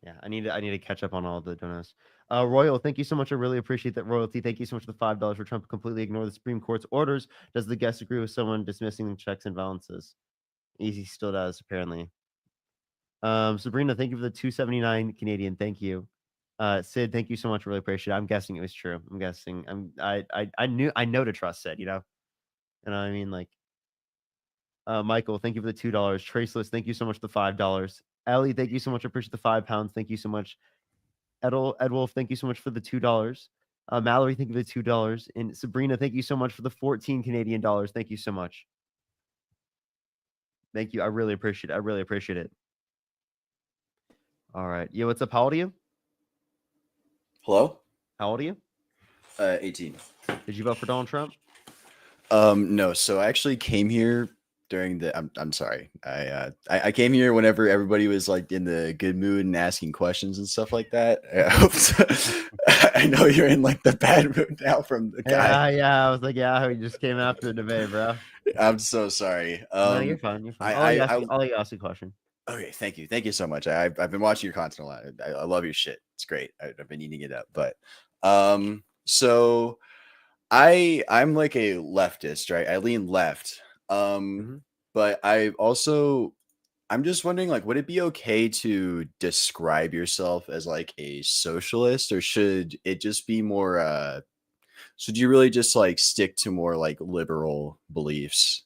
Yeah, I need to catch up on all the donuts. Royal, thank you so much. I really appreciate that royalty. Thank you so much for the $5 for Trump to completely ignore the Supreme Court's orders. Does the guest agree with someone dismissing the checks and balances? Easy still does, apparently. Sabrina, thank you for the 279 Canadian. Thank you. Sid, thank you so much. Really appreciate it. I'm guessing it was true. I'm guessing. I know to trust Sid, you know? And I mean, like, Michael, thank you for the $2. Traceless, thank you so much for the $5. Ellie, thank you so much. I appreciate the £5. Thank you so much. Edwolf, thank you so much for the $2. Mallory, thank you for the $2. And Sabrina, thank you so much for the 14 Canadian dollars. Thank you so much. Thank you. I really appreciate it. I really appreciate it. All right. Yo, what's up? How old are you? Hello? How old are you? 18. Did you vote for Donald Trump? No. So I actually came here during the. I'm sorry. I came here whenever everybody was like in the good mood and asking questions and stuff like that. I hope I know you're in like the bad mood now from the guy. Yeah. I was like, yeah, we just came after the debate, bro. I'm so sorry. No, you're fine. You're fine. I'll let you ask a question. Okay, thank you. Thank you so much. I've been watching your content a lot. I love your shit. It's great. I've been eating it up. But so I'm like a leftist, right? I lean left. But I'm just wondering, like, would it be okay to describe yourself as like a socialist, or should it just be more should you really just like stick to more like liberal beliefs?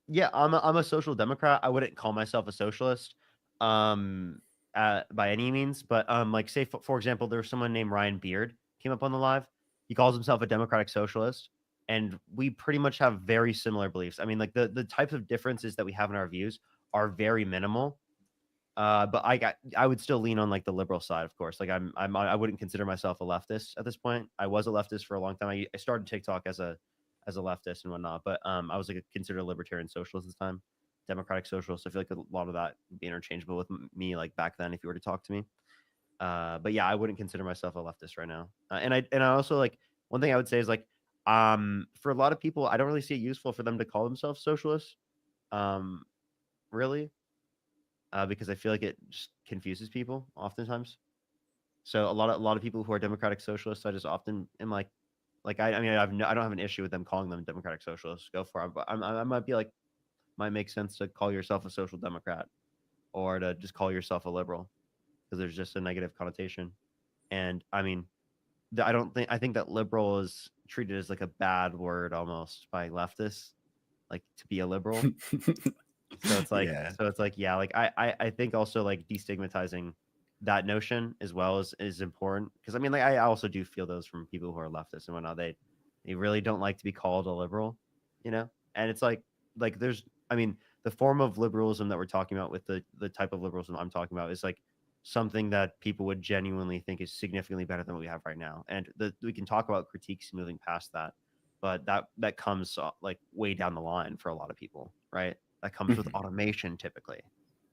Yeah, I'm a social democrat. I wouldn't call myself a socialist, by any means. But like, say for example, there's someone named Ryan Beard came up on the live. He calls himself a democratic socialist, and we pretty much have very similar beliefs. I mean, like the types of differences that we have in our views are very minimal. But I would still lean on like the liberal side, of course. Like I wouldn't consider myself a leftist at this point. I was a leftist for a long time. I started TikTok as a leftist and whatnot, but I was like considered a libertarian socialist at the time, democratic socialist. I feel like a lot of that would be interchangeable with me like back then if you were to talk to me. But yeah, I wouldn't consider myself a leftist right now. And I also like one thing I would say is like for a lot of people, I don't really see it useful for them to call themselves socialists. Really. Because I feel like it just confuses people oftentimes. So a lot of people who are democratic socialists, I just often am like I mean I don't have an issue with them calling them democratic socialists. Go for it. But I might be like, might make sense to call yourself a social democrat or to just call yourself a liberal because there's just a negative connotation. And I mean, I think that liberal is treated as like a bad word almost by leftists, like to be a liberal. So it's like, yeah, like I think also like destigmatizing that notion as well is important because I mean like I also do feel those from people who are leftists and whatnot. They really don't like to be called a liberal, you know. And it's like there's I mean the form of liberalism that we're talking about with the type of liberalism I'm talking about is like something that people would genuinely think is significantly better than what we have right now. And we can talk about critiques moving past that, but that comes like way down the line for a lot of people, right? That comes with automation typically,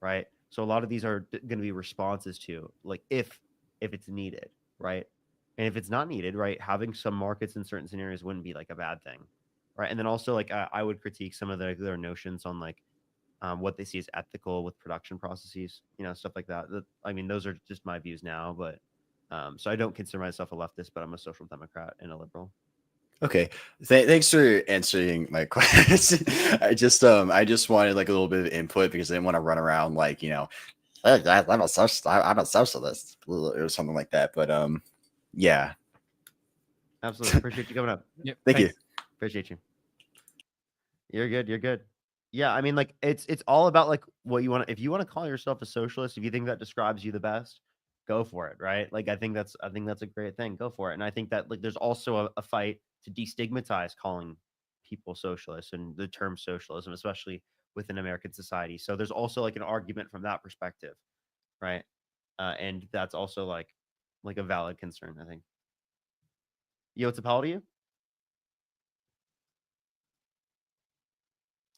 right? So a lot of these are going to be responses to like if it's needed, right? And if it's not needed, right, having some markets in certain scenarios wouldn't be like a bad thing, right? And then also like I would critique some of their notions on like what they see as ethical with production processes, you know, stuff like that. I mean, those are just my views now, but so I don't consider myself a leftist, but I'm a social democrat and a liberal. Okay, thanks for answering my question. I just wanted like a little bit of input because I didn't want to run around like I'm a socialist or something like that. But yeah, absolutely appreciate you coming up. Yep, thank you. Appreciate you. You're good. You're good. Yeah, I mean, like it's all about like what you want. If you want to call yourself a socialist, if you think that describes you the best, go for it, right? Like I think that's a great thing. Go for it. And I think that like there's also a fight to destigmatize calling people socialists and the term socialism, especially within American society. So there's also like an argument from that perspective, right? and that's also like a valid concern, I think. Yo, what's up? How old are you?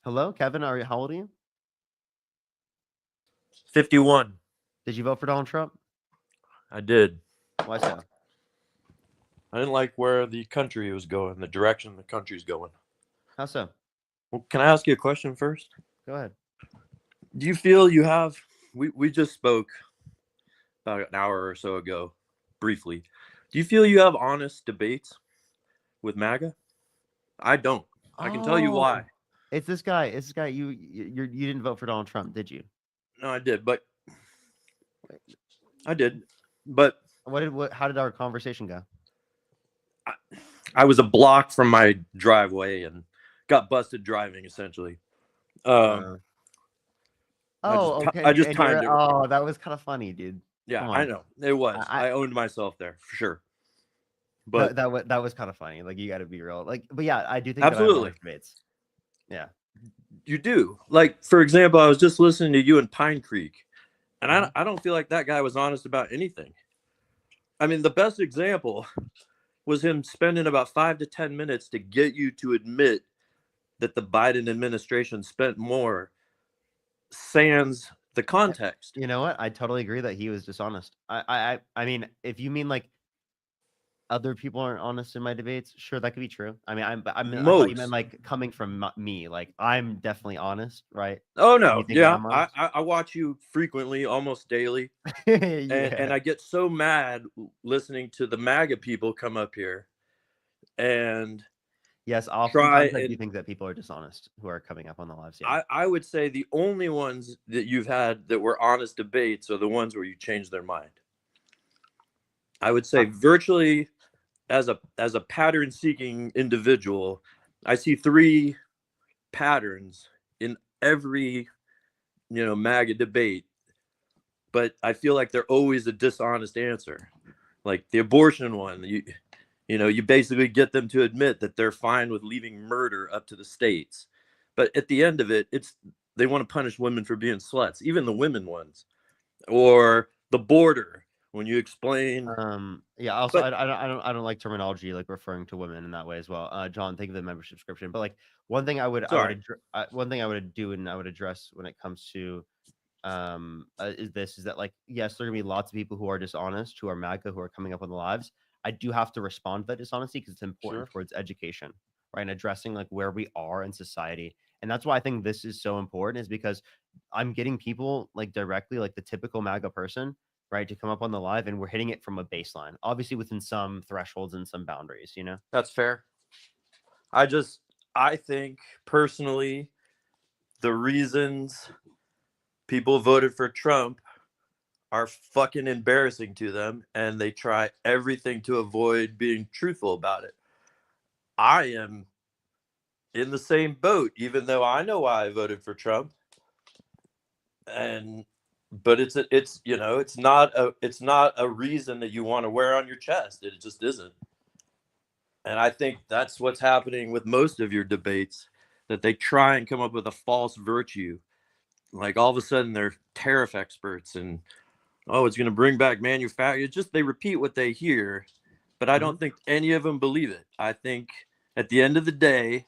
Hello, Kevin. How old are you? 51. Did you vote for Donald Trump? I did. Why so? I didn't like where the country was going, the direction the country's going. How so? Well, can I ask you a question first? Go ahead. Do you feel you have, we just spoke about an hour or so ago, briefly. Do you feel you have honest debates with MAGA? I don't. I can tell you why. It's this guy. It's this guy. You didn't vote for Donald Trump, did you? No, I did, but I did. But how did our conversation go? I was a block from my driveway and got busted driving, essentially. Okay. I just timed it. Oh, that was kind of funny, dude. Yeah, Come I on. know it was. I owned myself there for sure. But that was kind of funny. Like, you got to be real. Like, but yeah, I do think that I have absolutely honest debates. Yeah, you do. Like, for example, I was just listening to you in Pine Creek, and I don't feel like that guy was honest about anything. I mean, the best example was him spending about 5 to 10 minutes to get you to admit that the Biden administration spent more, sans the context. You know what? I totally agree that he was dishonest. I mean, if you mean like other people aren't honest in my debates, sure, that could be true. I mean, I thought you Most. meant like coming from me. Like, I'm definitely honest, right? Oh You no, think yeah, I'm honest? I watch you frequently, almost daily, Yeah. and I get so mad listening to the MAGA people come up here and Yes, try oftentimes I do and think that people are dishonest who are coming up on the lives. Yeah. I would say the only ones that you've had that were honest debates are the ones where you changed their mind. I would say virtually as a pattern seeking individual, I see 3 patterns in every MAGA debate, but I feel like they're always a dishonest answer. Like the abortion one, you basically get them to admit that they're fine with leaving murder up to the states, but at the end of it, they want to punish women for being sluts, even the women ones, or the border. When you explain, Yeah. Also, I don't like terminology like referring to women in that way as well. John, thank you for the membership subscription. But like one thing I would do and I would address when it comes to is that like, yes, there are gonna be lots of people who are dishonest, who are MAGA, who are coming up on the lives. I do have to respond to that dishonesty because it's important towards education, right? And addressing like where we are in society. And that's why I think this is so important, is because I'm getting people like directly, like the typical MAGA person, right, to come up on the live, and we're hitting it from a baseline, obviously within some thresholds and some boundaries, you know? that's fair. I think personally, the reasons people voted for Trump are fucking embarrassing to them, and they try everything to avoid being truthful about it. I am in the same boat, even though I know why I voted for Trump. But it's not a reason that you want to wear on your chest. It just isn't. And I think that's what's happening with most of your debates, that they try and come up with a false virtue. Like all of a sudden they're tariff experts and, oh, it's going to bring back manufacturing. It's just they repeat what they hear, but I don't think any of them believe it. I think at the end of the day,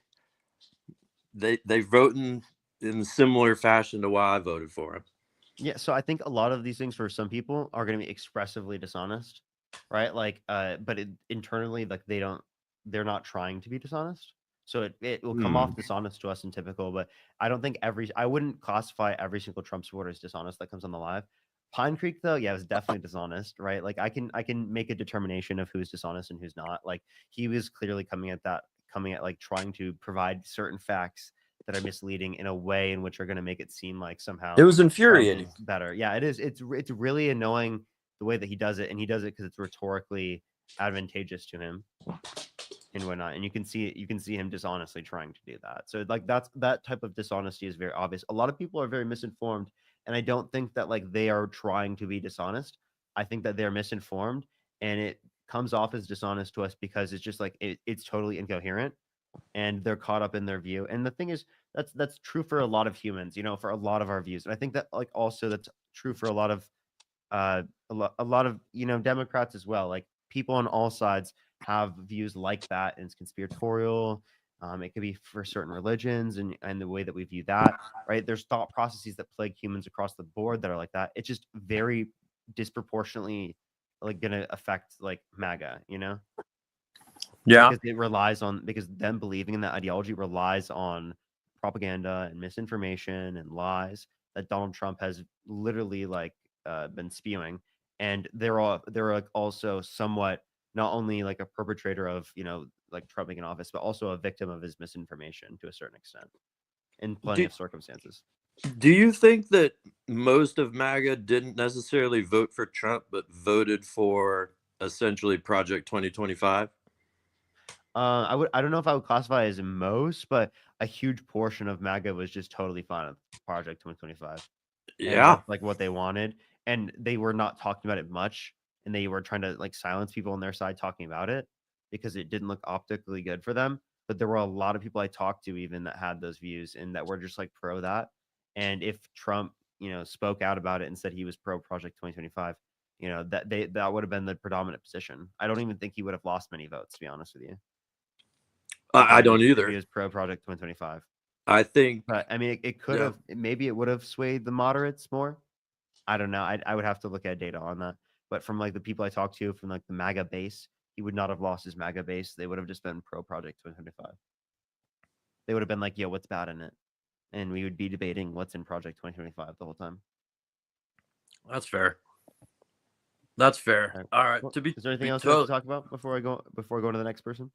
they vote in a similar fashion to why I voted for him. Yeah, so I think a lot of these things for some people are going to be expressively dishonest, right? Like, but internally, like they're not trying to be dishonest. So it will come off dishonest to us in typical, but I don't think I wouldn't classify every single Trump supporter as dishonest that comes on the live. Pine Creek, though, yeah, was definitely dishonest, right? Like I can make a determination of who's dishonest and who's not. Like he was clearly coming at like trying to provide certain facts that are misleading in a way in which are going to make it seem like somehow It was infuriating. better. Yeah, it is. It's really annoying the way that he does it, and he does it because it's rhetorically advantageous to him and whatnot. And you can see him dishonestly trying to do that. So like that type of dishonesty is very obvious. A lot of people are very misinformed, and I don't think that like they are trying to be dishonest. I think that they're misinformed, and it comes off as dishonest to us because it's just like it's totally incoherent, and they're caught up in their view. And the thing is, that's true for a lot of humans, for a lot of our views. And I think that like also that's true for a lot of a lot of Democrats as well. Like people on all sides have views like that, and it's conspiratorial. It could be for certain religions and the way that we view that, right? There's thought processes that plague humans across the board that are like that. It's just very disproportionately like gonna affect like MAGA, Yeah. because it relies on because them believing in that ideology relies on propaganda and misinformation and lies that Donald Trump has literally like been spewing, and they're like also somewhat not only like a perpetrator of like Trump being in office, but also a victim of his misinformation to a certain extent in plenty Do, of circumstances. do you think that most of MAGA didn't necessarily vote for Trump, but voted for essentially Project 2025? I don't know if I would classify it as most, but a huge portion of MAGA was just totally fine with Project 2025. And Yeah. that's like what they wanted, and they were not talking about it much, and they were trying to like silence people on their side talking about it because it didn't look optically good for them. But there were a lot of people I talked to even that had those views and that were just like pro that. And if Trump, spoke out about it and said he was pro Project 2025, that would have been the predominant position. I don't even think he would have lost many votes, to be honest with you. I don't If either. he was pro Project 2025. I think, But I mean, it could yeah. have, maybe it would have swayed the moderates more. I don't know. I would have to look at data on that. But from like the people I talked to from like the MAGA base, he would not have lost his MAGA base. They would have just been pro Project 2025. They would have been like, yo, what's bad in it? And we would be debating what's in Project 2025 the whole time. That's fair. That's fair. All right. Well, To be, is there anything be else you want to- to talk about before I go to the next person?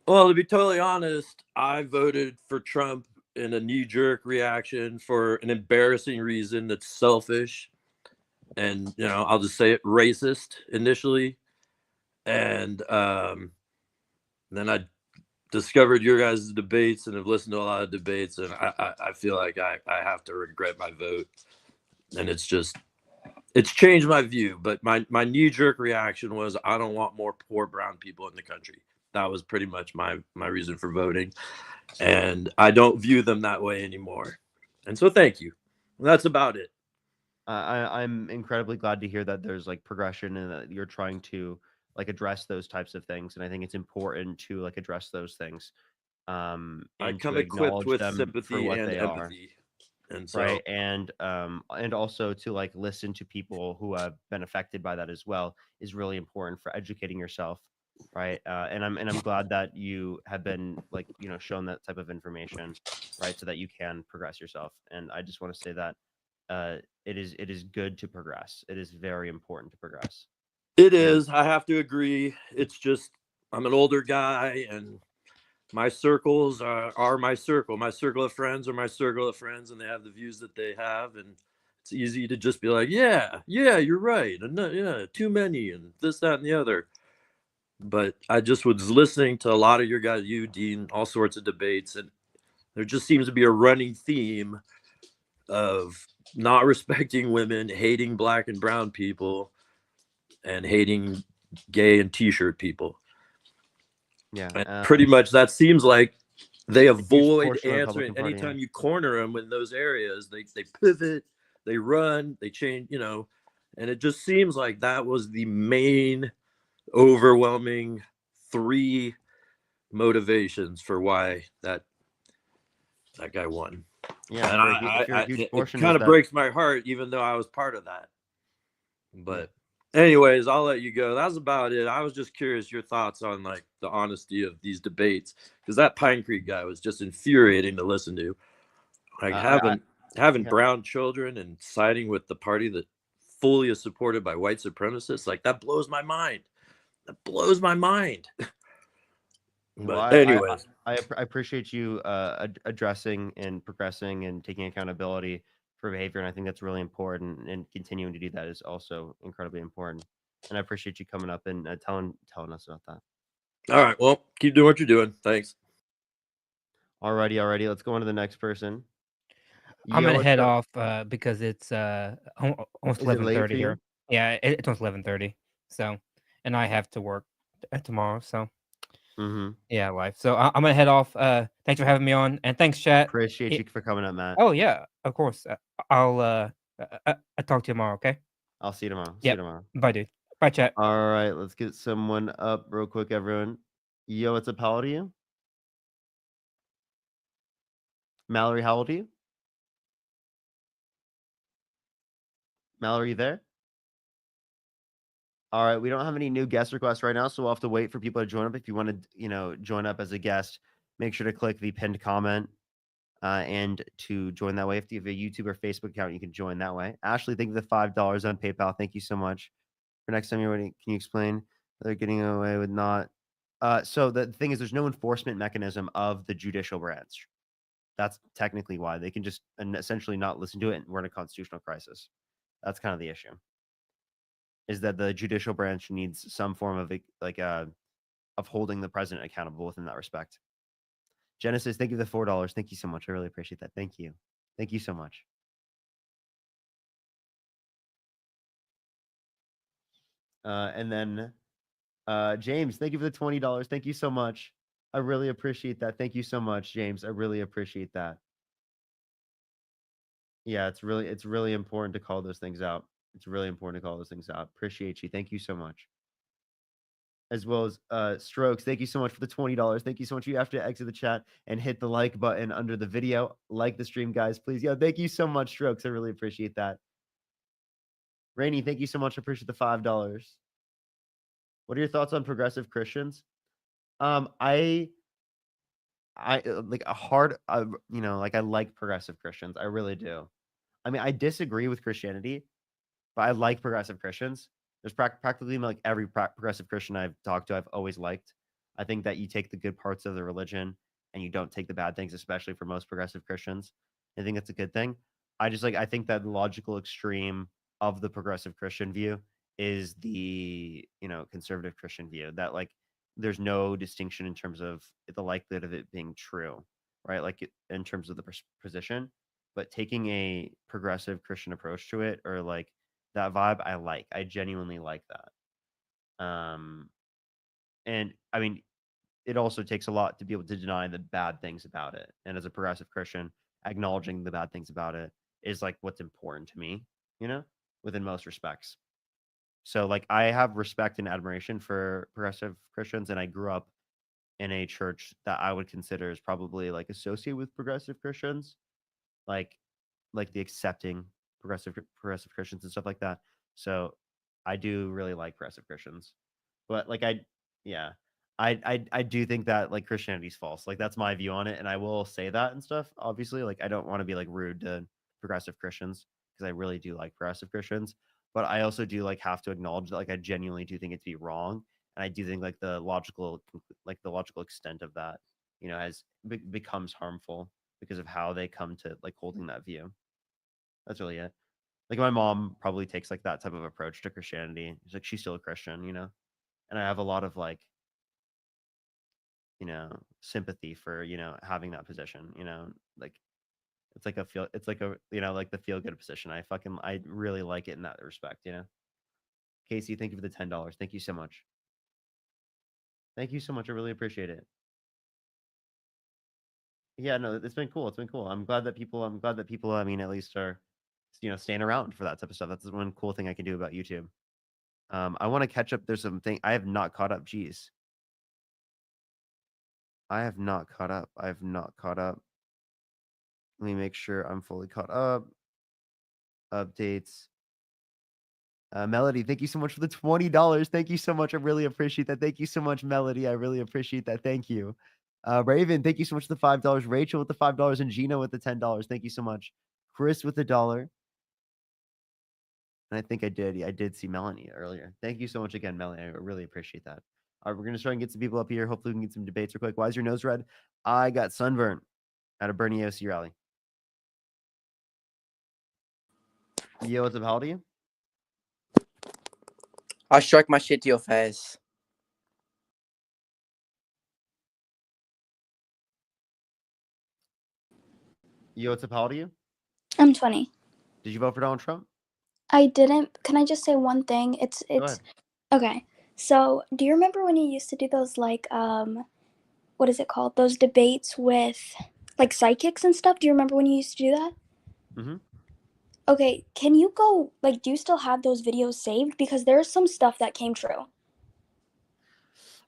Well, to be totally honest, I voted for Trump in a knee-jerk reaction for an embarrassing reason that's selfish. And, I'll just say it, racist initially. And then I discovered your guys' debates and have listened to a lot of debates. And I feel like I have to regret my vote. And it's changed my view. But my knee-jerk reaction was I don't want more poor brown people in the country. That was pretty much my reason for voting. And I don't view them that way anymore. And so thank you. That's about it. I'm incredibly glad to hear that there's like progression and that you're trying to like address those types of things. And I think it's important to like address those things. I And come to equipped acknowledge with them for sympathy what and they are. empathy. And so, Right. And also to like listen to people who have been affected by that as well is really important for educating yourself. Right. And I'm glad that you have been like, shown that type of information, right, so that you can progress yourself. And I just want to say that it is good to progress. It is very important to progress. it is. I have to agree. It's just I'm an older guy, and my circles are my circle. My circle of friends are my circle of friends, and they have the views that they have. And it's easy to just be like, yeah, you're right, and yeah, too many, and this, that, and the other. But I just was listening to a lot of your guys, you, Dean, all sorts of debates, and there just seems to be a running theme of not respecting women, hating black and brown people, and hating gay and t-shirt people. Yeah. And pretty much that seems like they avoid portion of the answering. Republican Party, Anytime yeah. you corner them in those areas, they pivot, they run, they change, and it just seems like that was the main overwhelming three motivations for why that guy won. Yeah. And for a huge it portion kind is of that- breaks my heart, even though I was part of that. But anyways, I'll let you go. That's about it. I was just curious your thoughts on like the honesty of these debates, because that Pine Creek guy was just infuriating to listen to. Like having brown children and siding with the party that fully is supported by white supremacists, like that blows my mind. That blows my mind. But anyways, I appreciate you addressing and progressing and taking accountability for behavior, and I think that's really important. And continuing to do that is also incredibly important. And I appreciate you coming up and telling us about that. All right, well, keep doing what you're doing. Thanks. Alrighty. Let's go on to the next person. I'm Yo, gonna what's head up? off because it's almost Is it late for 11:30 here. you? Yeah, it's almost 11:30. So, and I have to work tomorrow. So, yeah, life. So I'm gonna head off. Thanks for having me on, and thanks, chat. Appreciate you for coming up, Matt. Oh yeah, of course. I'll talk to you tomorrow. Okay. I'll see you tomorrow. See you Yep. tomorrow. Bye, dude. Bye, chat. All right, let's get someone up real quick, everyone. Yo, what's up? How old are you? Mallory, how old are you? Mallory, you there? All right, we don't have any new guest requests right now, so we'll have to wait for people to join up. If you want to, join up as a guest, make sure to click the pinned comment and to join that way. If you have a YouTube or Facebook account, you can join that way. Ashley, thank you for the $5 on PayPal. Thank you so much. For next time you're ready, can you explain they're getting away with not? So the thing is, there's no enforcement mechanism of the judicial branch. That's technically why they can just essentially not listen to it, and we're in a constitutional crisis. That's kind of the issue. Is that the judicial branch needs some form of of holding the president accountable within that respect. Genesis, thank you for the $4. Thank you so much. I really appreciate that. Thank you. Thank you so much. And then James, thank you for the $20. Thank you so much. I really appreciate that. Thank you so much, James. I really appreciate that. Yeah, it's really important to call those things out. It's really important to call those things out. Appreciate you. Thank you so much. As well as Strokes, thank you so much for the $20. Thank you so much. You have to exit the chat and hit the like button under the video. Like the stream, guys, please. Yeah, thank you so much, Strokes. I really appreciate that. Rainy, thank you so much. I appreciate the $5. What are your thoughts on progressive Christians? I like a hard, I like progressive Christians. I really do. I mean, I disagree with Christianity, but I like progressive Christians. There's practically like every progressive Christian I've talked to, I've always liked. I think that you take the good parts of the religion and you don't take the bad things, especially for most progressive Christians. I think that's a good thing. I think that the logical extreme of the progressive Christian view is the, conservative Christian view, that like there's no distinction in terms of the likelihood of it being true, right? Like in terms of the position, but taking a progressive Christian approach to it, or like that vibe, I genuinely like that. And I mean, it also takes a lot to be able to deny the bad things about it. And as a progressive Christian, acknowledging the bad things about it is like what's important to me, within most respects. So like I have respect and admiration for progressive Christians, and I grew up in a church that I would consider is probably like associated with progressive Christians, like the accepting progressive Christians and stuff like that. So I do really like progressive Christians, but like I do think that like Christianity is false. Like that's my view on it, and I will say that and stuff. Obviously, like I don't want to be like rude to progressive Christians because I really do like progressive Christians, but I also do like have to acknowledge that like I genuinely do think it to be wrong, and I do think like the logical extent of that, becomes harmful because of how they come to like holding that view. That's really it. Like my mom probably takes like that type of approach to Christianity. It's like she's still a Christian, and I have a lot of like, sympathy for, having that position, like it's like the feel good position. I really like it in that respect, Casey, thank you for the $10. Thank you so much. Thank you so much. I really appreciate it. Yeah, no, it's been cool. It's been cool. I'm glad that people, I mean, at least are, staying around for that type of stuff. That's one cool thing I can do about YouTube. I want to catch up. There's something I have not caught up. Jeez. I have not caught up. Let me make sure I'm fully caught up. Updates. Melody, thank you so much for the $20. Thank you so much. I really appreciate that. Thank you so much, Melody. I really appreciate that. Thank you. Raven, thank you so much for the $5. Rachel with the $5 and Gina with the $10. Thank you so much. Chris with the $1. And I think I did see Melanie earlier. Thank you so much again, Melanie. I really appreciate that. All right, we're going to try and get some people up here. Hopefully we can get some debates real quick. Why is your nose red? I got sunburn at a Bernie OC rally. Yo, what's up? How old are you? I strike my shit to your face. Yo, what's up? How old are you? I'm 20. Did you vote for Donald Trump? I didn't. Can I just say one thing? Go ahead. Okay. So, do you remember when you used to do those like what is it called? Those debates with like psychics and stuff? Do you remember when you used to do that? Mm-hmm. Okay, can you go, like, do you still have those videos saved? Because there's some stuff that came true.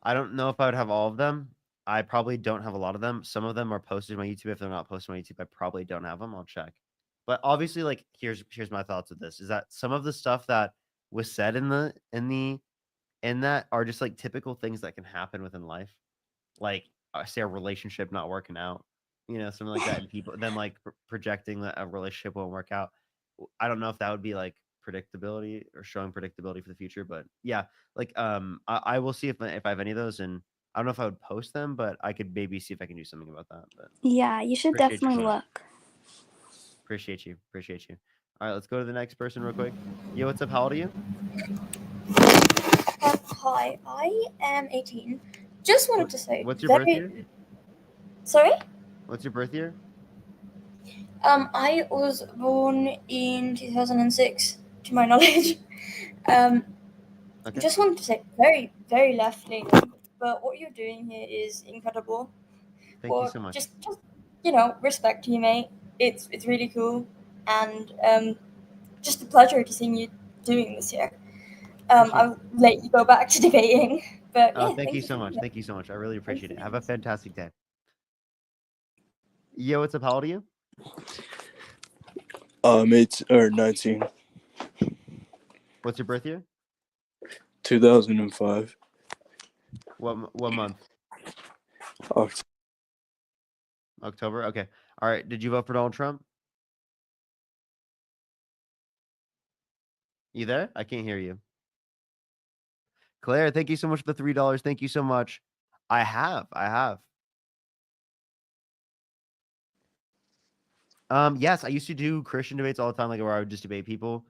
I don't know if I would have all of them. I probably don't have a lot of them. Some of them are posted on my YouTube. If they're not posted on my YouTube, I probably don't have them. I'll check. But obviously, like, here's my thoughts with this: is that some of the stuff that was said in that are just like typical things that can happen within life, like say a relationship not working out, something like that, and people then like projecting that a relationship won't work out. I don't know if that would be like predictability or showing predictability for the future, but yeah, like I will see if I have any of those, and I don't know if I would post them, but I could maybe see if I can do something about that. But Yeah, you should appreciate you definitely so much. look. Appreciate you. All right, let's go to the next person real quick. Yo, what's up? How old are you? Hi, I am 18. Just wanted to say, What's your birth year? Sorry? What's your birth year? I was born in 2006, to my knowledge. Okay. Just wanted to say, very, very left leaning, but what you're doing here is incredible. Thank you so much. Just respect to you, mate. It's really cool, and just a pleasure to see you doing this here. I'll let you go back to debating, but yeah. Thank you so much. Thank you so much. I really appreciate it. Have a fantastic day. Yo, what's up? How old are you? 19. What's your birth year? 2005. What month? Oct- October. Okay. All right. Did you vote for Donald Trump? You there? I can't hear you. Claire, thank you so much for the $3. Thank you so much. I have. Yes, I used to do Christian debates all the time, like where I would just debate people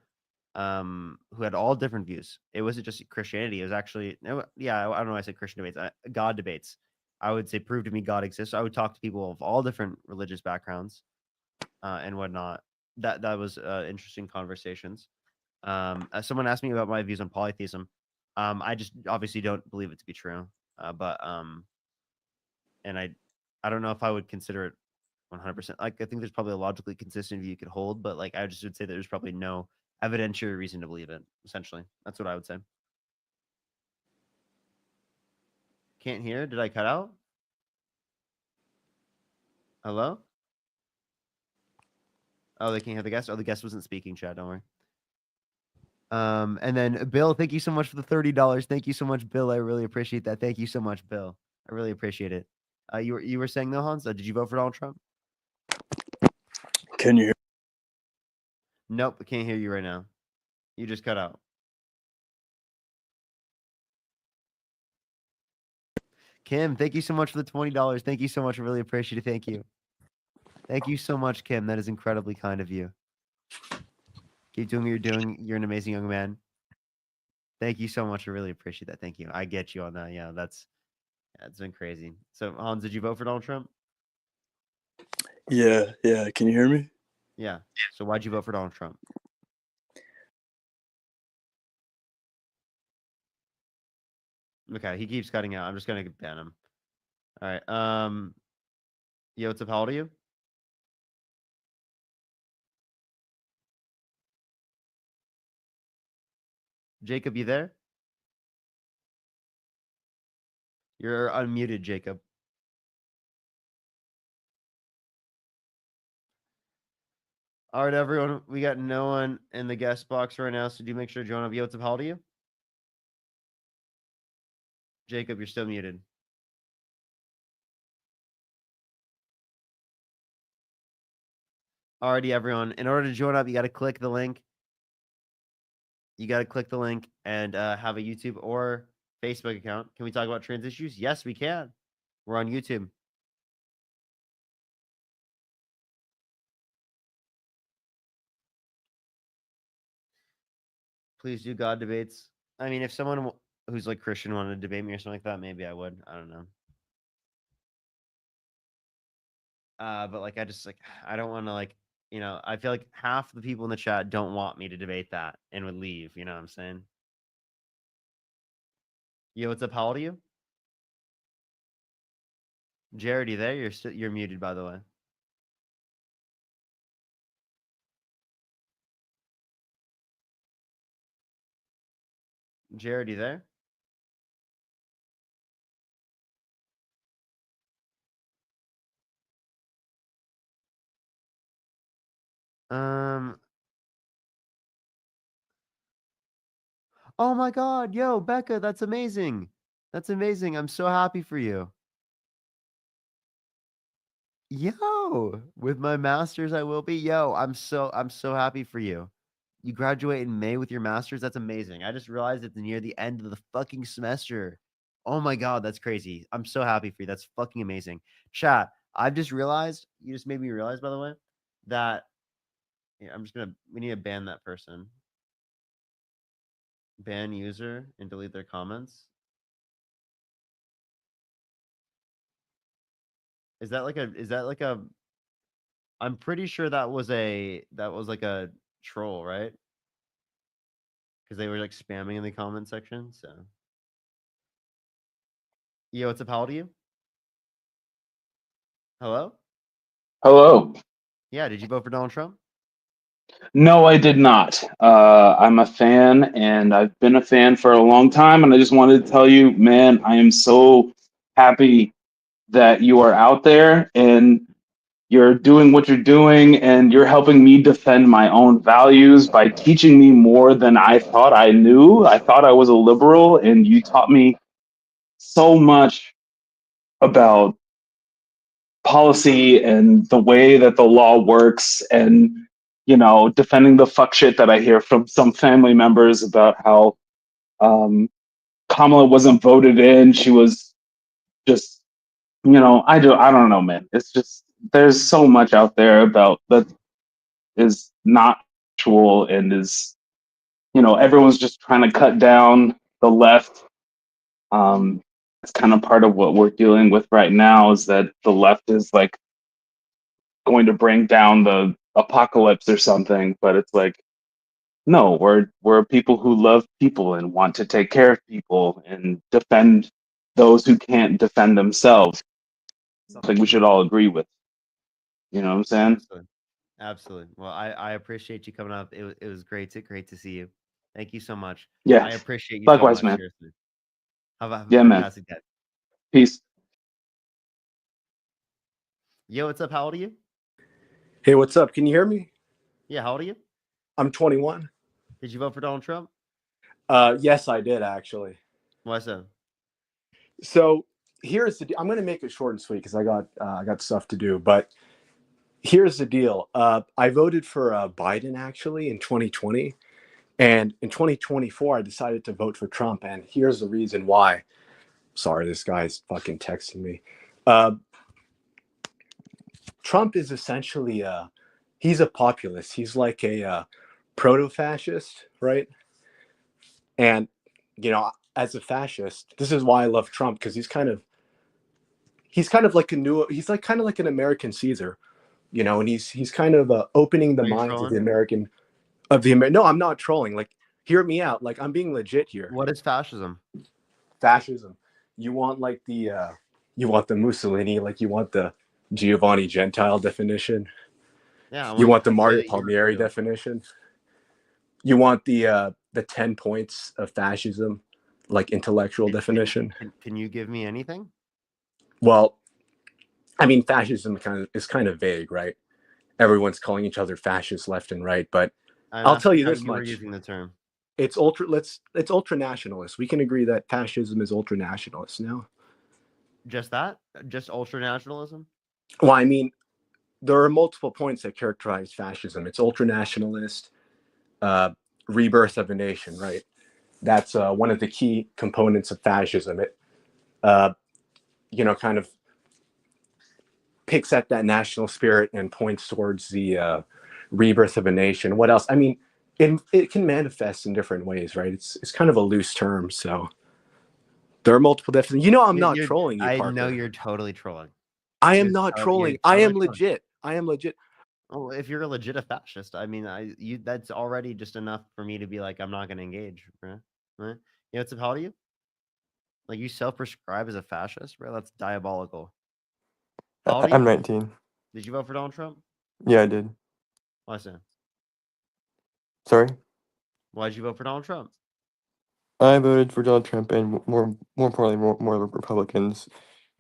who had all different views. It wasn't just Christianity. It was actually, I don't know why I said Christian debates. God debates. I would say, prove to me God exists. I would talk to people of all different religious backgrounds and whatnot. That was interesting conversations. Someone asked me about my views on polytheism. I just obviously don't believe it to be true. And I don't know if I would consider it 100%. Like, I think there's probably a logically consistent view you could hold, but like, I just would say that there's probably no evidentiary reason to believe it. Essentially, that's what I would say. Can't hear. Did I cut out? Hello? Oh, they can't hear the guest. Oh, the guest wasn't speaking, Chad. Don't worry. And then Bill, thank you so much for the $30. Thank you so much, Bill. I really appreciate that. Thank you so much, Bill. I really appreciate it. You were saying though, Hans, did you vote for Donald Trump? Can you hear? Nope, I can't hear you right now. You just cut out. Kim, thank you so much for the $20. Thank you so much. I really appreciate it. Thank you. Thank you so much, Kim. That is incredibly kind of you. Keep doing what you're doing. You're an amazing young man. Thank you so much. I really appreciate that. Thank you. I get you on that. Yeah, it's been crazy. So, Hans, did you vote for Donald Trump? Yeah. Can you hear me? Yeah. So why'd you vote for Donald Trump? Okay, he keeps cutting out. I'm just gonna ban him. All right. Yo, what's up? How old are you? Jacob, you there? You're unmuted, Jacob. All right, everyone. We got no one in the guest box right now, so do make sure to join up. Yo, what's up? How old are you? Jacob, you're still muted. Alrighty, everyone. In order to join up, you got to click the link. You got to click the link and have a YouTube or Facebook account. Can we talk about trans issues? Yes, we can. We're on YouTube. Please do God debates. I mean, if someone who's like Christian wanted to debate me or something like that, maybe I would. I don't know. But like, I don't want to like, I feel like half the people in the chat don't want me to debate that and would leave. You know what I'm saying? Yo, what's up? How old are you? Jared, you there? You're muted, by the way. Jared, you there? Um. Oh my God, yo, Becca, that's amazing. That's amazing. I'm so happy for you. Yo, with my master's, I will be. Yo, I'm so happy for you. You graduate in May with your master's. That's amazing. I just realized it's near the end of the fucking semester. Oh my God, that's crazy. I'm so happy for you. That's fucking amazing. Chat, I've just realized, you just made me realize, by the way, that yeah, we need to ban that person. Ban user and delete their comments. Is that like a I'm pretty sure that was like a troll, right? Because they were like spamming in the comment section. So, yo, what's up? How old are you? Hello? Hello. Yeah, did you vote for Donald Trump? No, I did not. I'm a fan, and I've been a fan for a long time. And I just wanted to tell you, man, I am so happy that you are out there and you're doing what you're doing, and you're helping me defend my own values by teaching me more than I thought I knew. I thought I was a liberal, and you taught me so much about policy and the way that the law works, and defending the fuck shit that I hear from some family members about how Kamala wasn't voted in. She was just I don't know, man. It's just there's so much out there about that is not actual, and is everyone's just trying to cut down the left. It's kind of part of what we're dealing with right now, is that the left is like going to bring down the apocalypse or something, but it's like, no, we're people who love people and want to take care of people and defend those who can't defend themselves. Something we should all agree with. You know what I'm saying? Absolutely. Absolutely. Well, I appreciate you coming up. It was great to see you. Thank you so much. Yeah. I appreciate you so Likewise, much. man. Seriously. Have a Yeah, man. fantastic day. Peace. Yo, what's up? How old are you? Hey, what's up? Can you hear me? Yeah, how old are you? I'm 21. Did you vote for Donald Trump? Yes, I did actually. Why so? So here's the. I'm going to make it short and sweet because I got stuff to do. But here's the deal. I voted for Biden actually in 2020, and in 2024 I decided to vote for Trump. And here's the reason why. Sorry, this guy's fucking texting me. Trump is essentially he's a populist. He's like a proto-fascist, right? And as a fascist, this is why I love Trump, because he's kind of like kind of like an American Caesar, and he's kind of opening the Are you minds of trolling? No, I'm not trolling. Like, hear me out. Like, I'm being legit here. What is fascism? Fascism. You want like you want the Mussolini, like you want the Giovanni Gentile definition. Yeah. You want the let's say Mario that you were Palmieri to. definition. You want the 10 points of fascism, like intellectual definition. Can you give me anything? Well, I mean, fascism is kind of vague, right? Everyone's calling each other fascists left and right, but I'm I'll tell asking you how this you were much: using the term. it's ultra nationalist. We can agree that fascism is ultra nationalist now. Just that? Just ultra nationalism? Well, I mean, there are multiple points that characterize fascism. It's ultra nationalist, rebirth of a nation, right? That's one of the key components of fascism. It, kind of picks at that national spirit and points towards the rebirth of a nation. What else? I mean, it can manifest in different ways, right? It's kind of a loose term, so there are multiple definitions. I'm not trolling you, I Parker. know you're totally trolling. I am not trolling. I am legit. I am legit. Oh, if you're a legit fascist, I mean, that's already just enough for me to be like, I'm not going to engage, bro. Right? What's up? How old are you? Like, you self-prescribe as a fascist, bro? That's diabolical. How old are you? I'm 19. Did you vote for Donald Trump? Yeah, I did. Why so? Sorry? Why did you vote for Donald Trump? I voted for Donald Trump and more importantly, more Republicans,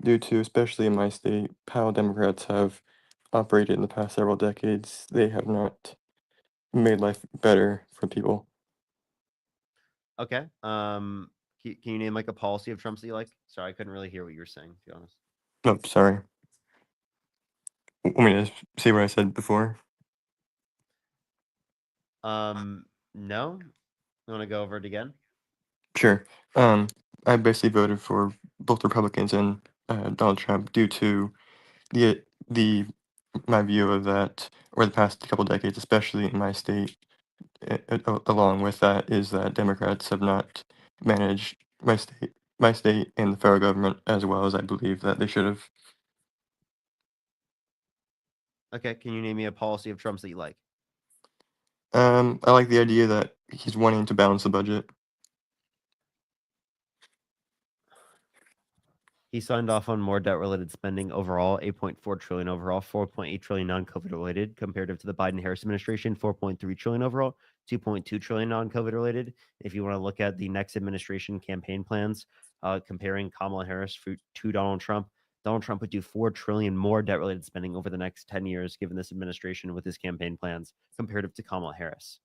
due to, especially in my state, how Democrats have operated in the past several decades. They have not made life better for people. Okay. Can you name like a policy of Trump's that you like? Sorry, I couldn't really hear what you were saying, to be honest. No, sorry. Want me to say what I said before? No. You want to go over it again? Sure. I basically voted for both Republicans and Donald Trump due to the my view of that over the past couple decades, especially in my state. Along with that is that Democrats have not managed my state and the federal government as well as I believe that they should have. Okay. Can you name me a policy of Trump's that you like? I like the idea that he's wanting to balance the budget. He signed off on more debt-related spending overall, 8.4 trillion overall, 4.8 trillion non-COVID related, comparative to the Biden-Harris administration, 4.3 trillion overall, 2.2 trillion non-COVID related. If you want to look at the next administration campaign plans, comparing Kamala Harris to Donald Trump would do 4 trillion more debt-related spending over the next 10 years, given this administration with his campaign plans, comparative to Kamala Harris.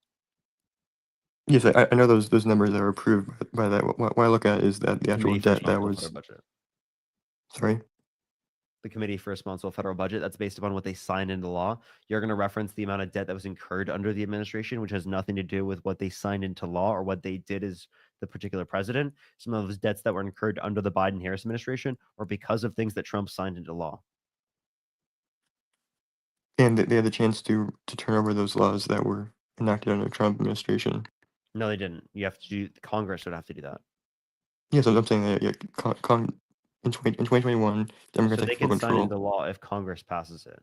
Yes, I know those numbers that are approved by that. What I look at is that the actual Committee for debt that Responsible was. Federal Budget. Sorry. The Committee for Responsible Federal Budget. That's based upon what they signed into law. You're going to reference the amount of debt that was incurred under the administration, which has nothing to do with what they signed into law or what they did as the particular president. Some of those debts that were incurred under the Biden-Harris administration or because of things that Trump signed into law. And they had the chance to turn over those laws that were enacted under the Trump administration. No, they didn't. You have to do. Congress would have to do that. Yes, I'm saying that in 2021, Democrats So they take full can sign control. into law if Congress passes it.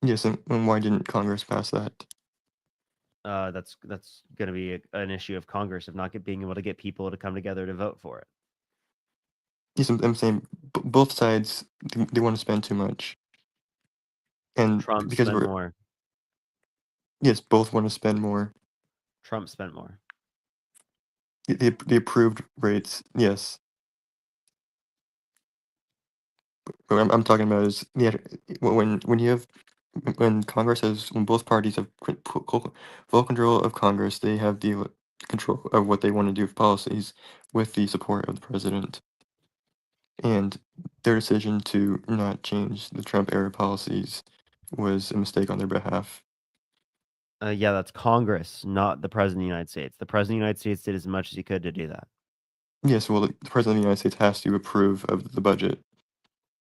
Yes, and why didn't Congress pass that? That's going to be an issue of Congress of not being able to get people to come together to vote for it. Yes, I'm saying both sides they want to spend too much, and Trump because spent we're more. yes, both want to spend more. Trump spent more. The approved rates, yes. What I'm talking about is when you have when both parties have full control of Congress, they have the control of what they want to do with policies with the support of the president. And their decision to not change the Trump era policies was a mistake on their behalf. Yeah, that's Congress, not the President of the United States. The President of the United States did as much as he could to do that. Yes, well, the President of the United States has to approve of the budget.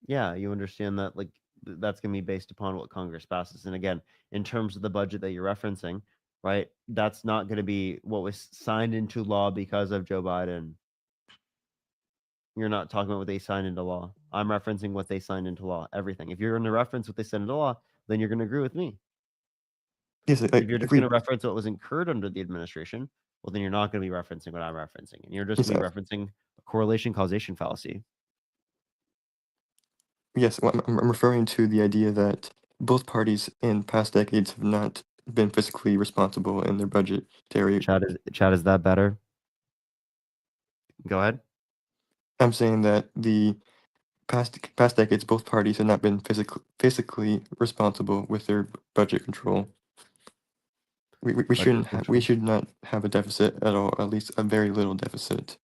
Yeah, you understand that, like, that's going to be based upon what Congress passes. And again, in terms of the budget that you're referencing, right, that's not going to be what was signed into law because of Joe Biden. You're not talking about what they signed into law. I'm referencing what they signed into law, everything. If you're going to reference what they signed into law, then you're going to agree with me. Yes, If you're just going to reference what was incurred under the administration, well, then you're not going to be referencing what I'm referencing. And you're just going to be referencing a correlation causation fallacy. Yes, well, I'm referring to the idea that both parties in past decades have not been fiscally responsible in their budgetary. Chad, is that better? Go ahead. I'm saying that the past decades, both parties have not been physically responsible with their budget control. We should not have a deficit at all, at least a very little deficit.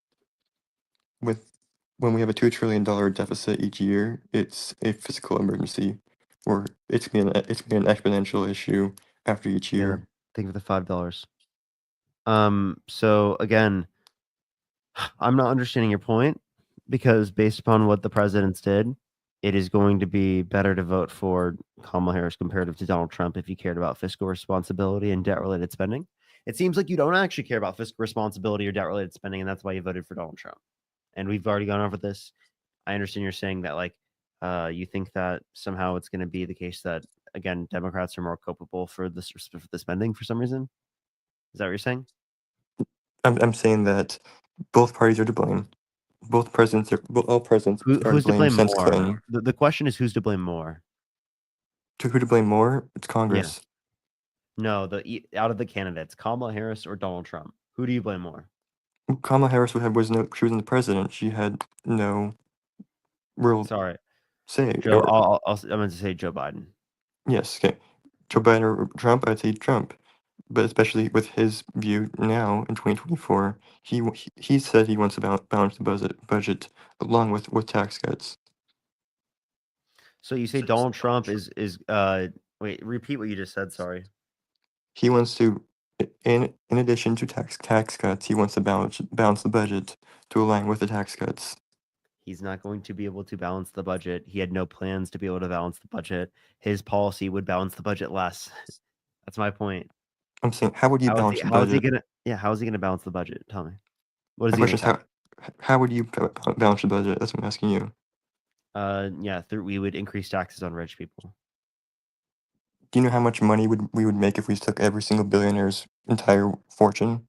When we have a $2 trillion deficit each year, it's a fiscal emergency, or it's gonna be an exponential issue after each year. Yeah, thank you for the $5. So again, I'm not understanding your point because based upon what the presidents did, it is going to be better to vote for Kamala Harris comparative to Donald Trump if you cared about fiscal responsibility and debt-related spending. It seems like you don't actually care about fiscal responsibility or debt-related spending, and that's why you voted for Donald Trump. And we've already gone over this. I understand you're saying that, like, you think that somehow it's going to be the case that, again, Democrats are more culpable for the spending for some reason. Is that what you're saying? I'm saying that both parties are to blame. Both presidents are all presidents are Who's to blame since more? Clinton. The question is who's to blame more? Who to blame more? It's Congress. No, out of the candidates, Kamala Harris or Donald Trump. Who do you blame more? Kamala Harris she wasn't the president. She had no real Sorry, say. Joe. I'm going to say Joe Biden. Yes, okay. Joe Biden or Trump, I'd say Trump. But especially with his view now in 2024, he said he wants to balance the budget along with tax cuts. So you say Donald Trump is wait, repeat what you just said. Sorry. He wants to, in addition to tax cuts, he wants to balance the budget to align with the tax cuts. He's not going to be able to balance the budget. He had no plans to be able to balance the budget. His policy would balance the budget less. That's my point. I'm saying, how would you balance the How is he budget? gonna? Yeah, how is he gonna balance the budget? Tell me. What is My he gonna question is, how would you balance the budget? That's what I'm asking you. Yeah, we would increase taxes on rich people. Do you know how much money we would make if we took every single billionaire's entire fortune?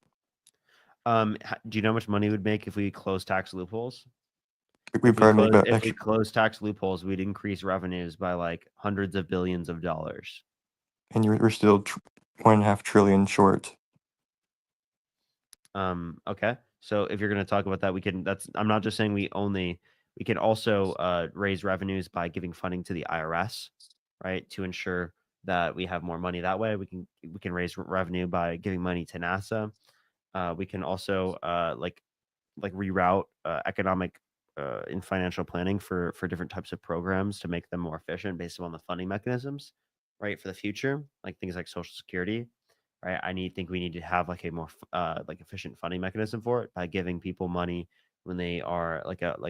Do you know how much money we'd make if we closed tax loopholes? We'd probably make about If we close tax loopholes, we'd increase revenues by like hundreds of billions of dollars. and we're still 1.5 trillion short. Okay. So if you're going to talk about that, I'm not just saying we can also raise revenues by giving funding to the IRS, right? To ensure that we have more money that way. We can raise revenue by giving money to NASA. We can also like reroute economic and financial planning for different types of programs to make them more efficient based on the funding mechanisms, right? For the future, like things like Social Security, right? Think we need to have like a more like efficient funding mechanism for it by giving people money when they are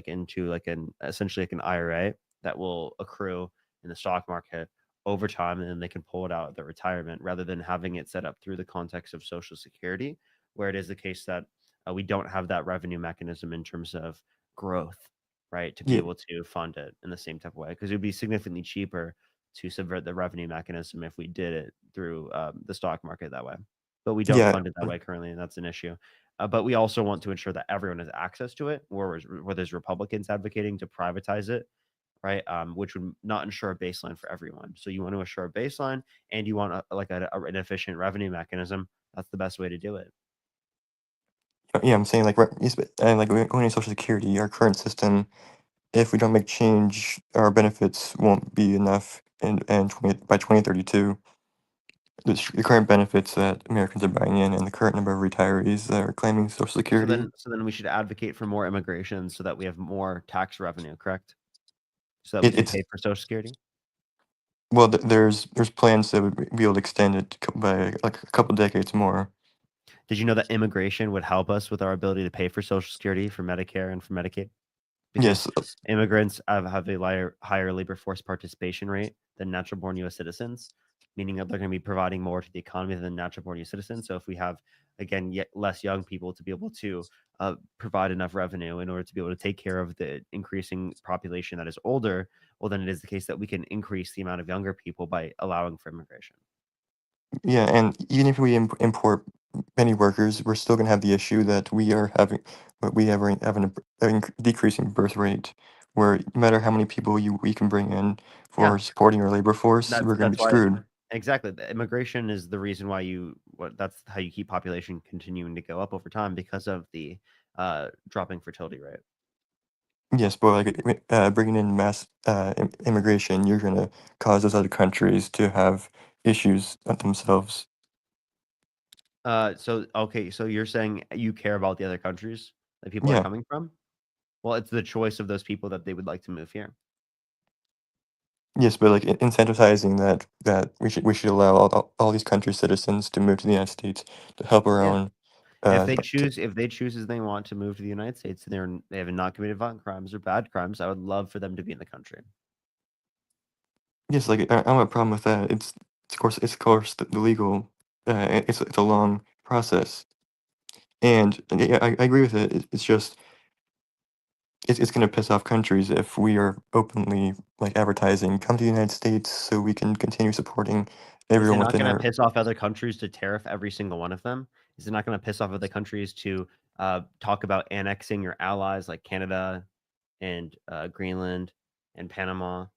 into essentially like an IRA that will accrue in the stock market over time, and then they can pull it out at their retirement rather than having it set up through the context of Social Security, where it is the case that we don't have that revenue mechanism in terms of growth, right? To be Yeah. able to fund it in the same type of way, because it would be significantly cheaper to subvert the revenue mechanism if we did it through the stock market that way. But we don't Yeah. fund it that way currently, and that's an issue. But we also want to ensure that everyone has access to it, where there's Republicans advocating to privatize it, right? Which would not ensure a baseline for everyone. So you want to assure a baseline, and you want an efficient revenue mechanism. That's the best way to do it. Yeah, I'm saying like and like going to Social Security, our current system, if we don't make change, our benefits won't be enough, and by 2032, the current benefits that Americans are buying in, and the current number of retirees that are claiming Social Security. So then we should advocate for more immigration so that we have more tax revenue, correct? So that we can It's pay for Social Security. well, there's plans that would be able to extend it by like a couple decades more. Did you know that immigration would help us with our ability to pay for Social Security, for Medicare, and for Medicaid? Yes. Immigrants have a higher labor force participation rate than natural-born U.S. citizens, meaning that they're going to be providing more to the economy than natural-born U.S. citizens. So if we have, again, yet less young people to be able to provide enough revenue in order to be able to take care of the increasing population that is older, well, then it is the case that we can increase the amount of younger people by allowing for immigration. Yeah, and even if we import many workers, we're still going to have the issue that we are having a decreasing birth rate, where no matter how many people we can bring in for supporting our labor force, we're going to be screwed. Exactly. The immigration is the reason why that's how you keep population continuing to go up over time, because of the dropping fertility rate. Yes, but like bringing in mass immigration, you're going to cause those other countries to have issues themselves. So you're saying you care about the other countries that people are Yeah. coming from? Well, it's the choice of those people that they would like to move here. Yes, but like incentivizing that we should allow all these countries' citizens to move to the United States to help our Yeah. own. If they choose as they want to move to the United States, and they have not committed violent crimes or bad crimes, I would love for them to be in the country. Yes, like I don't have a problem with that. It's of course the legal. It's a long process, and yeah, I agree with it. It's just it's going to piss off countries if we are openly like advertising, come to the United States so we can continue supporting Is it everyone not within going our. to piss off other countries to tariff every single one of them? Is it not going to piss off other countries to talk about annexing your allies like Canada and Greenland and Panama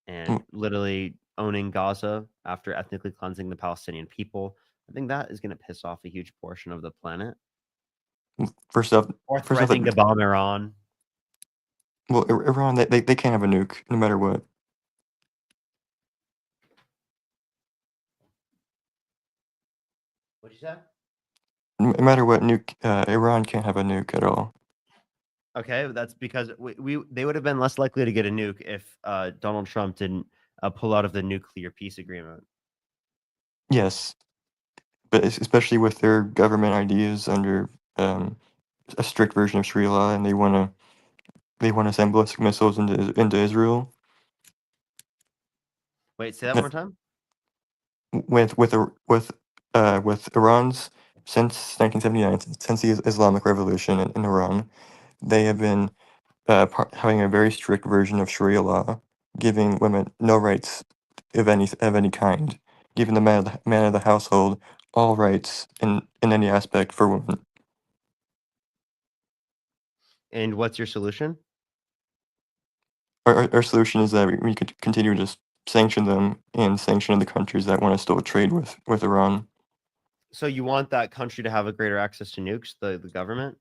and literally owning Gaza after ethnically cleansing the Palestinian people? I think that is going to piss off a huge portion of the planet. First off, Or first off, threatening to bomb Iran. well, Iran, they can't have a nuke no matter what. What'd you say? No matter what, Iran can't have a nuke at all. Okay, that's because they would have been less likely to get a nuke if Donald Trump didn't pull out of the nuclear peace agreement. Yes, but especially with their government ideas under a strict version of Sharia law, and they want to send ballistic missiles into Israel. Wait, say that one more time. With Iran's since 1979, since the Islamic Revolution in Iran, they have been having a very strict version of Sharia law, giving women no rights of any kind, giving the man of the household all rights in any aspect for women. And what's your solution? Our solution is that we could continue to sanction them and sanction the countries that want to still trade with Iran. So you want that country to have a greater access to nukes, the government?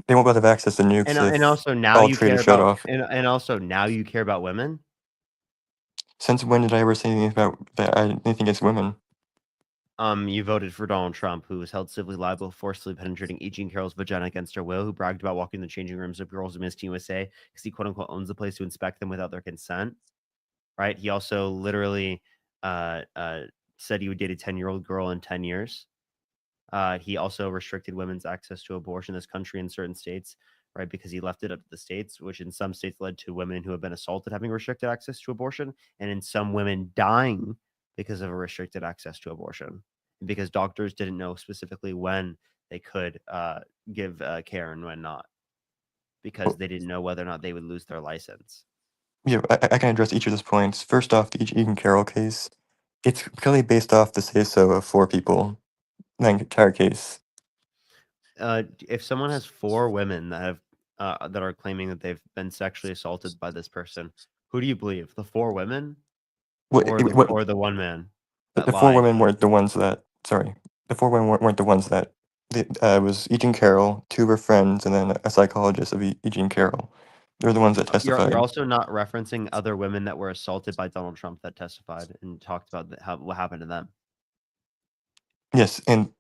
They won't have access to nukes And if also now all you trade care is shut about off. and also now you care about women? Since when did I ever say anything about that? Anything against women? You voted for Donald Trump, who was held civilly liable for forcibly penetrating E. Jean Carroll's vagina against her will, who bragged about walking in the changing rooms of girls of Miss Teen USA because he quote unquote owns the place to inspect them without their consent. Right? He also literally said he would date a 10-year-old girl in 10 years. He also restricted women's access to abortion in this country in certain states, right? Because he left it up to the states, which in some states led to women who have been assaulted having restricted access to abortion, and in some women dying because of a restricted access to abortion, because doctors didn't know specifically when they could give care and when not, because they didn't know whether or not they would lose their license. Yeah, I can address each of those points. First off, the Egan Carroll case, it's clearly based off the say-so of 4 people. The entire case. If someone has 4 women that have that are claiming that they've been sexually assaulted by this person, who do you believe? The 4 women, or the one man? The 4 women weren't the ones that. Sorry, the 4 women weren't the ones that. It was Egan Carroll, 2 of her friends, and then a psychologist of Egan Carroll. They're the ones that testified. You're also not referencing other women that were assaulted by Donald Trump that testified and talked about what happened to them. Yes, and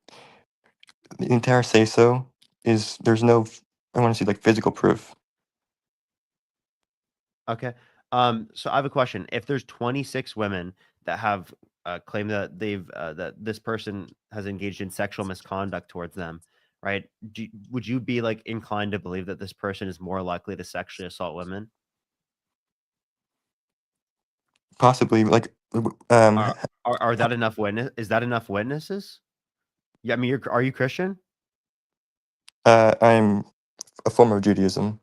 the entire say-so is there's no. I want to see like physical proof. Okay. So I have a question. If there's 26 women that have claimed that that this person has engaged in sexual misconduct towards them, right? Would you be like inclined to believe that this person is more likely to sexually assault women? Possibly, like. Are that enough witness? Is that enough witnesses? Yeah, I mean, are you Christian? I'm a form of Judaism.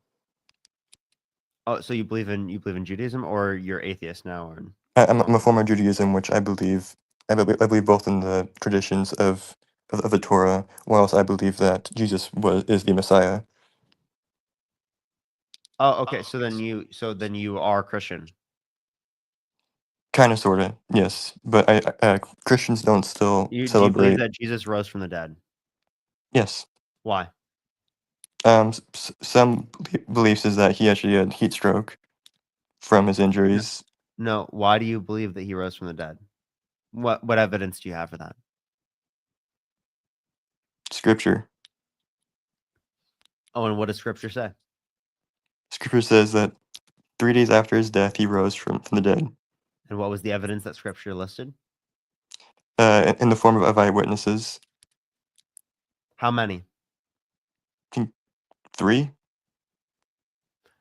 Oh, so you believe in Judaism, or you're atheist now? Or I'm a form of Judaism, which I believe both in the traditions of the Torah, whilst I believe that Jesus is the Messiah. Oh, okay. So then you are Christian. Kind of, sort of, yes. But Christians don't still Do you celebrate. believe that Jesus rose from the dead? Yes. Why? Some beliefs is that he actually had heat stroke from his injuries. No. Why do you believe that he rose from the dead? What evidence do you have for that? Scripture. Oh, and what does Scripture say? Scripture says that 3 days after his death, he rose from the dead. And what was the evidence that Scripture listed? In the form of eyewitnesses. How many? I think 3.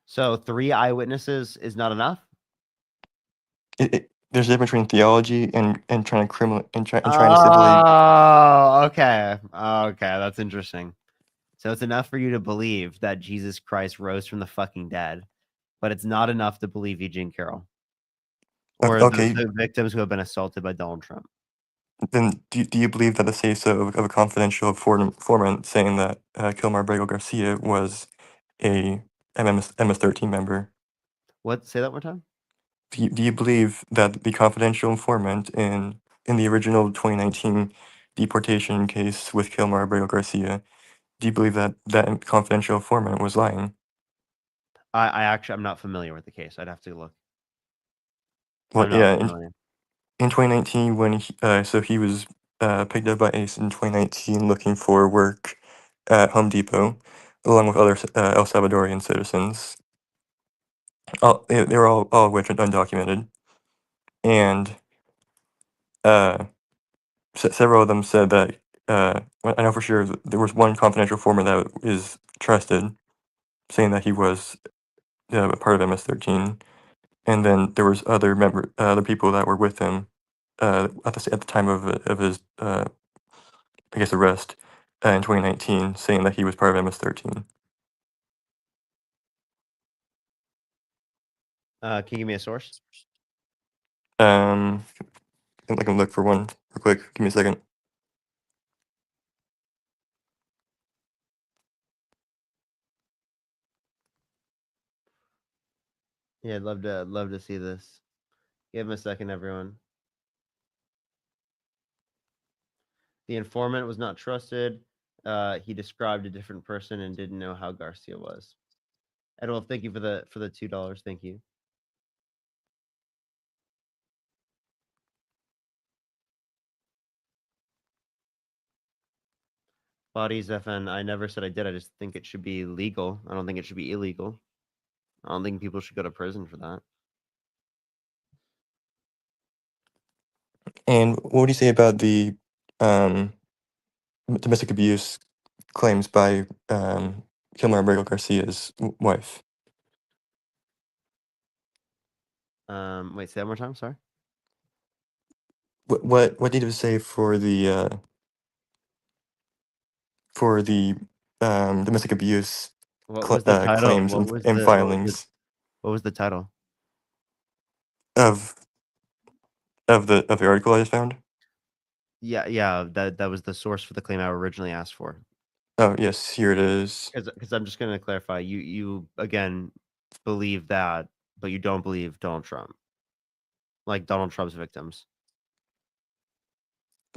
So 3 eyewitnesses is not enough? There's a difference between theology and trying to trying to civilly. Oh, okay. Okay, that's interesting. So it's enough for you to believe that Jesus Christ rose from the fucking dead, but it's not enough to believe Eugene Carroll or the victims who have been assaulted by Donald Trump. Then do you believe that the say-so of a confidential informant saying that Kilmar Brago Garcia was a MS-13 member? What? Say that one time. Do you believe that the confidential informant in the original 2019 deportation case with Kilmar Abrego Garcia, do you believe that that confidential informant was lying? I'm not familiar with the case. I'd have to look. Well, I'm not yeah, familiar. in 2019, when he was picked up by ICE in 2019 looking for work at Home Depot, along with other El Salvadorian citizens. They were all of which are undocumented, and several of them said that I know for sure there was one confidential informant that is trusted, saying that he was a part of MS-13, and then there was other people that were with him at the time of his I guess arrest in 2019, saying that he was part of MS-13. Can you give me a source? I can look for one real quick. Give me a second. Yeah, I'd love to see this. Give him a second, everyone. The informant was not trusted. He described a different person and didn't know how Garcia was. Edwolf, thank you for the $2. Thank you. Bodies FN. I never said I did. I just think it should be legal. I don't think it should be illegal. I don't think people should go to prison for that. And what do you say about the domestic abuse claims by Kilmar Abrego Garcia's wife? Wait, say that one more time. Sorry. What did it say for the domestic abuse What was the title? claims What was and filings what was the title? of the article I just found? Yeah, that was the source for the claim I originally asked for. Oh yes, here it is. Because I'm just going to clarify. You again believe that, but you don't believe Donald Trump, like Donald Trump's victims.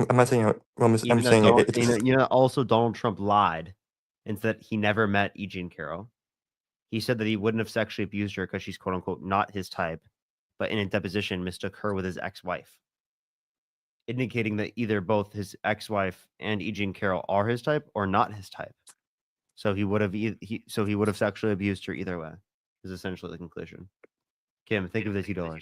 I'm not saying. I'm Even that saying Donald, it's also Donald Trump lied and said he never met E. Jean Carroll. He said that he wouldn't have sexually abused her because she's quote unquote not his type, but in a deposition mistook her with his ex-wife, indicating that either both his ex-wife and E. Jean Carroll are his type or not his type. So he would have sexually abused her either way. Is essentially the conclusion. Kim, think of the $2.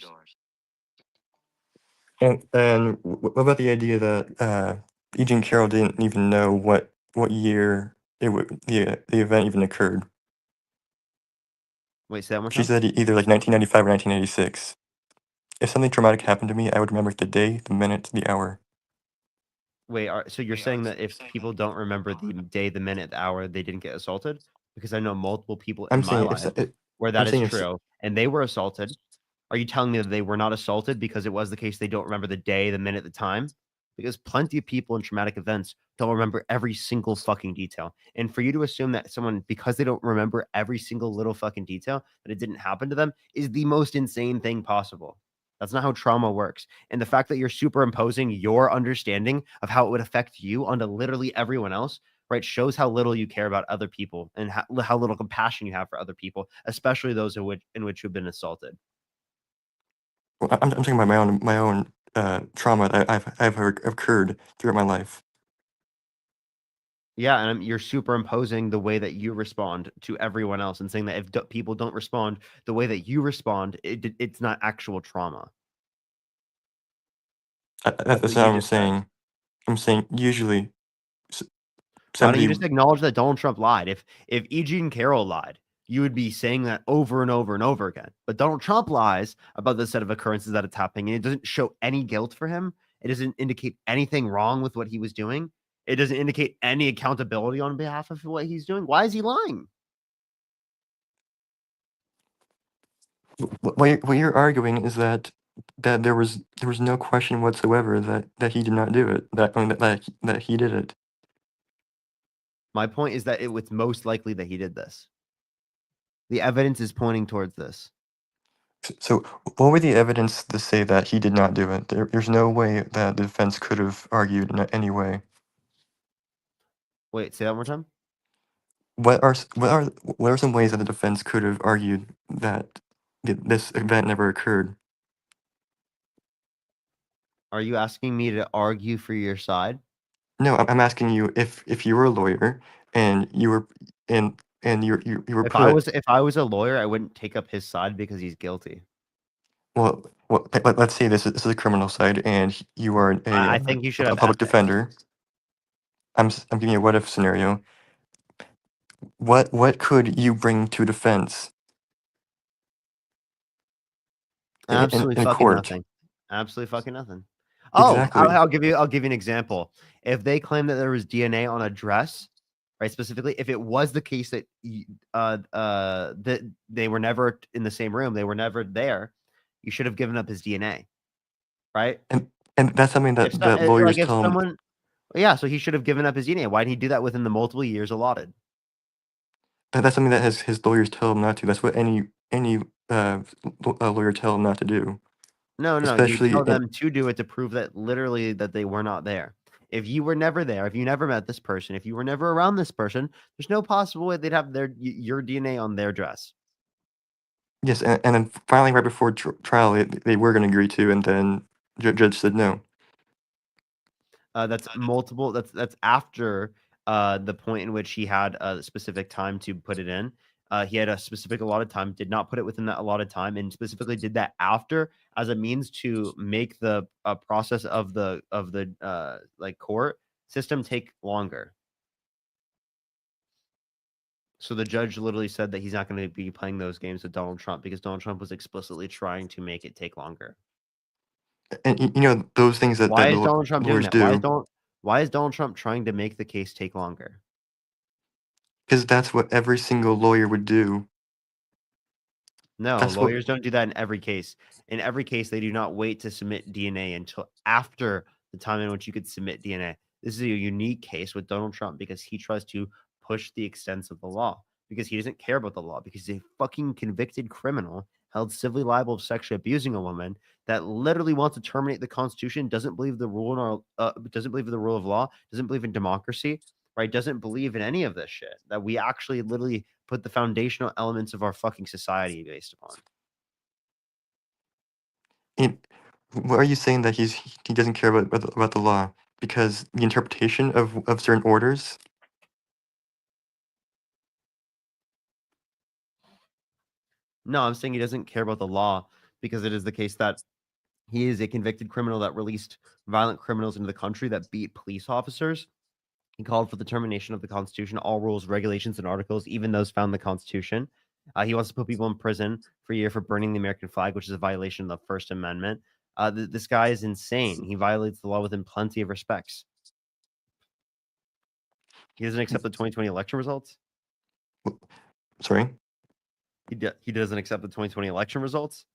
And what about the idea that E. Jean Carroll didn't even know what year the event even occurred? Wait, say that one She time? said either like 1995 or 1986. If something traumatic happened to me, I would remember the day, the minute, the hour. Wait, so you're saying that if people don't remember the day, the minute, the hour, they didn't get assaulted? Because I know multiple people in I'm my saying life if where I'm that saying is if true, and they were assaulted. Are you telling me that they were not assaulted because it was the case they don't remember the day, the minute, the time? Because plenty of people in traumatic events don't remember every single fucking detail. And for you to assume that someone, because they don't remember every single little fucking detail, that it didn't happen to them is the most insane thing possible. That's not how trauma works. And the fact that you're superimposing your understanding of how it would affect you onto literally everyone else, right, shows how little you care about other people and how little compassion you have for other people, especially those in which you've been assaulted. Well, I'm talking about my own trauma that I've occurred throughout my life. Yeah, and you're superimposing the way that you respond to everyone else and saying that if people don't respond the way that you respond, it's not actual trauma. That's what not what you I'm just said. saying. I'm saying usually Why don't somebody you just acknowledge that Donald Trump lied? If E. Jean Carroll lied, you would be saying that over and over and over again. But Donald Trump lies about the set of occurrences that it's happening, and it doesn't show any guilt for him. It doesn't indicate anything wrong with what he was doing. It doesn't indicate any accountability on behalf of what he's doing. Why is he lying? what you're arguing is that there was no question whatsoever that he did not do it. That he did it. My point is that it's most likely that he did this. The evidence is pointing towards this. So what would the evidence to say that he did not do it? There's no way that the defense could have argued in any way Wait, say that one more time. What are some ways that the defense could have argued that this event never occurred? Are you asking me to argue for your side? No, I'm asking you if you were a lawyer and you were and you were put. If I was a lawyer, I wouldn't take up his side because he's guilty. Well, let's say this is a criminal side, and you are I think you should a have public ethics. defender. I'm giving you a what if scenario. What could you bring to defense Absolutely in a fucking court? nothing. Absolutely fucking nothing. Oh, Exactly. I'll give you an example. If they claim that there was DNA on a dress, right? Specifically, if it was the case that that they were never in the same room, they were never there, you should have given up his DNA, right? And that's something that that lawyers if tell him. someone, yeah, so he should have given up his DNA. Why didn't he do that within the multiple years allotted? That's something that his lawyers tell him not to. That's what any lawyer tell him not to do. No, you Especially tell in- them to do it to prove that literally that they were not there. If you were never there, if you never met this person, if you were never around this person, there's no possible way they'd have your DNA on their dress. Yes, and then finally, right before trial, they were going to agree to, and then judge said no. That's multiple. That's after the point in which he had a specific time to put it in. He had a specific allotted time, did not put it within that allotted time, and specifically did that after as a means to make the process of the like court system take longer. So the judge literally said that he's not going to be playing those games with Donald Trump because Donald Trump was explicitly trying to make it take longer. And you know those things that Why that is Donald Trump doing lawyers that? do, Why is Donald Trump trying to make the case take longer? because that's what every single lawyer would do. No, That's what- lawyers don't do that in every case. In every case, they do not wait to submit DNA until after the time in which you could submit DNA. This is a unique case with Donald Trump because he tries to push the extents of the law because he doesn't care about the law because he's a fucking convicted criminal held civilly liable of sexually abusing a woman that literally wants to terminate the Constitution, doesn't believe the rule in our, doesn't believe in the rule of law, doesn't believe in democracy, right? Doesn't believe in any of this shit that we actually literally put the foundational elements of our fucking society based upon. Why are you saying that he doesn't care about the law? Because the interpretation of certain orders. No, I'm saying he doesn't care about the law because it is the case that he is a convicted criminal that released violent criminals into the country that beat police officers. He called for the termination of the Constitution, all rules, regulations, and articles, even those found in the Constitution. He wants to put people in prison for a year for burning the American flag, which is a violation of the First Amendment. This guy is insane. He violates the law within plenty of respects. He doesn't accept the 2020 election results. Sorry? He doesn't accept the 2020 election results.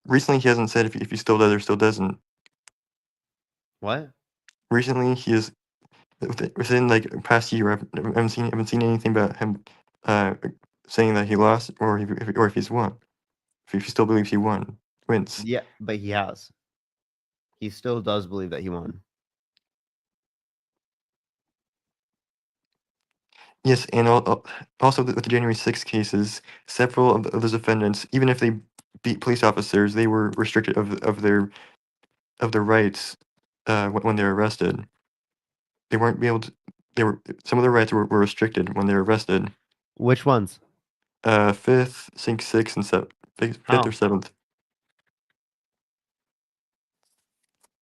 Recently, he hasn't said if he still does or still doesn't. What? Recently, he is within like past year. I haven't seen anything about him saying that he lost or if he's won. If he still believes he wins. Yeah, but he has. He still does believe that he won. Yes, and also with the January 6th cases, several of those defendants, even if they beat police officers, they were restricted of their rights when they were arrested. They weren't able to. Some of their rights were restricted when they were arrested. Which ones? 5th, 6th, and 7th. 5th How? or 7th.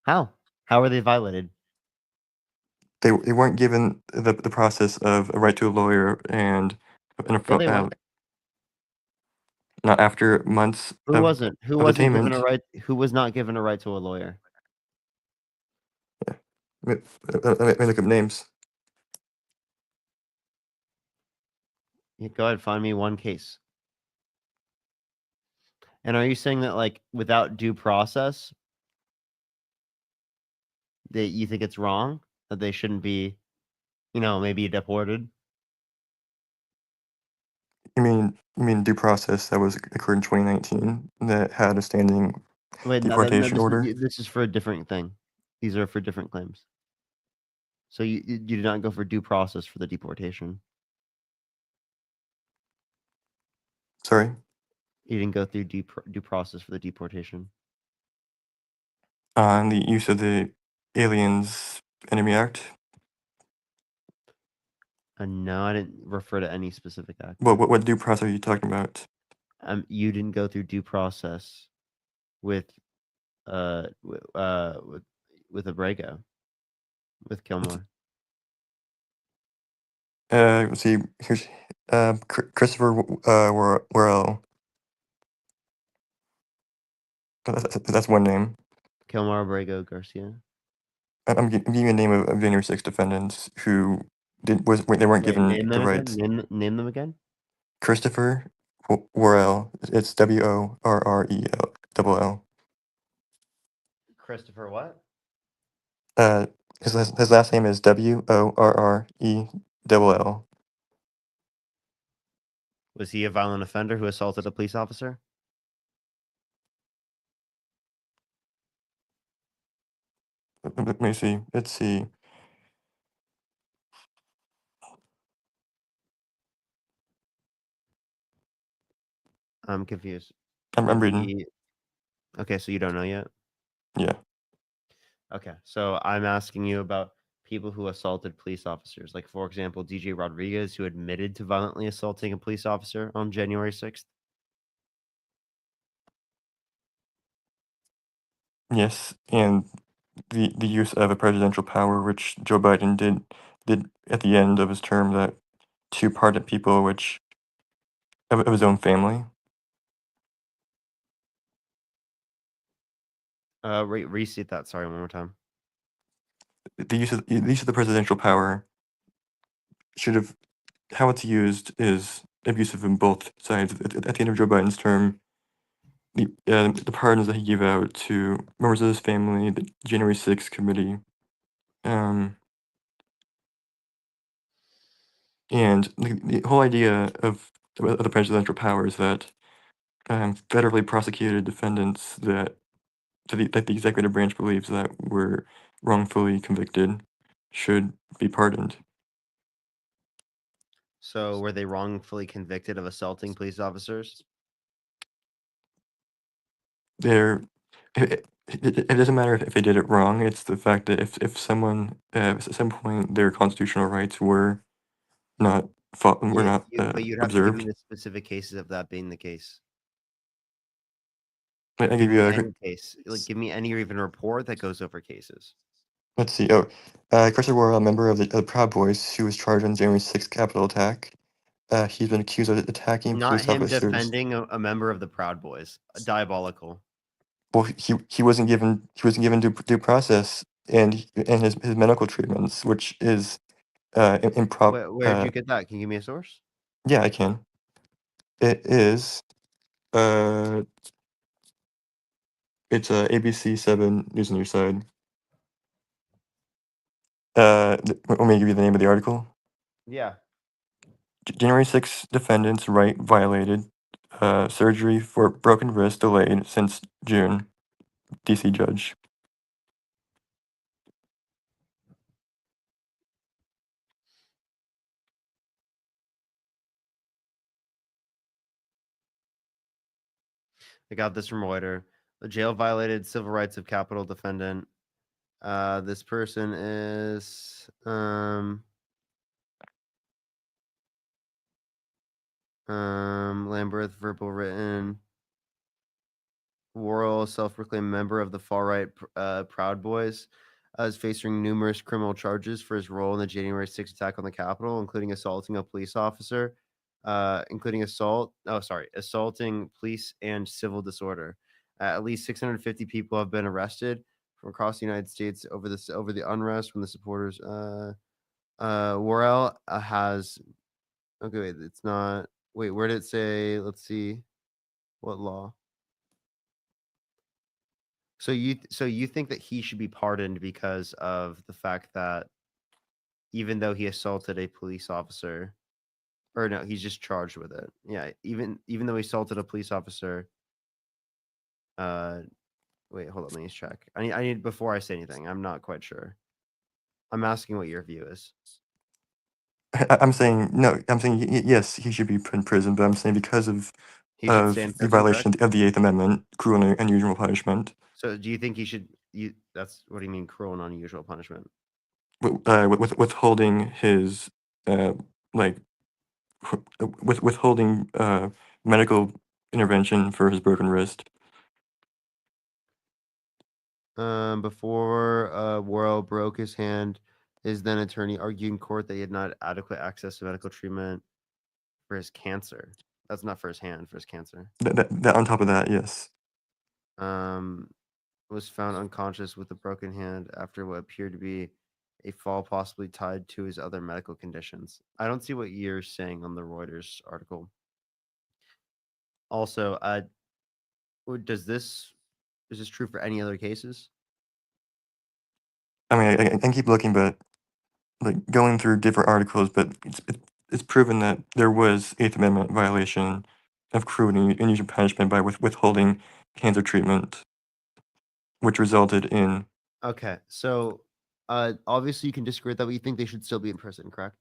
How? How are they violated? They weren't given the process of a right to a lawyer and Yeah, they were. not after months Who of wasn't? Who of wasn't given a attainment. right? Who was not given a right to a lawyer? Let me look up names. Yeah, go ahead, find me one case. And are you saying that, like, without due process, that you think it's wrong that they shouldn't be, maybe deported? You mean due process that was occurred in 2019 that had a standing Wait, no, deportation order? this is for a different thing. These are for different claims. So you did not go for due process for the deportation. Sorry. You didn't go through due process for the deportation. On the use of the Aliens Enemy Act. No, I didn't refer to any specific act. What due process are you talking about? You didn't go through due process with Abrego, with Kilmore. Let's see. Here's Christopher Worrell. That's one name. Kilmore, Abrego, Garcia. I'm giving you a name of January 6 defendants who they weren't given Name the them rights. again. Name them again. Christopher Worrell. It's WORRELL. Christopher what? His last name is WORRELL. Was he a violent offender who assaulted a police officer? Let me see. Let's see. I'm confused. I'm reading. Okay, so you don't know yet? Yeah. Okay, so I'm asking you about people who assaulted police officers. Like, for example, DJ Rodriguez, who admitted to violently assaulting a police officer on January 6th. Yes, and the use of a presidential power, which Joe Biden did at the end of his term, that to pardon people which of his own family. Restate that. Sorry, one more time. The use of the presidential power should have, how it's used is abusive in both sides. At the end of Joe Biden's term, the pardons that he gave out to members of his family, the January 6th committee, and the whole idea of the presidential power is that federally prosecuted defendants that the executive branch believes that were wrongfully convicted should be pardoned. So, were they wrongfully convicted of assaulting police officers? It doesn't matter if they did it wrong. It's the fact that if someone at some point their constitutional rights were not But you'd have to give observed. me the specific cases of that being the case. I Give give me you any case. Like, give me any even report that goes over cases. let's see. Christopher Worrell, a member of the Proud Boys, who was charged on January 6th Capitol attack. He's been accused of attacking Not police him officers. defending a member of the Proud Boys. Diabolical. Well, he wasn't given due process and his medical treatments, which is improper. Where did you get that? Can you give me a source? Yeah, I can. It is it's ABC 7 News on Your Side. Want me to give you the name of the article? Yeah. January 6 defendants' right violated. Surgery for broken wrist delayed since June. DC judge. I got this from Reuters. The jail violated civil rights of Capitol defendant. This person is Lambert, verbal written. Worrell, self-proclaimed member of the far-right Proud Boys, is facing numerous criminal charges for his role in the January 6th attack on the Capitol, including assaulting a police officer, assaulting police and civil disorder. At least 650 people have been arrested from across the United States over the unrest when the supporters. Worrell has. Okay, wait, it's not. Wait, where did it say? Let's see. What law? So you think that he should be pardoned because of the fact that even though he assaulted a police officer, or no, he's just charged with it. Yeah, even though he assaulted a police officer. Wait, hold on, let me check. I need before I say anything. I'm not quite sure. I'm asking what your view is. I'm saying no. I'm saying yes, he should be put in prison, but I'm saying because He should stay in the prison, violation correct? of the Eighth Amendment, cruel and unusual punishment, So do you think he should? That's what do you mean cruel and unusual punishment? withholding his like withholding medical intervention for his broken wrist. Before Worrell broke his hand, his then attorney argued in court that he had not adequate access to medical treatment for his cancer. That's not for his hand, for his cancer. That on top of that, yes. Was found unconscious with a broken hand after what appeared to be a fall, possibly tied to his other medical conditions. I don't see what you're saying on the Reuters article. Also, is this true for any other cases? I mean, I can keep looking, but like going through different articles, but it's proven that there was Eighth Amendment violation of cruel and unusual punishment by withholding cancer treatment, which resulted in. Okay, so obviously you can disagree with that, but you think they should still be in prison, correct?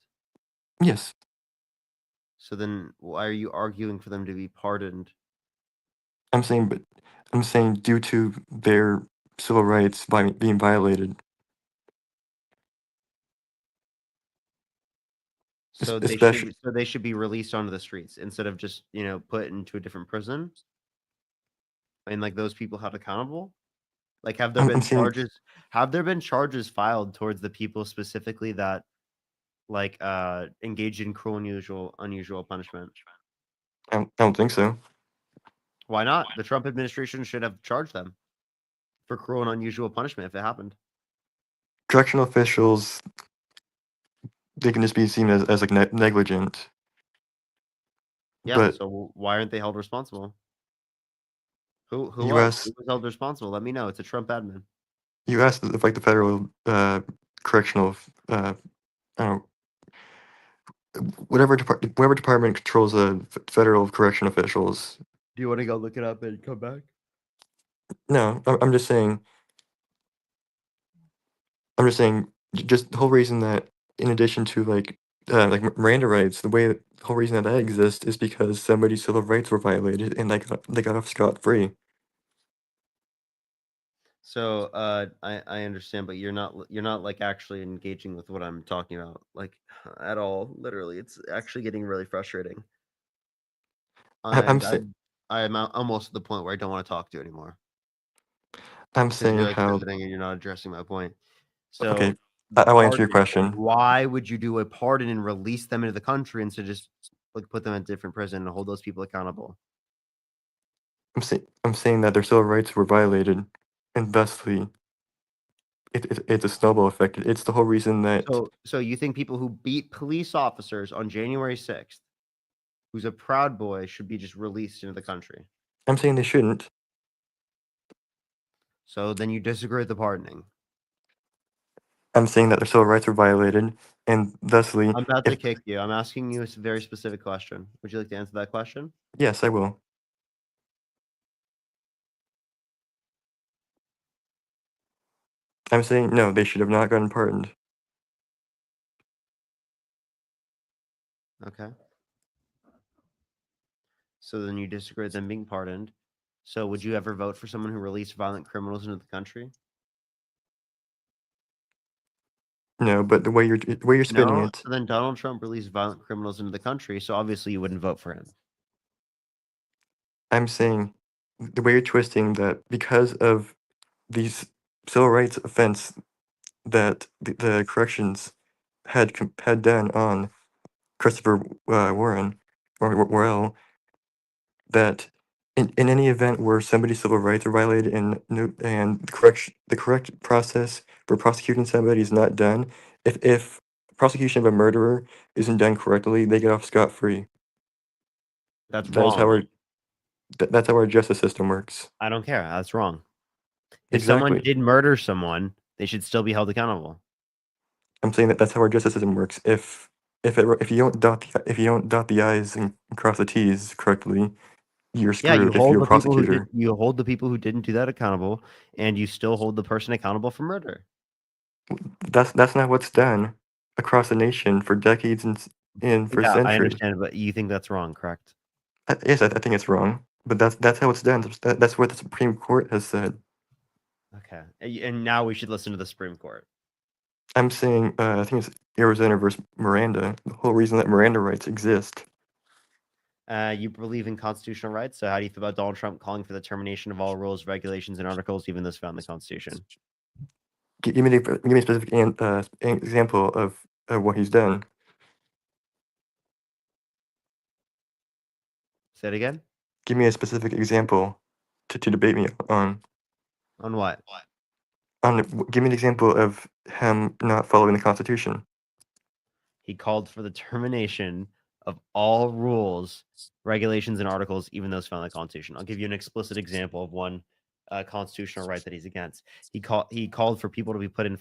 Yes. So then why are you arguing for them to be pardoned? I'm saying due to their civil rights being violated. So Especially, they should be released onto the streets instead of just, put into a different prison. And like those people held accountable? Like have there been charges filed towards the people specifically that like engaged in cruel and unusual punishment? I don't think so. Why not? The Trump administration should have charged them for cruel and unusual punishment if it happened. Correctional officials, they can just be seen as like negligent. Yeah, But so why aren't they held responsible? Who You was? asked- Who was held responsible? Let me know. It's a Trump admin. you asked if like the federal correctional, I don't know, whatever department controls the federal correction officials. Do you want to go look it up and come back? No, I'm just saying. Just the whole reason that, in addition to like Miranda rights, the whole reason that exists is because somebody's civil rights were violated and they got off scot free. So I understand, but you're not like actually engaging with what I'm talking about, like at all. Literally, it's actually getting really frustrating. I'm And I'm almost at the point where I don't want to talk to you anymore. I'm Because saying you're like how. visiting and you're not addressing my point. So Okay, the I will answer your pardon, question. why would you do a pardon and release them into the country instead of just like put them in a different prison and hold those people accountable? I'm saying that their civil rights were violated, and thusly, it's a snowball effect. It's the whole reason that. So you think people who beat police officers on January 6th, who's a Proud Boy, should be just released into the country? I'm saying they shouldn't. So then you disagree with the pardoning. I'm saying that their civil rights were violated, and thusly. I'm about to if- kick you. I'm asking you a very specific question. Would you like to answer that question? Yes, I will. I'm saying no, they should have not gotten pardoned. Okay. So then you disagree with them being pardoned. So would you ever vote for someone who released violent criminals into the country? No, but the way you're spinning No. it. So then Donald Trump released violent criminals into the country. So obviously you wouldn't vote for him. I'm saying the way you're twisting that because of these civil rights offense that the corrections had done on Christopher Warren or Worrell, that in any event where somebody's civil rights are violated and the correct process for prosecuting somebody is not done, if prosecution of a murderer isn't done correctly, they get off scot free. That's That's how wrong. that's how our justice system works. I don't care. That's wrong. If someone Exactly. did murder someone, they should still be held accountable. I'm saying that that's how our justice system works. If you don't dot the i's and cross the t's correctly, you're Yeah, screwed if you're a prosecutor. you hold the people who didn't do that accountable, and you still hold the person accountable for murder. That's not what's done across the nation for decades and for Yeah, I centuries. understand, but you think that's wrong, correct? Yes, I think it's wrong, but that's how it's done. That's what the Supreme Court has said. Okay, and now we should listen to the Supreme Court. I'm saying, I think it's Arizona versus Miranda. The whole reason that Miranda rights exist. You believe in constitutional rights, so how do you feel about Donald Trump calling for the termination of all rules, regulations, and articles, even those found in the Constitution? Give me a specific example of what he's done. Say it again. Give me a specific example to debate me on. On what? Give me an example of him not following the Constitution. He called for the termination of all rules, regulations, and articles, even those found in the Constitution. I'll give you an explicit example of one constitutional right that he's against. He called for people to be put in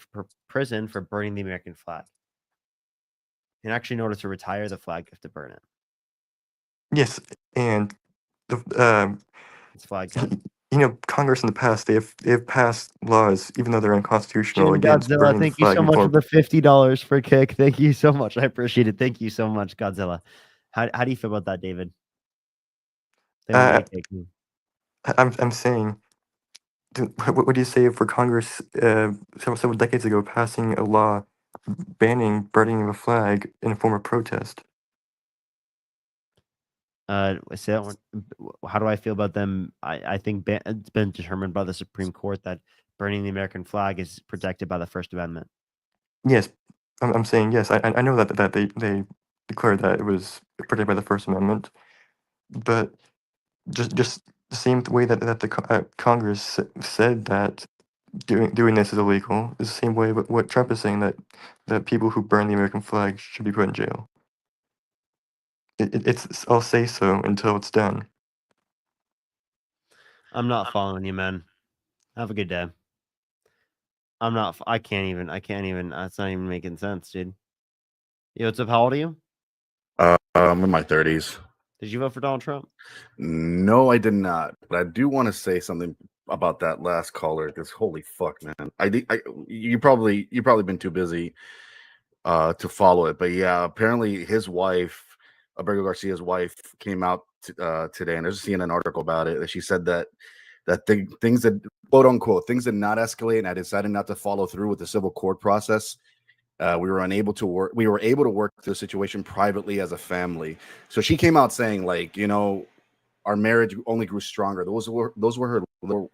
prison for burning the American flag. And actually, in order to retire the flag, you have to burn it. Yes, and the It's flag. Congress in the past they have passed laws even though they're unconstitutional Jim against Godzilla, burning the thank you flag so in much for form. the $50 for kick. Thank you so much. I appreciate it. Thank you so much, Godzilla. How do you feel about that, David? I'm saying, what do you say for Congress several decades ago passing a law banning burning the flag in a form of protest? Say that one. How do I feel about them? I think it's been determined by the Supreme Court that burning the American flag is protected by the First Amendment. Yes, I'm saying yes. I know that they declared that it was protected by the First Amendment, but just the same way that the Congress said that doing this is illegal is the same way what Trump is saying that people who burn the American flag should be put in jail. It's I'll say so until it's done. I'm not following you, man. Have a good day. I can't even. That's not even making sense, dude. Yo, what's up? How old are you? I'm in my 30s. Did you vote for Donald Trump? No, I did not. But I do want to say something about that last caller. Because holy fuck, man! You probably been too busy to follow it. But yeah, apparently his wife, Abrego Garcia's wife, came out today, and I was just seeing an article about it. That she said that things that quote unquote things did not escalate, and I decided not to follow through with the civil court process. We were able to work through the situation privately as a family. So she came out saying, like, our marriage only grew stronger. Those were her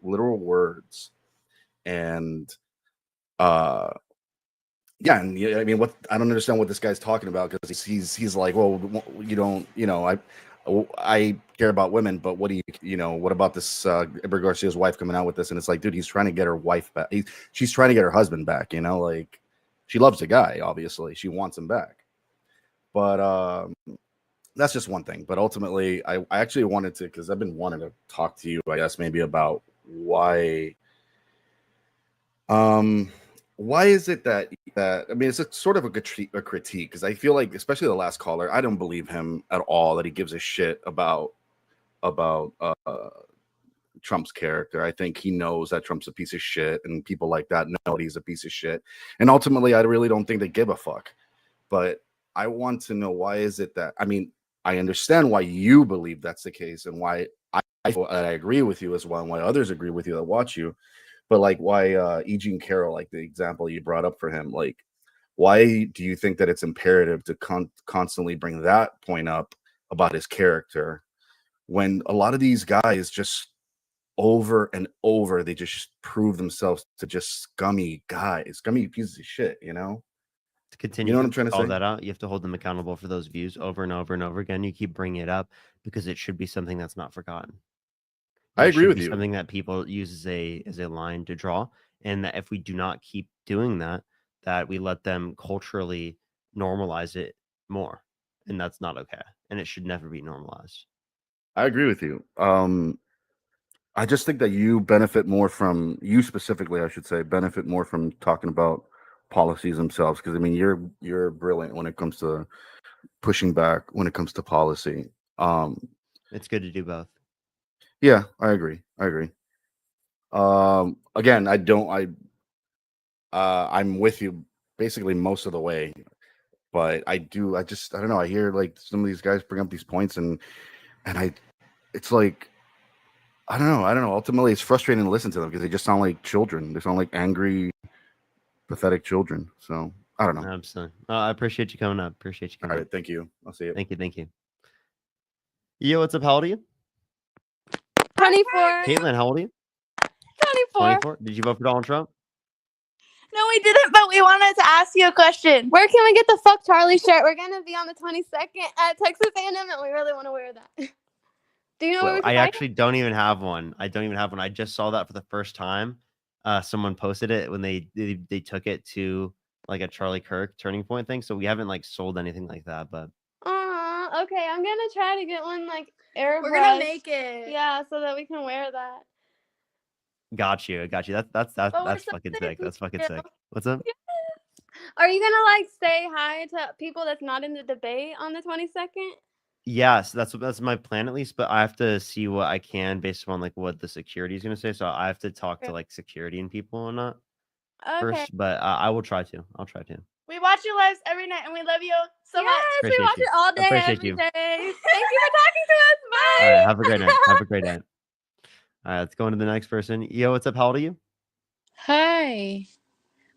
literal words. And yeah, and I mean, I don't understand what this guy's talking about, because he's like, well, you don't, I care about women, but what do what about this Eber Garcia's wife coming out with this? And it's like, dude, he's trying to get her wife back. She's trying to get her husband back, like. She loves the guy, obviously. She wants him back. But that's just one thing. But ultimately, I actually wanted to, because I've been wanting to talk to you, I guess, maybe about why is it that I mean, it's a sort of a critique, because I feel like, especially the last caller, I don't believe him at all that he gives a shit about Trump's character. I think he knows that Trump's a piece of shit, and people like that know he's a piece of shit. And ultimately, I really don't think they give a fuck. But I want to know, why is it that, I mean, I understand why you believe that's the case, and why I agree with you as well, and why others agree with you that watch you. But like, why E. Jean Carroll, like the example you brought up for him, like, why do you think that it's imperative to constantly bring that point up about his character, when a lot of these guys just over and over, they just prove themselves to just scummy guys, scummy pieces of shit, To continue, what I'm trying to call say? that out, you have to hold them accountable for those views over and over and over again. You keep bringing it up because it should be something that's not forgotten. I agree with you. Something that people use as a line to draw, and that if we do not keep doing that, that we let them culturally normalize it more, and that's not okay, and it should never be normalized. I agree with you. I just think that you benefit more from, you specifically, I should say, benefit more from talking about policies themselves. Because I mean, you're brilliant when it comes to pushing back when it comes to policy. It's good to do both. Yeah, I agree. Again, I'm with you basically most of the way. But I don't know. I hear like some of these guys bring up these points and it's like, I don't know. Ultimately, it's frustrating to listen to them because they just sound like children. They sound like angry, pathetic children. So I don't know. Absolutely. I appreciate you coming up. Appreciate you All coming right, up. thank you. I'll see you. Thank you. Thank you. Yo, what's up? How old are you? 24. Caitlin, how old are you? 24. 24. Did you vote for Donald Trump? No, we didn't, but we wanted to ask you a question. Where can we get the Fuck Charlie shirt? We're going to be on the 22nd at Texas A&M, and we really want to wear that. Do you know where Well, we can I find actually don't even have one. I don't even have one. I just saw that for the first time. Someone posted it when they took it to like a Charlie Kirk Turning Point thing. So we haven't like sold anything like that, but it? Okay, I'm going to try to get one like airbrush. We're gonna make it. Yeah, so that we can wear that. got you. That's But we're that's so fucking excited sick. to That's fucking meet sick. you. What's up? Are you going to like say hi to people that's not in the debate on the 22nd? Yes, that's my plan at least, but I have to see what I can based upon like what the security is gonna say. So I have to talk to like security and people and not Okay. first, but I will try to. I'll try to. We watch your lives every night, and we love you so much. Yes, we Appreciate watch you. it all day, Appreciate every you. day. Thank you for talking to us. Bye. All right, have a great night. Have a great night. All right, let's go into the next person. Yo, what's up? How old are you? Hi.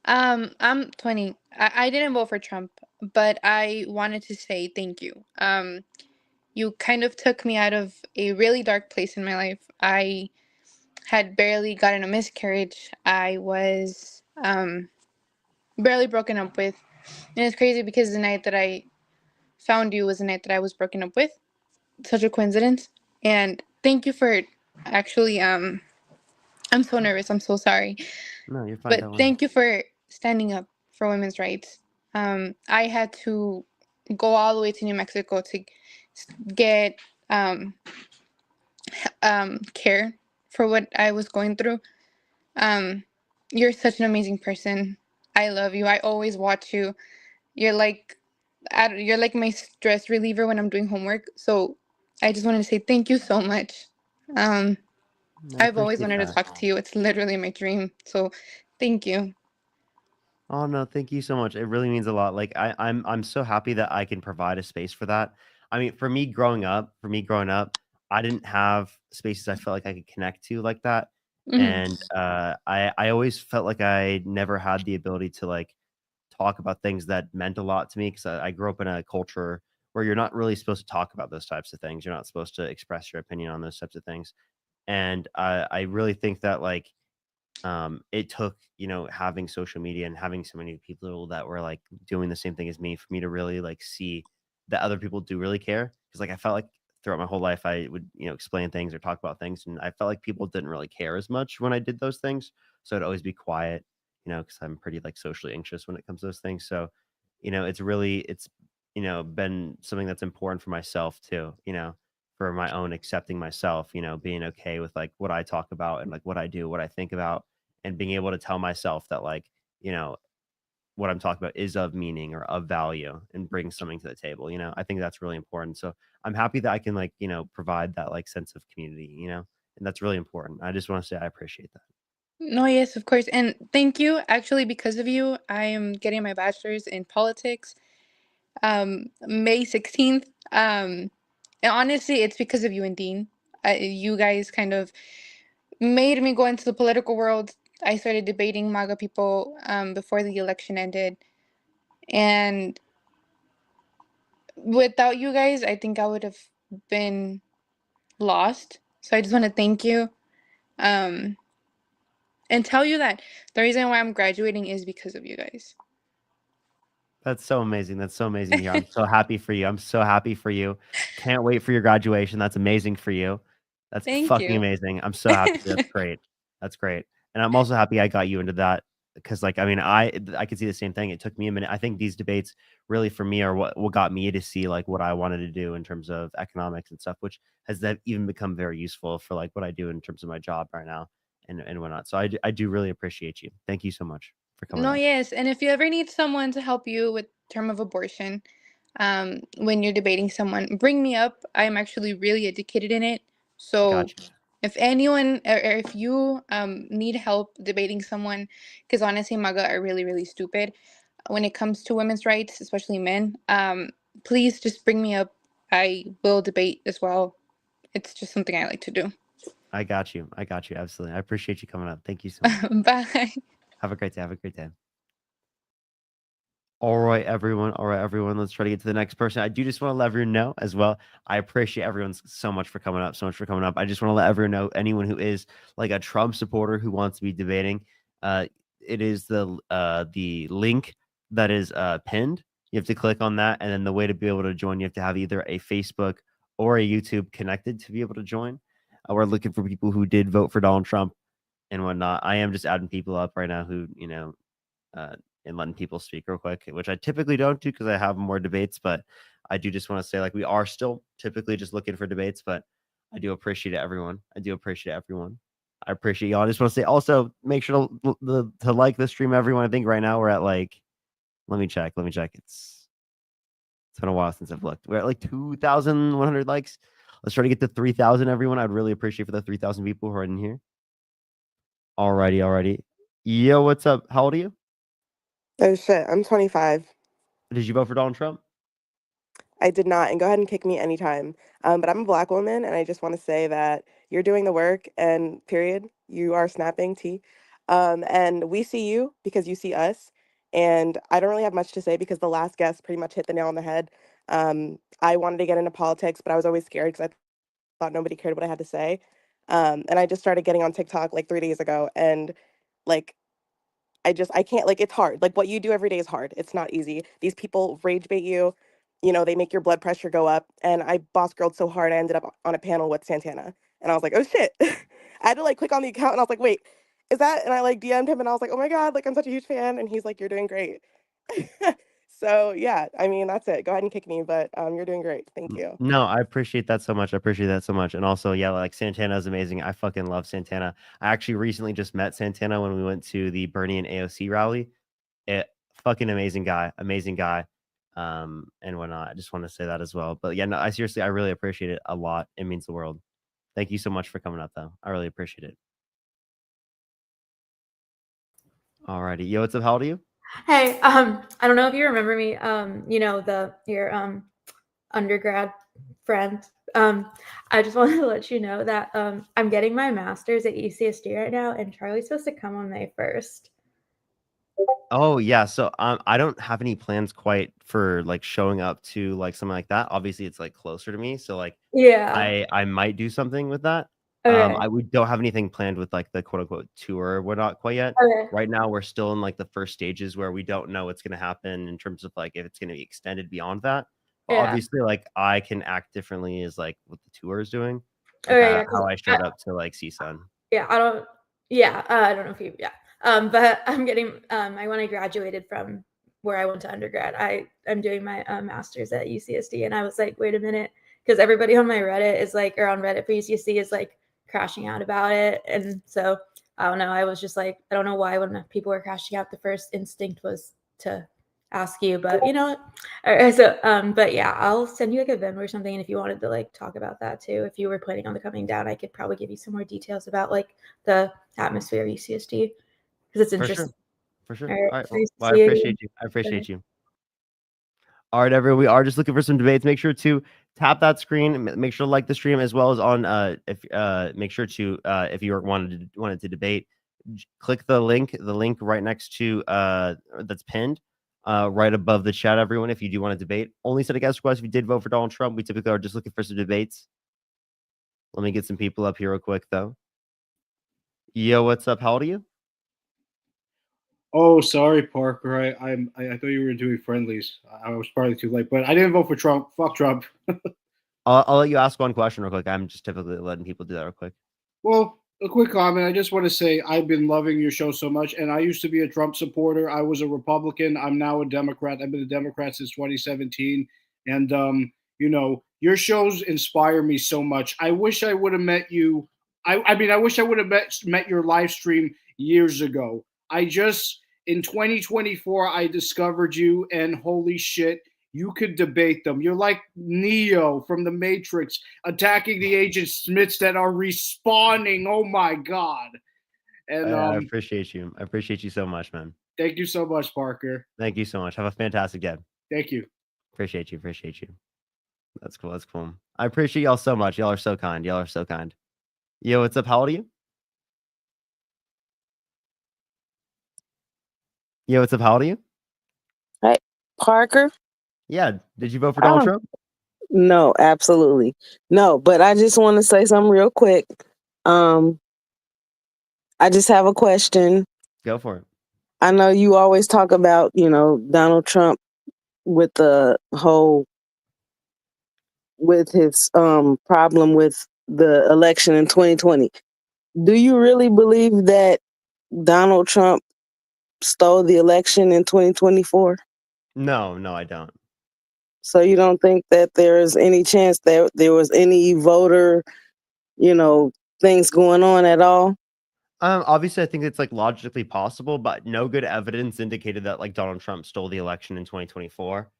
I'm 20. I didn't vote for Trump, but I wanted to say thank you. You kind of took me out of a really dark place in my life. I had barely gotten a miscarriage. I was barely broken up with. And it's crazy because the night that I found you was the night that I was broken up with. Such a coincidence. And thank you for actually I'm so nervous. I'm so sorry. No, you're fine. But Don't worry. thank you for standing up for women's rights. I had to go all the way to New Mexico to get care for what I was going through. You're such an amazing person. I love you. I always watch you. You're like my stress reliever when I'm doing homework. So I just wanted to say thank you so much. I I've always appreciate wanted to that. talk to you. It's literally my dream. So thank you. Oh no, thank you so much. It really means a lot. Like I'm so happy that I can provide a space for that. I mean, for me growing up, I didn't have spaces I felt like I could connect to like that. And I always felt like I never had the ability to like talk about things that meant a lot to me because I grew up in a culture where you're not really supposed to talk about those types of things. You're not supposed to express your opinion on those types of things. And I really think that like it took having social media and having so many people that were like doing the same thing as me for me to really like see that other people do really care because like I felt like throughout my whole life I would explain things or talk about things and I felt like people didn't really care as much when I did those things, so I'd always be quiet because I'm pretty like socially anxious when it comes to those things. So it's been something that's important for myself too, for my own accepting myself, being okay with like what I talk about and like what I do, what I think about, and being able to tell myself that like, what I'm talking about is of meaning or of value and bring something to the table. I think that's really important. So I'm happy that I can like, provide that like sense of community, and that's really important. I just want to say I appreciate that. No, yes, of course. And thank you. Actually, because of you, I am getting my bachelor's in politics May 16th. And honestly, it's because of you and Dean. You guys kind of made me go into the political world. I started debating MAGA people before the election ended. And without you guys, I think I would have been lost. So I just want to thank you. And tell you that the reason why I'm graduating is because of you guys. That's so amazing. That's so amazing to hear. I'm so happy for you. I'm so happy for you. Can't wait for your graduation. That's amazing for you. That's Thank fucking you. amazing. I'm so happy. That's great. That's great. And I'm also happy I got you into that because like, I mean, I could see the same thing. It took me a minute. I think these debates really for me are what got me to see like what I wanted to do in terms of economics and stuff, which has then even become very useful for like what I do in terms of my job right now and whatnot. So I do really appreciate you. Thank you so much for coming No, on. yes. And if you ever need someone to help you with term of abortion, when you're debating someone, bring me up. I'm actually really educated in it. So Gotcha. If anyone or if you need help debating someone, because honestly, MAGA are really, really stupid when it comes to women's rights, especially men, please just bring me up. I will debate as well. It's just something I like to do. I got you. Absolutely. I appreciate you coming up. Thank you so much. Bye. Have a great day. All right, everyone. Let's try to get to the next person. I do just want to let everyone know as well. I appreciate everyone so much for coming up. I just want to let everyone know, anyone who is like a Trump supporter who wants to be debating, it is the link that is pinned. You have to click on that, and then the way to be able to join, you have to have either a Facebook or a YouTube connected to be able to join. We're looking for people who did vote for Donald Trump and whatnot. I am just adding people up right now who, and letting people speak real quick, which I typically don't do because I have more debates. But I do just want to say, like, we are still typically just looking for debates, but I do appreciate everyone. I appreciate y'all. I just want to say also, make sure to like the stream, everyone. I think right now we're at like, let me check. It's been a while since I've looked. We're at like 2,100 likes. Let's try to get to 3,000, everyone. I'd really appreciate for the 3,000 people who are in here. Alrighty. Yo, what's up? How old are you? Oh shit, I'm 25. Did you vote for Donald Trump? I did not, and go ahead and kick me anytime. But I'm a Black woman, and I just want to say that you're doing the work, and period. You are snapping T. And we see you because you see us. And I don't really have much to say because the last guest pretty much hit the nail on the head. I wanted to get into politics, but I was always scared because I thought nobody cared what I had to say. And I just started getting on TikTok like 3 days ago, and like I can't, like, it's hard. Like, what you do every day is hard. It's not easy. These people rage bait you. They make your blood pressure go up. And I boss girled so hard, I ended up on a panel with Santana. And I was like, oh shit. I had to like click on the account, and I was like, wait, is that? And I like DM'd him, and I was like, oh my God, like, I'm such a huge fan. And he's like, you're doing great. So yeah, I mean, that's it. Go ahead and kick me, but you're doing great. Thank you. No, I appreciate that so much. And also, yeah, like, Santana is amazing. I fucking love Santana. I actually recently just met Santana when we went to the Bernie and AOC rally. Fucking amazing guy. And whatnot. I just want to say that as well. But yeah, no, I really appreciate it a lot. It means the world. Thank you so much for coming up, though. I really appreciate it. Alrighty. Yo, what's up? How old are you? Hey, I don't know if you remember me. Your undergrad friend. I just wanted to let you know that I'm getting my master's at UCSD right now, and Charlie's supposed to come on May 1st. Oh yeah, so I don't have any plans quite for like showing up to like something like that. Obviously, it's like closer to me, so like Yeah. I might do something with that. Okay. We don't have anything planned with like the quote unquote tour or whatnot quite yet. Okay. Right now, we're still in like the first stages where we don't know what's going to happen in terms of like if it's going to be extended beyond that. But Yeah. obviously, like I can act differently as like what the tour is doing. Like Okay, yeah, 'cause how I showed up to like CSUN. I don't know if you but I'm getting when I graduated from where I went to undergrad, I'm doing my master's at UCSD, and I was like, wait a minute, because everybody on my Reddit is like, or on Reddit for UCSD is like crashing out about it, and so I don't know. I was just like, I don't know why when people were crashing out, the first instinct was to ask you, but you know what? But yeah, I'll send you like a Venmo or something, and if you wanted to like talk about that too, if you were planning on coming down, I could probably give you some more details about like the atmosphere of UCSD because it's interesting. For sure. All right, All right. nice Well, to I see you appreciate again. you. I appreciate you. All right, everyone. We are just looking for some debates. Make sure to tap that screen. Make sure to like the stream as well as on make sure to if you wanted to debate, click the link right next to that's pinned right above the chat, everyone. If you do want to debate, only set a guest request if you did vote for Donald Trump. We typically are just looking for some debates. Let me get some people up here real quick though. Yo, what's up? How old are you? Oh, sorry, Parker. I thought you were doing friendlies. I was probably too late, but I didn't vote for Trump. Fuck Trump. I'll let you ask one question real quick. I'm just typically letting people do that real quick. Well, a quick comment. I just want to say I've been loving your show so much, and I used to be a Trump supporter. I was a Republican. I'm now a Democrat. I've been a Democrat since 2017, and your shows inspire me so much. I wish I would have met you. I wish I would have met your live stream years ago. In 2024, I discovered you, and holy shit, You could debate them. You're like Neo from the Matrix attacking the Agent Smiths that are respawning. Oh my God. And I appreciate you. I appreciate you so much, man. thank you so much, Parker. Thank you so much. Have a fantastic day. Thank you. Appreciate you. Appreciate you. That's cool. That's cool. I appreciate y'all so much. Y'all are so kind. Y'all are so kind. Yo, what's up? How old are you? Yo, what's up? How old are you? Hey, Parker? Yeah. Did you vote for Donald Oh, Trump? no, absolutely. No, but I just want to say something real quick. I just have a question. Go for it. I know you always talk about, Donald Trump with the whole with his problem with the election in 2020. Do you really believe that Donald Trump stole the election in 2024? No, I don't. So you don't think that there is any chance that there was any voter, things going on at all? Obviously, I think it's like logically possible, but no good evidence indicated that like Donald Trump stole the election in 2024.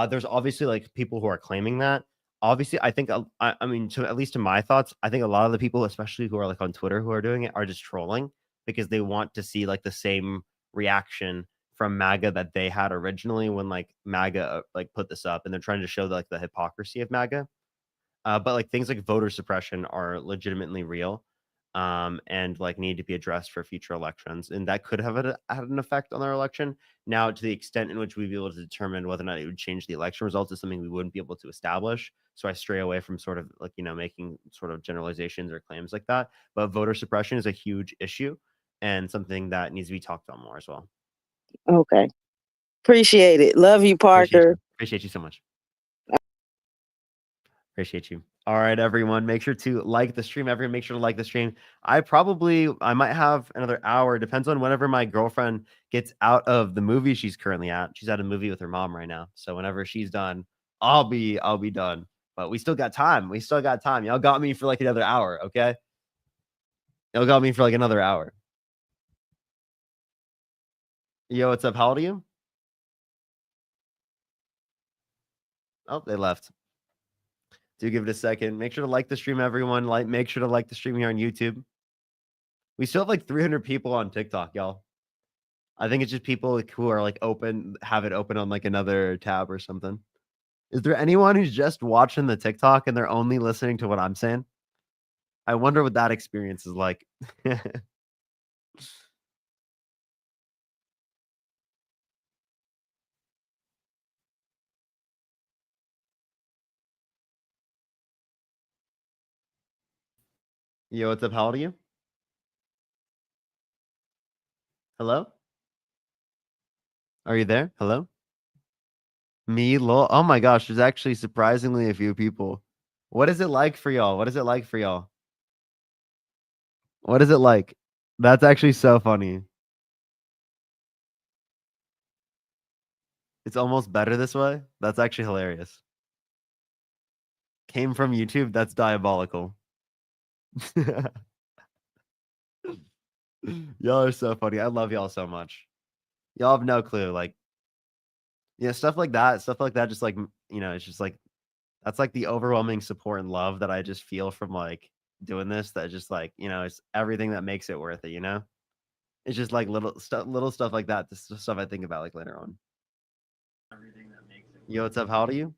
There's obviously like people who are claiming that. Obviously, I think I mean, to at least to my thoughts, I think a lot of the people, especially who are like on Twitter, who are doing it, are just trolling because they want to see like the same reaction from MAGA that they had originally when like MAGA like put this up, and they're trying to show like the hypocrisy of MAGA. But like things like voter suppression are legitimately real, and like need to be addressed for future elections, and that could have had an effect on our election. Now, to the extent in which we'd be able to determine whether or not it would change the election results is something we wouldn't be able to establish. So I stray away from sort of like making sort of generalizations or claims like that. But voter suppression is a huge issue and something that needs to be talked about more as well. Okay. Appreciate it. Love you, Parker. Appreciate you so much. Appreciate you. All right, everyone. Make sure to like the stream. Everyone, make sure to like the stream. I might have another hour. Depends on whenever my girlfriend gets out of the movie she's currently at. She's at a movie with her mom right now. So whenever she's done, I'll be done. But we still got time. Y'all got me for like another hour, okay? Y'all got me for like another hour. Yo, what's up? How old are you? Oh, they left. Do give it a second. Make sure to like the stream, everyone. Make sure to like the stream here on YouTube. We still have like 300 people on TikTok, y'all. I think it's just people who are like have it open on like another tab or something. Is there anyone who's just watching the TikTok and they're only listening to what I'm saying? I wonder what that experience is like. Yo, what's up? How old are you? Hello? Are you there? Hello? Me, lol. Oh my gosh, there's actually surprisingly a few people. What is it like for y'all? What is it like for y'all? What is it like? That's actually so funny. It's almost better this way. That's actually hilarious. Came from YouTube. That's diabolical. Y'all are so funny. I love y'all so much. Y'all have no clue. Like, yeah, stuff like that. Just like, it's just like, that's like the overwhelming support and love that I just feel from like doing this. That just like, it's everything that makes it worth it, It's just like little stuff like that. This is stuff I think about like later on. Yo, what's up? How old are you?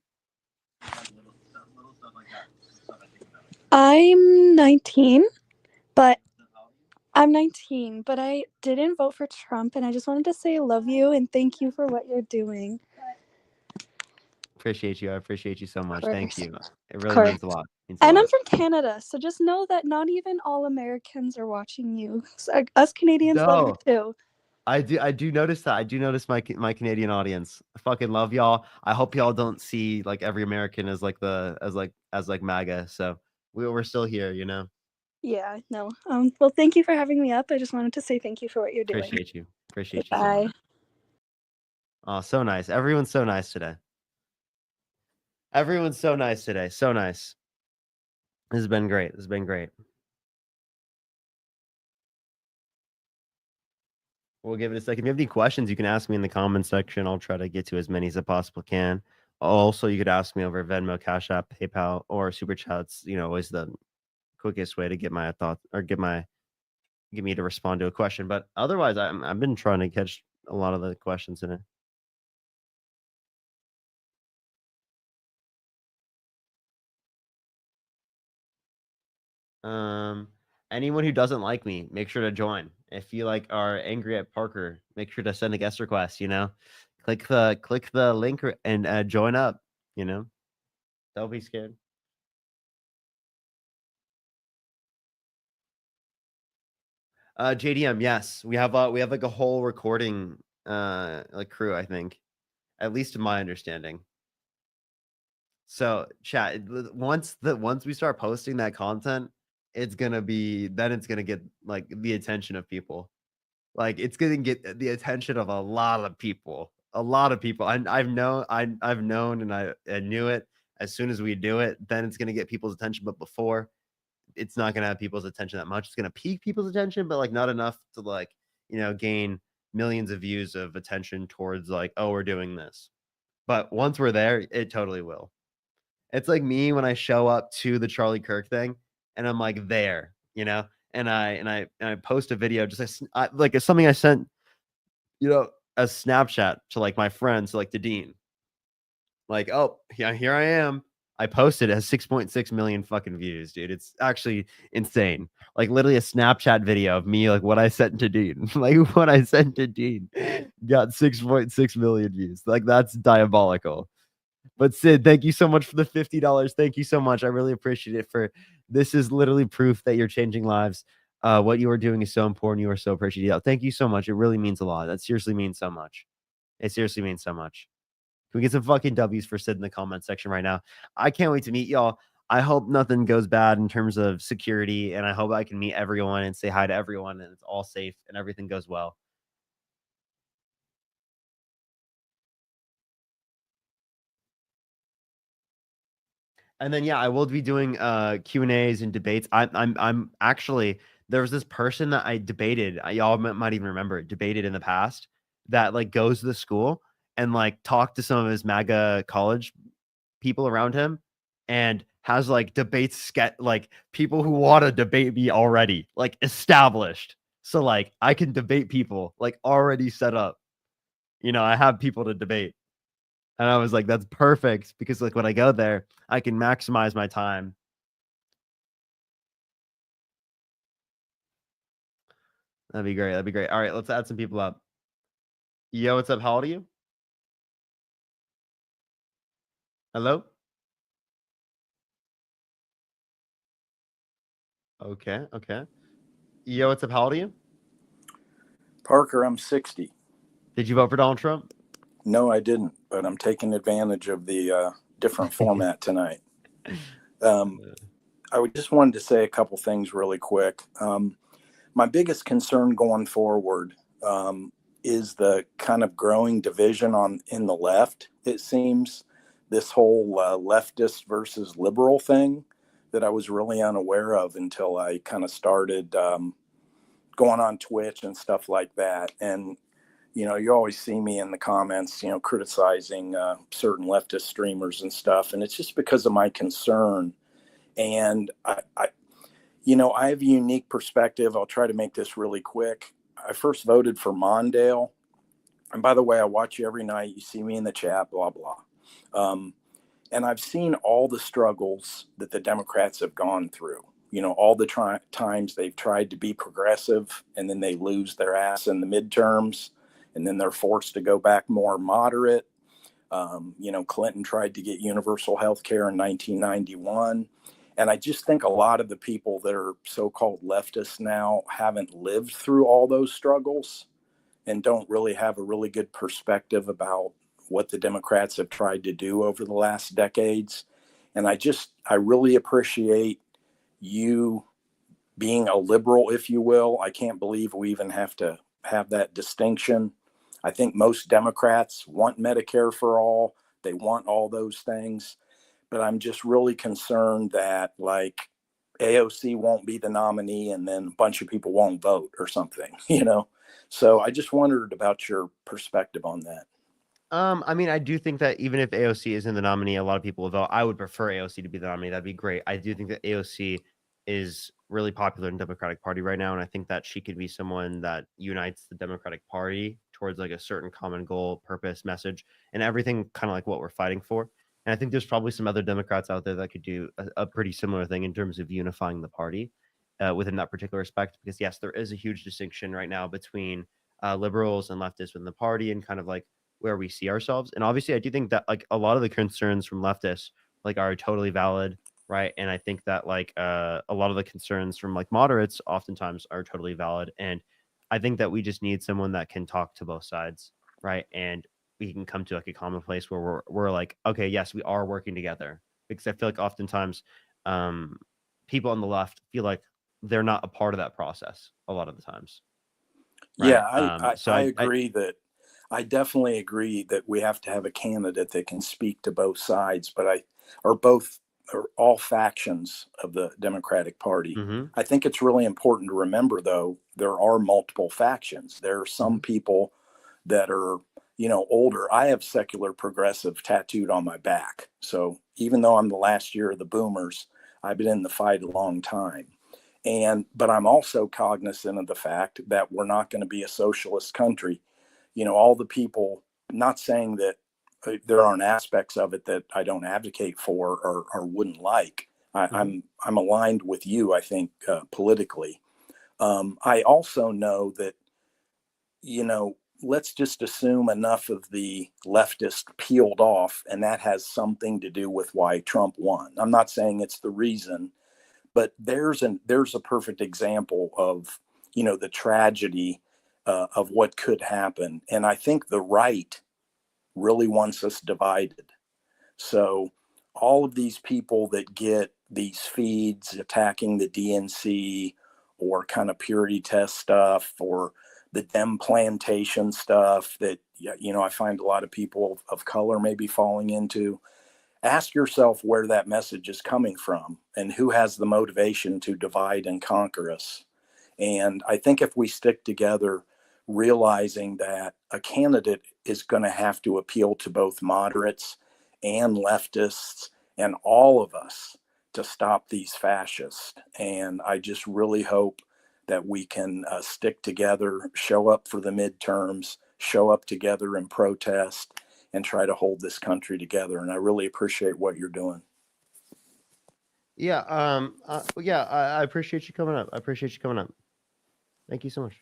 I'm 19, but I didn't vote for Trump, and I just wanted to say I love you and thank you for what you're doing. Appreciate you. I appreciate you so much. Thank you. It Of really course. means a lot. And I'm from Canada, so just know that not even all Americans are watching you. So, us Canadians love you too. I do notice that. I do notice my Canadian audience. I fucking love y'all. I hope y'all don't see like every American as like MAGA. So we're still here, Yeah, no. Well, thank you for having me up. I just wanted to say thank you for what you're doing. Appreciate you. Appreciate you so Bye. much. Oh, so nice. Everyone's so nice today. Everyone's so nice today. So nice. This has been great. We'll give it a second. If you have any questions, you can ask me in the comments section. I'll try to get to as many as I possibly can. Also, you could ask me over Venmo, Cash App, PayPal, or Super Chats. Always the quickest way to get my thoughts or get me to respond to a question. But otherwise, I've been trying to catch a lot of the questions in it. Anyone who doesn't like me, make sure to join. If you are angry at Parker, make sure to send a guest request. Click the link and join up. Don't be scared. JDM, yes, we have like a whole recording crew, I think, at least to my understanding. So chat, once we start posting that content, it's gonna get like the attention of people. Like it's gonna get the attention of a lot of people. I've known and I knew it. As soon as we do it, then it's gonna get people's attention. But before, it's not gonna have people's attention that much. It's gonna pique people's attention, but not enough to gain millions of views of attention towards oh, we're doing this. But once we're there, it totally will. It's like me when I show up to the Charlie Kirk thing and I'm there, and I post a video just it's something I sent, a Snapchat to my friends, to Dean. Oh, yeah, here I am. I posted, it has 6.6 million fucking views, dude. It's actually insane. Literally a Snapchat video of me, what I sent to Dean. What I sent to Dean got 6.6 million views. That's diabolical. But Sid, thank you so much for the $50. Thank you so much. I really appreciate it. This is literally proof that you're changing lives. What you are doing is so important. You are so appreciated. Thank you so much. It really means a lot. That seriously means so much. It seriously means so much. Can we get some fucking W's for Sid in the comment section right now? I can't wait to meet y'all. I hope nothing goes bad in terms of security, and I hope I can meet everyone and say hi to everyone, and it's all safe and everything goes well. And then I will be doing Q&As and debates. I'm actually, there was this person that I debated. Y'all might even remember it, debated in the past, that goes to the school and talk to some of his MAGA college people around him and has debates people who want to debate me already established. So I can debate people already set up. I have people to debate. And I was that's perfect because when I go there, I can maximize my time. That'd be great. All right, let's add some people up. Yo, what's up? How old are you? Hello? Okay. Yo, what's up? How old are you? Parker, I'm 60. Did you vote for Donald Trump? No, I didn't, but I'm taking advantage of the different format tonight. I just wanted to say a couple things really quick. My biggest concern going forward is the kind of growing division in the left. It seems this whole leftist versus liberal thing that I was really unaware of until I kind of started going on Twitch and stuff like that. And you always see me in the comments, criticizing certain leftist streamers and stuff. And it's just because of my concern. And I have a unique perspective. I'll try to make this really quick. I first voted for Mondale. And by the way, I watch you every night. You see me in the chat, blah, blah. And I've seen all the struggles that the Democrats have gone through. All the times they've tried to be progressive and then they lose their ass in the midterms. And then they're forced to go back more moderate. Clinton tried to get universal health care in 1991. And I just think a lot of the people that are so-called leftists now haven't lived through all those struggles and don't really have a really good perspective about what the Democrats have tried to do over the last decades. And I really appreciate you being a liberal, if you will. I can't believe we even have to have that distinction. I think most Democrats want Medicare for all. They want all those things. But I'm just really concerned that AOC won't be the nominee and then a bunch of people won't vote or something, So I just wondered about your perspective on that. I mean, I do think that even if AOC isn't the nominee, a lot of people will vote. I would prefer AOC to be the nominee. That'd be great. I do think that AOC is really popular in the Democratic Party right now, and I think that she could be someone that unites the Democratic Party towards like a certain common goal, purpose, message, and everything kind of like what we're fighting for. And I think there's probably some other Democrats out there that could do a pretty similar thing in terms of unifying the party within that particular respect. Because yes, there is a huge distinction right now between liberals and leftists within the party, and kind of like where we see ourselves. And obviously, I do think that like a lot of the concerns from leftists like are totally valid, right? And I think that like a lot of the concerns from like moderates oftentimes are totally valid. And I think that we just need someone that can talk to both sides, right? And we can come to like a common place where we're like, okay, yes, we are working together. Because I feel like oftentimes people on the left feel like they're not a part of that process a lot of the times. Right? Yeah, I I agree that I definitely agree that we have to have a candidate that can speak to both sides, or all factions of the Democratic Party. Mm-hmm. I think it's really important to remember, though, there are multiple factions. There are some people that are, older. I have secular progressive tattooed on my back. So even though I'm the last year of the boomers, I've been in the fight a long time. But I'm also cognizant of the fact that we're not going to be a socialist country. All the people, not saying that there aren't aspects of it that I don't advocate for or wouldn't like. I'm aligned with you, I think, politically. I also know that, let's just assume enough of the leftist peeled off, and that has something to do with why Trump won. I'm not saying it's the reason, but there's a perfect example of, the tragedy of what could happen. And I think the right really wants us divided. So all of these people that get these feeds attacking the DNC or kind of purity test stuff or the Dem plantation stuff that, I find a lot of people of color may be falling into, ask yourself where that message is coming from and who has the motivation to divide and conquer us. And I think if we stick together, realizing that a candidate is going to have to appeal to both moderates and leftists and all of us to stop these fascists. And I just really hope that we can stick together, show up for the midterms, show up together in protest, and try to hold this country together. And I really appreciate what you're doing. Yeah. I appreciate you coming up. Thank you so much.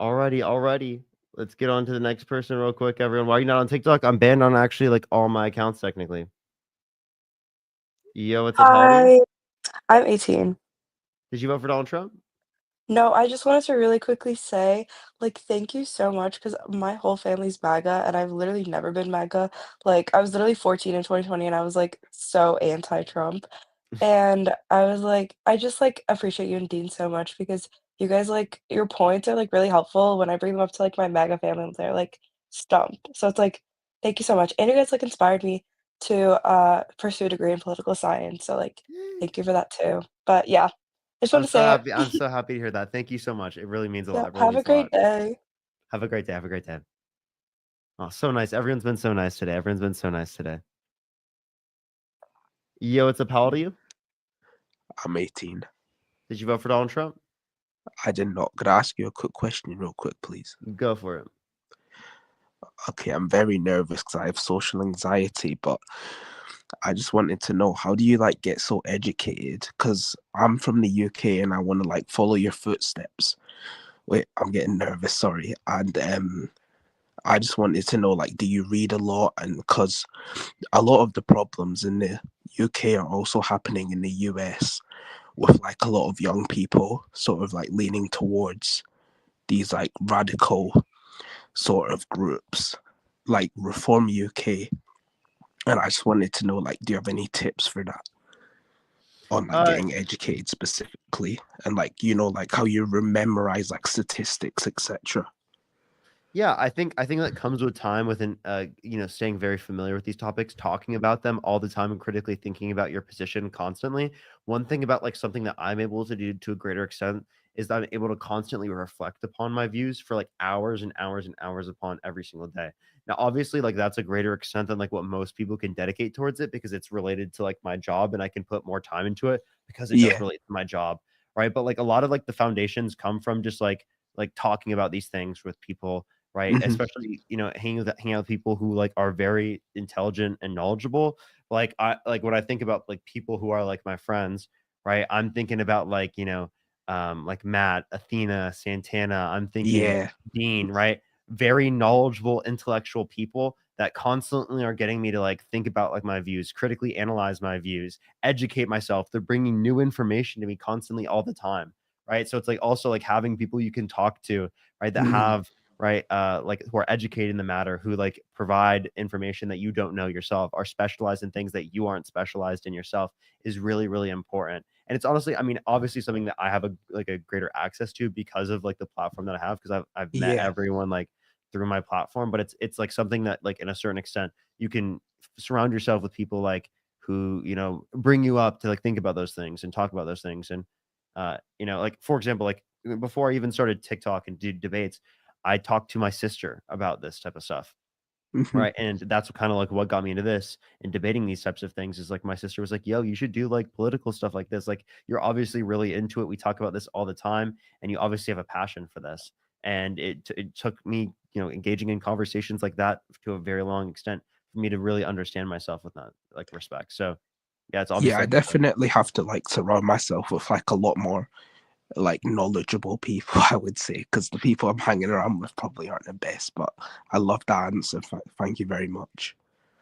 Alrighty. Let's get on to the next person real quick, everyone. Why are you not on TikTok? I'm banned on actually like all my accounts technically. Yo, what's up, Holly? I'm 18. Did you vote for Donald Trump? No, I just wanted to really quickly say, like, thank you so much because my whole family's MAGA and I've literally never been MAGA. Like, I was literally 14 in 2020 and I was like so anti-Trump. And I was like, I just like appreciate you and Dean so much because you guys like your points are like really helpful when I bring them up to like my MAGA family and they're like stumped. So it's like, thank you so much. And you guys like inspired me to pursue a degree in political science. So like, thank you for that too. But yeah. I just want to say it. I'm so happy to hear that. Thank you so much. It really means a Yeah, lot. It really have a means great lot. day. Have a great day. Oh, so nice. Everyone's been so nice today. Yo, what's up? How old are you? I'm 18. Did you vote for Donald Trump? I did not. Could I ask you a quick question real quick, please? Go for it. Okay, I'm very nervous because I have social anxiety, but I just wanted to know, how do you like get so educated? Because I'm from the UK and I want to like follow your footsteps. Wait, I'm getting nervous, sorry. And I just wanted to know, like, do you read a lot? And because a lot of the problems in the UK are also happening in the US with like a lot of young people sort of like leaning towards these like radical sort of groups like Reform UK. And I just wanted to know, like, do you have any tips for that? On like getting educated specifically and like, like how you memorize like statistics, etc. Yeah, I think that comes with time within staying very familiar with these topics, talking about them all the time and critically thinking about your position constantly. One thing about like something that I'm able to do to a greater extent is that I'm able to constantly reflect upon my views for like hours and hours and hours upon every single day. Now, obviously, like that's a greater extent than like what most people can dedicate towards it because it's related to like my job and I can put more time into it because it does Yeah. relate to my job, right? But like a lot of like the foundations come from just like talking about these things with people, right? Mhm. Especially, hanging out with people who like are very intelligent and knowledgeable. Like when I think about like people who are like my friends, right? I'm thinking about like, like Matt, Athena, Santana. I'm thinking Yeah. Dean, right? Very knowledgeable, intellectual people that constantly are getting me to like think about like my views, critically analyze my views, educate myself. They're bringing new information to me constantly all the time, right? So it's like also like having people you can talk to, right? That Mhm. have right like who are educated in the matter, who like provide information that you don't know yourself, are specialized in things that you aren't specialized in yourself, is really, really important. And it's honestly, I mean, obviously something that I have a greater access to because of like the platform that I have, because I've met Yeah. everyone like through my platform. But it's like something that like in a certain extent you can surround yourself with people like who bring you up to like think about those things and talk about those things. And like for example, like before I even started TikTok and did debates, I talked to my sister about this type of stuff. Mhm. Right. And that's kind of like what got me into this and debating these types of things is like my sister was like, yo, you should do like political stuff like this. Like you're obviously really into it. We talk about this all the time and you obviously have a passion for this. And it took me, engaging in conversations like that to a very long extent for me to really understand myself with that like respect. So yeah, it's Yeah, obviously I like definitely have to like surround myself with like a lot more like knowledgeable people, I would say, because the people I'm hanging around with probably aren't the best. But I love that answer. Thank you very much.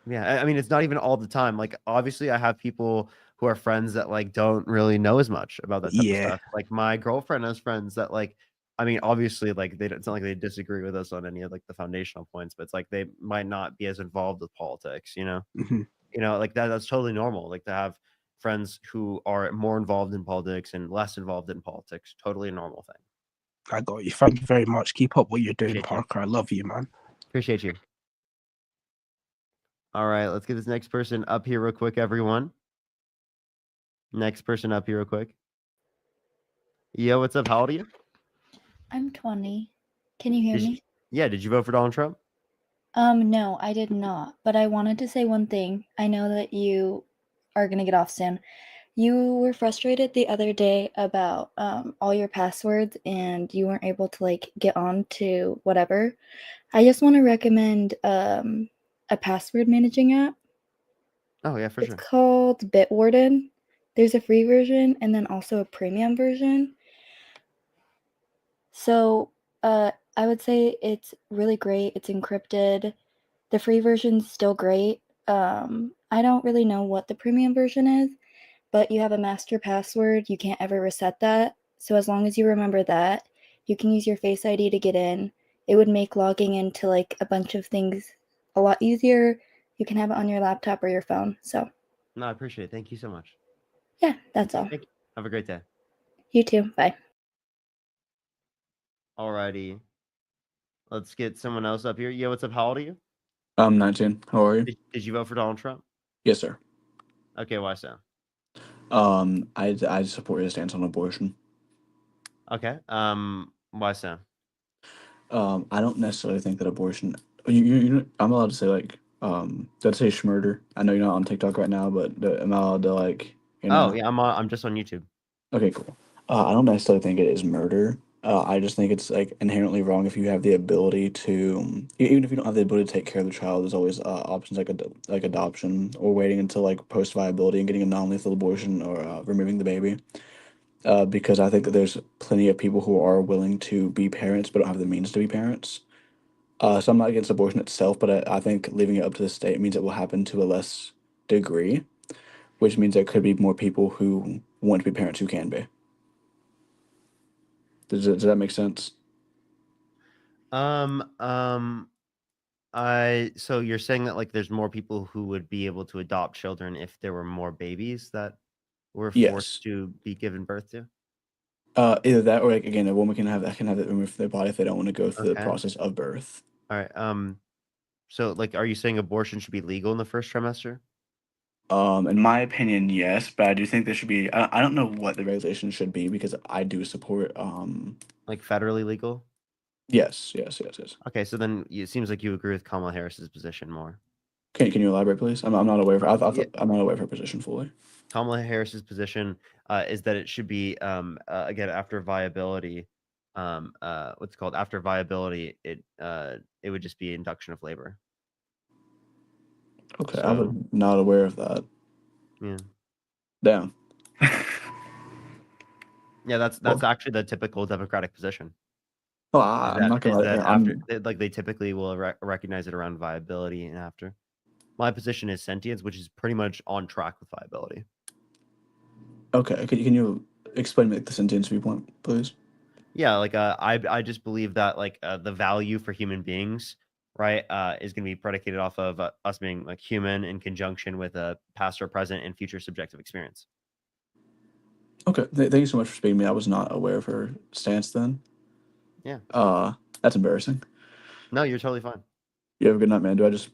Yeah, I mean, it's not even all the time. Like, obviously, I have people who are friends that like don't really know as much about that type of Yeah. stuff. Like, my girlfriend has friends that like, I mean, obviously, like it's not like they disagree with us on any of like the foundational points, but it's like they might not be as involved with politics. Mhm. Like that's totally normal. Like to have friends who are more involved in politics and less involved in politics, totally a normal thing. I got you. Thank you very much. Keep up what you're doing, Appreciate you. Parker. I love you, man. Appreciate you. All right, let's get this next person up here real quick, everyone. Next person up here real quick. Yo, what's up? How old are you? I'm 20. Can you hear me? Did you vote for Donald Trump? No, I did not. But I wanted to say one thing. I know that you are gonna get off soon. You were frustrated the other day about all your passwords and you weren't able to like get on to whatever. I just want to recommend a password managing app. Oh yeah, for It's sure. called Bitwarden. There's a free version and then also a premium version. So I would say it's really great. It's encrypted. The free version's still great. I don't really know what the premium version is, but you have a master password. You can't ever reset that. So as long as you remember that, you can use your Face ID to get in. It would make logging into like a bunch of things a lot easier. You can have it on your laptop or your phone. So No, I appreciate it. Thank you so much. yeah, that's all. Thank you. Have a great day. You too. Bye. Alrighty. Let's get someone else up here. Yo, what's up? How old are you? I'm 19. How are you? Did you vote for Donald Trump? Yes, sir. Okay, why so? I support his stance on abortion. Okay. Why so? I don't necessarily think that abortion. I'm allowed to say like, did I say schmurder? I know you're not on TikTok right now, but am I allowed to like, Oh yeah, I'm just on YouTube. Okay, cool. I don't necessarily think it is murder. I just think it's like inherently wrong if you have the ability to, even if you don't have the ability to take care of the child. There's always options like adoption or waiting until like post viability and getting a non-lethal abortion or removing the baby. Because I think that there's plenty of people who are willing to be parents but don't have the means to be parents. So I'm not against abortion itself, but I think leaving it up to the state means it will happen to a less degree, which means there could be more people who want to be parents who can be. Does that make sense? So you're saying that like there's more people who would be able to adopt children if there were more babies that were Yes. forced to be given birth to? Either that or like again, a woman can have it removed from their body if they don't want to go through the Okay. process of birth. All right. So like, are you saying abortion should be legal in the first trimester? In my opinion, yes, but I do think there should be. I don't know what the regulation should be because I do support. Like federally legal? Yes. Okay, so then it seems like you agree with Kamala Harris's position more. Can you elaborate, please? I'm not aware of. Yeah. I'm not aware of her position fully. Kamala Harris's position is that it should be again after viability. What's it called? After viability, it would just be induction of labor. Okay, I was not aware of that. Yeah. Damn. Yeah, that's actually the typical Democratic position. Oh, I'm not gonna. They typically will recognize it around viability and after. My position is sentience, which is pretty much on track with viability. Okay, can you explain the sentience viewpoint, please? Yeah, like I just believe that like the value for human beings, right, is going to be predicated off of us being like human in conjunction with a past or present and future subjective experience. Okay, thank you so much for speaking to me. I was not aware of her stance then. Yeah. That's embarrassing. No, you're totally fine. You have a good night, man. Do I just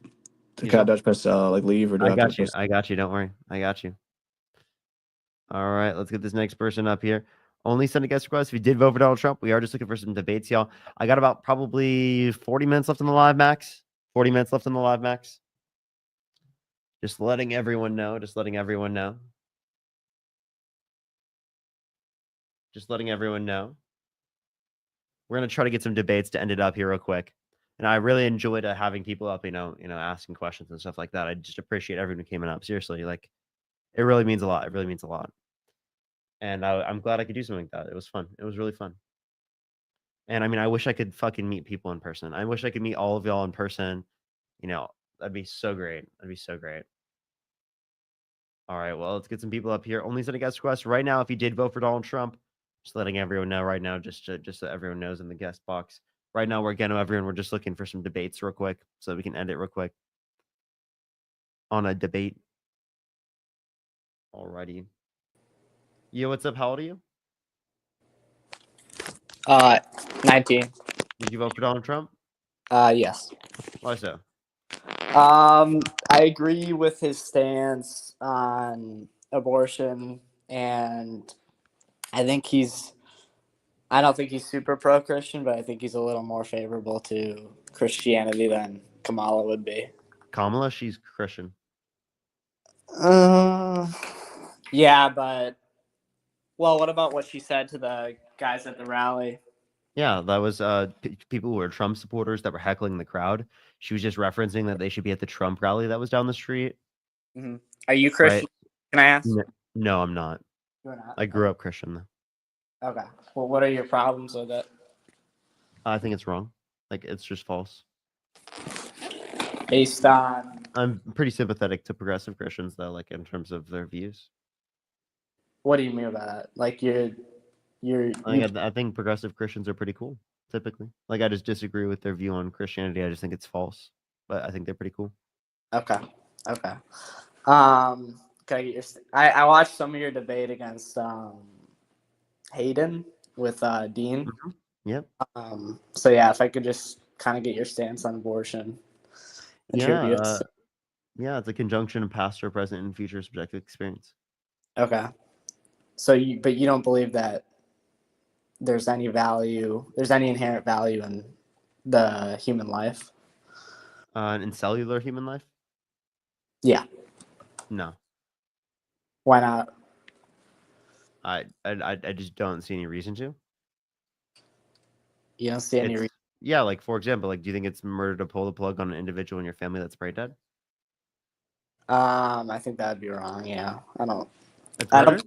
press like leave or do I I have got to you. press? I got you. Don't worry. I got you. All right, let's get this next person up here. Only send a guest request if you did vote for Donald Trump. We are just looking for some debates, y'all. I got about probably 40 minutes left on the live, Max. 40 minutes left on the live, Max. Just letting everyone know. Just letting everyone know. Just letting everyone know. We're going to try to get some debates to end it up here real quick. And I really enjoyed having people up, asking questions and stuff like that. I just appreciate everyone who came up. Seriously, like, it really means a lot. It really means a lot. And I'm glad I could do something like that. It was fun. It was really fun. And I mean, I wish I could fucking meet people in person. I wish I could meet all of y'all in person. That'd be so great. That'd be so great. All right, well, let's get some people up here. Only send a guest request right now if you did vote for Donald Trump. Just letting everyone know right now, just so everyone knows in the guest box. Right now, we're just looking for some debates real quick so we can end it real quick on a debate. Alrighty. Yo, what's up? How old are you? 19. Did you vote for Donald Trump? Yes. Why so? I agree with his stance on abortion, and I don't think he's super pro-Christian, but I think he's a little more favorable to Christianity than Kamala would be. Kamala, she's Christian. Yeah, but what about what she said to the guys at the rally? Yeah, that was people who were Trump supporters that were heckling the crowd. She was just referencing that they should be at the Trump rally that was down the street. Mm-hmm. Are you Christian? Right? Can I ask? No, I'm not. You're not? I grew up Christian, though. Okay. Well, what are your problems with it? I think it's wrong. Like, it's just false. Based on? I'm pretty sympathetic to progressive Christians, though, like, in terms of their views. What do you mean by that? Like, I think progressive Christians are pretty cool, typically. Like, I just disagree with their view on Christianity. I just think it's false, but I think they're pretty cool. Okay. Can I get your? I watched some of your debate against Hayden with Dean. Mm-hmm. Yep. So yeah, if I could just kind of get your stance on abortion. Yeah. It's a conjunction of past or present and future subjective experience. Okay. So you don't believe that there's any inherent value in the human life? In cellular human life? Yeah. No. Why not? I just don't see any reason to. You don't see any reason? Yeah, like, for example, like, do you think it's murder to pull the plug on an individual in your family that's brain dead? I think that'd be wrong. Yeah, I don't. It's murder?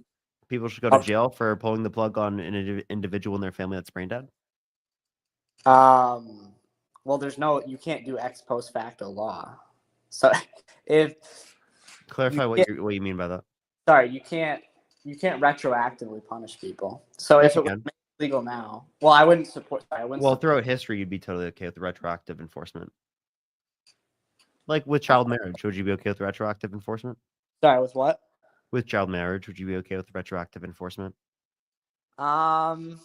People should go to jail for pulling the plug on an individual in their family that's brain dead? Well, you can't do ex post facto law. So clarify what you mean by that. Sorry, you can't retroactively punish people. So yes, if it was legal now, well, I wouldn't support. Throughout history, you'd be totally okay with retroactive enforcement. Like with child marriage, would you be okay with retroactive enforcement? Sorry, with what? With child marriage, would you be okay with retroactive enforcement? No,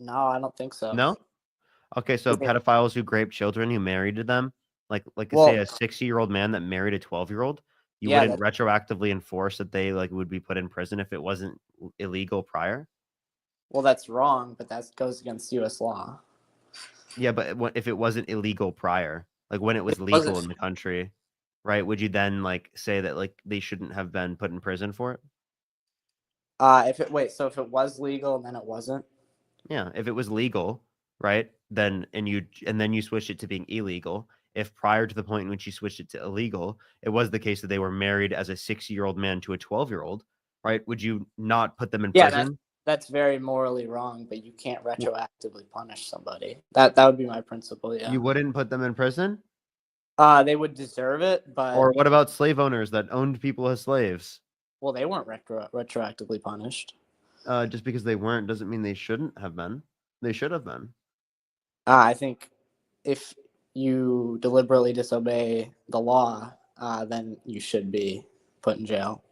I don't think so. No? Okay, so pedophiles who grape children who married to them, like say a 60-year-old man that married a 12-year-old, You Yeah, wouldn't retroactively enforce that they like would be put in prison if it wasn't illegal prior. well, that's wrong, but that goes against U.S. law. Yeah, but if it wasn't illegal prior, like when it was It legal wasn't. in the country, right? Would you then like say that like they shouldn't have been put in prison for it? So if it was legal and then it wasn't, Yeah, if it was legal, right? Then and then you switched it to being illegal. If prior to the point in which you switched it to illegal, it was the case that they were married as a 6-year-old man to a 12-year-old, right? Would you not put them in yeah, prison? that's very morally wrong. But you can't retroactively punish somebody. That would be my principle. Yeah. You wouldn't put them in prison? They would deserve it, but Or what about slave owners that owned people as slaves? well, they weren't retroactively punished. Just because they weren't doesn't mean they shouldn't have been. They should have been. I think if you deliberately disobey the law, then you should be put in jail.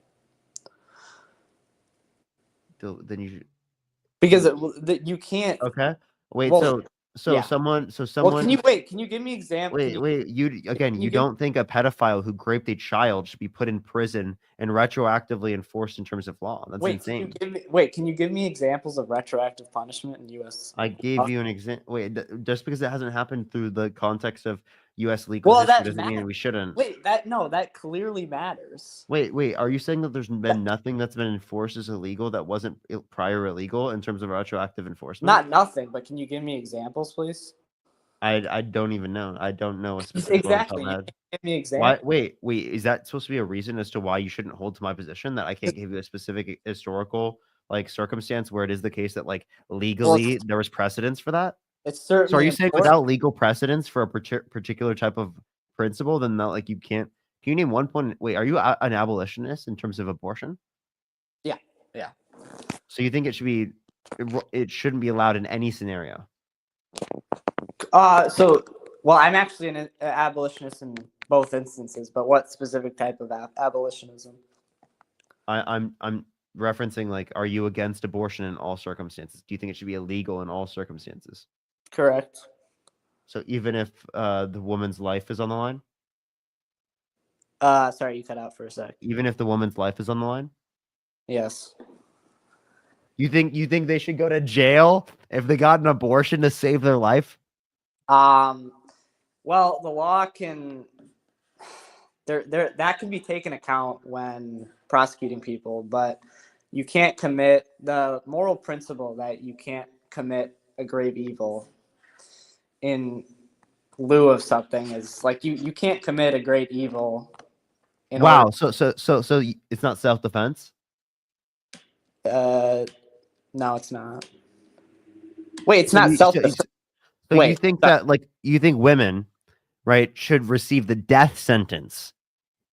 Then you should... Because you can't. Okay. Wait. Well, yeah. Someone. Well, can you give me examples? Wait. You give- don't think a pedophile who raped a child should be put in prison and retroactively enforced in terms of law? That's insane. Can you give me examples of retroactive punishment in U.S.? I gave you an example. Wait, just because it hasn't happened through the context of U.S. legal history that doesn't mean we shouldn't. That clearly matters. Wait. Are you saying that there's been nothing that's been enforced as illegal that wasn't prior illegal in terms of retroactive enforcement? Not nothing, but can you give me examples, please? I don't even know. I don't know a specific Exactly. one. Give me examples. Wait. Is that supposed to be a reason as to why you shouldn't hold to my position that I can't give you a specific historical like circumstance where it is the case that like legally there was precedence for that? It's certainly. So are you saying important. without legal precedence for a particular type of principle, then that like you can't? Can you name one point? Wait, are you an abolitionist in terms of abortion? Yeah. So you think it it shouldn't be allowed in any scenario? Well, I'm actually an abolitionist in both instances, but what specific type of abolitionism? I'm referencing like, are you against abortion in all circumstances? Do you think it should be illegal in all circumstances? Correct. So even if the woman's life is on the line? Sorry, you cut out for a sec. Even if the woman's life is on the line? Yes. You think they should go to jail if they got an abortion to save their life? Well, the law can that can be taken account when prosecuting people, but you can't commit the moral principle that you can't commit a grave evil in lieu of something is like you can't commit a great evil. Wow. So it's not self-defense? No, it's not. Wait, it's not self-defense. So you think that like you think women, right, should receive the death sentence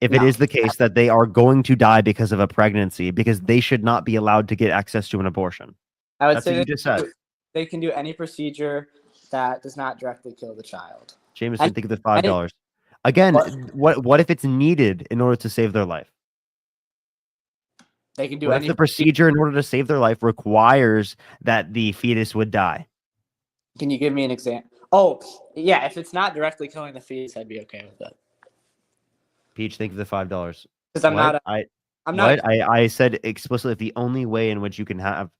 if it is the case that they are going to die because of a pregnancy, because they should not be allowed to get access to an abortion? I would That's say what you just said. they can do any procedure that does not directly kill the child. Jameson, think of the $5. Again, what if it's needed in order to save their life? They can do What any if the procedure in order to save their life requires that the fetus would die? Can you give me an example? Oh, yeah. If it's not directly killing the fetus, I'd be okay with that. Peach, think of the $5. Because I'm not. I'm not. I said explicitly the only way in which you can have,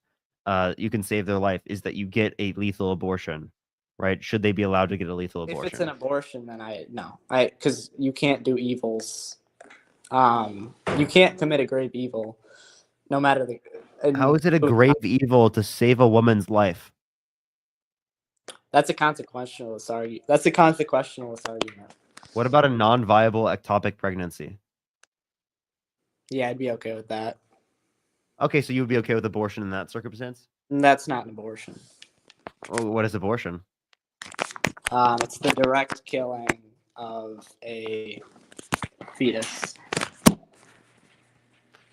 you can save their life is that you get a lethal abortion, right? Should they be allowed to get a lethal abortion? If it's an abortion, then because you can't do evils. You can't commit a grave evil, no matter the. How is it a grave evil to save a woman's life? That's a consequentialist argument. That's a consequentialist argument. What about a non-viable ectopic pregnancy? Yeah, I'd be okay with that. Okay, so you would be okay with abortion in that circumstance? That's not an abortion. Oh, what is abortion? It's the direct killing of a fetus.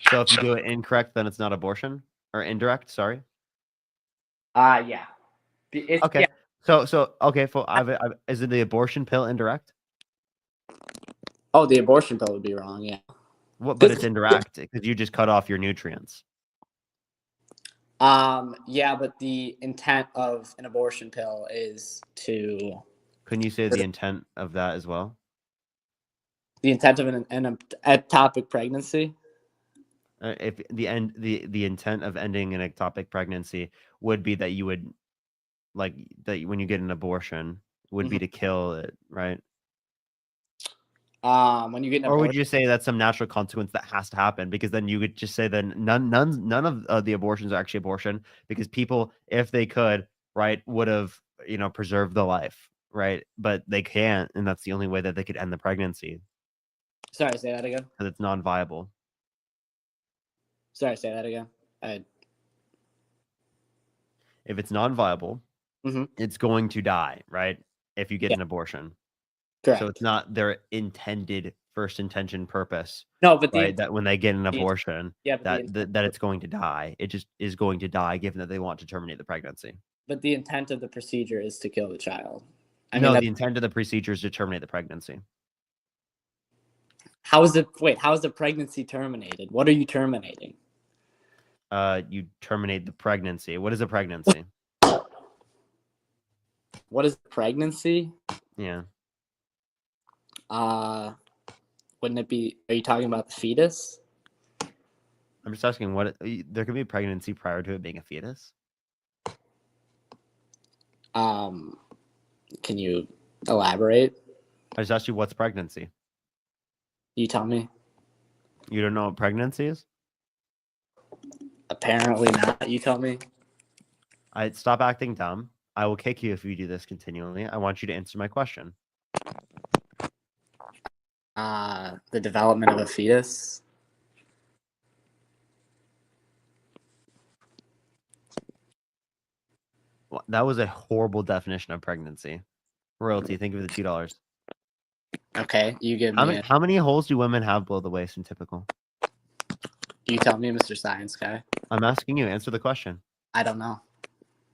So if you do it incorrect, then it's not abortion? Or indirect, sorry? Yeah. Okay. Yeah. So okay, is it the abortion pill indirect? Oh, the abortion pill would be wrong, yeah. But it's indirect because you just cut off your nutrients. Yeah, but the intent of an abortion pill is to. Couldn't you say the intent of that as well? The intent of an ectopic pregnancy. If the intent of ending an ectopic pregnancy would be that you would like that when you get an abortion would be to kill it, right? When you get an Or would abortion, you say that's some natural consequence that has to happen? Because then you would just say then none of the abortions are actually abortion because people, if they could, right, would have preserved the life, right? But they can't, and that's the only way that they could end the pregnancy sorry, say that again. because it's non-viable. Sorry, say that again. If it's non-viable, it's going to die, right? If you get an abortion. Correct. So it's not their intended first intention purpose. No, but right, that when they get an abortion, but that it's going to die. It just is going to die, given that they want to terminate the pregnancy. But the intent of the procedure is to kill the child. The intent of the procedure is to terminate the pregnancy. How is the pregnancy terminated? What are you terminating? You terminate the pregnancy. What is a pregnancy? What is pregnancy? Yeah. Wouldn't it be? Are you talking about the fetus? I'm just asking there could be a pregnancy prior to it being a fetus. Can you elaborate? I just asked you what's pregnancy. You tell me. You don't know what pregnancy is? Apparently not. You tell me. Stop acting dumb. I will kick you if you do this continually. I want you to answer my question. The development of a fetus. Well, that was a horrible definition of pregnancy. Royalty, think of the $2. Okay, you give me. How many holes do women have below the waist in typical? You tell me, Mr. Science Guy. I'm asking you. Answer the question. I don't know.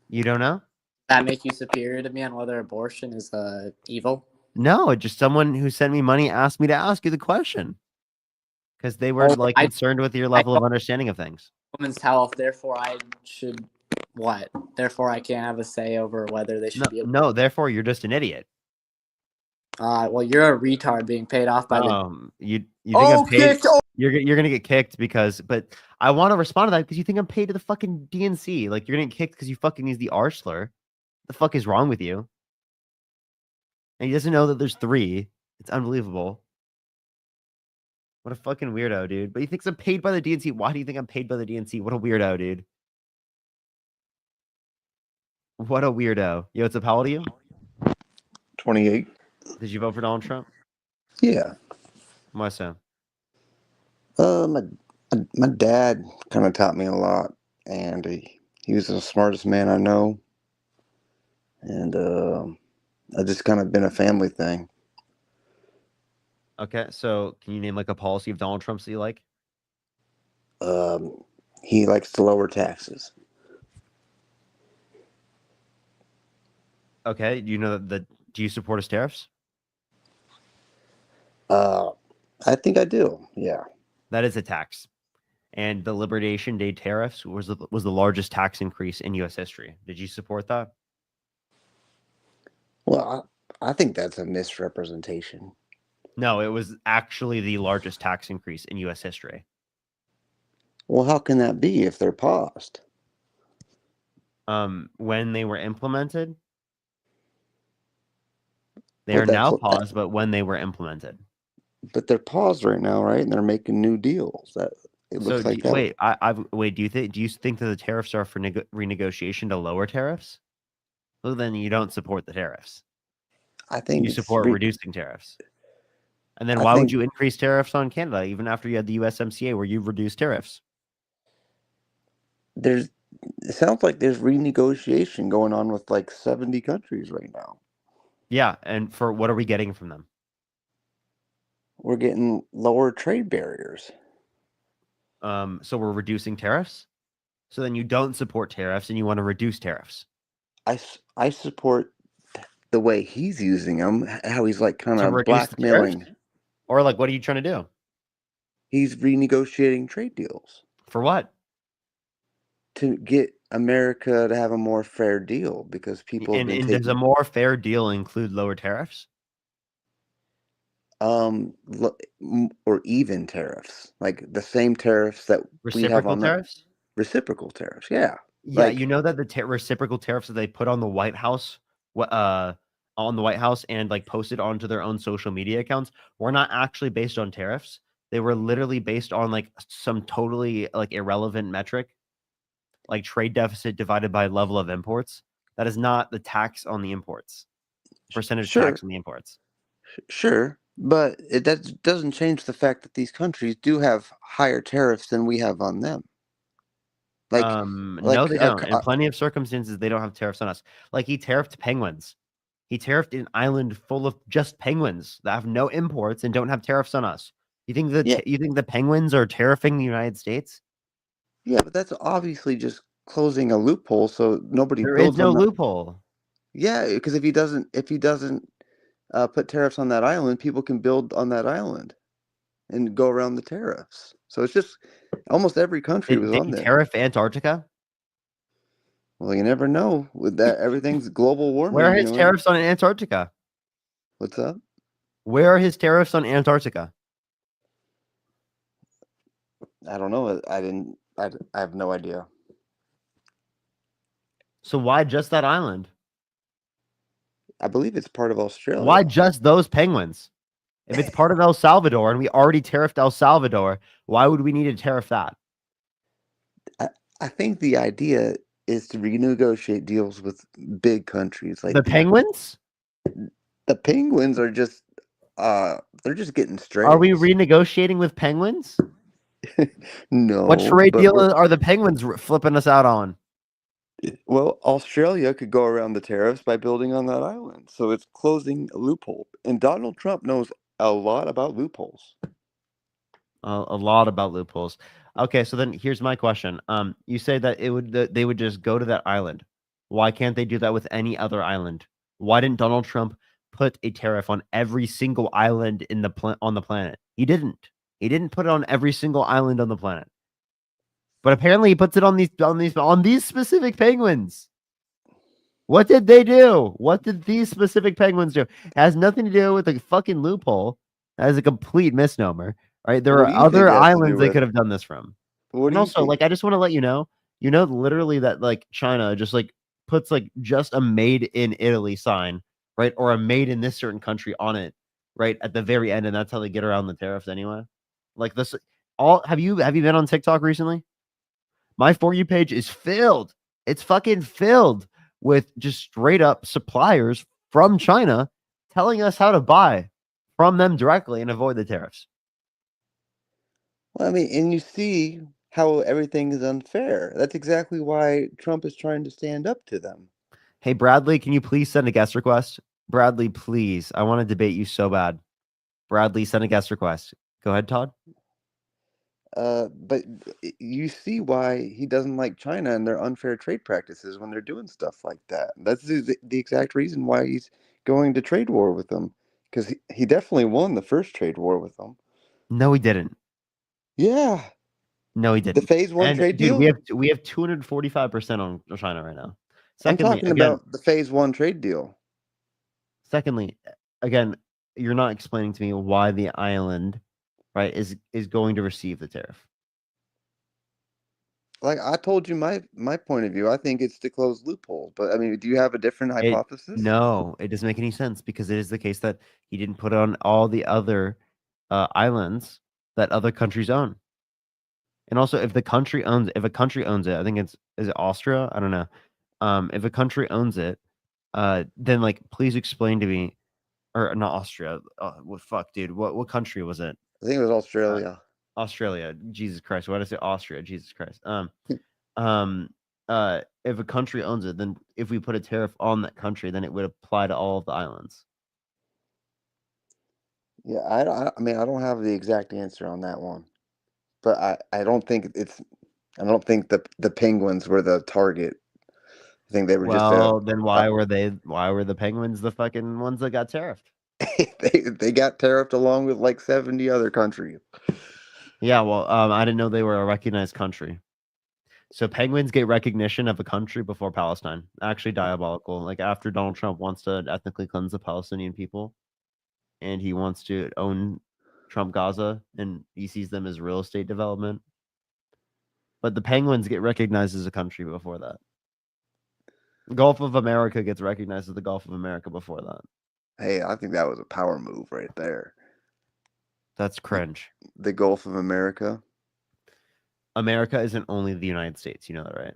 You don't know? That make you superior to me on whether abortion is evil? No, just someone who sent me money asked me to ask you the question because they were concerned with your level of understanding of things. Women's health, therefore I should what? Therefore I can't have a say over whether they should be. No, therefore you're just an idiot. Well, you're a retard being paid off by you think I'm paid? You're gonna get kicked but I want to respond to that because you think I'm paid to the fucking DNC. Like you're gonna get kicked because you fucking use the R slur. The fuck is wrong with you? And he doesn't know that there's 3. It's unbelievable. What a fucking weirdo, dude. But he thinks I'm paid by the DNC. Why do you think I'm paid by the DNC? What a weirdo, dude. What a weirdo. Yo, what's up? How old are you? 28. Did you vote for Donald Trump? Yeah. Why so? My dad kind of taught me a lot, and he was the smartest man I know. And I just kind of been a family thing. Okay, so can you name like a policy of Donald Trump's that you like? He likes to lower taxes. Okay, do you know that? Do you support his tariffs? I think I do. Yeah. That is a tax, and the Liberation Day tariffs was the largest tax increase in U.S. history. Did you support that? Well, I think that's a misrepresentation. No, it was actually the largest tax increase in U.S. history. Well, how can that be if they're paused? When they were implemented, they are now paused, but when they were implemented. But they're paused right now, right? And they're making new deals. That it looks like that. Wait. Do you think that the tariffs are for renegotiation to lower tariffs? Well, then you don't support the tariffs. I think you support reducing tariffs. And then why would you increase tariffs on Canada even after you had the USMCA where you reduced tariffs? It sounds like there's renegotiation going on with like 70 countries right now. Yeah, and for what are we getting from them? We're getting lower trade barriers. So we're reducing tariffs? So then you don't support tariffs and you want to reduce tariffs? I support the way he's using them, how he's like kind of blackmailing. Or like, what are you trying to do? He's renegotiating trade deals. For what? To get America to have a more fair deal because people. And does a more fair deal include lower tariffs? or even tariffs, like the same tariffs that we have Reciprocal on the tariffs? reciprocal tariffs. Yeah, Yeah, like you know that the reciprocal tariffs that they put on the White House, on the White House and like posted onto their own social media accounts were not actually based on tariffs. They were literally based on like some totally like irrelevant metric, like trade deficit divided by level of imports. That is not the tax on the imports, percentage sure, tax on the imports. sure, but that doesn't change the fact that these countries do have higher tariffs than we have on them. No, they don't. In plenty of circumstances, they don't have tariffs on us. Like he tariffed penguins. He tariffed an island full of just penguins that have no imports and don't have tariffs on us. You think Yeah. you think the penguins are tariffing the United States? Yeah, but that's obviously just closing a loophole so nobody There is builds no on that. loophole. Yeah, because if he doesn't put tariffs on that island, people can build on that island and go around the tariffs. So it's just almost every country was Did on he there. tariff Antarctica? Well, you never know with that. Everything's global warming. Where are his tariffs on Antarctica? What's up? Where are his tariffs on Antarctica? I don't know. I have no idea. So why just that island? I believe it's part of Australia. Why just those penguins? If it's part of El Salvador and we already tariffed El Salvador, why would we need to tariff that? I think the idea is to renegotiate deals with big countries like The penguins? The penguins are just they're just getting straight. Are we renegotiating with penguins? No. What trade but deal we're- are the penguins flipping us out on? Well, Australia could go around the tariffs by building on that island. So it's closing a loophole. And Donald Trump knows a lot about loopholes. A lot about loopholes. Okay, so then here's my question. You say that they would just go to that island. Why can't they do that with any other island? Why didn't Donald Trump put a tariff on every single island in the on the planet? He didn't. He didn't put it on every single island on the planet. But apparently he puts it on these specific penguins. What did they do? What did these specific penguins do? It has nothing to do with the fucking loophole. That is a complete misnomer. Right? There What are do you think other it has to do islands they with? could have done this from. What do And you also, think? like, I just want to let you know, literally that like China just like puts like just a made in Italy sign, right? Or a made in this certain country on it, right? At the very end, and that's how they get around the tariffs anyway. Like this have you been on TikTok recently? My For You page is filled. It's fucking filled with just straight up suppliers from China telling us how to buy from them directly and avoid the tariffs. Well, I mean, and you see how everything is unfair. That's exactly why Trump is trying to stand up to them. Hey, Bradley, can you please send a guest request? Bradley, please. I want to debate you so bad. Bradley, send a guest request. Go ahead, Todd. But you see why he doesn't like China and their unfair trade practices when they're doing stuff like that. That's the exact reason why he's going to trade war with them. Because he definitely won the first trade war with them. No, he didn't. Yeah. No, he didn't. Phase one trade dude, deal? we have 245% on China right now. I'm Secondly, talking again, about the phase one trade deal. Secondly, again, you're not explaining to me why the island, right, is going to receive the tariff. Like I told you my point of view. I think it's to close loopholes. But I mean, do you have a different hypothesis? No, it doesn't make any sense because it is the case that he didn't put it on all the other islands that other countries own. And also, if a country owns it, I think is it Austria? I don't know. If a country owns it, then like please explain to me, or not Austria. What fuck, dude? What country was it? I think it was Australia. Australia. Jesus Christ. Why did I say Austria? Jesus Christ. If a country owns it, then if we put a tariff on that country, then it would apply to all of the islands. Yeah, I mean, I don't have the exact answer on that one, but I don't think the penguins were the target. I think they were Well, then why were the penguins the fucking ones that got tariffed? they got tariffed along with like 70 other countries. Yeah, well, I didn't know they were a recognized country. So penguins get recognition of a country before Palestine. Actually diabolical. Like after Donald Trump wants to ethnically cleanse the Palestinian people. and he wants to own Trump Gaza, and he sees them as real estate development. But the Penguins get recognized as a country before that. Gulf of America gets recognized as the Gulf of America before that. Hey, I think that was a power move right there. That's cringe. The Gulf of America. America isn't only the United States. You know that, right?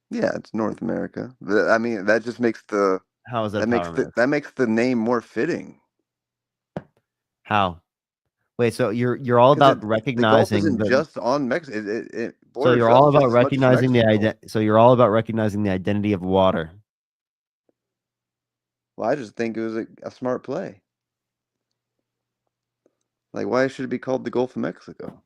Yeah, it's North America. I mean, that just makes the How is that makes power the move? that makes the name more fitting. How? Wait, so you're all 'Cause about the Gulf recognizing isn't the. just on Mexico. It So borders you're us all just about as much as recognizing the Mexico. So you're all about recognizing the identity of water. Well, I just think it was a smart play. Like, why should it be called the Gulf of Mexico?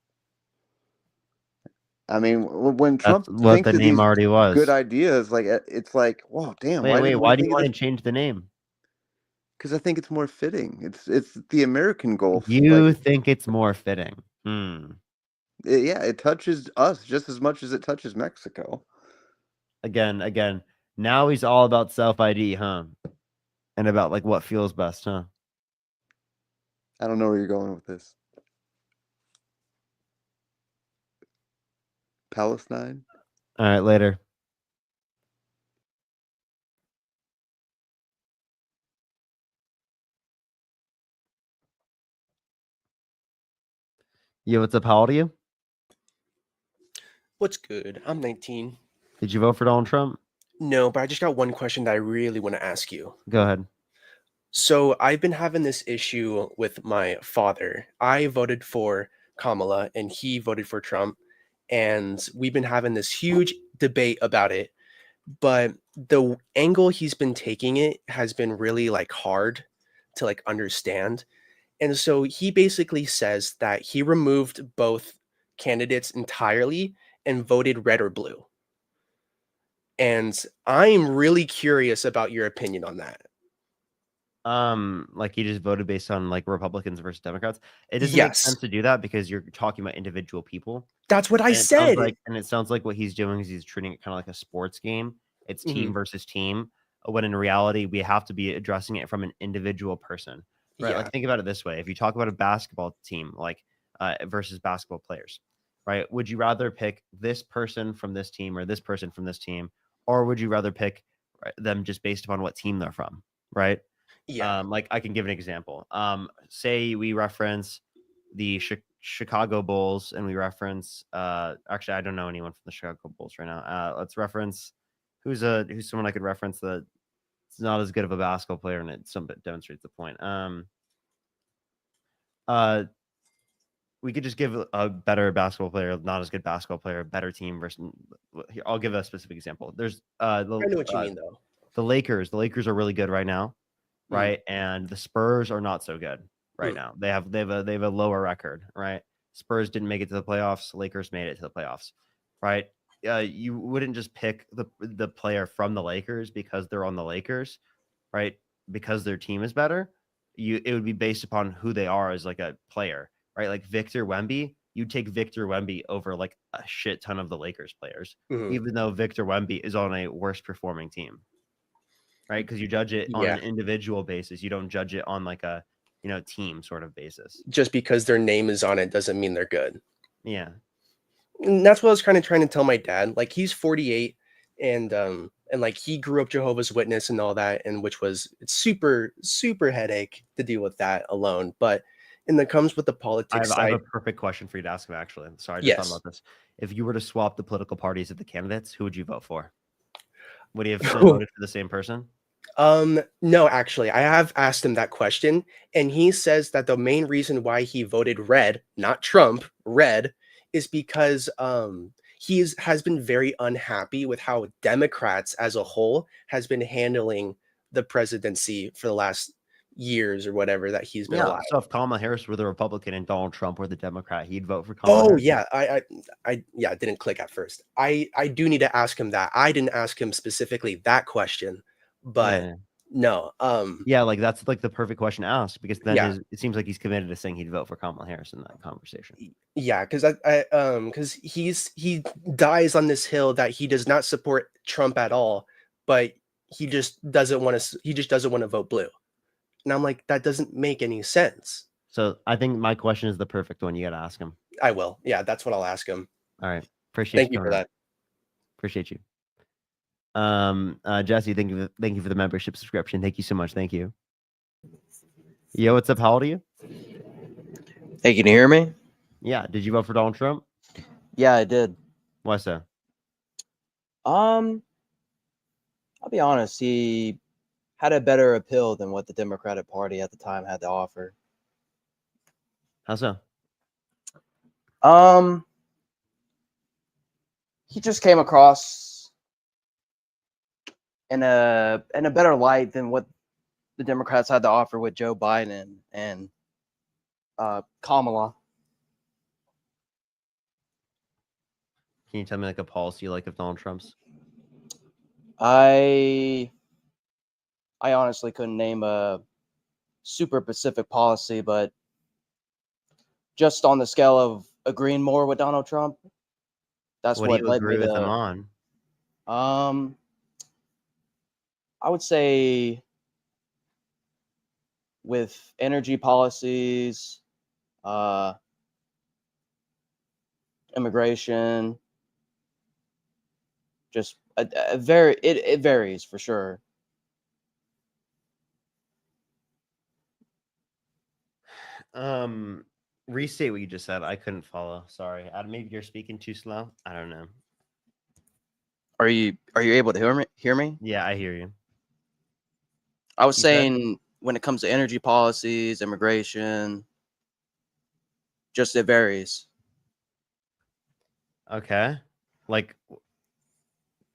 I mean, when That's Trump what thinks the of name these already was. good ideas, like it's like, whoa, damn, why Wait, didn't we why do you think of want this? to change the name? Because I think it's more fitting. It's the American Gulf. You Like, think it's more fitting. yeah, it touches us just as much as it touches Mexico. Again. Now he's all about self ID, huh? And about like what feels best, huh? I don't know where you're going with this. Palestine? All right, later. Yo, what's up? How old are you? What's good? I'm 19. Did you vote for Donald Trump? No, but I just got one question that I really want to ask you. Go ahead. So I've been having this issue with my father. I voted for Kamala and he voted for Trump. And we've been having this huge debate about it. But the angle he's been taking it has been really like hard to like understand. And so he basically says that he removed both candidates entirely and voted red or blue. And I'm really curious about your opinion on that. Like he just voted based on like Republicans versus Democrats. It doesn't make Yes. sense to do that because you're talking about individual people. That's what I And it sounds said. and it sounds like what he's doing is he's treating it kind of like a sports game. It's team Mhm. versus team. When in reality, we have to be addressing it from an individual person, right? Yeah. Like think about it this way: if you talk about a basketball team, like versus basketball players, right? Would you rather pick this person from this team or this person from this team, or would you rather pick them just based upon what team they're from, right? Yeah. Like I can give an example. Say we reference the Chicago Bulls and we reference actually I don't know anyone from the Chicago Bulls right now. Let's reference who's someone I could reference that it's not as good of a basketball player and it some bit demonstrates the point. We could just give a better basketball player, not as good basketball player, a better team versus here, I'll give a specific example. There's I know what you mean though. the Lakers. The Lakers are really good right now, right? And the Spurs are not so good right now. They have a lower record, right? Spurs didn't make it to the playoffs. Lakers made it to the playoffs, right? You wouldn't just pick the player from the Lakers because they're on the Lakers, right? Because their team is better. It would be based upon who they are as like a player, right? Like Victor Wemby, you take Victor Wemby over like a shit ton of the Lakers players, even though Victor Wemby is on a worse performing team, right? Because you judge it on Yeah. an individual basis. You don't judge it on like a team sort of basis. Just because their name is on it doesn't mean they're good. Yeah. And that's what I was kind of trying to tell my dad. Like he's 48 and like he grew up Jehovah's Witness and all that, and which was it's super headache to deal with that alone. But and that comes with the politics I have side. a perfect question for you to ask him, actually. I'm sorry, I just Yes. thought about this. If you were to swap the political parties of the candidates, who would you vote for? Would you have still voted for the same person? No, actually, I have asked him that question, and he says that the main reason why he voted red, not Trump, red, is because he has been very unhappy with how Democrats as a whole has been handling the presidency for the last years or whatever that he's been Yeah. alive. So if Kamala Harris were the Republican and Donald Trump were the Democrat, he'd vote for Kamala Oh Harris. yeah, I it didn't click at first. I do need to ask him that. I didn't ask him specifically that question, but Yeah. no. Yeah, like that's like the perfect question to ask because then Yeah. it seems like he's committed to saying he'd vote for Kamala Harris in that conversation. Yeah, because he dies on this hill that he does not support Trump at all, but he just doesn't want to vote blue. And I'm like, that doesn't make any sense. So I think my question is the perfect one. You got to ask him. I will. Yeah, that's what I'll ask him. All right. Appreciate Thank you for coming that. up. Appreciate you. Jesse, thank you for the membership subscription. Thank you so much. Thank you. Yo, what's up? How old are you? Hey, can you hear me? Yeah. Did you vote for Donald Trump? Yeah, I did. Why so? I'll be honest, he had a better appeal than what the Democratic Party at the time had to offer. How so? He just came across in a better light than what the Democrats had to offer with Joe Biden and Kamala. Can you tell me like a policy you like of Donald Trump's? I honestly couldn't name a super specific policy, but just on the scale of agreeing more with Donald Trump, that's What do what you led agree me with him to. on? I would say with energy policies, immigration, just it varies for sure. Restate what you just said. I couldn't follow. Sorry. Maybe you're speaking too slow. I don't know. Are you able to hear me? Yeah, I hear you. I was You said? saying when it comes to energy policies, immigration, just it varies. Okay. Like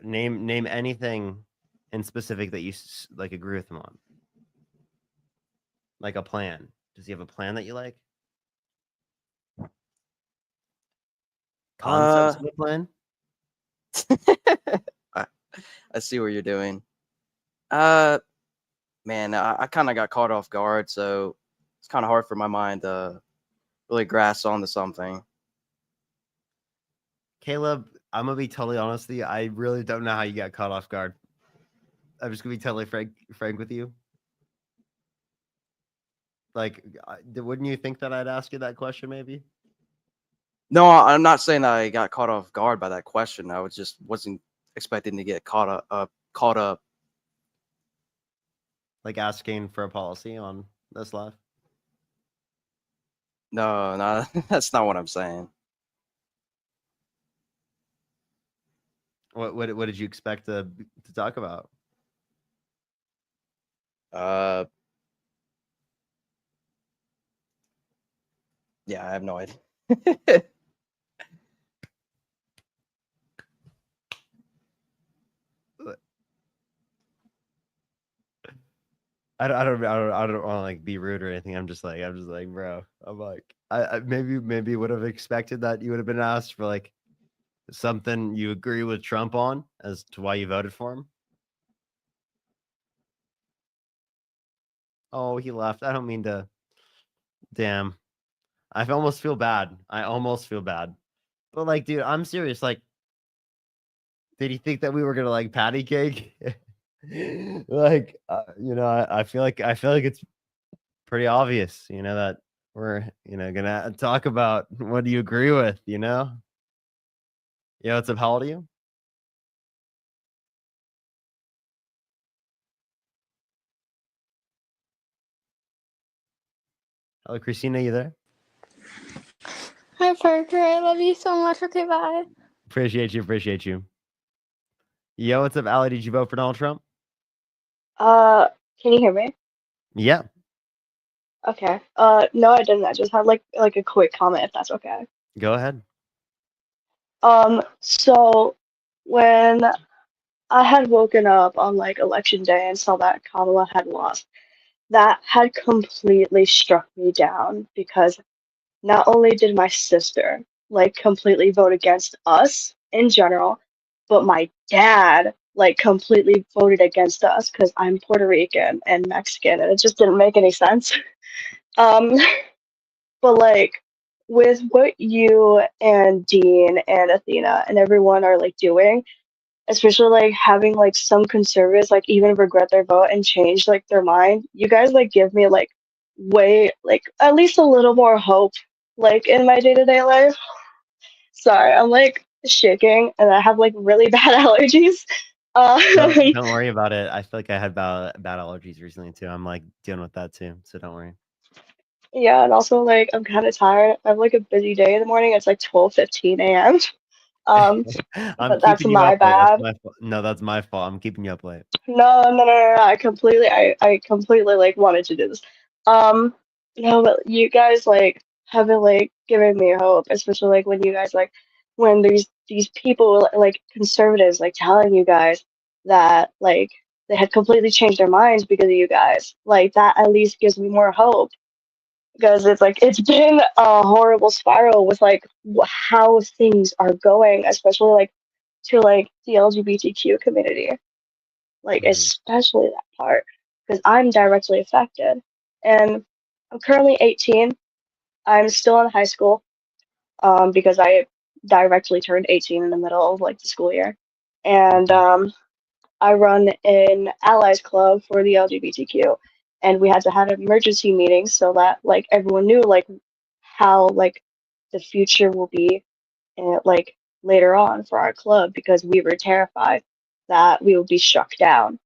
name anything in specific that you like agree with him on. Like a plan. Does he have a plan that you like? Concepts of a plan? I see what you're doing. Man, I kind of got caught off guard, so it's kind of hard for my mind to really grasp onto something. Caleb, I'm gonna be totally honest with you. I really don't know how you got caught off guard. I'm just gonna be totally frank with you. Like, wouldn't you think that I'd ask you that question maybe? No, I'm not saying that I got caught off guard by that question. I wasn't expecting to get caught up. Like asking for a policy on this live? No, that's not what I'm saying. What did you expect to talk about? Yeah, I have no idea. I don't want to like be rude or anything. I'm just like, bro. I'm like, I maybe would have expected that you would have been asked for like something you agree with Trump on as to why you voted for him. Oh, he left. I don't mean to. Damn. I almost feel bad. But like, dude, I'm serious. Like, did he think that we were gonna like patty cake? Like, I feel like it's pretty obvious, that we're, gonna talk about what do you agree with, Yeah, what's up? How old are you? Hello, Christina, you there? Hi, Parker. I love you so much. Okay, bye. Appreciate you. Yo, what's up, Allie? Did you vote for Donald Trump? Can you hear me? Yeah. Okay. No, I didn't. I just had like a quick comment, if that's okay. Go ahead. So when I had woken up on like election day and saw that Kamala had lost, that had completely struck me down because not only did my sister like completely vote against us in general, but my dad like completely voted against us because I'm Puerto Rican and Mexican, and it just didn't make any sense. Um, but like with what you and Dean and Athena and everyone are like doing, especially like having like some conservatives like even regret their vote and change like their mind. You guys like give me like way like at least a little more hope like in my day-to-day life. Sorry, I'm like shaking and I have like really bad allergies. Don't worry about it. I feel like I had bad allergies recently too. I'm like dealing with that too, so don't worry. Yeah, and also like I'm kind of tired. I have like a busy day in the morning. It's like 12:15 a.m. I'm But that's keeping you my up late. That's bad. my fault. No, that's my fault. I'm keeping you up late. No. I completely like wanted to do this. Um, no, but you guys like haven't like given me hope, especially like when you guys like when these people like conservatives like telling you guys that like they had completely changed their minds because of you guys. Like that at least gives me more hope because it's like it's been a horrible spiral with like how things are going, especially like to like the LGBTQ community, like especially that part, because I'm directly affected. And I'm currently 18. I'm still in high school, because I directly turned 18 in the middle of like the school year. And I run an allies club for the LGBTQ, and we had to have an emergency meeting so that like everyone knew like how like the future will be like later on for our club because we were terrified that we would be struck down.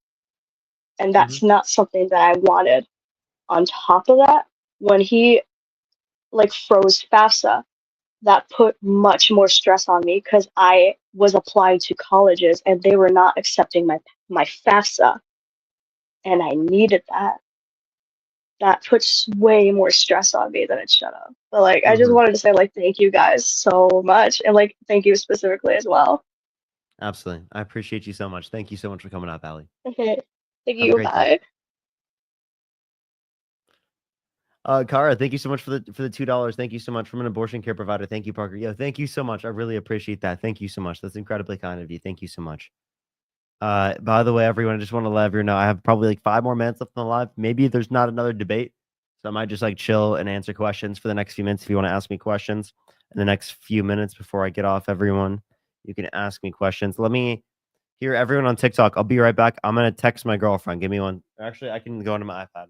And that's not something that I wanted. On top of that, when he like froze FAFSA, that put much more stress on me because I was applying to colleges and they were not accepting my FAFSA, and I needed that. That puts way more stress on me than it should have. But like, I just wanted to say like thank you guys so much, and like thank you specifically as well. Absolutely. I appreciate you so much. Thank you so much for coming up, Allie. Okay, thank Have a you. great day. Bye. Kara, thank you so much for the $2. Thank you so much from an abortion care provider. Thank you, Parker. Yeah, thank you so much. I really appreciate that. Thank you so much. That's incredibly kind of you. Thank you so much. By the way, everyone, I just want to let everyone know I have probably like 5 more minutes left on the live. Maybe there's not another debate, so I might just like chill and answer questions for the next few minutes. If you want to ask me questions in the next few minutes before I get off, everyone, you can ask me questions. Let me hear everyone on TikTok. I'll be right back. I'm gonna text my girlfriend. Give me one. Actually, I can go into my iPad.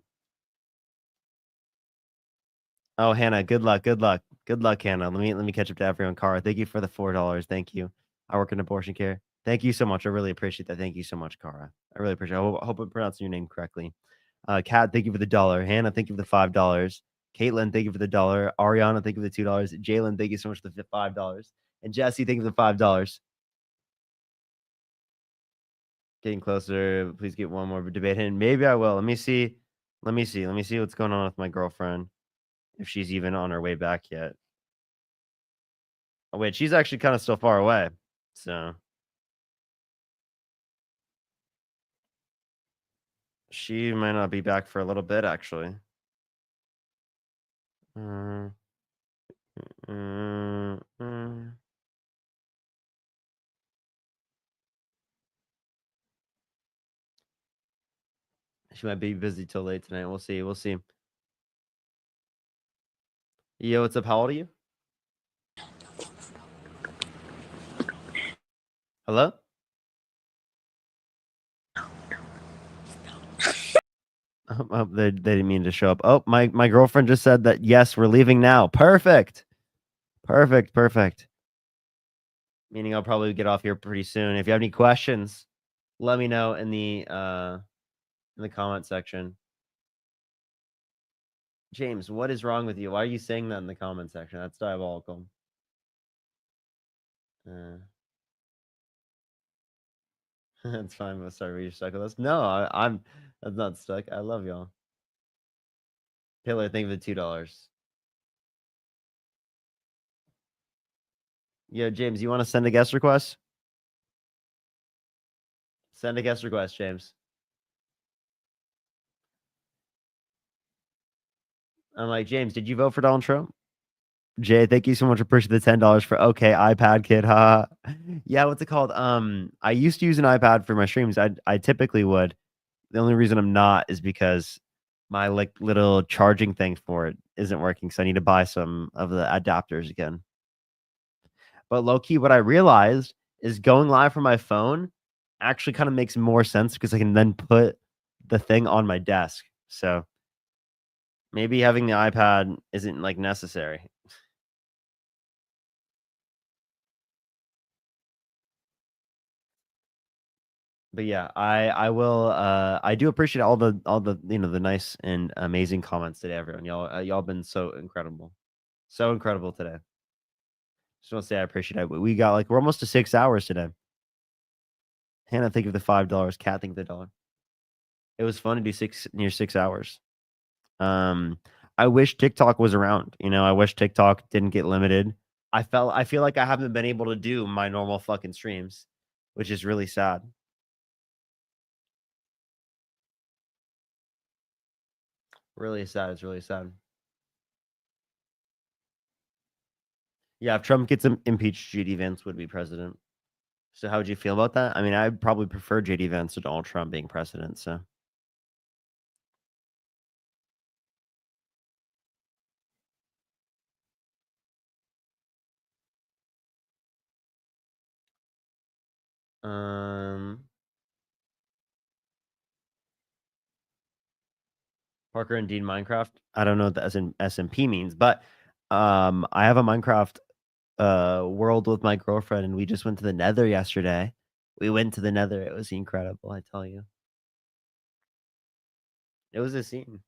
Oh, Hannah, good luck. Good luck. Good luck, Hannah. Let me catch up to everyone. Cara, thank you for the $4. Thank you. I work in abortion care. Thank you so much. I really appreciate that. Thank you so much, Cara. I really appreciate it. I hope I'm pronouncing your name correctly. Kat, thank you for the $1. Hannah, thank you for the $5. Caitlin, thank you for the $1. Ariana, thank you for the $2. Jalen, thank you so much for the $5. And Jesse, thank you for the $5. Getting closer. Please get one more debate in. Maybe I will. Let me see. Let me see what's going on with my girlfriend. If she's even on her way back yet. Oh, wait, she's actually kind of still far away. So she might not be back for a little bit, actually. She might be busy till late tonight. We'll see. We'll see. Yo, what's up? How old are you? Hello? Oh, they didn't mean to show up. Oh, my girlfriend just said that, yes, we're leaving now. Perfect. Perfect. Meaning I'll probably get off here pretty soon. If you have any questions, let me know in the comment section. James, what is wrong with you? Why are you saying that in the comment section? That's diabolical. That's fine. I'm sorry, you're stuck with us. No, I'm not stuck. I love y'all. Taylor, thank you for the $2. Yo, James, you want to send a guest request? Send a guest request, James. I'm like, James, did you vote for Donald Trump? Jay, thank you so much. Appreciate the $10 for okay, iPad kid. Ha. Yeah, what's it called? I used to use an iPad for my streams. I typically would. The only reason I'm not is because my like little charging thing for it isn't working. So I need to buy some of the adapters again. But low key, what I realized is going live from my phone actually kind of makes more sense because I can then put the thing on my desk. So maybe having the iPad isn't like necessary. But yeah, I will I do appreciate all the the nice and amazing comments today, everyone. Y'all been so incredible. So incredible today. Just want to say I appreciate it. We got like we're almost to 6 hours today. Hannah, think of the $5. Cat, think of the dollar. It was fun to do near 6 hours. I wish TikTok was around. I wish TikTok didn't get limited. I feel like I haven't been able to do my normal fucking streams, which is really sad. Really sad. It's really sad. Yeah, if Trump gets impeached, JD Vance would be president. So how would you feel about that? I mean, I'd probably prefer JD Vance to Donald Trump being president. So. Parker and Dean Minecraft. I don't know what the SMP means, but I have a Minecraft world with my girlfriend, and we just went to the Nether yesterday. We went to the Nether. It was incredible, I tell you. It was a scene.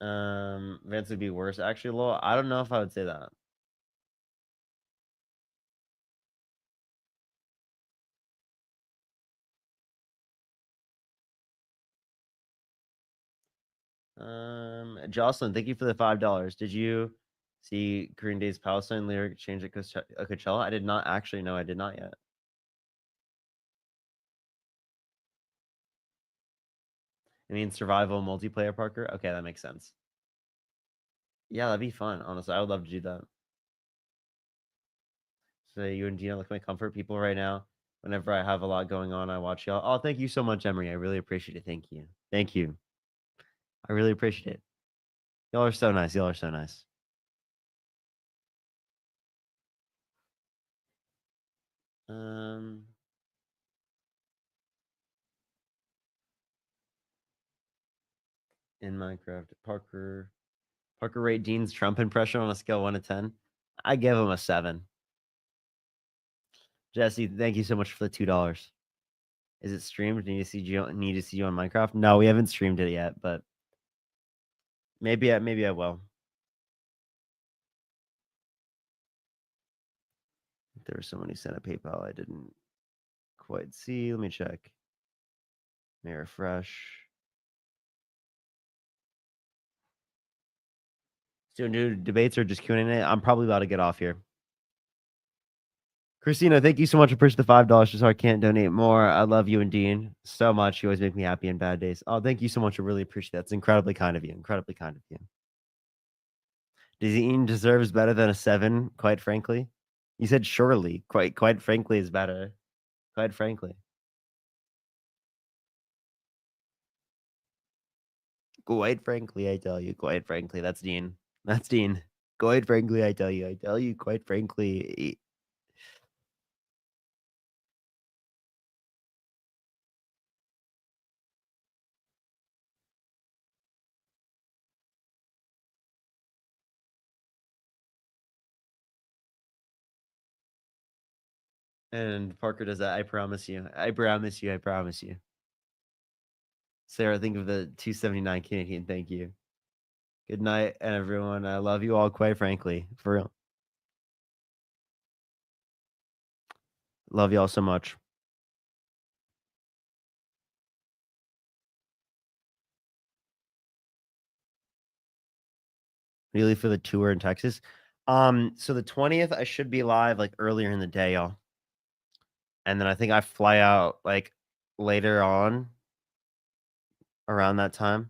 Vance would be worse. Actually, Lowell, I don't know if I would say that. Jocelyn, thank you for the $5. Did you see Green Day's Palestine lyric change at Coachella? I did not actually. No, I did not yet. I mean, survival multiplayer, Parker. Okay, that makes sense. Yeah, that'd be fun. Honestly, I would love to do that. So you and Dina look my comfort people right now. Whenever I have a lot going on, I watch y'all. Oh, thank you so much, Emery. I really appreciate it. Thank you. Thank you. I really appreciate it. Y'all are so nice. Y'all are so nice. In Minecraft, Parker rate Dean's Trump impression on a scale 1 to 10. I give him a 7. Jesse, thank you so much for the $2. Is it streamed? Need to see you on Minecraft? No, we haven't streamed it yet, but maybe I will. There was someone who sent a PayPal I didn't quite see. Let me check. May I refresh. So do debates or just Q&A? I'm probably about to get off here. Christina, thank you so much for pushing the $5 just so I can't donate more. I love you and Dean so much. You always make me happy in bad days. Oh, thank you so much. I really appreciate that. It's incredibly kind of you. Incredibly kind of you. Does Dean deserves better than a 7, quite frankly? You said surely. Quite frankly is better. Quite frankly. Quite frankly, I tell you. Quite frankly, that's Dean. That's Dean. Quite frankly, I tell you. Quite frankly. And Parker does that. I promise you. I promise you. I promise you. Sarah, think of the 279 Canadian. Thank you. Good night, everyone. I love you all, quite frankly. For real. Love y'all so much. Really for the tour in Texas. So the 20th, I should be live like earlier in the day, y'all. And then I think I fly out like later on around that time.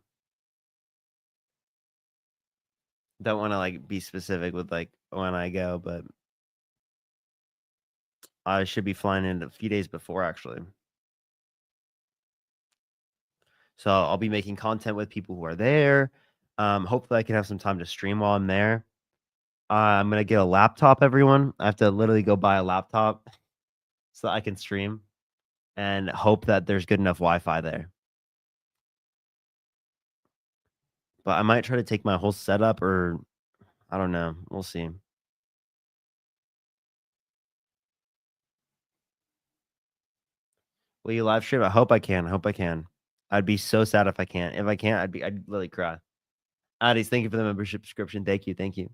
Don't want to like be specific with like when I go, but I should be flying in a few days before actually. So I'll be making content with people who are there. Hopefully I can have some time to stream while I'm there. I'm going to get a laptop, everyone. I have to literally go buy a laptop. so that I can stream and hope that there's good enough Wi-Fi there. But I might try to take my whole setup, or I don't know. We'll see. Will you live stream? I hope I can. I hope I can. I'd be so sad if I can't. If I can't, I'd literally cry. Addis, thank you for the membership subscription. Thank you. Thank you.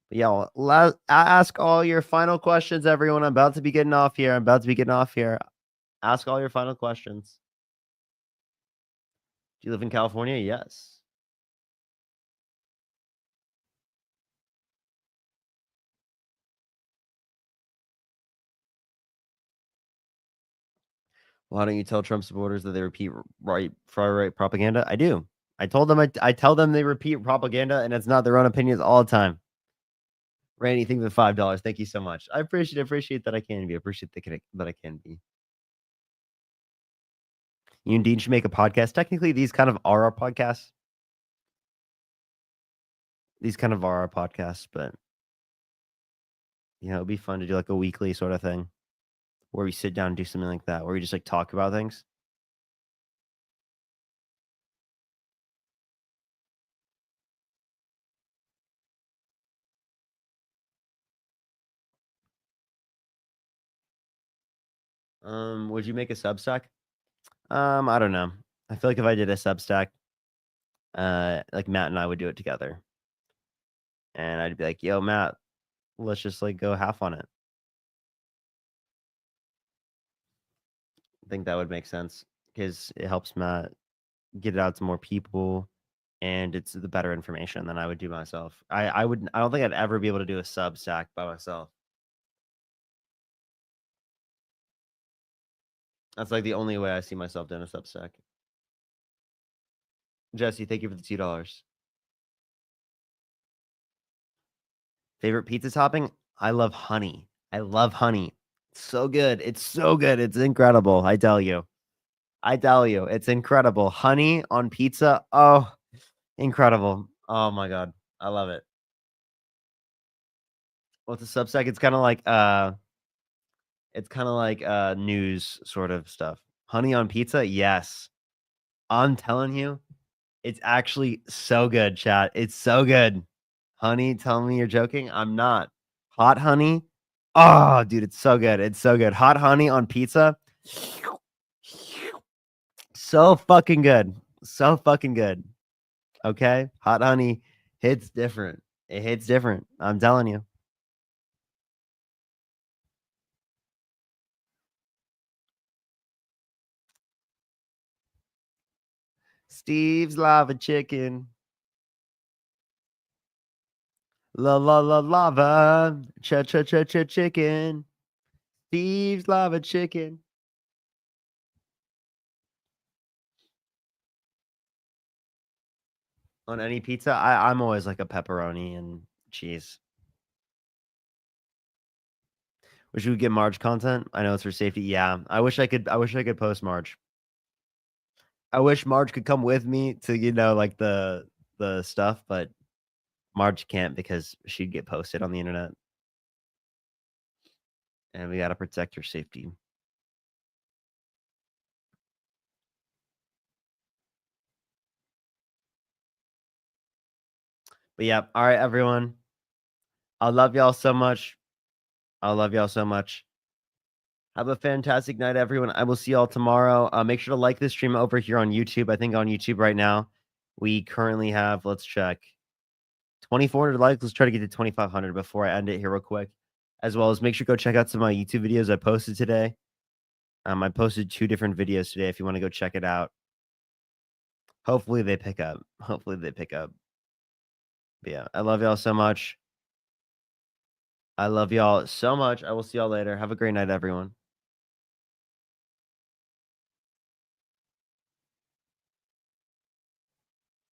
But yeah, ask all your final questions, everyone. I'm about to be getting off here. Ask all your final questions. Do you live in California? Yes. Why don't you tell Trump supporters that they repeat far-right propaganda? I do. I told them I tell them they repeat propaganda, and it's not their own opinions all the time. Randy, thank you for the $5. Thank you so much. I appreciate that I can be. I appreciate that I can be. You and Dean should make a podcast. Technically, these kind of are our podcasts. These kind of are our podcasts, but it'd be fun to do like a weekly sort of thing where we sit down and do something like that, where we just like talk about things. Would you make a Substack? I don't know. I feel like if I did a Substack, like Matt and I would do it together. And I'd be like, yo, Matt, let's just like go half on it. I think that would make sense because it helps Matt get it out to more people, and it's the better information than I would do myself. I don't think I'd ever be able to do a Substack by myself. That's like the only way I see myself doing a Substack. Jesse, thank you for the $2. Favorite pizza topping? I love honey. It's so good. It's so good. It's incredible. I tell you. It's incredible. Honey on pizza. Oh, incredible. Oh my God. I love it. What's a Substack? It's kind of like news sort of stuff. Honey on pizza? Yes. I'm telling you, it's actually so good, chat. It's so good. Honey, tell me you're joking. I'm not. Hot honey. Oh, dude, it's so good. It's so good. Hot honey on pizza. So fucking good. So fucking good. Okay? Hot honey hits different. It hits different. I'm telling you. Steve's lava chicken. Lava. Chicken. Steve's lava chicken. On any pizza, I'm always like a pepperoni and cheese. Wish we could get Marge content. I know it's for safety. Yeah, I wish I could post Marge. I wish Marge could come with me to like the stuff, but Marge can't because she'd get posted on the internet, and we gotta protect her safety. But yeah, all right, everyone. I love y'all so much. Have a fantastic night, everyone. I will see y'all tomorrow. Make sure to like this stream over here on YouTube. I think on YouTube right now, we currently have, let's check, 2,400 likes. Let's try to get to 2,500 before I end it here real quick. As well as make sure to go check out some of my YouTube videos I posted today. I posted 2 different videos today if you want to go check it out. Hopefully they pick up. But yeah, I love y'all so much. I will see y'all later. Have a great night, everyone.